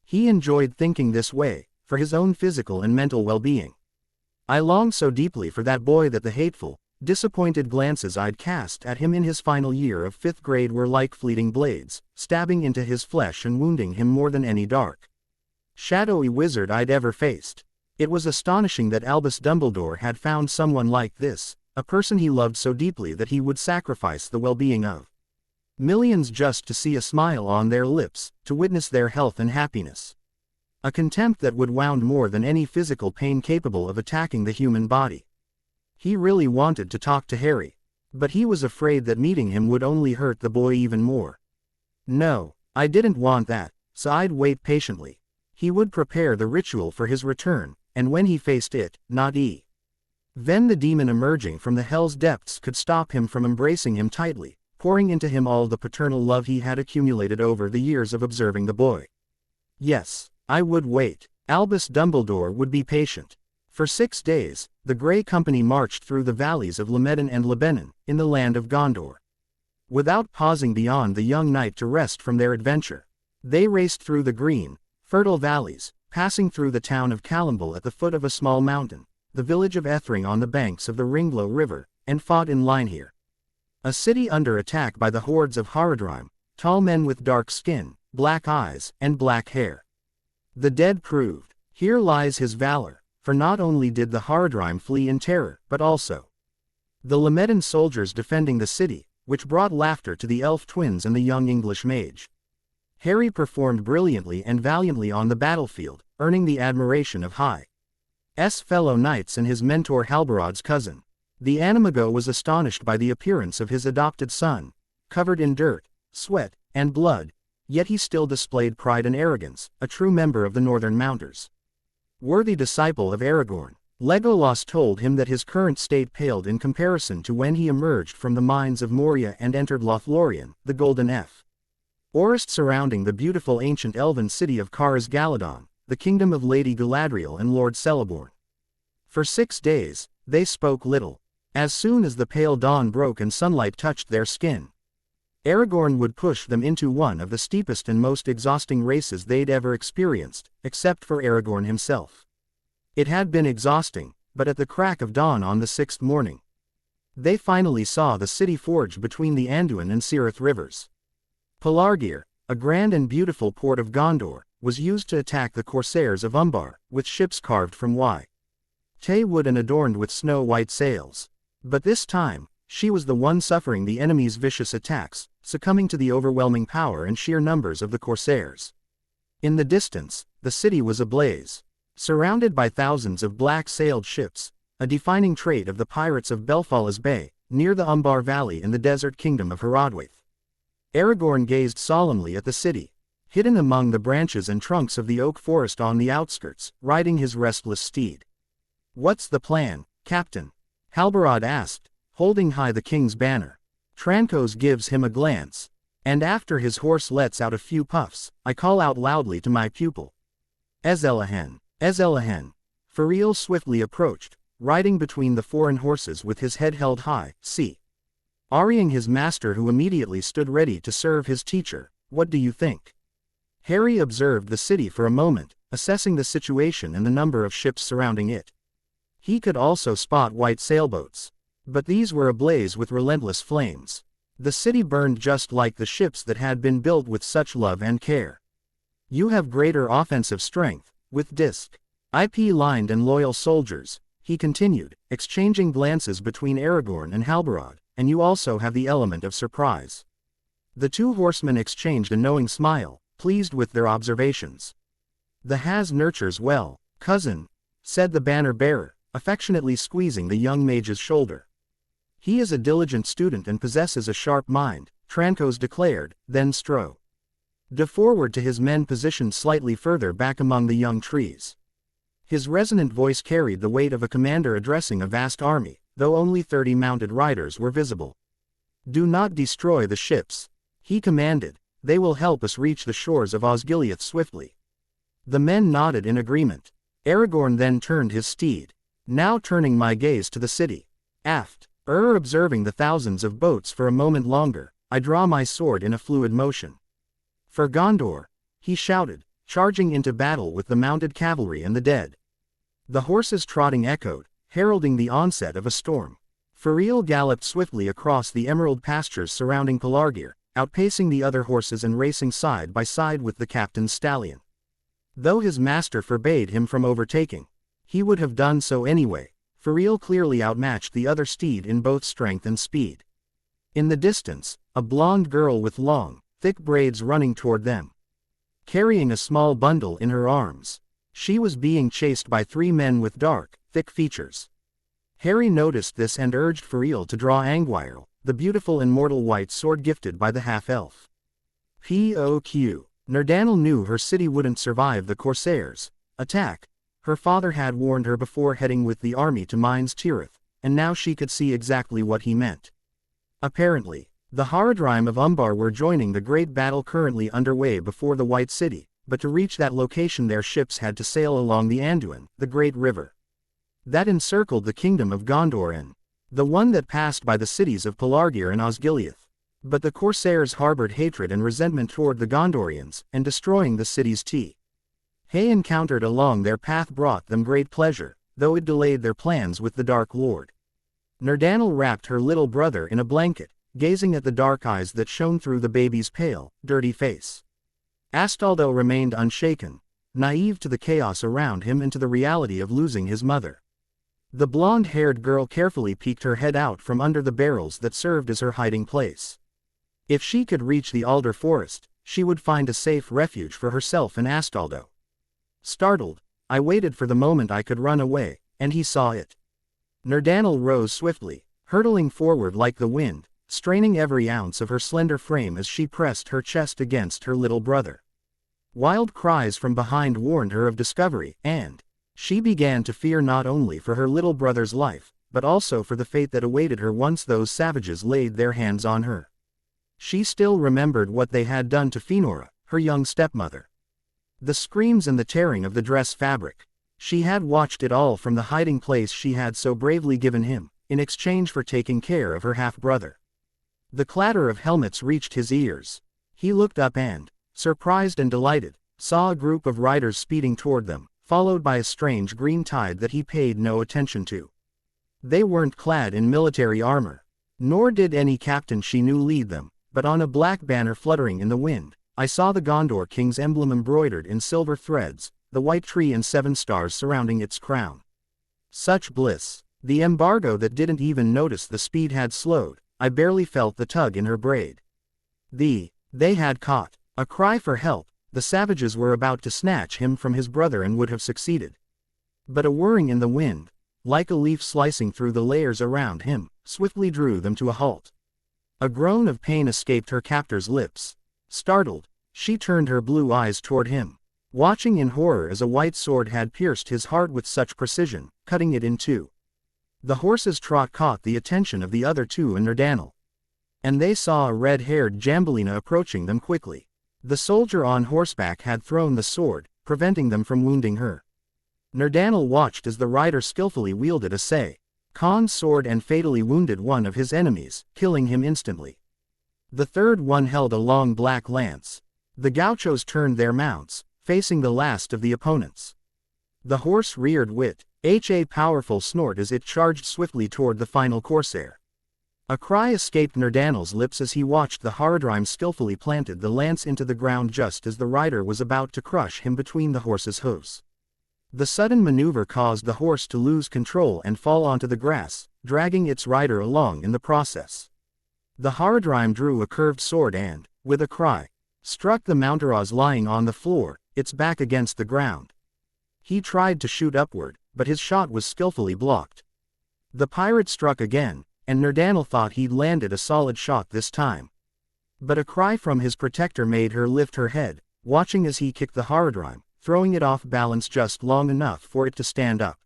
He enjoyed thinking this way, for his own physical and mental well-being. I longed so deeply for that boy that the hateful, disappointed glances I'd cast at him in his final year of 5th grade were like fleeting blades, stabbing into his flesh and wounding him more than any dark, shadowy wizard I'd ever faced. It was astonishing that Albus Dumbledore had found someone like this, a person he loved so deeply that he would sacrifice the well-being of millions just to see a smile on their lips, to witness their health and happiness. A contempt that would wound more than any physical pain capable of attacking the human body. He really wanted to talk to Harry, but he was afraid that meeting him would only hurt the boy even more. No, I didn't want that, so I'd wait patiently. He would prepare the ritual for his return, and when he faced it, then the demon emerging from the hell's depths could stop him from embracing him tightly, pouring into him all the paternal love he had accumulated over the years of observing the boy. Yes, I would wait. Albus Dumbledore would be patient. For 6 days, the Grey Company marched through the valleys of Lamedon and Lebanon, in the land of Gondor. Without pausing beyond the young knight to rest from their adventure, they raced through the green, fertile valleys, passing through the town of Callumble at the foot of a small mountain, the village of Ethring on the banks of the Ringglow River, and fought in Leinhir, a city under attack by the hordes of Haradrim, tall men with dark skin, black eyes, and black hair. The dead proved, here lies his valor, for not only did the Haradrim flee in terror, but also the Lamedon soldiers defending the city, which brought laughter to the elf twins and the young English mage. Harry performed brilliantly and valiantly on the battlefield, earning the admiration of High's fellow knights and his mentor Halbarad's cousin. The Animago was astonished by the appearance of his adopted son, covered in dirt, sweat, and blood, yet he still displayed pride and arrogance, a true member of the Northern Mounters. Worthy disciple of Aragorn, Legolas told him that his current state paled in comparison to when he emerged from the mines of Moria and entered Lothlorien, the Golden Forest surrounding the beautiful ancient elven city of Caras-Galadon, the kingdom of Lady Galadriel and Lord Celeborn. For 6 days, they spoke little. As soon as the pale dawn broke and sunlight touched their skin, Aragorn would push them into one of the steepest and most exhausting races they'd ever experienced, except for Aragorn himself. It had been exhausting, but at the crack of dawn on the 6th morning, they finally saw the city forge between the Anduin and Cirith rivers. Pelargir, a grand and beautiful port of Gondor, was used to attack the corsairs of Umbar, with ships carved from white wood and adorned with snow-white sails. But this time, she was the one suffering the enemy's vicious attacks, succumbing to the overwhelming power and sheer numbers of the corsairs. In the distance, the city was ablaze. Surrounded by thousands of black-sailed ships, a defining trait of the pirates of Belfalas Bay, near the Umbar Valley in the desert kingdom of Haradwaith. Aragorn gazed solemnly at the city, hidden among the branches and trunks of the oak forest on the outskirts, riding his restless steed. "What's the plan, Captain?" Halbarad asked, holding high the king's banner. Trancos gives him a glance, and after his horse lets out a few puffs, I call out loudly to my pupil. "Ezelahen, Ezelahen." Fariel swiftly approached, riding between the foreign horses with his head held high, Ariing his master, who immediately stood ready to serve his teacher. "What do you think?" Harry observed the city for a moment, assessing the situation and the number of ships surrounding it. He could also spot white sailboats, but these were ablaze with relentless flames. The city burned just like the ships that had been built with such love and care. "You have greater offensive strength, with disciplined and loyal soldiers," he continued, exchanging glances between Aragorn and Halbarad, "and you also have the element of surprise." The two horsemen exchanged a knowing smile, pleased with their observations. "The Has nurtures well, cousin," said the banner-bearer, affectionately squeezing the young mage's shoulder. "He is a diligent student and possesses a sharp mind," Trancos declared, then strode forward to his men positioned slightly further back among the young trees. His resonant voice carried the weight of a commander addressing a vast army, though only 30 mounted riders were visible. "Do not destroy the ships," he commanded. "They will help us reach the shores of Osgiliath swiftly." The men nodded in agreement. Aragorn then turned his steed. "Now turning my gaze to the city. After observing the thousands of boats for a moment longer, I draw my sword in a fluid motion. For Gondor," he shouted, charging into battle with the mounted cavalry and the dead. The horses' trotting echoed, heralding the onset of a storm. Fariel galloped swiftly across the emerald pastures surrounding Pelargir, outpacing the other horses and racing side by side with the captain's stallion. Though his master forbade him from overtaking, he would have done so anyway. Fariel clearly outmatched the other steed in both strength and speed. In the distance, a blonde girl with long, thick braids running toward them, carrying a small bundle in her arms. She was being chased by 3 men with dark, thick features. Harry noticed this and urged Fariel to draw Angweirl, the beautiful immortal white sword gifted by the half-elf. P.O.Q. Nerdanel knew her city wouldn't survive the Corsairs' attack. Her father had warned her before heading with the army to Minas Tirith, and now she could see exactly what he meant. Apparently, the Haradrim of Umbar were joining the great battle currently underway before the White City, but to reach that location their ships had to sail along the Anduin, the great river that encircled the kingdom of Gondor and the one that passed by the cities of Pelargir and Osgiliath. But the Corsairs harbored hatred and resentment toward the Gondorians, and destroying the cities they encountered along their path brought them great pleasure, though it delayed their plans with the Dark Lord. Nerdanel wrapped her little brother in a blanket, gazing at the dark eyes that shone through the baby's pale, dirty face. Astaldo remained unshaken, naive to the chaos around him and to the reality of losing his mother. The blonde-haired girl carefully peeked her head out from under the barrels that served as her hiding place. If she could reach the alder forest, she would find a safe refuge for herself and Astaldo. Startled, I waited for the moment I could run away, and he saw it. Nerdanel rose swiftly, hurtling forward like the wind, straining every ounce of her slender frame as she pressed her chest against her little brother. Wild cries from behind warned her of discovery, and she began to fear not only for her little brother's life, but also for the fate that awaited her once those savages laid their hands on her. She still remembered what they had done to Fenora, her young stepmother. The screams and the tearing of the dress fabric. She had watched it all from the hiding place she had so bravely given him, in exchange for taking care of her half-brother. The clatter of helmets reached his ears. He looked up and, surprised and delighted, saw a group of riders speeding toward them, followed by a strange green tide that he paid no attention to. They weren't clad in military armor, nor did any captain she knew lead them, but on a black banner fluttering in the wind, I saw the Gondor King's emblem embroidered in silver threads, the white tree and 7 stars surrounding its crown. Such bliss! The embargo that didn't even notice the speed had slowed. I barely felt the tug in her braid. They had caught. A cry for help. The savages were about to snatch him from his brother and would have succeeded. But a whirring in the wind, like a leaf slicing through the layers around him, swiftly drew them to a halt. A groan of pain escaped her captor's lips. Startled, she turned her blue eyes toward him, watching in horror as a white sword had pierced his heart with such precision, cutting it in two. The horse's trot caught the attention of the other two and Nerdanel. And they saw a red-haired Jambelina approaching them quickly. The soldier on horseback had thrown the sword, preventing them from wounding her. Nerdanel watched as the rider skillfully wielded a Khan's sword and fatally wounded one of his enemies, killing him instantly. The third one held a long black lance. The gauchos turned their mounts, facing the last of the opponents. The horse reared with a powerful snort as it charged swiftly toward the final corsair. A cry escaped Nerdanel's lips as he watched the Haradrim skillfully planted the lance into the ground just as the rider was about to crush him between the horse's hooves. The sudden maneuver caused the horse to lose control and fall onto the grass, dragging its rider along in the process. The Haradrim drew a curved sword and, with a cry, struck the Mountaraz lying on the floor, its back against the ground. He tried to shoot upward, but his shot was skillfully blocked. The pirate struck again, and Nerdanel thought he'd landed a solid shot this time. But a cry from his protector made her lift her head, watching as he kicked the Haradrim, throwing it off balance just long enough for it to stand up.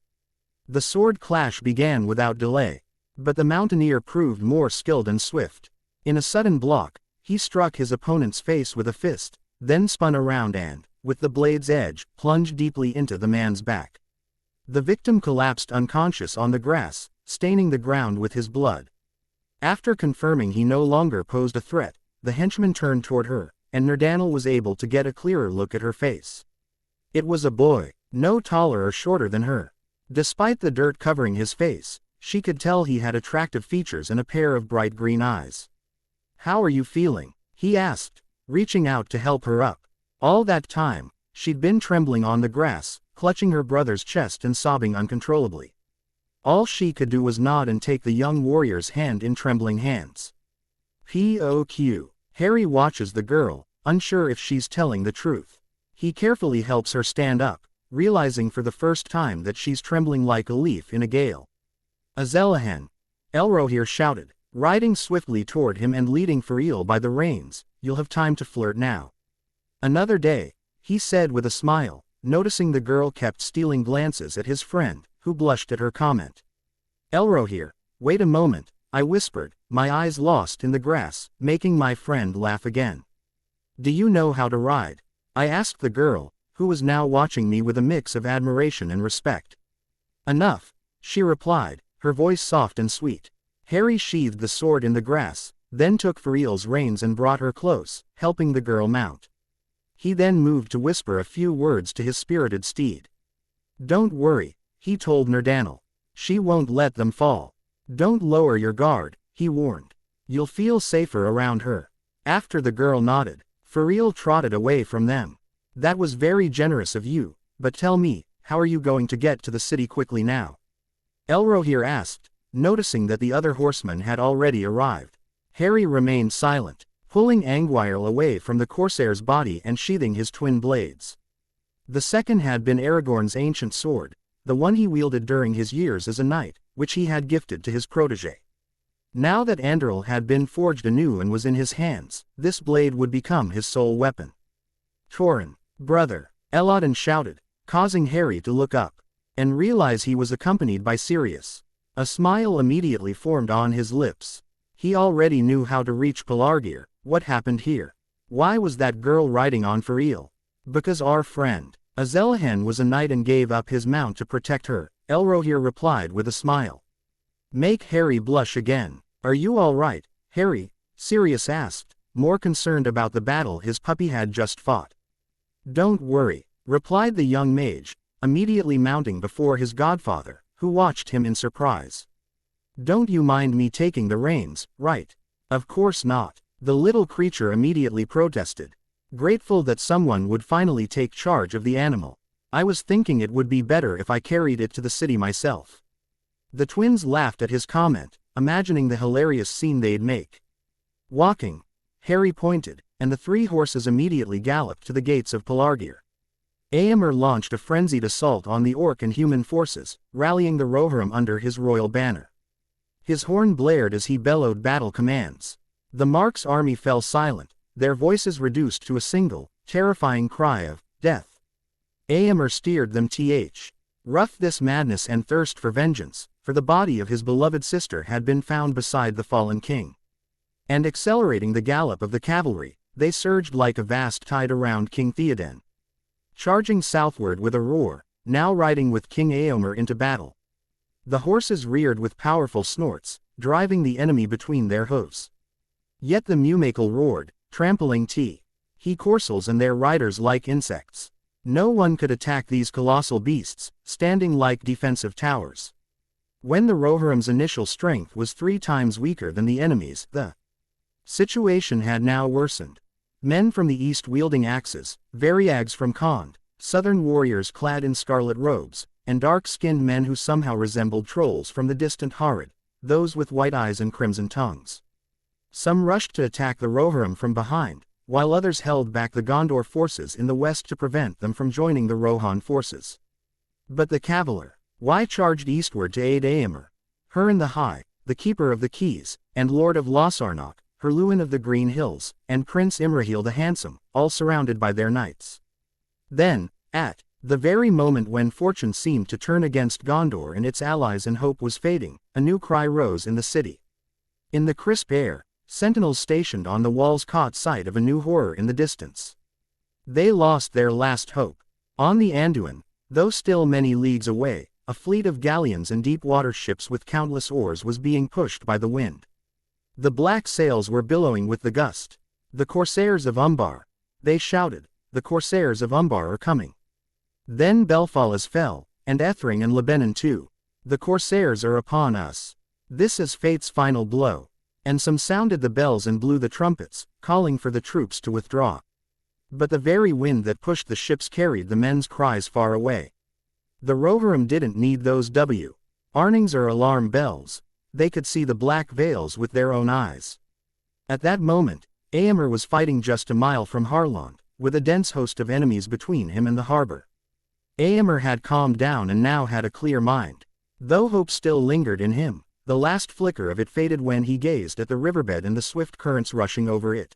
The sword clash began without delay, but the mountaineer proved more skilled and swift. In a sudden block, he struck his opponent's face with a fist, then spun around and, with the blade's edge, plunged deeply into the man's back. The victim collapsed unconscious on the grass, staining the ground with his blood. After confirming he no longer posed a threat, the henchman turned toward her, and Nerdanel was able to get a clearer look at her face. It was a boy, no taller or shorter than her. Despite the dirt covering his face, she could tell he had attractive features and a pair of bright green eyes. "How are you feeling?" he asked, reaching out to help her up. All that time, she'd been trembling on the grass, clutching her brother's chest and sobbing uncontrollably. All she could do was nod and take the young warrior's hand in trembling hands. POQ. Harry watches the girl, unsure if she's telling the truth. He carefully helps her stand up, realizing for the first time that she's trembling like a leaf in a gale. "Azelahan!" Elrohir shouted, riding swiftly toward him and leading Fariel by the reins. "You'll have time to flirt now." "Another day," he said with a smile, noticing the girl kept stealing glances at his friend, who blushed at her comment. "Elrohir, wait a moment," I whispered, my eyes lost in the grass, making my friend laugh again. "Do you know how to ride?" I asked the girl, who was now watching me with a mix of admiration and respect. "Enough," she replied, her voice soft and sweet. Harry sheathed the sword in the grass, then took Fariel's reins and brought her close, helping the girl mount. He then moved to whisper a few words to his spirited steed. "Don't worry," he told Nerdanel. "She won't let them fall. Don't lower your guard," he warned. "You'll feel safer around her." After the girl nodded, Fariel trotted away from them. "That was very generous of you, but tell me, how are you going to get to the city quickly now?" Elrohir asked, noticing that the other horsemen had already arrived. Harry remained silent, pulling Angweil away from the corsair's body and sheathing his twin blades. The second had been Aragorn's ancient sword, the one he wielded during his years as a knight, which he had gifted to his protégé. Now that Anduril had been forged anew and was in his hands, this blade would become his sole weapon. Tauren, brother, Elodin shouted, causing Harry to look up and realize he was accompanied by Sirius. A smile immediately formed on his lips. He already knew how to reach Pelargir. What happened here? Why was that girl riding on Feriel? Because our friend Azelahan was a knight and gave up his mount to protect her, Elrohir replied with a smile. Make Harry blush again. Are you all right, Harry? Sirius asked, more concerned about the battle his puppy had just fought. Don't worry, replied the young mage, immediately mounting before his godfather, who watched him in surprise. Don't you mind me taking the reins, right? Of course not. The little creature immediately protested, grateful that someone would finally take charge of the animal. I was thinking it would be better if I carried it to the city myself. The twins laughed at his comment, imagining the hilarious scene they'd make. Walking, Harry pointed, and the three horses immediately galloped to the gates of Pelargir. Éomer launched a frenzied assault on the orc and human forces, rallying the Rohirrim under his royal banner. His horn blared as he bellowed battle commands. The Mark's army fell silent, their voices reduced to a single, terrifying cry of death. Éomer steered them rough this madness and thirst for vengeance, for the body of his beloved sister had been found beside the fallen king. And accelerating the gallop of the cavalry, they surged like a vast tide around King Theoden. Charging southward with a roar, now riding with King Éomer into battle. The horses reared with powerful snorts, driving the enemy between their hooves. Yet the Mumakil roared, trampling he coursers and their riders like insects. No one could attack these colossal beasts, standing like defensive towers. When the Rohirrim's initial strength was 3 times weaker than the enemy's, the situation had now worsened. Men from the east wielding axes, Variags from Khand, southern warriors clad in scarlet robes, and dark-skinned men who somehow resembled trolls from the distant Harad, those with white eyes and crimson tongues. Some rushed to attack the Rohirrim from behind, while others held back the Gondor forces in the west to prevent them from joining the Rohan forces. But the Cavalier, charged eastward to aid Éomer. Hurin the High, the Keeper of the Keys, and Lord of Losarnoch, Herluin of the Green Hills, and Prince Imrahil the Handsome, all surrounded by their knights. Then, at the very moment when fortune seemed to turn against Gondor and its allies and hope was fading, a new cry rose in the city. In the crisp air, sentinels stationed on the walls caught sight of a new horror in the distance. They lost their last hope. On the Anduin, though still many leagues away, a fleet of galleons and deep-water ships with countless oars was being pushed by the wind. The black sails were billowing with the gust. The Corsairs of Umbar, they shouted, the Corsairs of Umbar are coming. Then Belfalas fell, and Ethring and Lebanon too. The Corsairs are upon us. This is fate's final blow. And some sounded the bells and blew the trumpets, calling for the troops to withdraw. But the very wind that pushed the ships carried the men's cries far away. The Rohirrim didn't need those warnings or alarm bells. They could see the black veils with their own eyes. At that moment, Éomer was fighting just a mile from Harlond, with a dense host of enemies between him and the harbor. Éomer had calmed down and now had a clear mind. Though hope still lingered in him, the last flicker of it faded when he gazed at the riverbed and the swift currents rushing over it.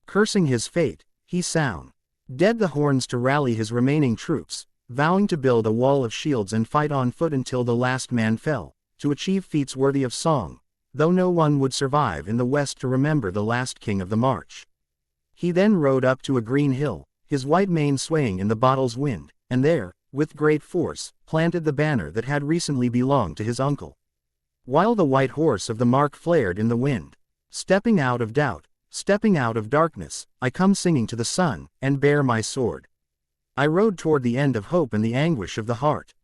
Cursing his fate, he sounded the horns to rally his remaining troops, vowing to build a wall of shields and fight on foot until the last man fell, to achieve feats worthy of song, though no one would survive in the west to remember the last king of the march. He then rode up to a green hill, his white mane swaying in the battle's wind, and there, with great force, planted the banner that had recently belonged to his uncle. While the white horse of the Mark flared in the wind. Stepping out of doubt, stepping out of darkness, I come singing to the sun, and bear my sword. I rode toward the end of hope and the anguish of the heart.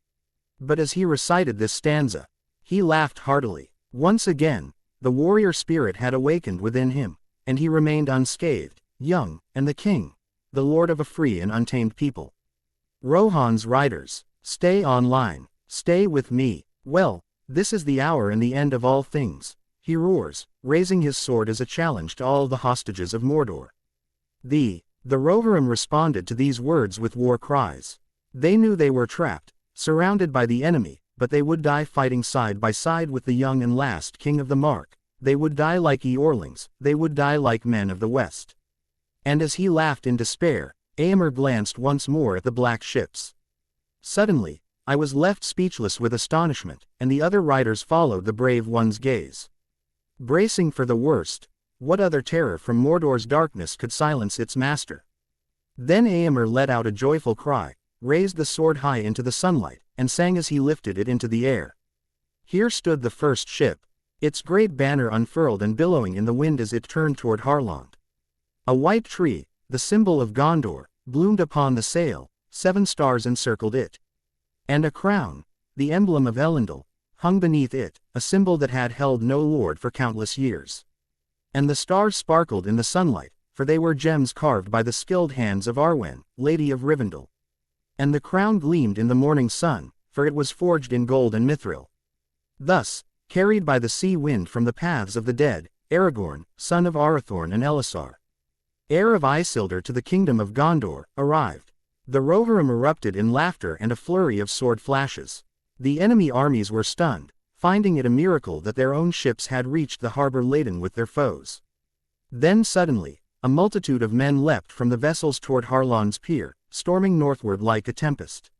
But as he recited this stanza, he laughed heartily. Once again, the warrior spirit had awakened within him, and he remained unscathed, young, and the king, the lord of a free and untamed people. Rohan's riders, stay online, stay with me. Well, this is the hour and the end of all things, he roars, raising his sword as a challenge to all the hostages of Mordor. The Rohirrim responded to these words with war cries. They knew they were trapped, surrounded by the enemy, but they would die fighting side by side with the young and last king of the Mark, they would die like Eorlings, they would die like men of the West. And as he laughed in despair, Éomer glanced once more at the black ships. Suddenly, I was left speechless with astonishment, and the other riders followed the brave one's gaze. Bracing for the worst, what other terror from Mordor's darkness could silence its master? Then Éomer let out a joyful cry, raised the sword high into the sunlight, and sang as he lifted it into the air. Here stood the first ship, its great banner unfurled and billowing in the wind as it turned toward Harlond. A white tree, the symbol of Gondor, bloomed upon the sail, 7 stars encircled it. And a crown, the emblem of Elendil, hung beneath it, a symbol that had held no lord for countless years. And the stars sparkled in the sunlight, for they were gems carved by the skilled hands of Arwen, Lady of Rivendell. And the crown gleamed in the morning sun, for it was forged in gold and mithril. Thus, carried by the sea wind from the paths of the dead, Aragorn, son of Arathorn and Elisar, heir of Isildur to the kingdom of Gondor, arrived. The Rohirrim erupted in laughter and a flurry of sword flashes. The enemy armies were stunned, finding it a miracle that their own ships had reached the harbor laden with their foes. Then suddenly, a multitude of men leapt from the vessels toward Harlond's pier, storming northward like a tempest.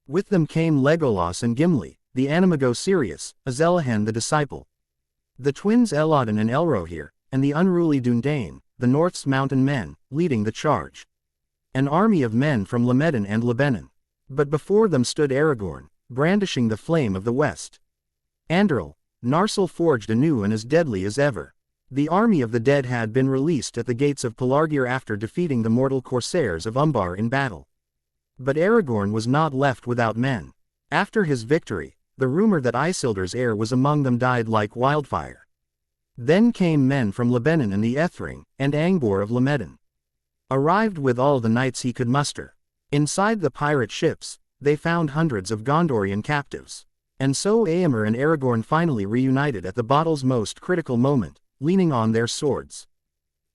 With them came Legolas and Gimli, the animago Sirius, Azelahan the disciple, the twins Elodin and Elrohir, and the unruly Dúnedain, the North's mountain men, leading the charge. An army of men from Lomedon and Lebanon. But before them stood Aragorn, brandishing the flame of the west. Anduril, Narsil forged anew and as deadly as ever. The army of the dead had been released at the gates of Pelargir after defeating the mortal corsairs of Umbar in battle. But Aragorn was not left without men. After his victory, the rumor that Isildur's heir was among them died like wildfire. Then came men from Lebanon and the Ethring, and Angbor of Lomedon. Arrived with all the knights he could muster. Inside the pirate ships, they found hundreds of Gondorian captives. And so Éomer and Aragorn finally reunited at the battle's most critical moment, leaning on their swords.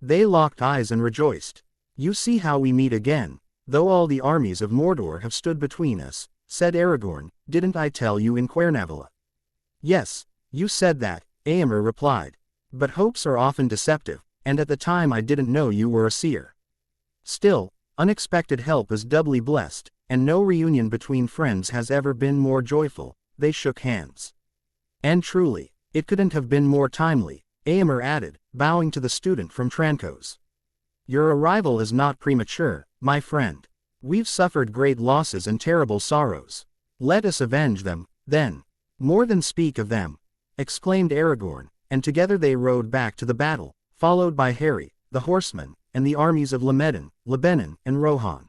They locked eyes and rejoiced. "You see how we meet again, though all the armies of Mordor have stood between us," said Aragorn. "Didn't I tell you in Cuernavaca?" "Yes, you said that," Éomer replied. "But hopes are often deceptive, and at the time I didn't know you were a seer. Still, unexpected help is doubly blessed, and no reunion between friends has ever been more joyful." They shook hands. "And truly, it couldn't have been more timely," Éomer added, bowing to the student from Trancos. "Your arrival is not premature, my friend. We've suffered great losses and terrible sorrows. Let us avenge them, then." "More than speak of them," exclaimed Aragorn, and together they rode back to the battle, followed by Harry, the horseman, and the armies of Lomedon, Lebanon, and Rohan.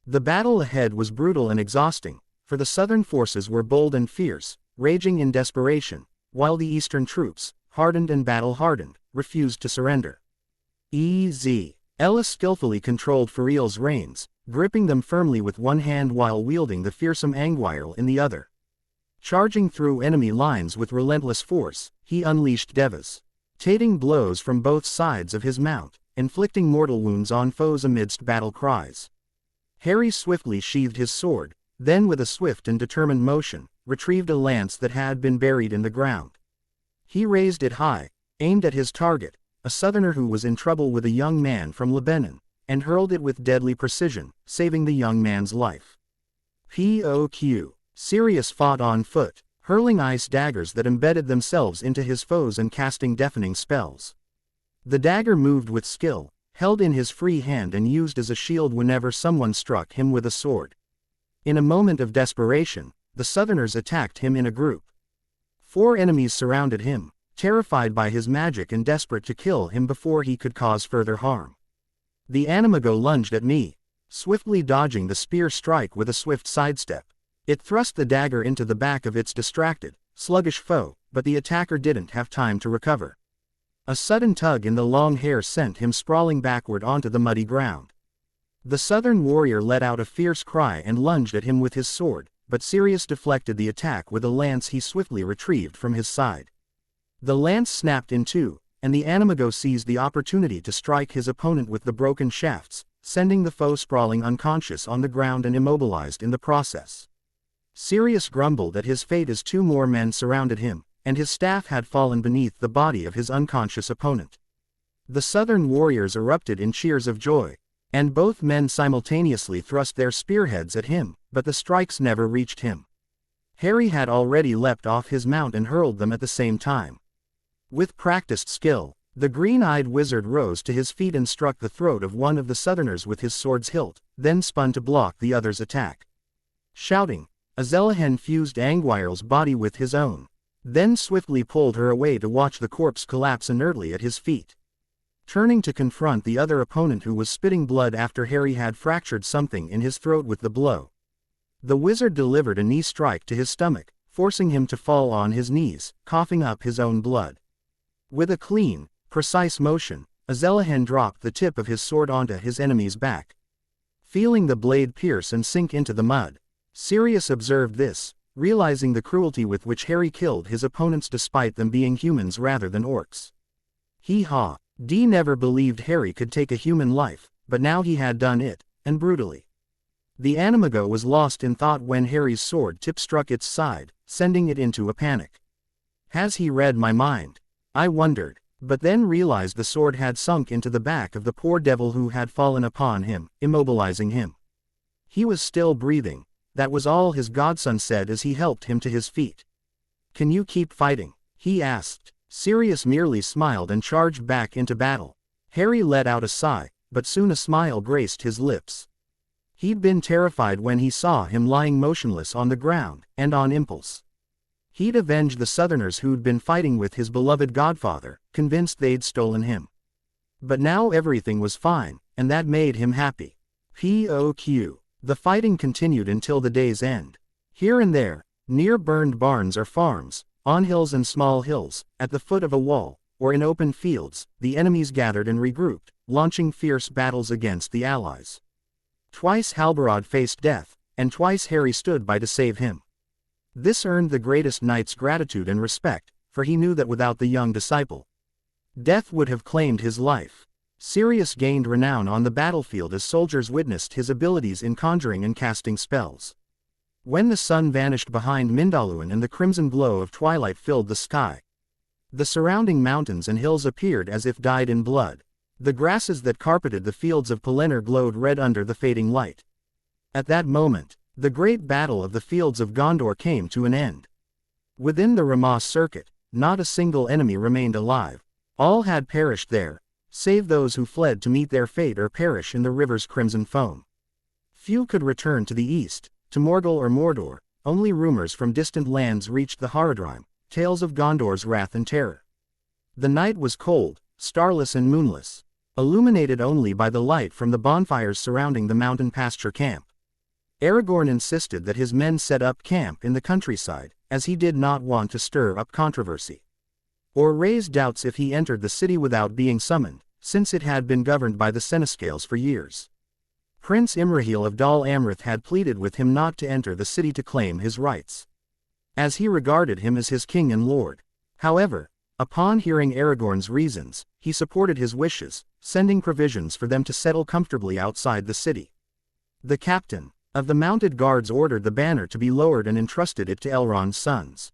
The battle ahead was brutal and exhausting, for the southern forces were bold and fierce, raging in desperation, while the eastern troops, hardened and battle-hardened, refused to surrender. Ella skillfully controlled Faril's reins, gripping them firmly with one hand while wielding the fearsome Angweirl in the other. Charging through enemy lines with relentless force, he unleashed devastating blows from both sides of his mount, inflicting mortal wounds on foes amidst battle cries. Harry swiftly sheathed his sword, then with a swift and determined motion, retrieved a lance that had been buried in the ground. He raised it high, aimed at his target, a southerner who was in trouble with a young man from Lebanon, and hurled it with deadly precision, saving the young man's life. Sirius fought on foot, hurling ice daggers that embedded themselves into his foes and casting deafening spells. The dagger moved with skill, held in his free hand and used as a shield whenever someone struck him with a sword. In a moment of desperation, the Southerners attacked him in a group. 4 enemies surrounded him, terrified by his magic and desperate to kill him before he could cause further harm. The Animago lunged at me, swiftly dodging the spear strike with a swift sidestep. It thrust the dagger into the back of its distracted, sluggish foe, but the attacker didn't have time to recover. A sudden tug in the long hair sent him sprawling backward onto the muddy ground. The southern warrior let out a fierce cry and lunged at him with his sword, but Sirius deflected the attack with a lance he swiftly retrieved from his side. The lance snapped in two, and the Animago seized the opportunity to strike his opponent with the broken shafts, sending the foe sprawling unconscious on the ground and immobilized in the process. Sirius grumbled at his fate as 2 more men surrounded him, and his staff had fallen beneath the body of his unconscious opponent. The southern warriors erupted in cheers of joy, and both men simultaneously thrust their spearheads at him, but the strikes never reached him. Harry had already leapt off his mount and hurled them at the same time. With practiced skill, the green-eyed wizard rose to his feet and struck the throat of one of the southerners with his sword's hilt, then spun to block the other's attack. Shouting, Azelahen fused Angwire's body with his own, then swiftly pulled her away to watch the corpse collapse inertly at his feet. Turning to confront the other opponent who was spitting blood after Harry had fractured something in his throat with the blow, the wizard delivered a knee strike to his stomach, forcing him to fall on his knees, coughing up his own blood. With a clean, precise motion, Azelahen dropped the tip of his sword onto his enemy's back. Feeling the blade pierce and sink into the mud, Sirius observed this, realizing the cruelty with which Harry killed his opponents despite them being humans rather than orcs. Hee-haw. Dee never believed Harry could take a human life, but now he had done it, and brutally. The animago was lost in thought when Harry's sword tip struck its side, sending it into a panic. Has he read my mind? I wondered, but then realized the sword had sunk into the back of the poor devil who had fallen upon him, immobilizing him. He was still breathing, that was all his godson said as he helped him to his feet. Can you keep fighting? He asked. Sirius merely smiled and charged back into battle. Harry let out a sigh, but soon a smile graced his lips. He'd been terrified when he saw him lying motionless on the ground, and on impulse he'd avenged the Southerners who'd been fighting with his beloved godfather, convinced they'd stolen him. But now everything was fine, and that made him happy. POQ. The fighting continued until the day's end. Here and there, near burned barns or farms, on hills and small hills, at the foot of a wall, or in open fields, the enemies gathered and regrouped, launching fierce battles against the allies. Twice Halbarad faced death, and twice Harry stood by to save him. This earned the greatest knight's gratitude and respect, for he knew that without the young disciple, death would have claimed his life. Sirius gained renown on the battlefield as soldiers witnessed his abilities in conjuring and casting spells. When the sun vanished behind Mindalluin and the crimson glow of twilight filled the sky, the surrounding mountains and hills appeared as if dyed in blood. The grasses that carpeted the fields of Pelennor glowed red under the fading light. At that moment, the great battle of the fields of Gondor came to an end. Within the Ramas circuit, not a single enemy remained alive. All had perished there, save those who fled to meet their fate or perish in the river's crimson foam. Few could return to the east, to Morgul or Mordor. Only rumors from distant lands reached the Haradrim, tales of Gondor's wrath and terror. The night was cold, starless and moonless, illuminated only by the light from the bonfires surrounding the mountain pasture camp. Aragorn insisted that his men set up camp in the countryside, as he did not want to stir up controversy or raise doubts if he entered the city without being summoned, since it had been governed by the senescales for years. Prince Imrahil of Dal Amrith had pleaded with him not to enter the city to claim his rights, as he regarded him as his king and lord. However, upon hearing Aragorn's reasons, he supported his wishes, sending provisions for them to settle comfortably outside the city. The captain of the mounted guards ordered the banner to be lowered and entrusted it to Elrond's sons.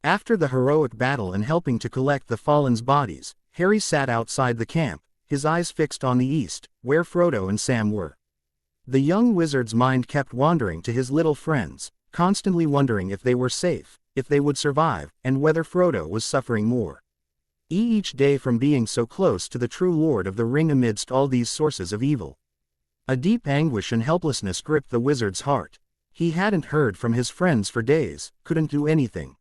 After the heroic battle and helping to collect the fallen's bodies, Harry sat outside the camp, his eyes fixed on the east, where Frodo and Sam were. The young wizard's mind kept wandering to his little friends, constantly wondering if they were safe, if they would survive, and whether Frodo was suffering more each day from being so close to the true Lord of the Ring amidst all these sources of evil. A deep anguish and helplessness gripped the wizard's heart. He hadn't heard from his friends for days, couldn't do anything,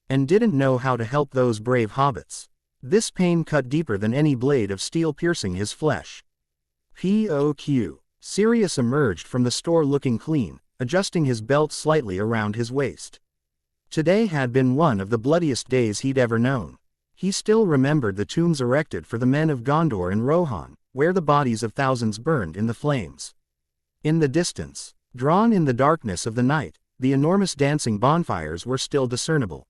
and didn't know how to help those brave hobbits. This pain cut deeper than any blade of steel piercing his flesh. POQ. Sirius emerged from the store looking clean, adjusting his belt slightly around his waist. Today had been one of the bloodiest days he'd ever known. He still remembered the tombs erected for the men of Gondor and Rohan, where the bodies of thousands burned in the flames. In the distance, drawn in the darkness of the night, the enormous dancing bonfires were still discernible.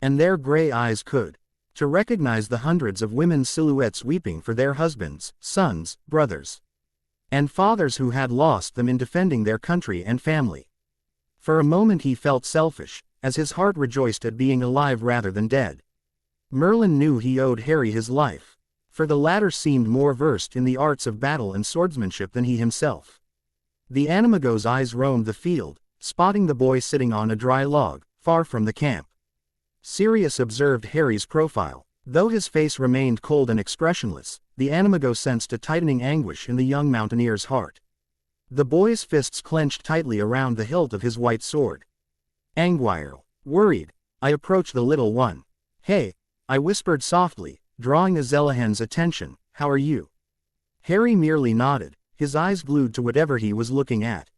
And their gray eyes could to recognize the hundreds of women's silhouettes weeping for their husbands, sons, brothers, and fathers who had lost them in defending their country and family. For a moment he felt selfish, as his heart rejoiced at being alive rather than dead. Merlin knew he owed Harry his life, for the latter seemed more versed in the arts of battle and swordsmanship than he himself. The animago's eyes roamed the field, spotting the boy sitting on a dry log, far from the camp. Sirius observed Harry's profile. Though his face remained cold and expressionless, the animago sensed a tightening anguish in the young mountaineer's heart. The boy's fists clenched tightly around the hilt of his white sword. Anguirl. Worried, I approached the little one. "Hey," I whispered softly, drawing Azelahen's attention, "how are you?" Harry merely nodded, his eyes glued to whatever he was looking at.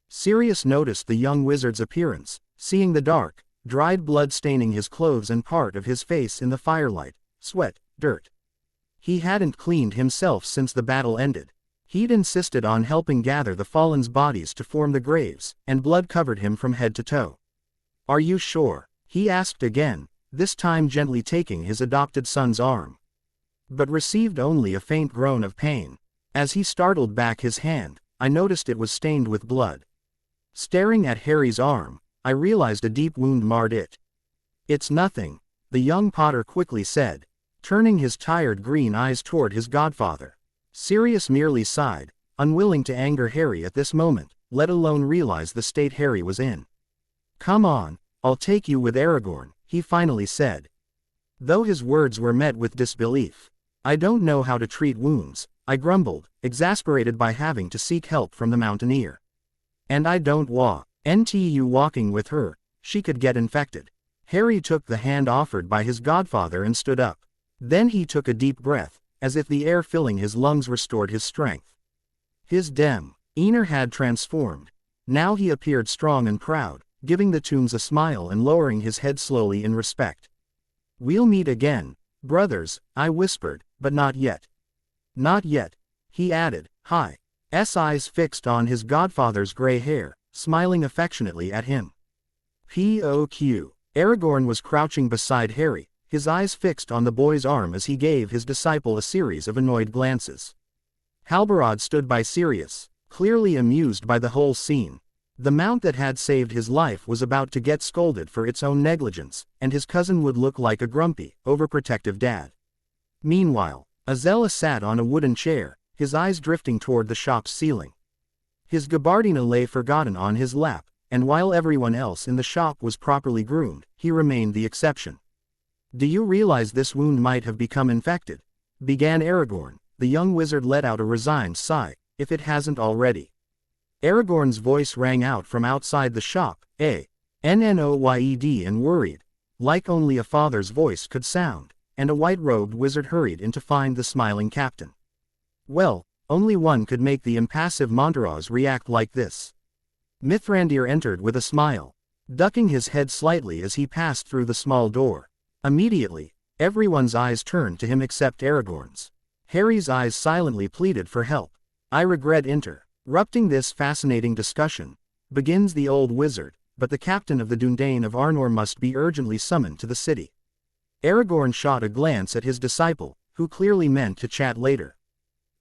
Sirius noticed the young wizard's appearance, seeing the dark, dried blood staining his clothes and part of his face in the firelight, sweat, dirt. He hadn't cleaned himself since the battle ended. He'd insisted on helping gather the fallen's bodies to form the graves, and blood covered him from head to toe. "Are you sure?" he asked again, this time gently taking his adopted son's arm. But received only a faint groan of pain. As he startled back his hand, I noticed it was stained with blood. Staring at Harry's arm, I realized a deep wound marred it. "It's nothing," the young Potter quickly said, turning his tired green eyes toward his godfather. Sirius merely sighed, unwilling to anger Harry at this moment, let alone realize the state Harry was in. "Come on, I'll take you with Aragorn," he finally said. Though his words were met with disbelief. "I don't know how to treat wounds," I grumbled, exasperated by having to seek help from the mountaineer. "And I don't walking with her, she could get infected." Harry took the hand offered by his godfather and stood up. Then he took a deep breath, as if the air filling his lungs restored his strength. His demeanor had transformed. Now he appeared strong and proud, giving the tombs a smile and lowering his head slowly in respect. "We'll meet again, brothers," I whispered, "but not yet." "Not yet," he added, his eyes fixed on his godfather's gray hair, smiling affectionately at him. P.O.Q. Aragorn was crouching beside Harry, his eyes fixed on the boy's arm as he gave his disciple a series of annoyed glances. Halbarad stood by Sirius, clearly amused by the whole scene. The mount that had saved his life was about to get scolded for its own negligence, and his cousin would look like a grumpy, overprotective dad. Meanwhile, Azella sat on a wooden chair, his eyes drifting toward the shop's ceiling. His gabardina lay forgotten on his lap, and while everyone else in the shop was properly groomed, he remained the exception. "Do you realize this wound might have become infected?" began Aragorn. The young wizard let out a resigned sigh, "if it hasn't already." Aragorn's voice rang out from outside the shop, "Nnoyed," and worried, like only a father's voice could sound, and a white-robed wizard hurried in to find the smiling captain. Well, only one could make the impassive Montaraz react like this. Mithrandir entered with a smile, ducking his head slightly as he passed through the small door. Immediately, everyone's eyes turned to him except Aragorn's. Harry's eyes silently pleaded for help. "I regret interrupting this fascinating discussion," begins the old wizard, "but the captain of the Dúnedain of Arnor must be urgently summoned to the city." Aragorn shot a glance at his disciple, who clearly meant to chat later.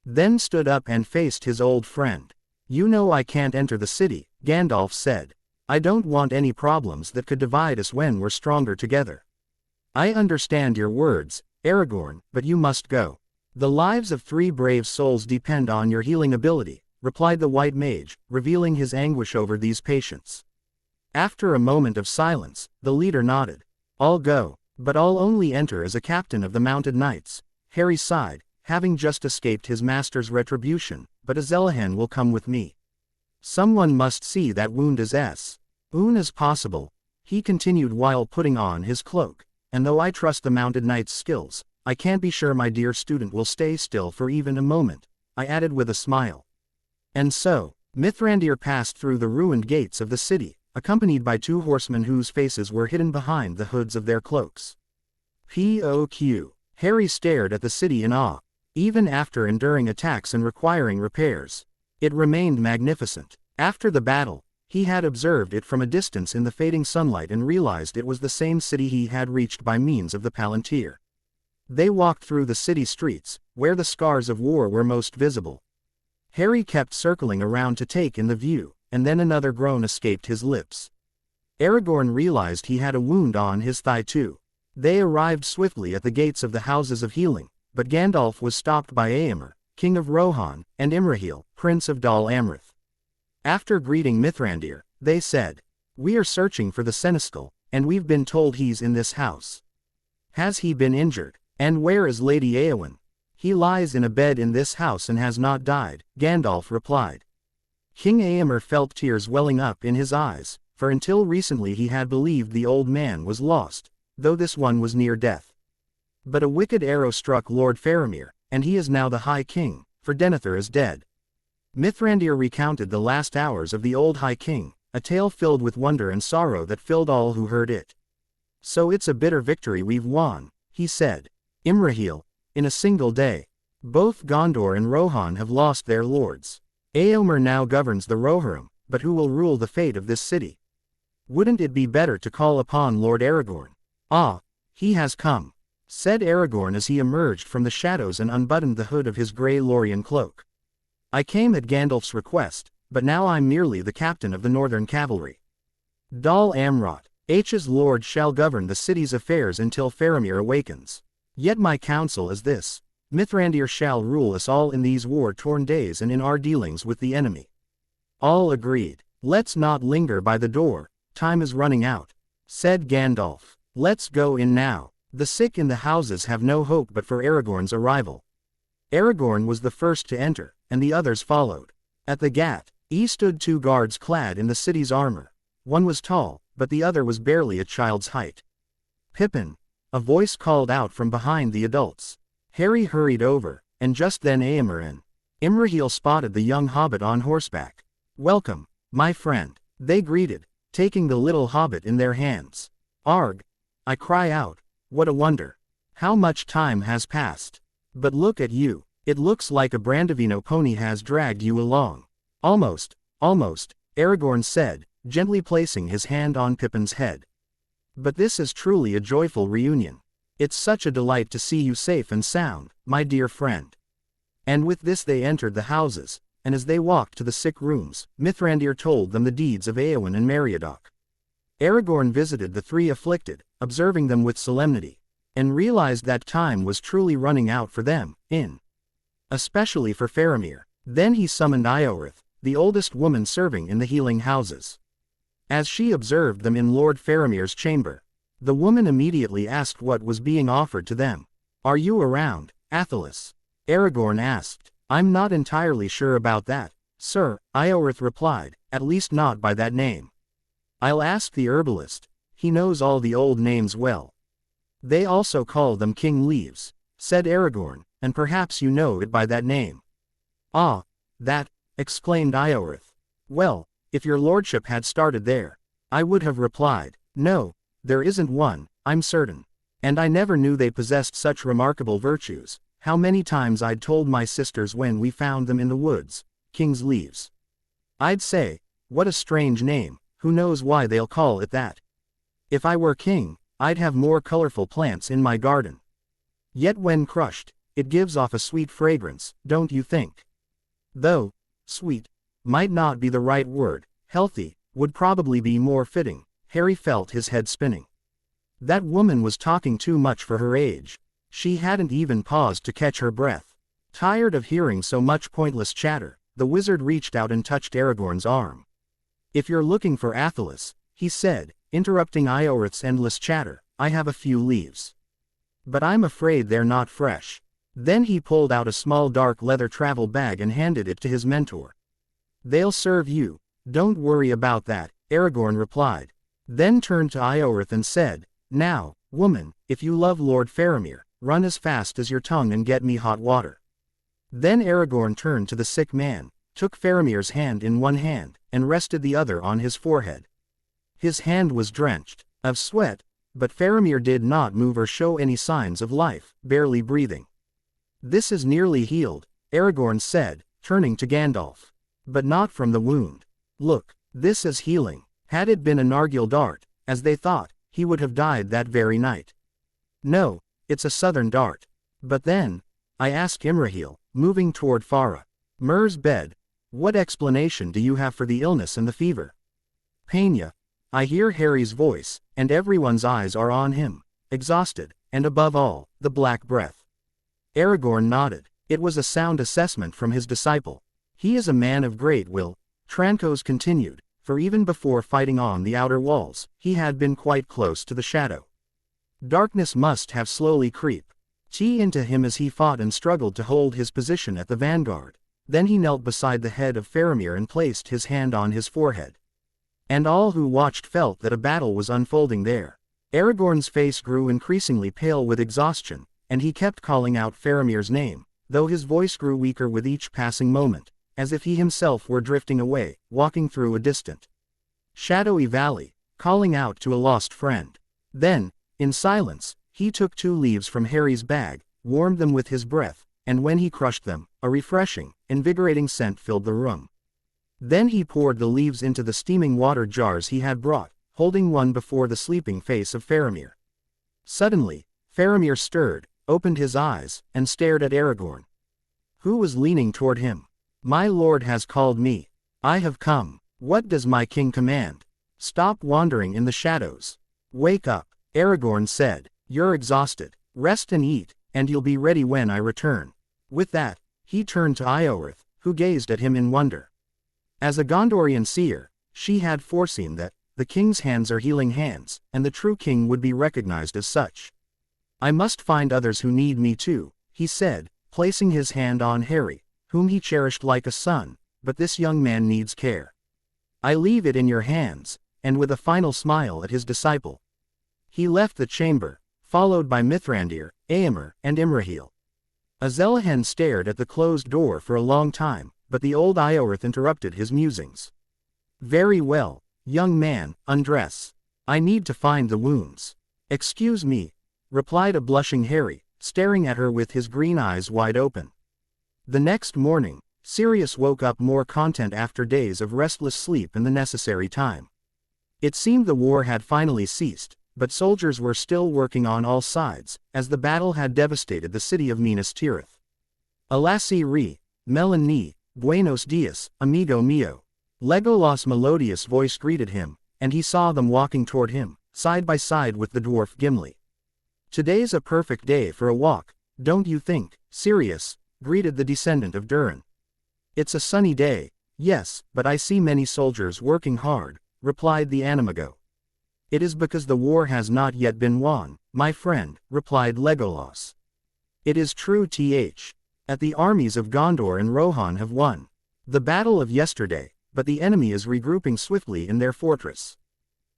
Then stood up and faced his old friend. "You know I can't enter the city," Gandalf said. "I don't want any problems that could divide us when we're stronger together." "I understand your words, Aragorn, but you must go. The lives of 3 brave souls depend on your healing ability," replied the White Mage, revealing his anguish over these patients. After a moment of silence, the leader nodded. "I'll go, but I'll only enter as a captain of the Mounted Knights." Harry sighed, having just escaped his master's retribution, "but Azelahen will come with me. Someone must see that wound as soon as possible," he continued while putting on his cloak, "and though I trust the Mounted Knight's skills, I can't be sure my dear student will stay still for even a moment," I added with a smile. And so, Mithrandir passed through the ruined gates of the city, accompanied by 2 horsemen whose faces were hidden behind the hoods of their cloaks. P.O.Q. Harry stared at the city in awe. Even after enduring attacks and requiring repairs, it remained magnificent. After the battle, he had observed it from a distance in the fading sunlight and realized it was the same city he had reached by means of the Palantir. They walked through the city streets, where the scars of war were most visible. Harry kept circling around to take in the view, and then another groan escaped his lips. Aragorn realized he had a wound on his thigh too. They arrived swiftly at the gates of the Houses of Healing, but Gandalf was stopped by Éomer, King of Rohan, and Imrahil, Prince of Dol Amroth. After greeting Mithrandir, they said, "We are searching for the Seneschal, and we've been told he's in this house. Has he been injured? And where is Lady Éowyn?" "He lies in a bed in this house and has not died," Gandalf replied. King Éomer felt tears welling up in his eyes, for until recently he had believed the old man was lost, though this one was near death. But a wicked arrow struck Lord Faramir, and he is now the High King, for Denethor is dead. Mithrandir recounted the last hours of the old High King, a tale filled with wonder and sorrow that filled all who heard it. "So it's a bitter victory we've won," he said. "Imrahil, in a single day. Both Gondor and Rohan have lost their lords. Éomer now governs the Rohirrim, but who will rule the fate of this city? Wouldn't it be better to call upon Lord Aragorn?" "Ah, he has come," said Aragorn as he emerged from the shadows and unbuttoned the hood of his grey Lorien cloak. "I came at Gandalf's request, but now I'm merely the captain of the Northern Cavalry. Dol Amroth, H's lord shall govern the city's affairs until Faramir awakens. Yet my counsel is this: Mithrandir shall rule us all in these war-torn days and in our dealings with the enemy." All agreed. "Let's not linger by the door, time is running out," said Gandalf. "Let's go in now. The sick in the houses have no hope but for Aragorn's arrival." Aragorn was the first to enter, and the others followed. At the gate stood two guards clad in the city's armor. One was tall, but the other was barely a child's height. "Pippin!" a voice called out from behind the adults. Harry hurried over, and just then Éomer and Imrahil spotted the young hobbit on horseback. "Welcome, my friend," they greeted, taking the little hobbit in their hands. "Arg!" I cry out, "what a wonder! How much time has passed! But look at you, it looks like a Brandivino pony has dragged you along." Almost, Aragorn said, gently placing his hand on Pippin's head. "But this is truly a joyful reunion. It's such a delight to see you safe and sound, my dear friend." And with this they entered the houses, and as they walked to the sick rooms, Mithrandir told them the deeds of Éowyn and Meriadoc. Aragorn visited the three afflicted, observing them with solemnity, and realized that time was truly running out for them, especially for Faramir. Then he summoned Ioreth, the oldest woman serving in the healing houses. As she observed them in Lord Faramir's chamber, the woman immediately asked what was being offered to them. "Are you around, Athelas?" Aragorn asked. "I'm not entirely sure about that, sir," Ioreth replied, "at least not by that name. I'll ask the herbalist, he knows all the old names well." "They also call them King Leaves," said Aragorn, "and perhaps you know it by that name." "Ah, that," exclaimed Ioreth. "Well, if your lordship had started there, I would have replied, no, there isn't one, I'm certain. And I never knew they possessed such remarkable virtues. How many times I'd told my sisters when we found them in the woods, King's Leaves. I'd say, what a strange name, who knows why they'll call it that. If I were king, I'd have more colorful plants in my garden. Yet when crushed, it gives off a sweet fragrance, don't you think? Though, sweet, might not be the right word, healthy, would probably be more fitting. Harry felt his head spinning. That woman was talking too much for her age. She hadn't even paused to catch her breath. Tired of hearing so much pointless chatter, the wizard reached out and touched Aragorn's arm. "If you're looking for Athelas," he said, interrupting Ioreth's endless chatter, "I have a few leaves. But I'm afraid they're not fresh." Then he pulled out a small dark leather travel bag and handed it to his mentor. "They'll serve you, don't worry about that," Aragorn replied. Then turned to Ioreth and said, "Now, woman, if you love Lord Faramir, run as fast as your tongue and get me hot water." Then Aragorn turned to the sick man, took Faramir's hand in one hand, and rested the other on his forehead. His hand was drenched of sweat, but Faramir did not move or show any signs of life, barely breathing. "This is nearly healed," Aragorn said, turning to Gandalf. "But not from the wound. Look, this is healing." Had it been a Nargil dart, as they thought, he would have died that very night. "No, it's a southern dart. But then," I asked Imrahil, moving toward Faramir's bed, "what explanation do you have for the illness and the fever?" "Painia," I hear Harry's voice, and everyone's eyes are on him. Exhausted, and above all, the black breath. Aragorn nodded. It was a sound assessment from his disciple. He is a man of great will, Trancos continued, for even before fighting on the outer walls, he had been quite close to the shadow. Darkness must have slowly creeped into him as he fought and struggled to hold his position at the vanguard. Then he knelt beside the head of Faramir and placed his hand on his forehead. And all who watched felt that a battle was unfolding there. Aragorn's face grew increasingly pale with exhaustion, and he kept calling out Faramir's name, though his voice grew weaker with each passing moment, as if he himself were drifting away, walking through a distant, shadowy valley, calling out to a lost friend. Then, in silence, he took 2 leaves from Harry's bag, warmed them with his breath, and when he crushed them, a refreshing, invigorating scent filled the room. Then he poured the leaves into the steaming water jars he had brought, holding one before the sleeping face of Faramir. Suddenly, Faramir stirred, opened his eyes, and stared at Aragorn, who was leaning toward him. "My lord has called me. I have come. What does my king command?" "Stop wandering in the shadows. Wake up," Aragorn said. "You're exhausted. Rest and eat, and you'll be ready when I return." With that, he turned to Ioreth, who gazed at him in wonder. As a Gondorian seer, she had foreseen that the king's hands are healing hands, and the true king would be recognized as such. "I must find others who need me too," he said, placing his hand on Harry, whom he cherished like a son, "but this young man needs care. I leave it in your hands," and with a final smile at his disciple, he left the chamber, followed by Mithrandir, Éomer, and Imrahil. Azelahen stared at the closed door for a long time, but the old Ioreth interrupted his musings. "Very well, young man, undress. I need to find the wounds." "Excuse me," replied a blushing Harry, staring at her with his green eyes wide open. The next morning, Sirius woke up more content after days of restless sleep and the necessary time. It seemed the war had finally ceased, but soldiers were still working on all sides, as the battle had devastated the city of Minas Tirith. "Alassi Ri, Melon Ni, Buenos Dias, amigo mio." Legolas' melodious voice greeted him, and he saw them walking toward him, side by side with the dwarf Gimli. "Today's a perfect day for a walk, don't you think, Sirius?" greeted the descendant of Durin. "It's a sunny day, yes, but I see many soldiers working hard," replied the Animago. "It is because the war has not yet been won, my friend," replied Legolas. "It is true that the armies of Gondor and Rohan have won the battle of yesterday, but the enemy is regrouping swiftly in their fortress.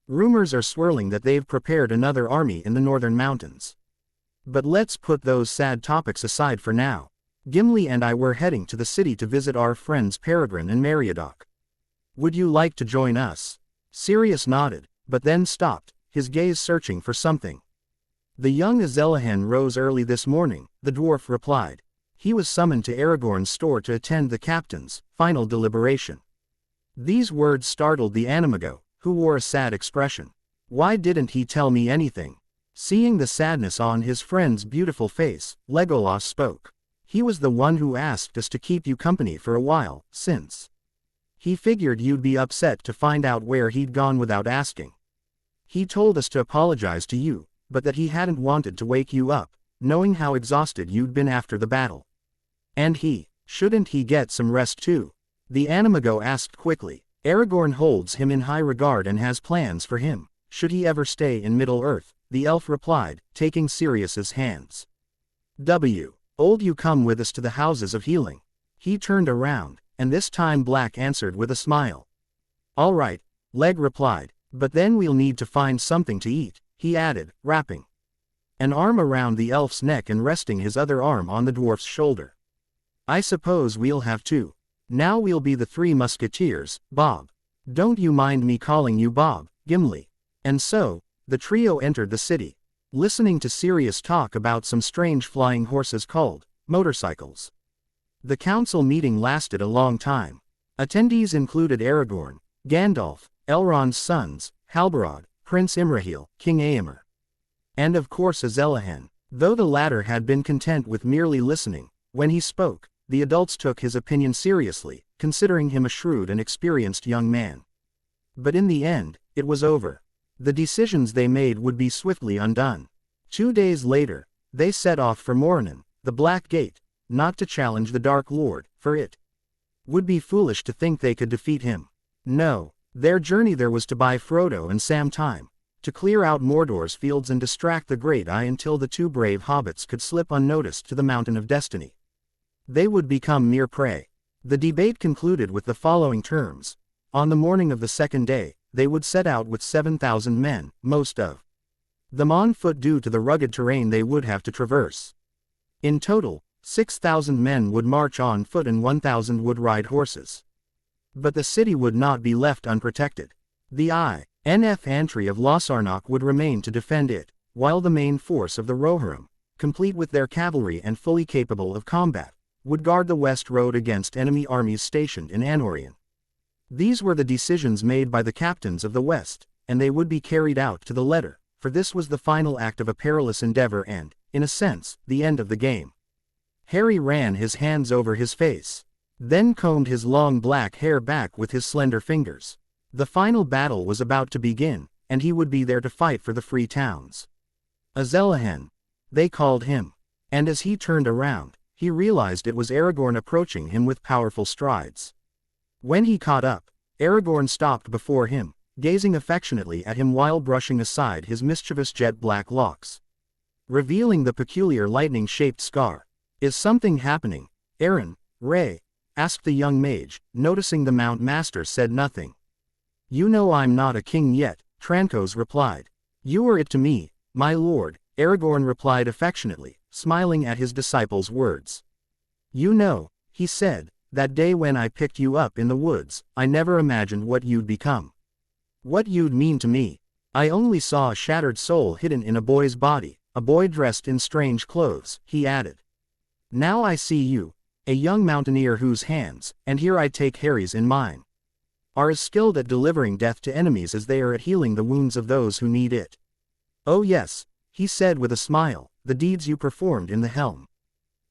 Rumors are swirling that they've prepared another army in the northern mountains. But let's put those sad topics aside for now. Gimli and I were heading to the city to visit our friends Peregrine and Meriadoc. Would you like to join us?" Sirius nodded, but then stopped, his gaze searching for something. "The young Azelahen rose early this morning," the dwarf replied. "He was summoned to Aragorn's store to attend the captain's final deliberation." These words startled the Animago, who wore a sad expression. "Why didn't he tell me anything?" Seeing the sadness on his friend's beautiful face, Legolas spoke. "He was the one who asked us to keep you company for a while, since he figured you'd be upset to find out where he'd gone without asking. He told us to apologize to you, but that he hadn't wanted to wake you up, knowing how exhausted you'd been after the battle." "And shouldn't he get some rest too?" the Animago asked quickly. "Aragorn holds him in high regard and has plans for him, should he ever stay in Middle-earth," the elf replied, taking Sirius's hands. Old, you come with us to the houses of healing." He turned around, and this time Black answered with a smile. "All right," Leg replied, "but then we'll need to find something to eat," he added, wrapping an arm around the elf's neck and resting his other arm on the dwarf's shoulder. "I suppose we'll have to. Now we'll be the 3 musketeers, Bob. Don't you mind me calling you Bob, Gimli?" And so, the trio entered the city, listening to Sirius talk about some strange flying horses called motorcycles. The council meeting lasted a long time. Attendees included Aragorn, Gandalf, Elrond's sons, Halbarad, Prince Imrahil, King Éomer, and of course Azelahen. Though the latter had been content with merely listening, when he spoke, the adults took his opinion seriously, considering him a shrewd and experienced young man. But in the end, It was over. The decisions they made would be swiftly undone. 2 days later, they set off for Mornin, the Black Gate, not to challenge the Dark Lord, for it would be foolish to think they could defeat him. No, their journey there was to buy Frodo and Sam time, to clear out Mordor's fields and distract the Great Eye until the two brave hobbits could slip unnoticed to the Mountain of Destiny. They would become mere prey. The debate concluded with the following terms. On the morning of the second day, they would set out with 7,000 men, most of them on foot due to the rugged terrain they would have to traverse. In total, 6,000 men would march on foot and 1,000 would ride horses. But the city would not be left unprotected. The infantry of Lossarnoch would remain to defend it, while the main force of the Rohirrim, complete with their cavalry and fully capable of combat, would guard the west road against enemy armies stationed in Anorion. These were the decisions made by the captains of the West, and they would be carried out to the letter, for this was the final act of a perilous endeavor and, in a sense, the end of the game. Harry ran his hands over his face, then combed his long black hair back with his slender fingers. The final battle was about to begin, and he would be there to fight for the free towns. Azelahan, they called him. And as he turned around, he realized it was Aragorn approaching him with powerful strides. When he caught up, Aragorn stopped before him, gazing affectionately at him while brushing aside his mischievous jet-black locks, revealing the peculiar lightning-shaped scar. "Is something happening, Aaron, Ray?" asked the young mage, noticing the Mount Master said nothing. "You know I'm not a king yet," Trancos replied. "You are it to me, my lord," Aragorn replied affectionately, smiling at his disciple's words. "You know," he said, "that day when I picked you up in the woods, I never imagined what you'd become. What you'd mean to me. I only saw a shattered soul hidden in a boy's body, a boy dressed in strange clothes," he added. "Now I see you, a young mountaineer whose hands, and here I take Harry's in mine, are as skilled at delivering death to enemies as they are at healing the wounds of those who need it. Oh yes," he said with a smile, "the deeds you performed in the Helm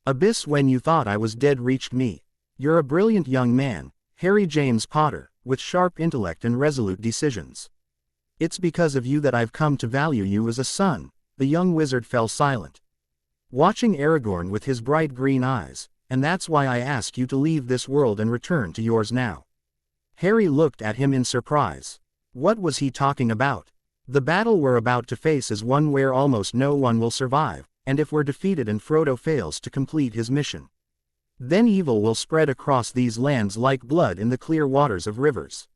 Abyss when you thought I was dead reached me. You're a brilliant young man, Harry James Potter, with sharp intellect and resolute decisions. It's because of you that I've come to value you as a son." The young wizard fell silent, watching Aragorn with his bright green eyes. "And that's why I ask you to leave this world and return to yours now." Harry looked at him in surprise. What was he talking about? The battle we're about to face is one where almost no one will survive, and if we're defeated and Frodo fails to complete his mission, then evil will spread across these lands like blood in the clear waters of rivers.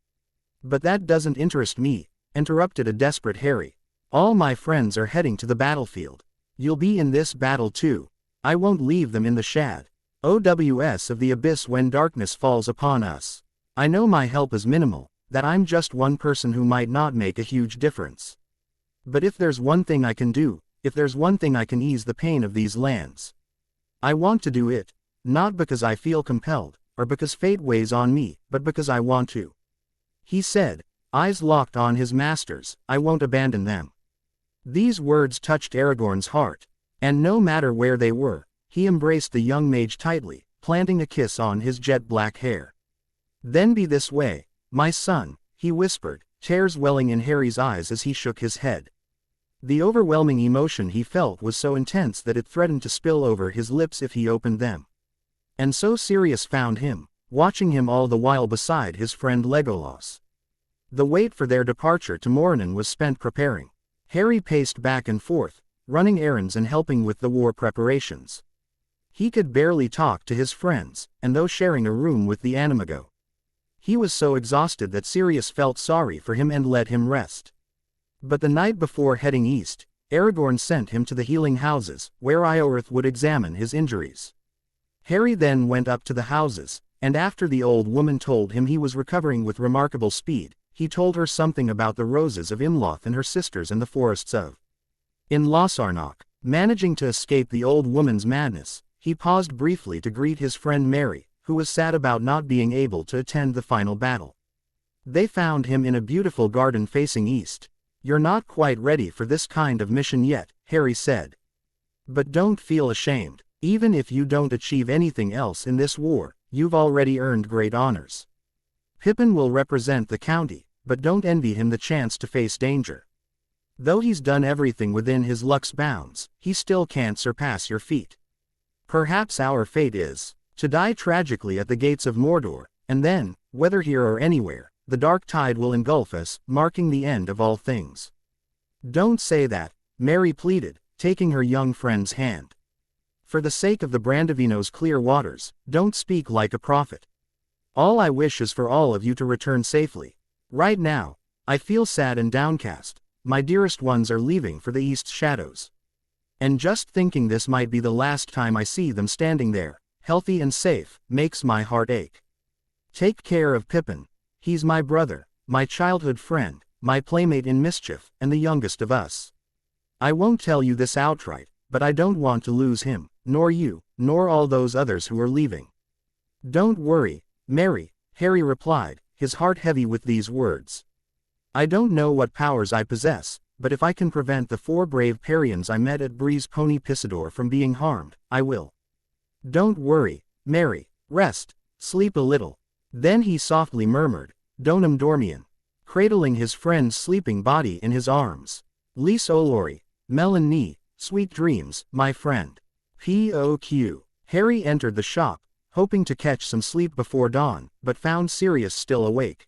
"But that doesn't interest me," interrupted a desperate Harry. "All my friends are heading to the battlefield. You'll be in this battle too. I won't leave them in the OWS of the abyss when darkness falls upon us. I know my help is minimal, that I'm just one person who might not make a huge difference. But if there's one thing I can do, if there's one thing I can ease the pain of these lands, I want to do it, not because I feel compelled, or because fate weighs on me, but because I want to," he said, eyes locked on his master's. "I won't abandon them." These words touched Aragorn's heart, and no matter where they were, he embraced the young mage tightly, planting a kiss on his jet-black hair. "Then be this way, my son," he whispered, tears welling in Harry's eyes as he shook his head. The overwhelming emotion he felt was so intense that it threatened to spill over his lips if he opened them. And so Sirius found him, watching him all the while beside his friend Legolas. The wait for their departure to Mornin was spent preparing. Harry paced back and forth, running errands and helping with the war preparations. He could barely talk to his friends, and though sharing a room with the Animago, he was so exhausted that Sirius felt sorry for him and let him rest. But the night before heading east, Aragorn sent him to the healing houses, where Ioreth would examine his injuries. Harry then went up to the houses, and after the old woman told him he was recovering with remarkable speed, he told her something about the roses of Imloth and her sisters and the forests of in Lossarnoch. Managing to escape the old woman's madness, he paused briefly to greet his friend Mary, who was sad about not being able to attend the final battle. They found him in a beautiful garden facing east. "You're not quite ready for this kind of mission yet," Harry said. "But don't feel ashamed. Even if you don't achieve anything else in this war, you've already earned great honors. Pippin will represent the county, but don't envy him the chance to face danger. Though he's done everything within his luck's bounds, he still can't surpass your feat. Perhaps our fate is to die tragically at the gates of Mordor, and then, whether here or anywhere, the dark tide will engulf us, marking the end of all things." "Don't say that," Mary pleaded, taking her young friend's hand. "For the sake of the Brandivino's clear waters, don't speak like a prophet. All I wish is for all of you to return safely. Right now, I feel sad and downcast. My dearest ones are leaving for the East's shadows. And just thinking this might be the last time I see them standing there, healthy and safe, makes my heart ache. Take care of Pippin. He's my brother, my childhood friend, my playmate in mischief, and the youngest of us. I won't tell you this outright, but I don't want to lose him, nor you, nor all those others who are leaving." "Don't worry, Mary," Harry replied, his heart heavy with these words. "I don't know what powers I possess, but if I can prevent the 4 brave Parians I met at Breeze Pony Pissador from being harmed, I will. Don't worry, Mary, rest, sleep a little." Then he softly murmured, "Donum dormian," cradling his friend's sleeping body in his arms. "Lis olori, melon ni, sweet dreams, my friend." P.O.Q. Harry entered the shop, hoping to catch some sleep before dawn, but found Sirius still awake,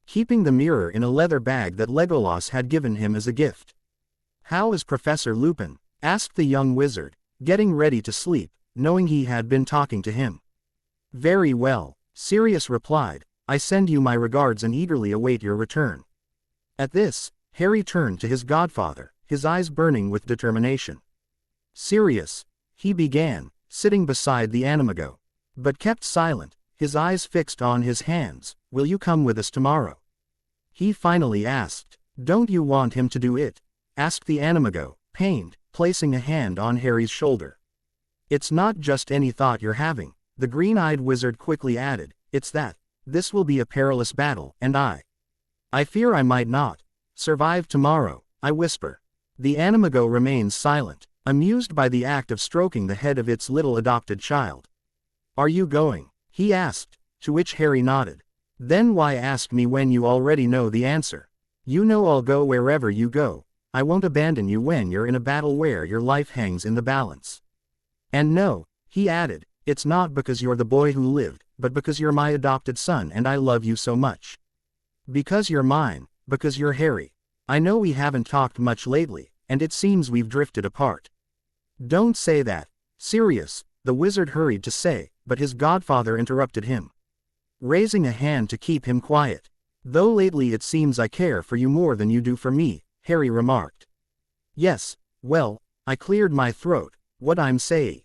keeping the mirror in a leather bag that Legolas had given him as a gift. "How is Professor Lupin?" asked the young wizard, getting ready to sleep, knowing he had been talking to him. "Very well," Sirius replied. "I send you my regards and eagerly await your return." At this, Harry turned to his godfather, his eyes burning with determination. "Sirius," he began, sitting beside the animago, but kept silent, his eyes fixed on his hands. "Will you come with us tomorrow?" he finally asked. "Don't you want him to do it?" asked the animago, pained, placing a hand on Harry's shoulder. "It's not just any thought you're having," the green-eyed wizard quickly added. "It's that this will be a perilous battle, and I fear I might not survive tomorrow," I whisper. The animago remains silent, amused by the act of stroking the head of its little adopted child. "Are you going?" he asked, to which Harry nodded. "Then why ask me when you already know the answer? You know I'll go wherever you go. I won't abandon you when you're in a battle where your life hangs in the balance. And no," he added, "it's not because you're the boy who lived, but because you're my adopted son and I love you so much. Because you're mine, because you're Harry. I know we haven't talked much lately, and it seems we've drifted apart." "Don't say that, Sirius," the wizard hurried to say, but his godfather interrupted him, raising a hand to keep him quiet. "Though lately it seems I care for you more than you do for me," Harry remarked. "Yes, well, I cleared my throat. What I'm saying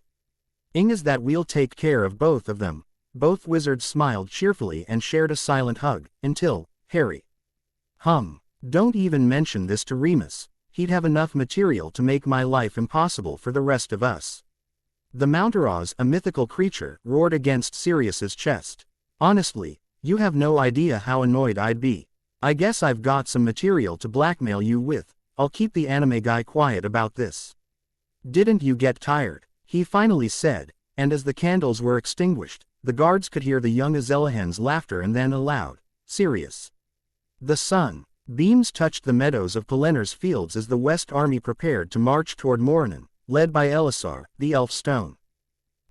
is that we'll take care of both of them." Both wizards smiled cheerfully and shared a silent hug, until, Harry. Don't even mention this to Remus. He'd have enough material to make my life impossible for the rest of us." The Mountaraz, a mythical creature, roared against Sirius's chest. "Honestly, you have no idea how annoyed I'd be. I guess I've got some material to blackmail you with. I'll keep the anime guy quiet about this." "Didn't you get tired?" he finally said, and as the candles were extinguished, the guards could hear the young Azelahen's laughter and then aloud, "Sirius." The sun beams touched the meadows of Pelennar's fields as the West Army prepared to march toward Moranin, led by Elisar, the elf stone.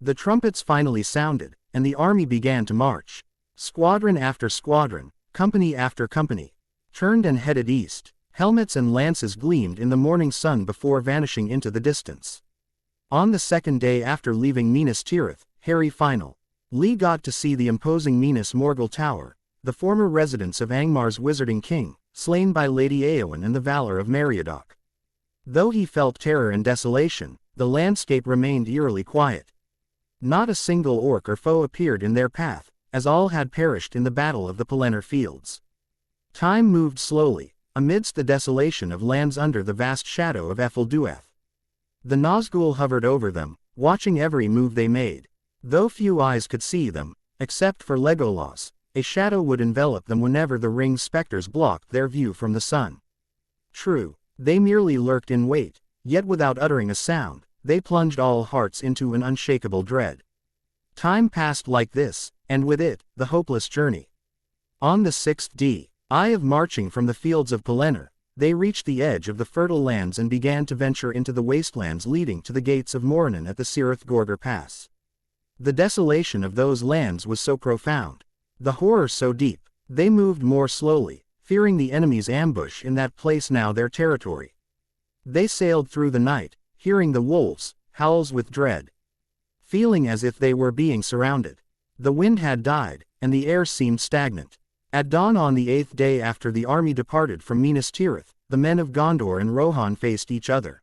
The trumpets finally sounded, and the army began to march. Squadron after squadron, company after company, turned and headed east. Helmets and lances gleamed in the morning sun before vanishing into the distance. On the second day after leaving Minas Tirith, Harry finally got to see the imposing Minas Morgul Tower, the former residence of Angmar's wizarding king, slain by Lady Éowyn and the valor of Meriadoc. Though he felt terror and desolation, the landscape remained eerily quiet. Not a single orc or foe appeared in their path, as all had perished in the battle of the Pelennor fields. Time moved slowly, amidst the desolation of lands under the vast shadow of Efelduath. The Nazgul hovered over them, watching every move they made. Though few eyes could see them, except for Legolas, a shadow would envelop them whenever the ringed specters blocked their view from the sun. True, they merely lurked in wait, yet without uttering a sound, they plunged all hearts into an unshakable dread. Time passed like this, and with it, the hopeless journey. On the 6th day eye of marching from the fields of Pelennor, they reached the edge of the fertile lands and began to venture into the wastelands leading to the gates of Moranon at the Cirith Gorger Pass. The desolation of those lands was so profound, the horror so deep, they moved more slowly, fearing the enemy's ambush in that place now their territory. They sailed through the night, hearing the wolves' howls with dread, feeling as if they were being surrounded. The wind had died, and the air seemed stagnant. At dawn on the 8th day after the army departed from Minas Tirith, the men of Gondor and Rohan faced each other.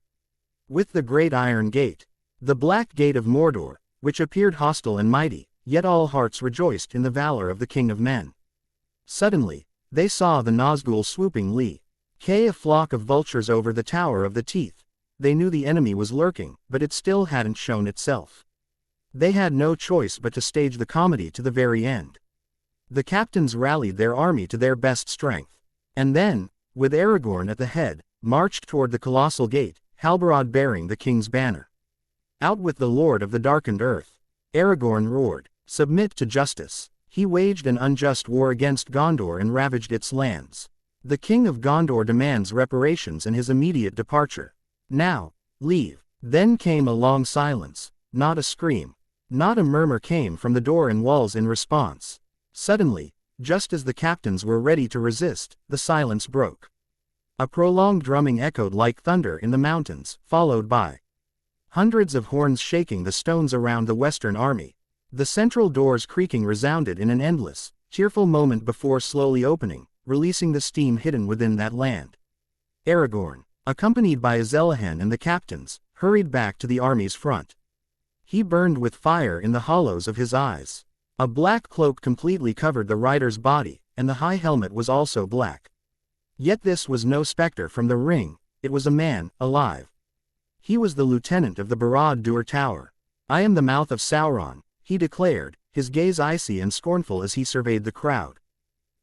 With the great iron gate, the black gate of Mordor, which appeared hostile and mighty, yet all hearts rejoiced in the valor of the King of Men. Suddenly, they saw the Nazgul swooping a flock of vultures over the Tower of the Teeth. They knew the enemy was lurking, but it still hadn't shown itself. They had no choice but to stage the comedy to the very end. The captains rallied their army to their best strength, and then, with Aragorn at the head, marched toward the colossal gate, Halbarad bearing the king's banner. Out with the Lord of the darkened earth! Aragorn roared. Submit to justice. He waged an unjust war against Gondor and ravaged its lands. The king of Gondor demands reparations and his immediate departure. Now, leave. Then came a long silence. Not a scream, not a murmur came from the door and walls in response. Suddenly, just as the captains were ready to resist, the silence broke. A prolonged drumming echoed like thunder in the mountains, followed by hundreds of horns shaking the stones around the western army. The central doors creaking resounded in an endless, cheerful moment before slowly opening, releasing the steam hidden within that land. Aragorn, accompanied by Azelahan and the captains, hurried back to the army's front. He burned with fire in the hollows of his eyes. A black cloak completely covered the rider's body, and the high helmet was also black. Yet this was no specter from the ring, it was a man, alive. He was the lieutenant of the Barad-dûr Tower. I am the mouth of Sauron, he declared, his gaze icy and scornful as he surveyed the crowd.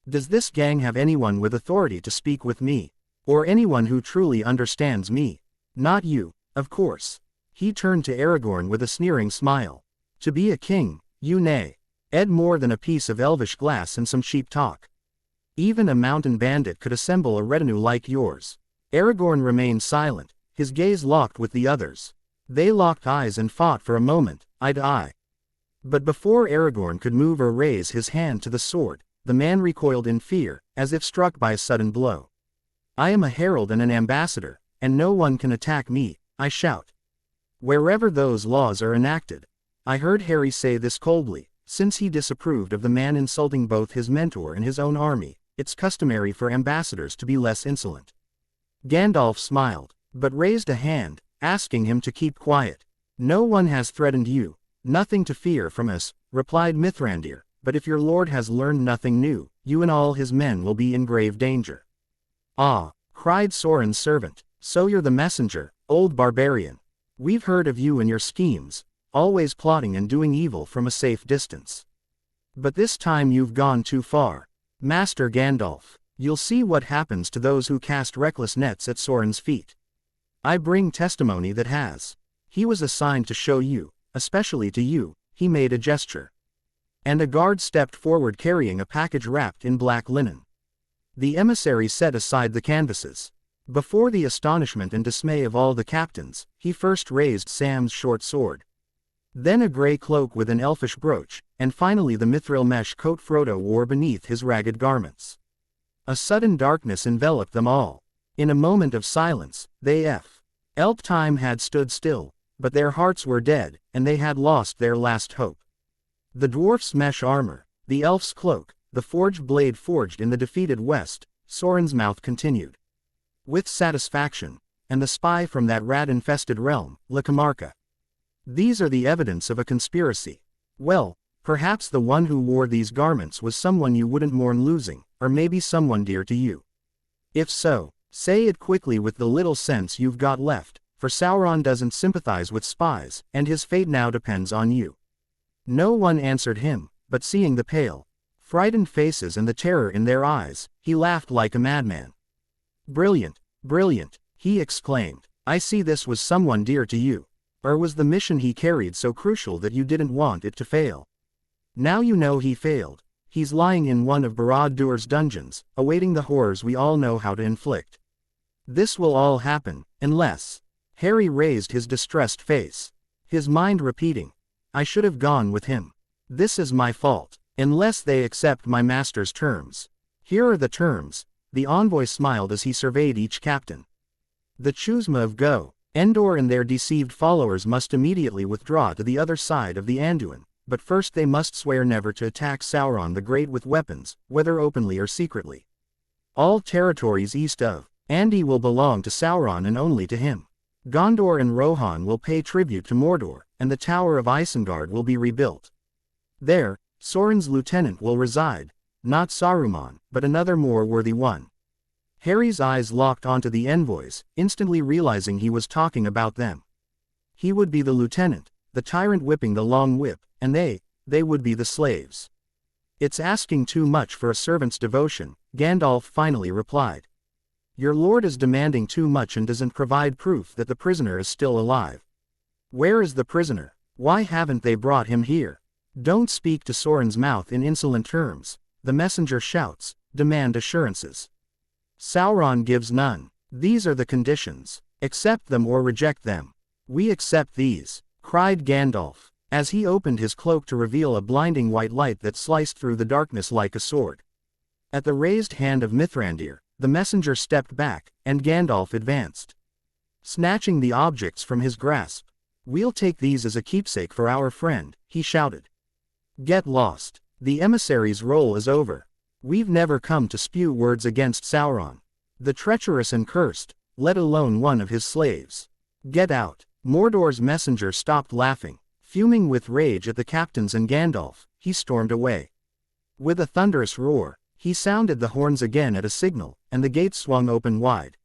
Does this gang have anyone with authority to speak with me? Or anyone who truly understands me? Not you, of course. He turned to Aragorn with a sneering smile. To be a king, you nay. Ed more than a piece of elvish glass and some cheap talk. Even a mountain bandit could assemble a retinue like yours. Aragorn remained silent, his gaze locked with the others. They locked eyes and fought for a moment, eye to eye. But before Aragorn could move or raise his hand to the sword, the man recoiled in fear, as if struck by a sudden blow. I am a herald and an ambassador, and no one can attack me, I shout. Wherever those laws are enacted. I heard Harry say this coldly, since he disapproved of the man insulting both his mentor and his own army. It's customary for ambassadors to be less insolent. Gandalf smiled, but raised a hand, asking him to keep quiet. No one has threatened you, nothing to fear from us, replied Mithrandir, but if your lord has learned nothing new, you and all his men will be in grave danger. Ah, cried Sauron's servant, so you're the messenger, old barbarian. We've heard of you and your schemes, always plotting and doing evil from a safe distance. But this time you've gone too far. Master Gandalf, you'll see what happens to those who cast reckless nets at Sauron's feet. I bring testimony that has. He was assigned to show you, especially to you, he made a gesture. And a guard stepped forward carrying a package wrapped in black linen. The emissary set aside the canvases. Before the astonishment and dismay of all the captains, he first raised Sam's short sword. Then a grey cloak with an elfish brooch, and finally the mithril mesh coat Frodo wore beneath his ragged garments. A sudden darkness enveloped them all. In a moment of silence, Elf time had stood still, but their hearts were dead, and they had lost their last hope. The dwarf's mesh armor, the elf's cloak, the forged blade forged in the defeated West, Sauron's mouth continued. With satisfaction, and the spy from that rat-infested realm, La Camarca. These are the evidence of a conspiracy. Well, perhaps the one who wore these garments was someone you wouldn't mourn losing, or maybe someone dear to you. If so, say it quickly with the little sense you've got left, for Sauron doesn't sympathize with spies, and his fate now depends on you. No one answered him, but seeing the pale, frightened faces and the terror in their eyes, he laughed like a madman. Brilliant, brilliant, he exclaimed. I see this was someone dear to you. Or was the mission he carried so crucial that you didn't want it to fail? Now you know he failed. He's lying in one of Barad-dûr's dungeons, awaiting the horrors we all know how to inflict. This will all happen, unless... Harry raised his distressed face. His mind repeating, I should have gone with him. This is my fault. Unless they accept my master's terms. Here are the terms. The envoy smiled as he surveyed each captain. The Chusma of Go, Endor and their deceived followers must immediately withdraw to the other side of the Anduin, but first they must swear never to attack Sauron the Great with weapons, whether openly or secretly. All territories east of Andi will belong to Sauron and only to him. Gondor and Rohan will pay tribute to Mordor, and the Tower of Isengard will be rebuilt. There, Sauron's lieutenant will reside, not Saruman, but another more worthy one. Harry's eyes locked onto the envoys, instantly realizing he was talking about them. He would be the lieutenant, the tyrant whipping the long whip, and they would be the slaves. It's asking too much for a servant's devotion, Gandalf finally replied. Your lord is demanding too much and doesn't provide proof that the prisoner is still alive. Where is the prisoner? Why haven't they brought him here? Don't speak to Sauron's mouth in insolent terms, the messenger shouts, demand assurances. Sauron gives none. These are the conditions. Accept them or reject them. We accept these, cried Gandalf, as he opened his cloak to reveal a blinding white light that sliced through the darkness like a sword. At the raised hand of Mithrandir, the messenger stepped back, and Gandalf advanced. Snatching the objects from his grasp. We'll take these as a keepsake for our friend, he shouted. Get lost. The emissary's role is over. We've never come to spew words against Sauron, the treacherous and cursed, let alone one of his slaves. Get out. Mordor's messenger stopped laughing. Fuming with rage at the captains and Gandalf, he stormed away. With a thunderous roar, he sounded the horns again at a signal, and the gates swung open wide.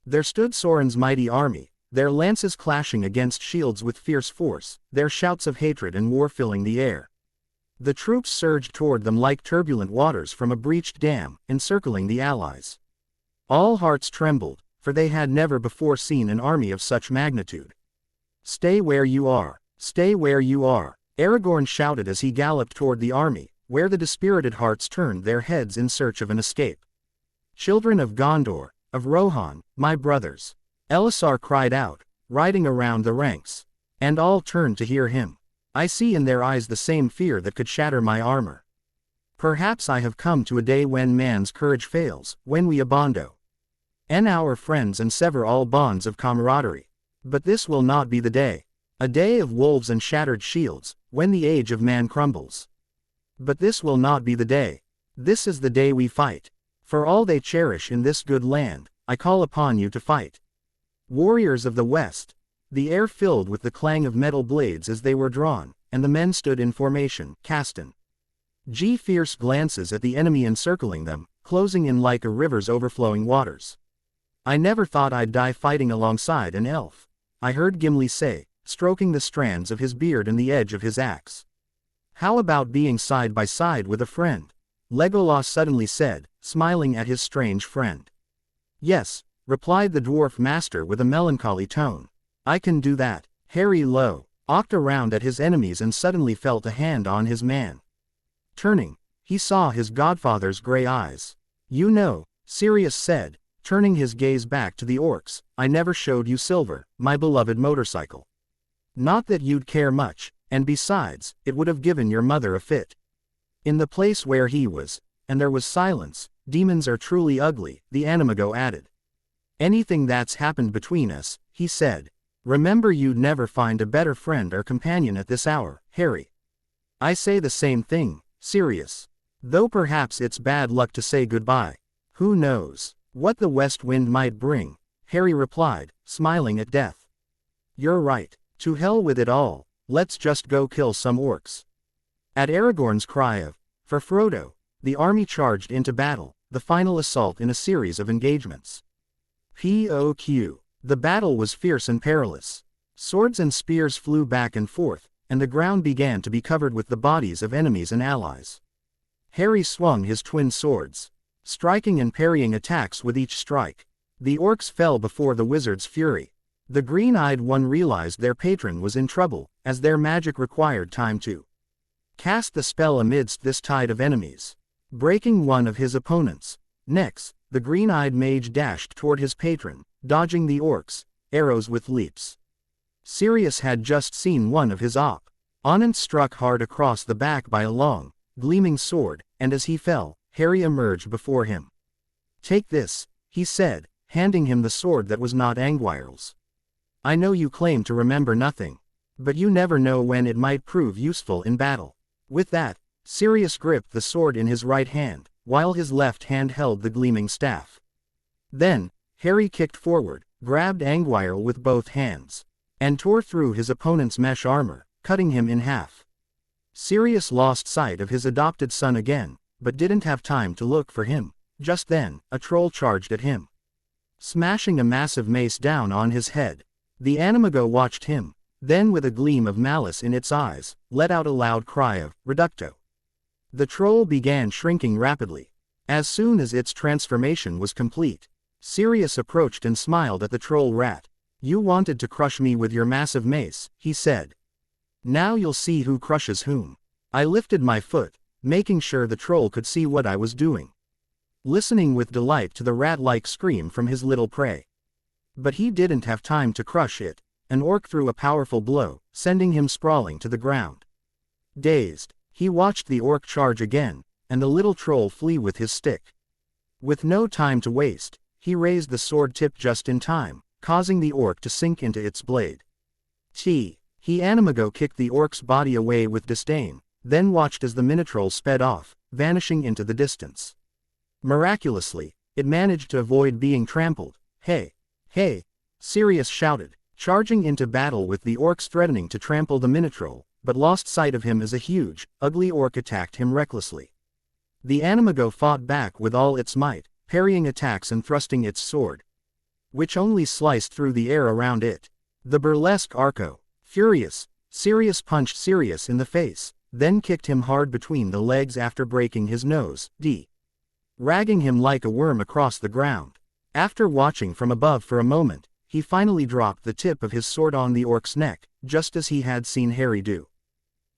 There stood Sauron's mighty army, their lances clashing against shields with fierce force, their shouts of hatred and war filling the air. The troops surged toward them like turbulent waters from a breached dam, encircling the allies. All hearts trembled, for they had never before seen an army of such magnitude. Stay where you are. Stay where you are, Aragorn shouted as he galloped toward the army, where the dispirited hearts turned their heads in search of an escape. Children of Gondor, of Rohan, my brothers, Elisar cried out, riding around the ranks. And all turned to hear him. I see in their eyes the same fear that could shatter my armor. Perhaps I have come to a day when man's courage fails, when we abandon our friends and sever all bonds of camaraderie. But this will not be the day. A day of wolves and shattered shields, when the age of man crumbles. But this will not be the day. This is the day we fight. For all they cherish in this good land, I call upon you to fight. Warriors of the West. The air filled with the clang of metal blades as they were drawn, and the men stood in formation, casting fierce glances at the enemy encircling them, closing in like a river's overflowing waters. I never thought I'd die fighting alongside an elf, I heard Gimli say, stroking the strands of his beard and the edge of his axe. How about being side by side with a friend? Legolas suddenly said, smiling at his strange friend. Yes, replied the dwarf master with a melancholy tone. I can do that. Harry looked around at his enemies and suddenly felt a hand on his man. Turning, he saw his godfather's gray eyes. You know, Sirius said, turning his gaze back to the orcs, I never showed you Silver, my beloved motorcycle. Not that you'd care much, and besides, it would have given your mother a fit. In the place where he was, and there was silence, demons are truly ugly, the Animago added. Anything that's happened between us, he said. Remember you'd never find a better friend or companion at this hour, Harry. I say the same thing, Sirius. Though perhaps it's bad luck to say goodbye. Who knows what the west wind might bring, Harry replied, smiling at death. You're right. To hell with it all, let's just go kill some orcs. At Aragorn's cry of, for Frodo, the army charged into battle, the final assault in a series of engagements. P.O.Q. The battle was fierce and perilous. Swords and spears flew back and forth, and the ground began to be covered with the bodies of enemies and allies. Harry swung his twin swords, striking and parrying attacks with each strike. The orcs fell before the wizard's fury. The green-eyed one realized their patron was in trouble, as their magic required time to cast the spell amidst this tide of enemies, breaking one of his opponents. Next, the green-eyed mage dashed toward his patron, dodging the orcs' arrows with leaps. Sirius had just seen one of his opponents struck hard across the back by a long, gleaming sword, and as he fell, Harry emerged before him. "Take this," he said, handing him the sword that was not Anguiral's. "I know you claim to remember nothing, but you never know when it might prove useful in battle." With that, Sirius gripped the sword in his right hand, while his left hand held the gleaming staff. Then, Harry kicked forward, grabbed Anguirl with both hands, and tore through his opponent's mesh armor, cutting him in half. Sirius lost sight of his adopted son again, but didn't have time to look for him. Just then, a troll charged at him, smashing a massive mace down on his head. The Animago watched him, then with a gleam of malice in its eyes, let out a loud cry of, "Reducto!" The troll began shrinking rapidly. As soon as its transformation was complete, Sirius approached and smiled at the troll rat. "You wanted to crush me with your massive mace," he said. "Now you'll see who crushes whom." I lifted my foot, making sure the troll could see what I was doing, listening with delight to the rat-like scream from his little prey. But he didn't have time to crush it. An orc threw a powerful blow, sending him sprawling to the ground. Dazed, he watched the orc charge again, and the little troll flee with his stick. With no time to waste, he raised the sword tip just in time, causing the orc to sink into its blade. He Animago kicked the orc's body away with disdain, then watched as the minotroll sped off, vanishing into the distance. Miraculously, it managed to avoid being trampled. "Hey! Hey!" Sirius shouted, charging into battle with the orcs threatening to trample the minotroll, but lost sight of him as a huge, ugly orc attacked him recklessly. The Animago fought back with all its might, parrying attacks and thrusting its sword, which only sliced through the air around it. The burlesque Arco, furious, Sirius punched Sirius in the face, then kicked him hard between the legs after breaking his nose, dragging him like a worm across the ground. After watching from above for a moment, he finally dropped the tip of his sword on the orc's neck, just as he had seen Harry do.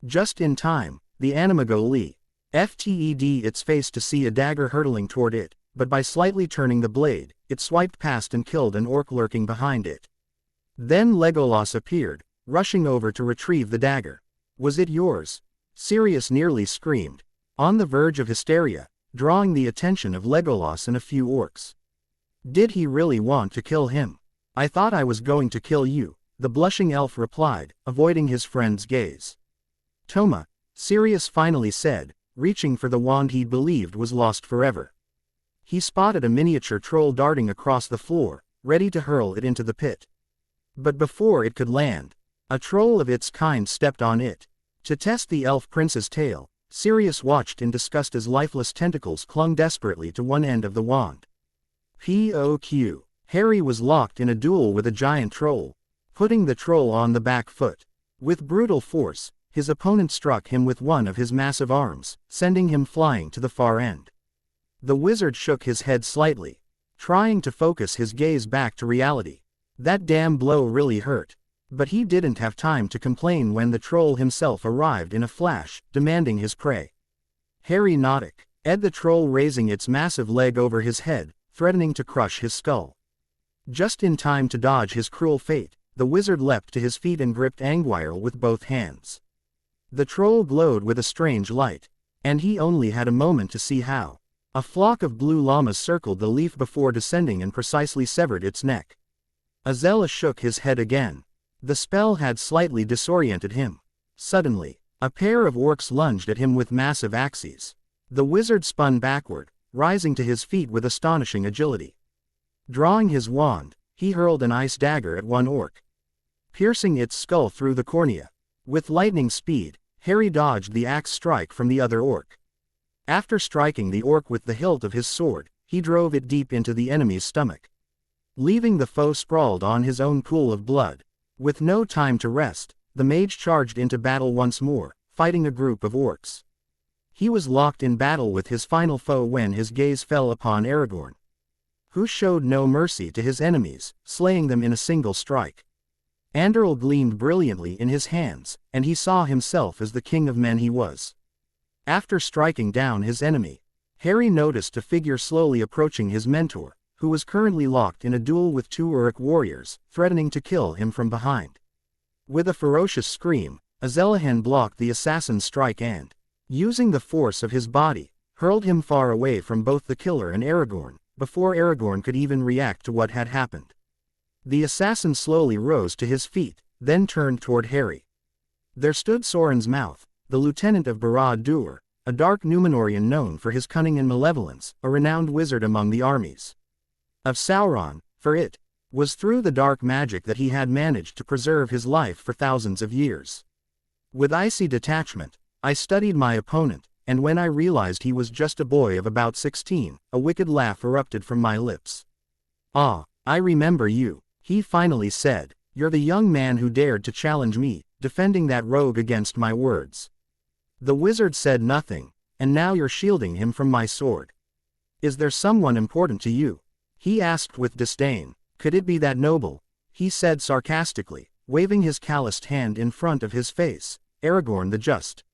Just in time, the Animago lifted its face to see a dagger hurtling toward it, but by slightly turning the blade, it swiped past and killed an orc lurking behind it. Then Legolas appeared, rushing over to retrieve the dagger. "Was it yours?" Sirius nearly screamed, on the verge of hysteria, drawing the attention of Legolas and a few orcs. "Did he really want to kill him?" "I thought I was going to kill you," the blushing elf replied, avoiding his friend's gaze. "Toma," Sirius finally said, reaching for the wand he believed was lost forever. He spotted a miniature troll darting across the floor, ready to hurl it into the pit. But before it could land, a troll of its kind stepped on it. To test the elf prince's tail, Sirius watched in disgust as lifeless tentacles clung desperately to one end of the wand. POQ. Harry was locked in a duel with a giant troll, putting the troll on the back foot. With brutal force, his opponent struck him with one of his massive arms, sending him flying to the far end. The wizard shook his head slightly, trying to focus his gaze back to reality. That damn blow really hurt. But he didn't have time to complain when the troll himself arrived in a flash, demanding his prey. Harry nodded, the troll raising its massive leg over his head, threatening to crush his skull. Just in time to dodge his cruel fate, the wizard leapt to his feet and gripped Anguirl with both hands. The troll glowed with a strange light, and he only had a moment to see how. A flock of blue llamas circled the leaf before descending and precisely severed its neck. Azella shook his head again. The spell had slightly disoriented him. Suddenly, a pair of orcs lunged at him with massive axes. The wizard spun backward, rising to his feet with astonishing agility. Drawing his wand, he hurled an ice dagger at one orc, piercing its skull through the cornea. With lightning speed, Harry dodged the axe strike from the other orc. After striking the orc with the hilt of his sword, he drove it deep into the enemy's stomach, leaving the foe sprawled on his own pool of blood. With no time to rest, the mage charged into battle once more, fighting a group of orcs. He was locked in battle with his final foe when his gaze fell upon Aragorn, who showed no mercy to his enemies, slaying them in a single strike. Anduril gleamed brilliantly in his hands, and he saw himself as the king of men he was. After striking down his enemy, Harry noticed a figure slowly approaching his mentor, who was currently locked in a duel with two Uruk warriors, threatening to kill him from behind. With a ferocious scream, Azelahan blocked the assassin's strike and, using the force of his body, hurled him far away from both the killer and Aragorn, before Aragorn could even react to what had happened. The assassin slowly rose to his feet, then turned toward Harry. There stood Sorin's Mouth, the lieutenant of Barad-dûr, a dark Númenorian known for his cunning and malevolence, a renowned wizard among the armies of Sauron, for it was through the dark magic that he had managed to preserve his life for thousands of years. With icy detachment, I studied my opponent, and when I realized he was just a boy of about 16, a wicked laugh erupted from my lips. "Ah, I remember you," he finally said. "You're the young man who dared to challenge me, defending that rogue against my words." The wizard said nothing, "And now you're shielding him from my sword. Is there someone important to you?" he asked with disdain. "Could it be that noble?" he said sarcastically, waving his calloused hand in front of his face. "Aragorn the Just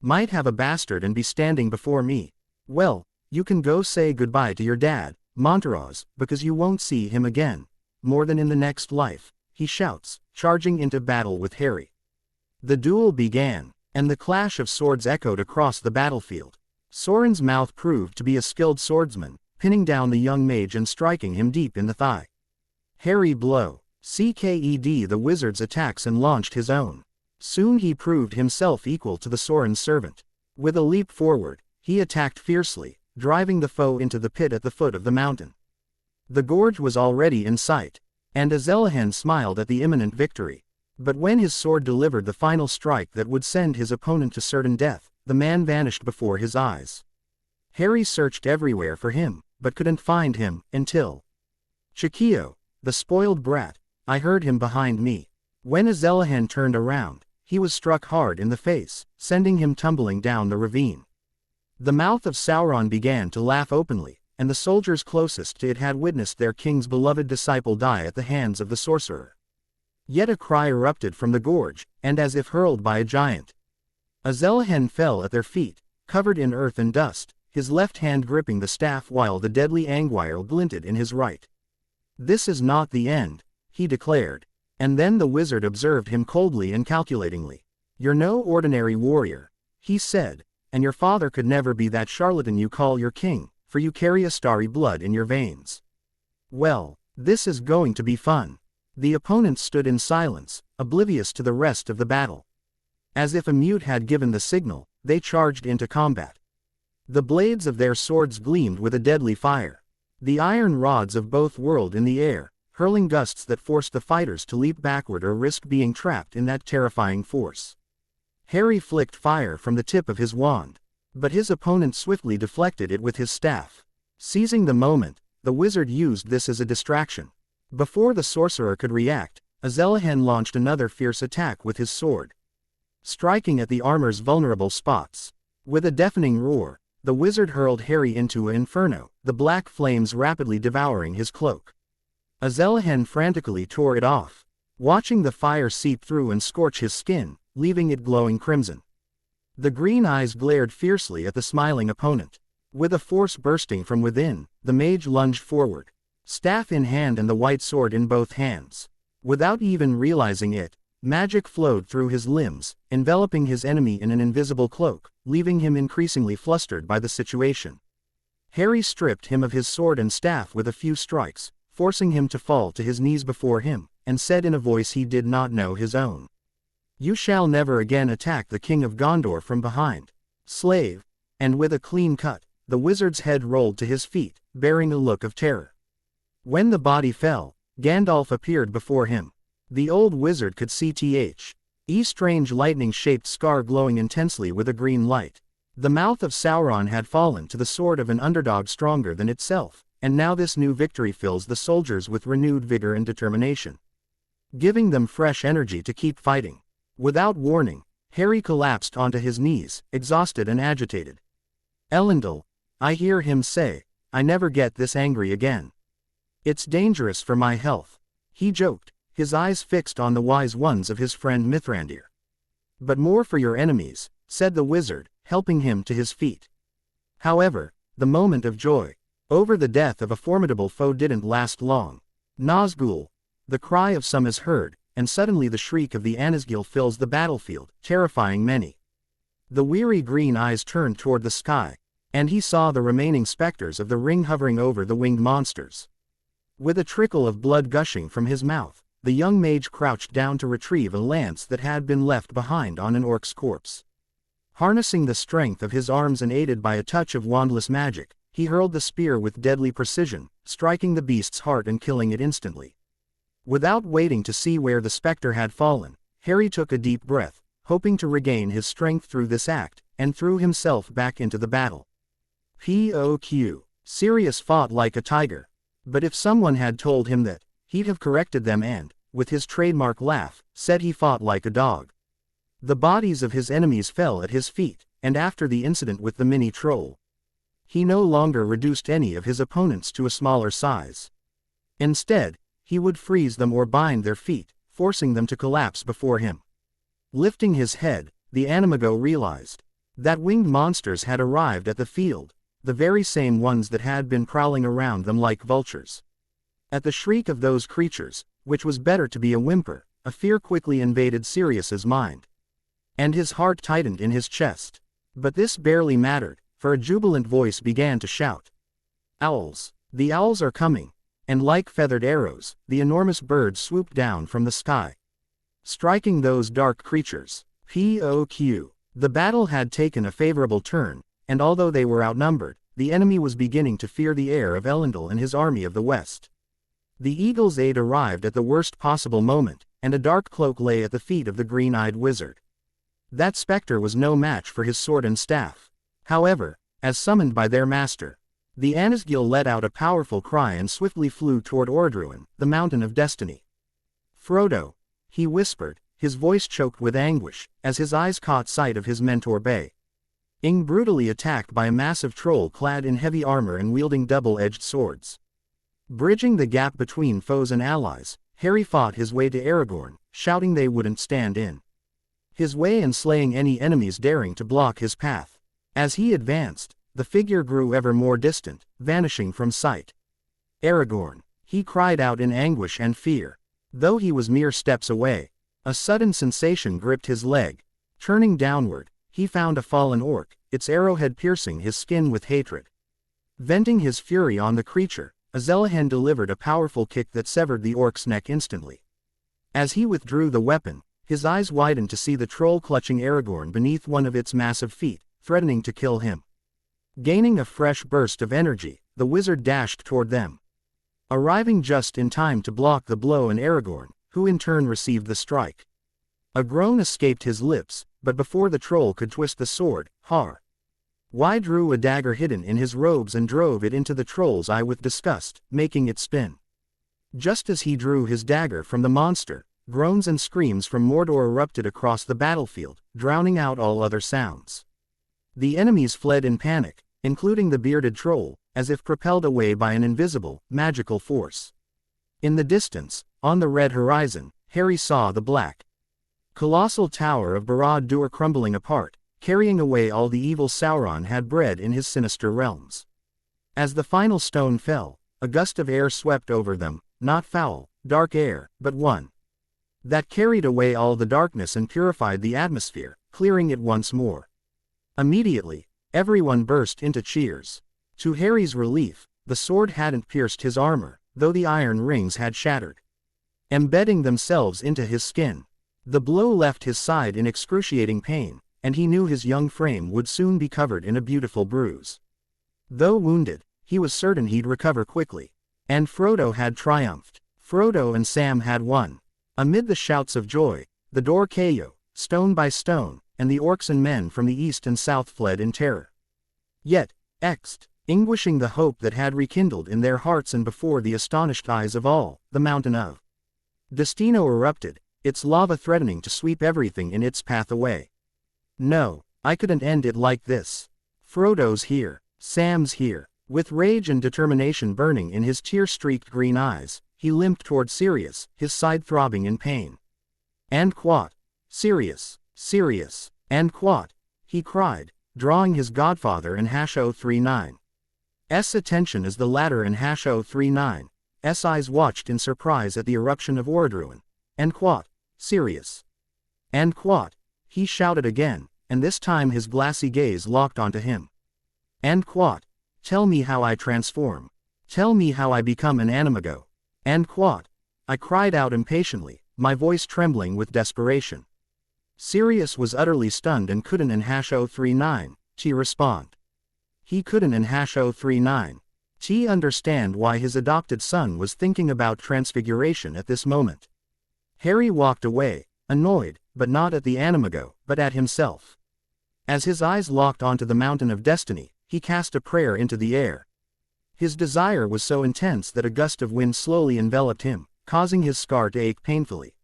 might have a bastard and be standing before me. Well, you can go say goodbye to your dad, Montaraz, because you won't see him again, more than in the next life," he shouts, charging into battle with Harry. The duel began, and the clash of swords echoed across the battlefield. Sorin's Mouth proved to be a skilled swordsman, pinning down the young mage and striking him deep in the thigh. Harry blow, CKED the wizard's attacks and launched his own. Soon he proved himself equal to the Sorin's servant. With a leap forward, he attacked fiercely, driving the foe into the pit at the foot of the mountain. The gorge was already in sight, and Azelahan smiled at the imminent victory. But when his sword delivered the final strike that would send his opponent to certain death, the man vanished before his eyes. Harry searched everywhere for him, but couldn't find him, until Chiquio, the spoiled brat, I heard him behind me. When Azelahan turned around, he was struck hard in the face, sending him tumbling down the ravine. The mouth of Sauron began to laugh openly, and the soldiers closest to it had witnessed their king's beloved disciple die at the hands of the sorcerer. Yet a cry erupted from the gorge, and as if hurled by a giant, Azelahan fell at their feet, covered in earth and dust, his left hand gripping the staff while the deadly anguire glinted in his right. "This is not the end," he declared. And then the wizard observed him coldly and calculatingly. "You're no ordinary warrior," he said, "and your father could never be that charlatan you call your king, for you carry a starry blood in your veins. Well, this is going to be fun." The opponents stood in silence, oblivious to the rest of the battle. As if a mute had given the signal, they charged into combat. The blades of their swords gleamed with a deadly fire. The iron rods of both whirled in the air, hurling gusts that forced the fighters to leap backward or risk being trapped in that terrifying force. Harry flicked fire from the tip of his wand, but his opponent swiftly deflected it with his staff. Seizing the moment, the wizard used this as a distraction. Before the sorcerer could react, Azelahan launched another fierce attack with his sword, striking at the armor's vulnerable spots. With a deafening roar, the wizard hurled Harry into an inferno, the black flames rapidly devouring his cloak. Azelahan frantically tore it off, watching the fire seep through and scorch his skin, leaving it glowing crimson. The green eyes glared fiercely at the smiling opponent. With a force bursting from within, the mage lunged forward, staff in hand and the white sword in both hands. Without even realizing it, magic flowed through his limbs, enveloping his enemy in an invisible cloak, leaving him increasingly flustered by the situation. Harry stripped him of his sword and staff with a few strikes, forcing him to fall to his knees before him, and said in a voice he did not know his own, "You shall never again attack the King of Gondor from behind, slave." And with a clean cut, the wizard's head rolled to his feet, bearing a look of terror. When the body fell, Gandalf appeared before him. The old wizard could see a strange lightning-shaped scar glowing intensely with a green light. The mouth of Sauron had fallen to the sword of an underdog stronger than itself, and now this new victory fills the soldiers with renewed vigor and determination, giving them fresh energy to keep fighting. Without warning, Harry collapsed onto his knees, exhausted and agitated. "Elendil," I hear him say, "I never get this angry again. It's dangerous for my health." He joked, his eyes fixed on the wise ones of his friend Mithrandir. "But more for your enemies," said the wizard, helping him to his feet. However, the moment of joy over the death of a formidable foe didn't last long. Nazgul! The cry of some is heard, and suddenly the shriek of the Anasgil fills the battlefield, terrifying many. The weary green eyes turned toward the sky, and he saw the remaining specters of the ring hovering over the winged monsters. With a trickle of blood gushing from his mouth, the young mage crouched down to retrieve a lance that had been left behind on an orc's corpse. Harnessing the strength of his arms and aided by a touch of wandless magic, he hurled the spear with deadly precision, striking the beast's heart and killing it instantly. Without waiting to see where the specter had fallen, Harry took a deep breath, hoping to regain his strength through this act, and threw himself back into the battle. P.O.Q. Sirius fought like a tiger. But if someone had told him that, he'd have corrected them and, with his trademark laugh, said he fought like a dog. The bodies of his enemies fell at his feet, and after the incident with the mini-troll, he no longer reduced any of his opponents to a smaller size. Instead, he would freeze them or bind their feet, forcing them to collapse before him. Lifting his head, the Animago realized that winged monsters had arrived at the field, the very same ones that had been prowling around them like vultures. At the shriek of those creatures, which was better to be a whimper, a fear quickly invaded Sirius's mind. And his heart tightened in his chest. But this barely mattered, for a jubilant voice began to shout. "Owls! The owls are coming!" And like feathered arrows, the enormous birds swooped down from the sky, striking those dark creatures. P.O.Q. The battle had taken a favorable turn, and although they were outnumbered, the enemy was beginning to fear the heir of Elendil and his army of the west. The eagle's aid arrived at the worst possible moment, and a dark cloak lay at the feet of the green-eyed wizard. That specter was no match for his sword and staff. However, as summoned by their master, the Anasgil let out a powerful cry and swiftly flew toward Ordruin, the Mountain of Destiny. "Frodo," he whispered, his voice choked with anguish, as his eyes caught sight of his mentor being brutally attacked by a massive troll clad in heavy armor and wielding double-edged swords. Bridging the gap between foes and allies, Harry fought his way to Aragorn, shouting they wouldn't stand in his way and slaying any enemies daring to block his path. As he advanced, the figure grew ever more distant, vanishing from sight. "Aragorn!" he cried out in anguish and fear. Though he was mere steps away, a sudden sensation gripped his leg. Turning downward, he found a fallen orc, its arrowhead piercing his skin with hatred. Venting his fury on the creature, Azelahen delivered a powerful kick that severed the orc's neck instantly. As he withdrew the weapon, his eyes widened to see the troll clutching Aragorn beneath one of its massive feet, threatening to kill him. Gaining a fresh burst of energy, the wizard dashed toward them, arriving just in time to block the blow and Aragorn, who in turn received the strike. A groan escaped his lips, but before the troll could twist the sword, Har drew a dagger hidden in his robes and drove it into the troll's eye with disgust, making it spin. Just as he drew his dagger from the monster, groans and screams from Mordor erupted across the battlefield, drowning out all other sounds. The enemies fled in panic, including the bearded troll, as if propelled away by an invisible, magical force. In the distance, on the red horizon, Harry saw the black, colossal tower of Barad-dûr crumbling apart, carrying away all the evil Sauron had bred in his sinister realms. As the final stone fell, a gust of air swept over them, not foul, dark air, but one that carried away all the darkness and purified the atmosphere, clearing it once more. Immediately, everyone burst into cheers. To Harry's relief, the sword hadn't pierced his armor, though the iron rings had shattered, embedding themselves into his skin. The blow left his side in excruciating pain, and he knew his young frame would soon be covered in a beautiful bruise. Though wounded, he was certain he'd recover quickly. And Frodo had triumphed. Frodo and Sam had won. Amid the shouts of joy, the Dor Cayo, stone by stone, and the orcs and men from the east and south fled in terror. Yet, extinguishing the hope that had rekindled in their hearts and before the astonished eyes of all, the Mountain of Destino erupted, its lava threatening to sweep everything in its path away. "No, I couldn't end it like this. Frodo's here. Sam's here." With rage and determination burning in his tear-streaked green eyes, He limped toward Sirius, his side throbbing in pain. "And quat. Sirius, Sirius, and quat," he cried, drawing his godfather and *039's attention as the latter and *039's eyes watched in surprise at the eruption of Orodruin. "And quat. Sirius. And quat," he shouted again, and this time his glassy gaze locked onto him. "And quat. Tell me how I transform. Tell me how I become an animago. And quat," I cried out impatiently, my voice trembling with desperation. Sirius was utterly stunned and couldn't and *039's respond. He couldn't and *039's understand why his adopted son was thinking about transfiguration at this moment. Harry walked away, annoyed, but not at the animago, but at himself. As his eyes locked onto the mountain of destiny, he cast a prayer into the air. His desire was so intense that a gust of wind slowly enveloped him, causing his scar to ache painfully.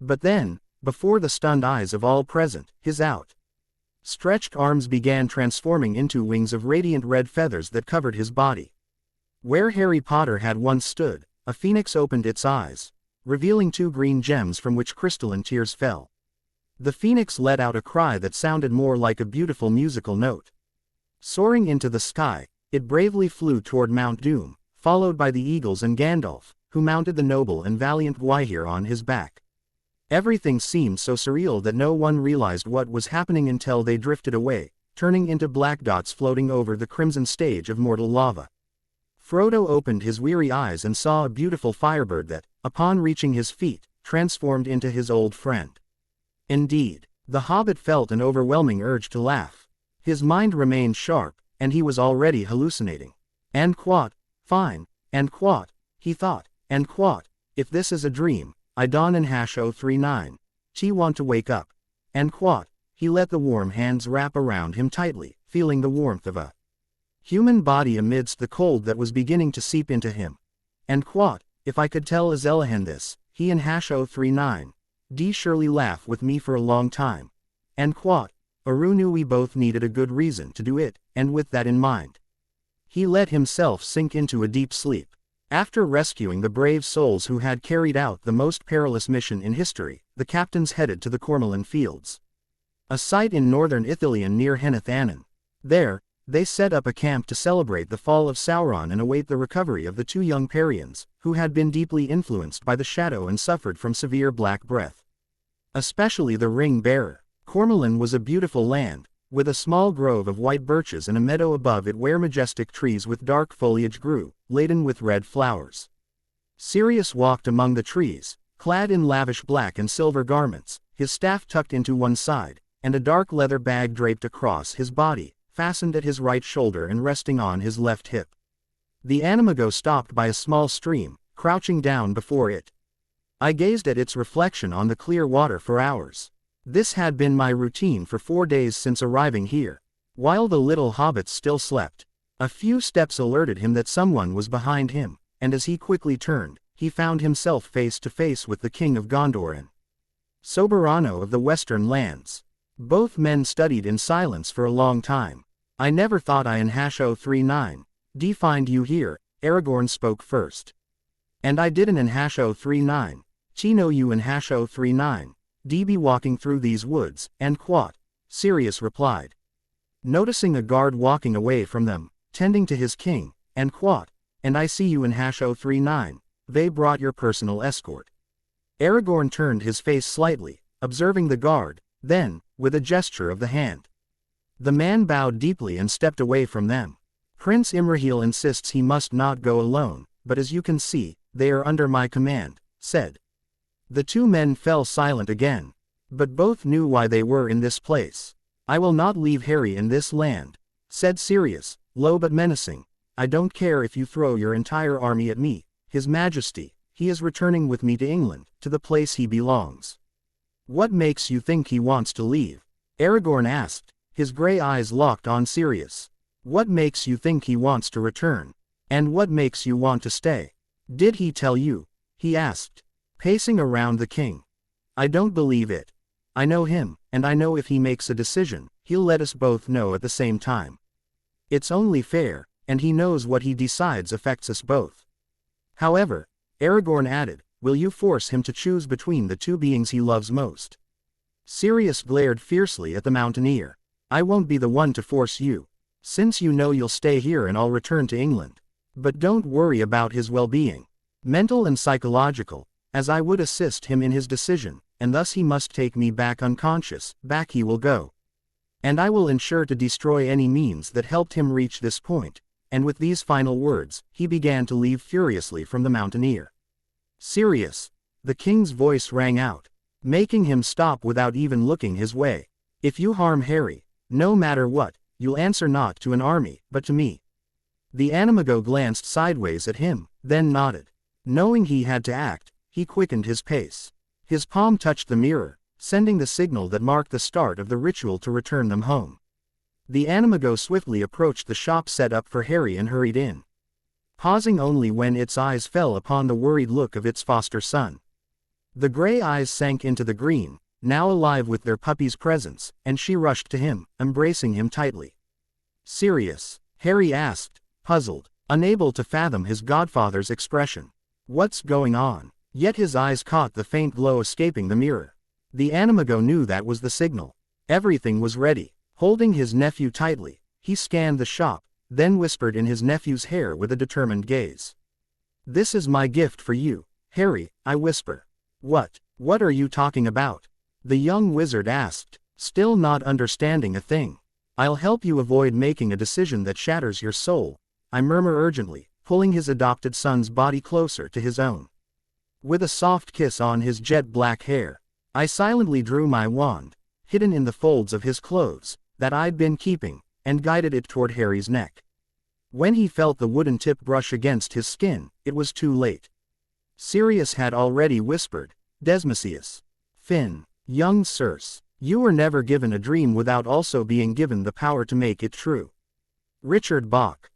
But then, before the stunned eyes of all present, his outstretched arms began transforming into wings of radiant red feathers that covered his body. Where Harry Potter had once stood, a phoenix opened its eyes, revealing 2 green gems from which crystalline tears fell. The phoenix let out a cry that sounded more like a beautiful musical note. Soaring into the sky, it bravely flew toward Mount Doom, followed by the eagles and Gandalf, who mounted the noble and valiant Gwaihir on his back. Everything seemed so surreal that no one realized what was happening until they drifted away, turning into black dots floating over the crimson stage of mortal lava. Frodo opened his weary eyes and saw a beautiful firebird that, upon reaching his feet, transformed into his old friend. Indeed, the hobbit felt an overwhelming urge to laugh. His mind remained sharp, and he was already hallucinating. "And quat. Fine. And quat," he thought. "And quat. If this is a dream, I don't and *039's want to wake up. And quat." He let the warm hands wrap around him tightly, feeling the warmth of a human body amidst the cold that was beginning to seep into him. "And quat. If I could tell Azelahan this, he and *039's surely laugh with me for a long time. And quat. Aru knew we both needed a good reason to do it, and with that in mind, he let himself sink into a deep sleep. After rescuing the brave souls who had carried out the most perilous mission in history, the captains headed to the Cormoran Fields, a site in northern Ithilien near Henneth Annan. There, they set up a camp to celebrate the fall of Sauron and await the recovery of the 2 young Parians, who had been deeply influenced by the shadow and suffered from severe black breath. Especially the ring-bearer. Cormoran was a beautiful land, with a small grove of white birches and a meadow above it where majestic trees with dark foliage grew, laden with red flowers. Sirius walked among the trees, clad in lavish black and silver garments, his staff tucked into one side, and a dark leather bag draped across his body, fastened at his right shoulder and resting on his left hip. The animago stopped by a small stream, crouching down before it. I gazed at its reflection on the clear water for hours. This had been my routine for 4 days since arriving here. While the little hobbits still slept, a few steps alerted him that someone was behind him, and as he quickly turned, he found himself face to face with the King of Gondor and Soberano of the Western Lands. Both men studied in silence for a long time. "I never thought I and *039's find you here," Aragorn spoke first. "And I didn't and *039's know you and *039's be walking through these woods, and quat," Sirius replied. Noticing a guard walking away from them, tending to his king, and quat, "And I see you in *039's, they brought your personal escort." Aragorn turned his face slightly, observing the guard, then, with a gesture of the hand, the man bowed deeply and stepped away from them. "Prince Imrahil insists he must not go alone, but as you can see, they are under my command," said. The 2 men fell silent again. But both knew why they were in this place. "I will not leave Harry in this land," said Sirius, low but menacing. "I don't care if you throw your entire army at me, His Majesty. He is returning with me to England, to the place he belongs." "What makes you think he wants to leave?" Aragorn asked, his gray eyes locked on Sirius. "What makes you think he wants to return? And what makes you want to stay? Did he tell you?" he asked, pacing around the king. "I don't believe it. I know him, and I know if he makes a decision, he'll let us both know at the same time. It's only fair, and he knows what he decides affects us both." However, Aragorn added, will you force him to choose between the two beings he loves most? Sirius glared fiercely at the mountaineer. I won't be the one to force you. Since you know you'll stay here and I'll return to England. But don't worry about his well-being. Mental and psychological, as I would assist him in his decision, and thus he must take me back unconscious, back he will go. And I will ensure to destroy any means that helped him reach this point. And with these final words, he began to leave furiously from the mountaineer. Sirius! The king's voice rang out, making him stop without even looking his way. If you harm Harry, no matter what, you'll answer not to an army, but to me. The animago glanced sideways at him, then nodded. Knowing he had to act, he quickened his pace. His palm touched the mirror, sending the signal that marked the start of the ritual to return them home. The animago swiftly approached the shop set up for Harry and hurried in, pausing only when its eyes fell upon the worried look of its foster son. The gray eyes sank into the green, now alive with their puppy's presence, and she rushed to him, embracing him tightly. Sirius? Harry asked, puzzled, unable to fathom his godfather's expression. What's going on? Yet his eyes caught the faint glow escaping the mirror. The animago knew that was the signal. Everything was ready. Holding his nephew tightly, he scanned the shop, then whispered in his nephew's hair with a determined gaze. This is my gift for you, Harry, I whisper. What are you talking about? The young wizard asked, still not understanding a thing. I'll help you avoid making a decision that shatters your soul, I murmur urgently, pulling his adopted son's body closer to his own. With a soft kiss on his jet black hair, I silently drew my wand, hidden in the folds of his clothes, that I'd been keeping, and guided it toward Harry's neck. When he felt the wooden tip brush against his skin, it was too late. Sirius had already whispered, Desmosius. Finn, young Circe, you were never given a dream without also being given the power to make it true. Richard Bach.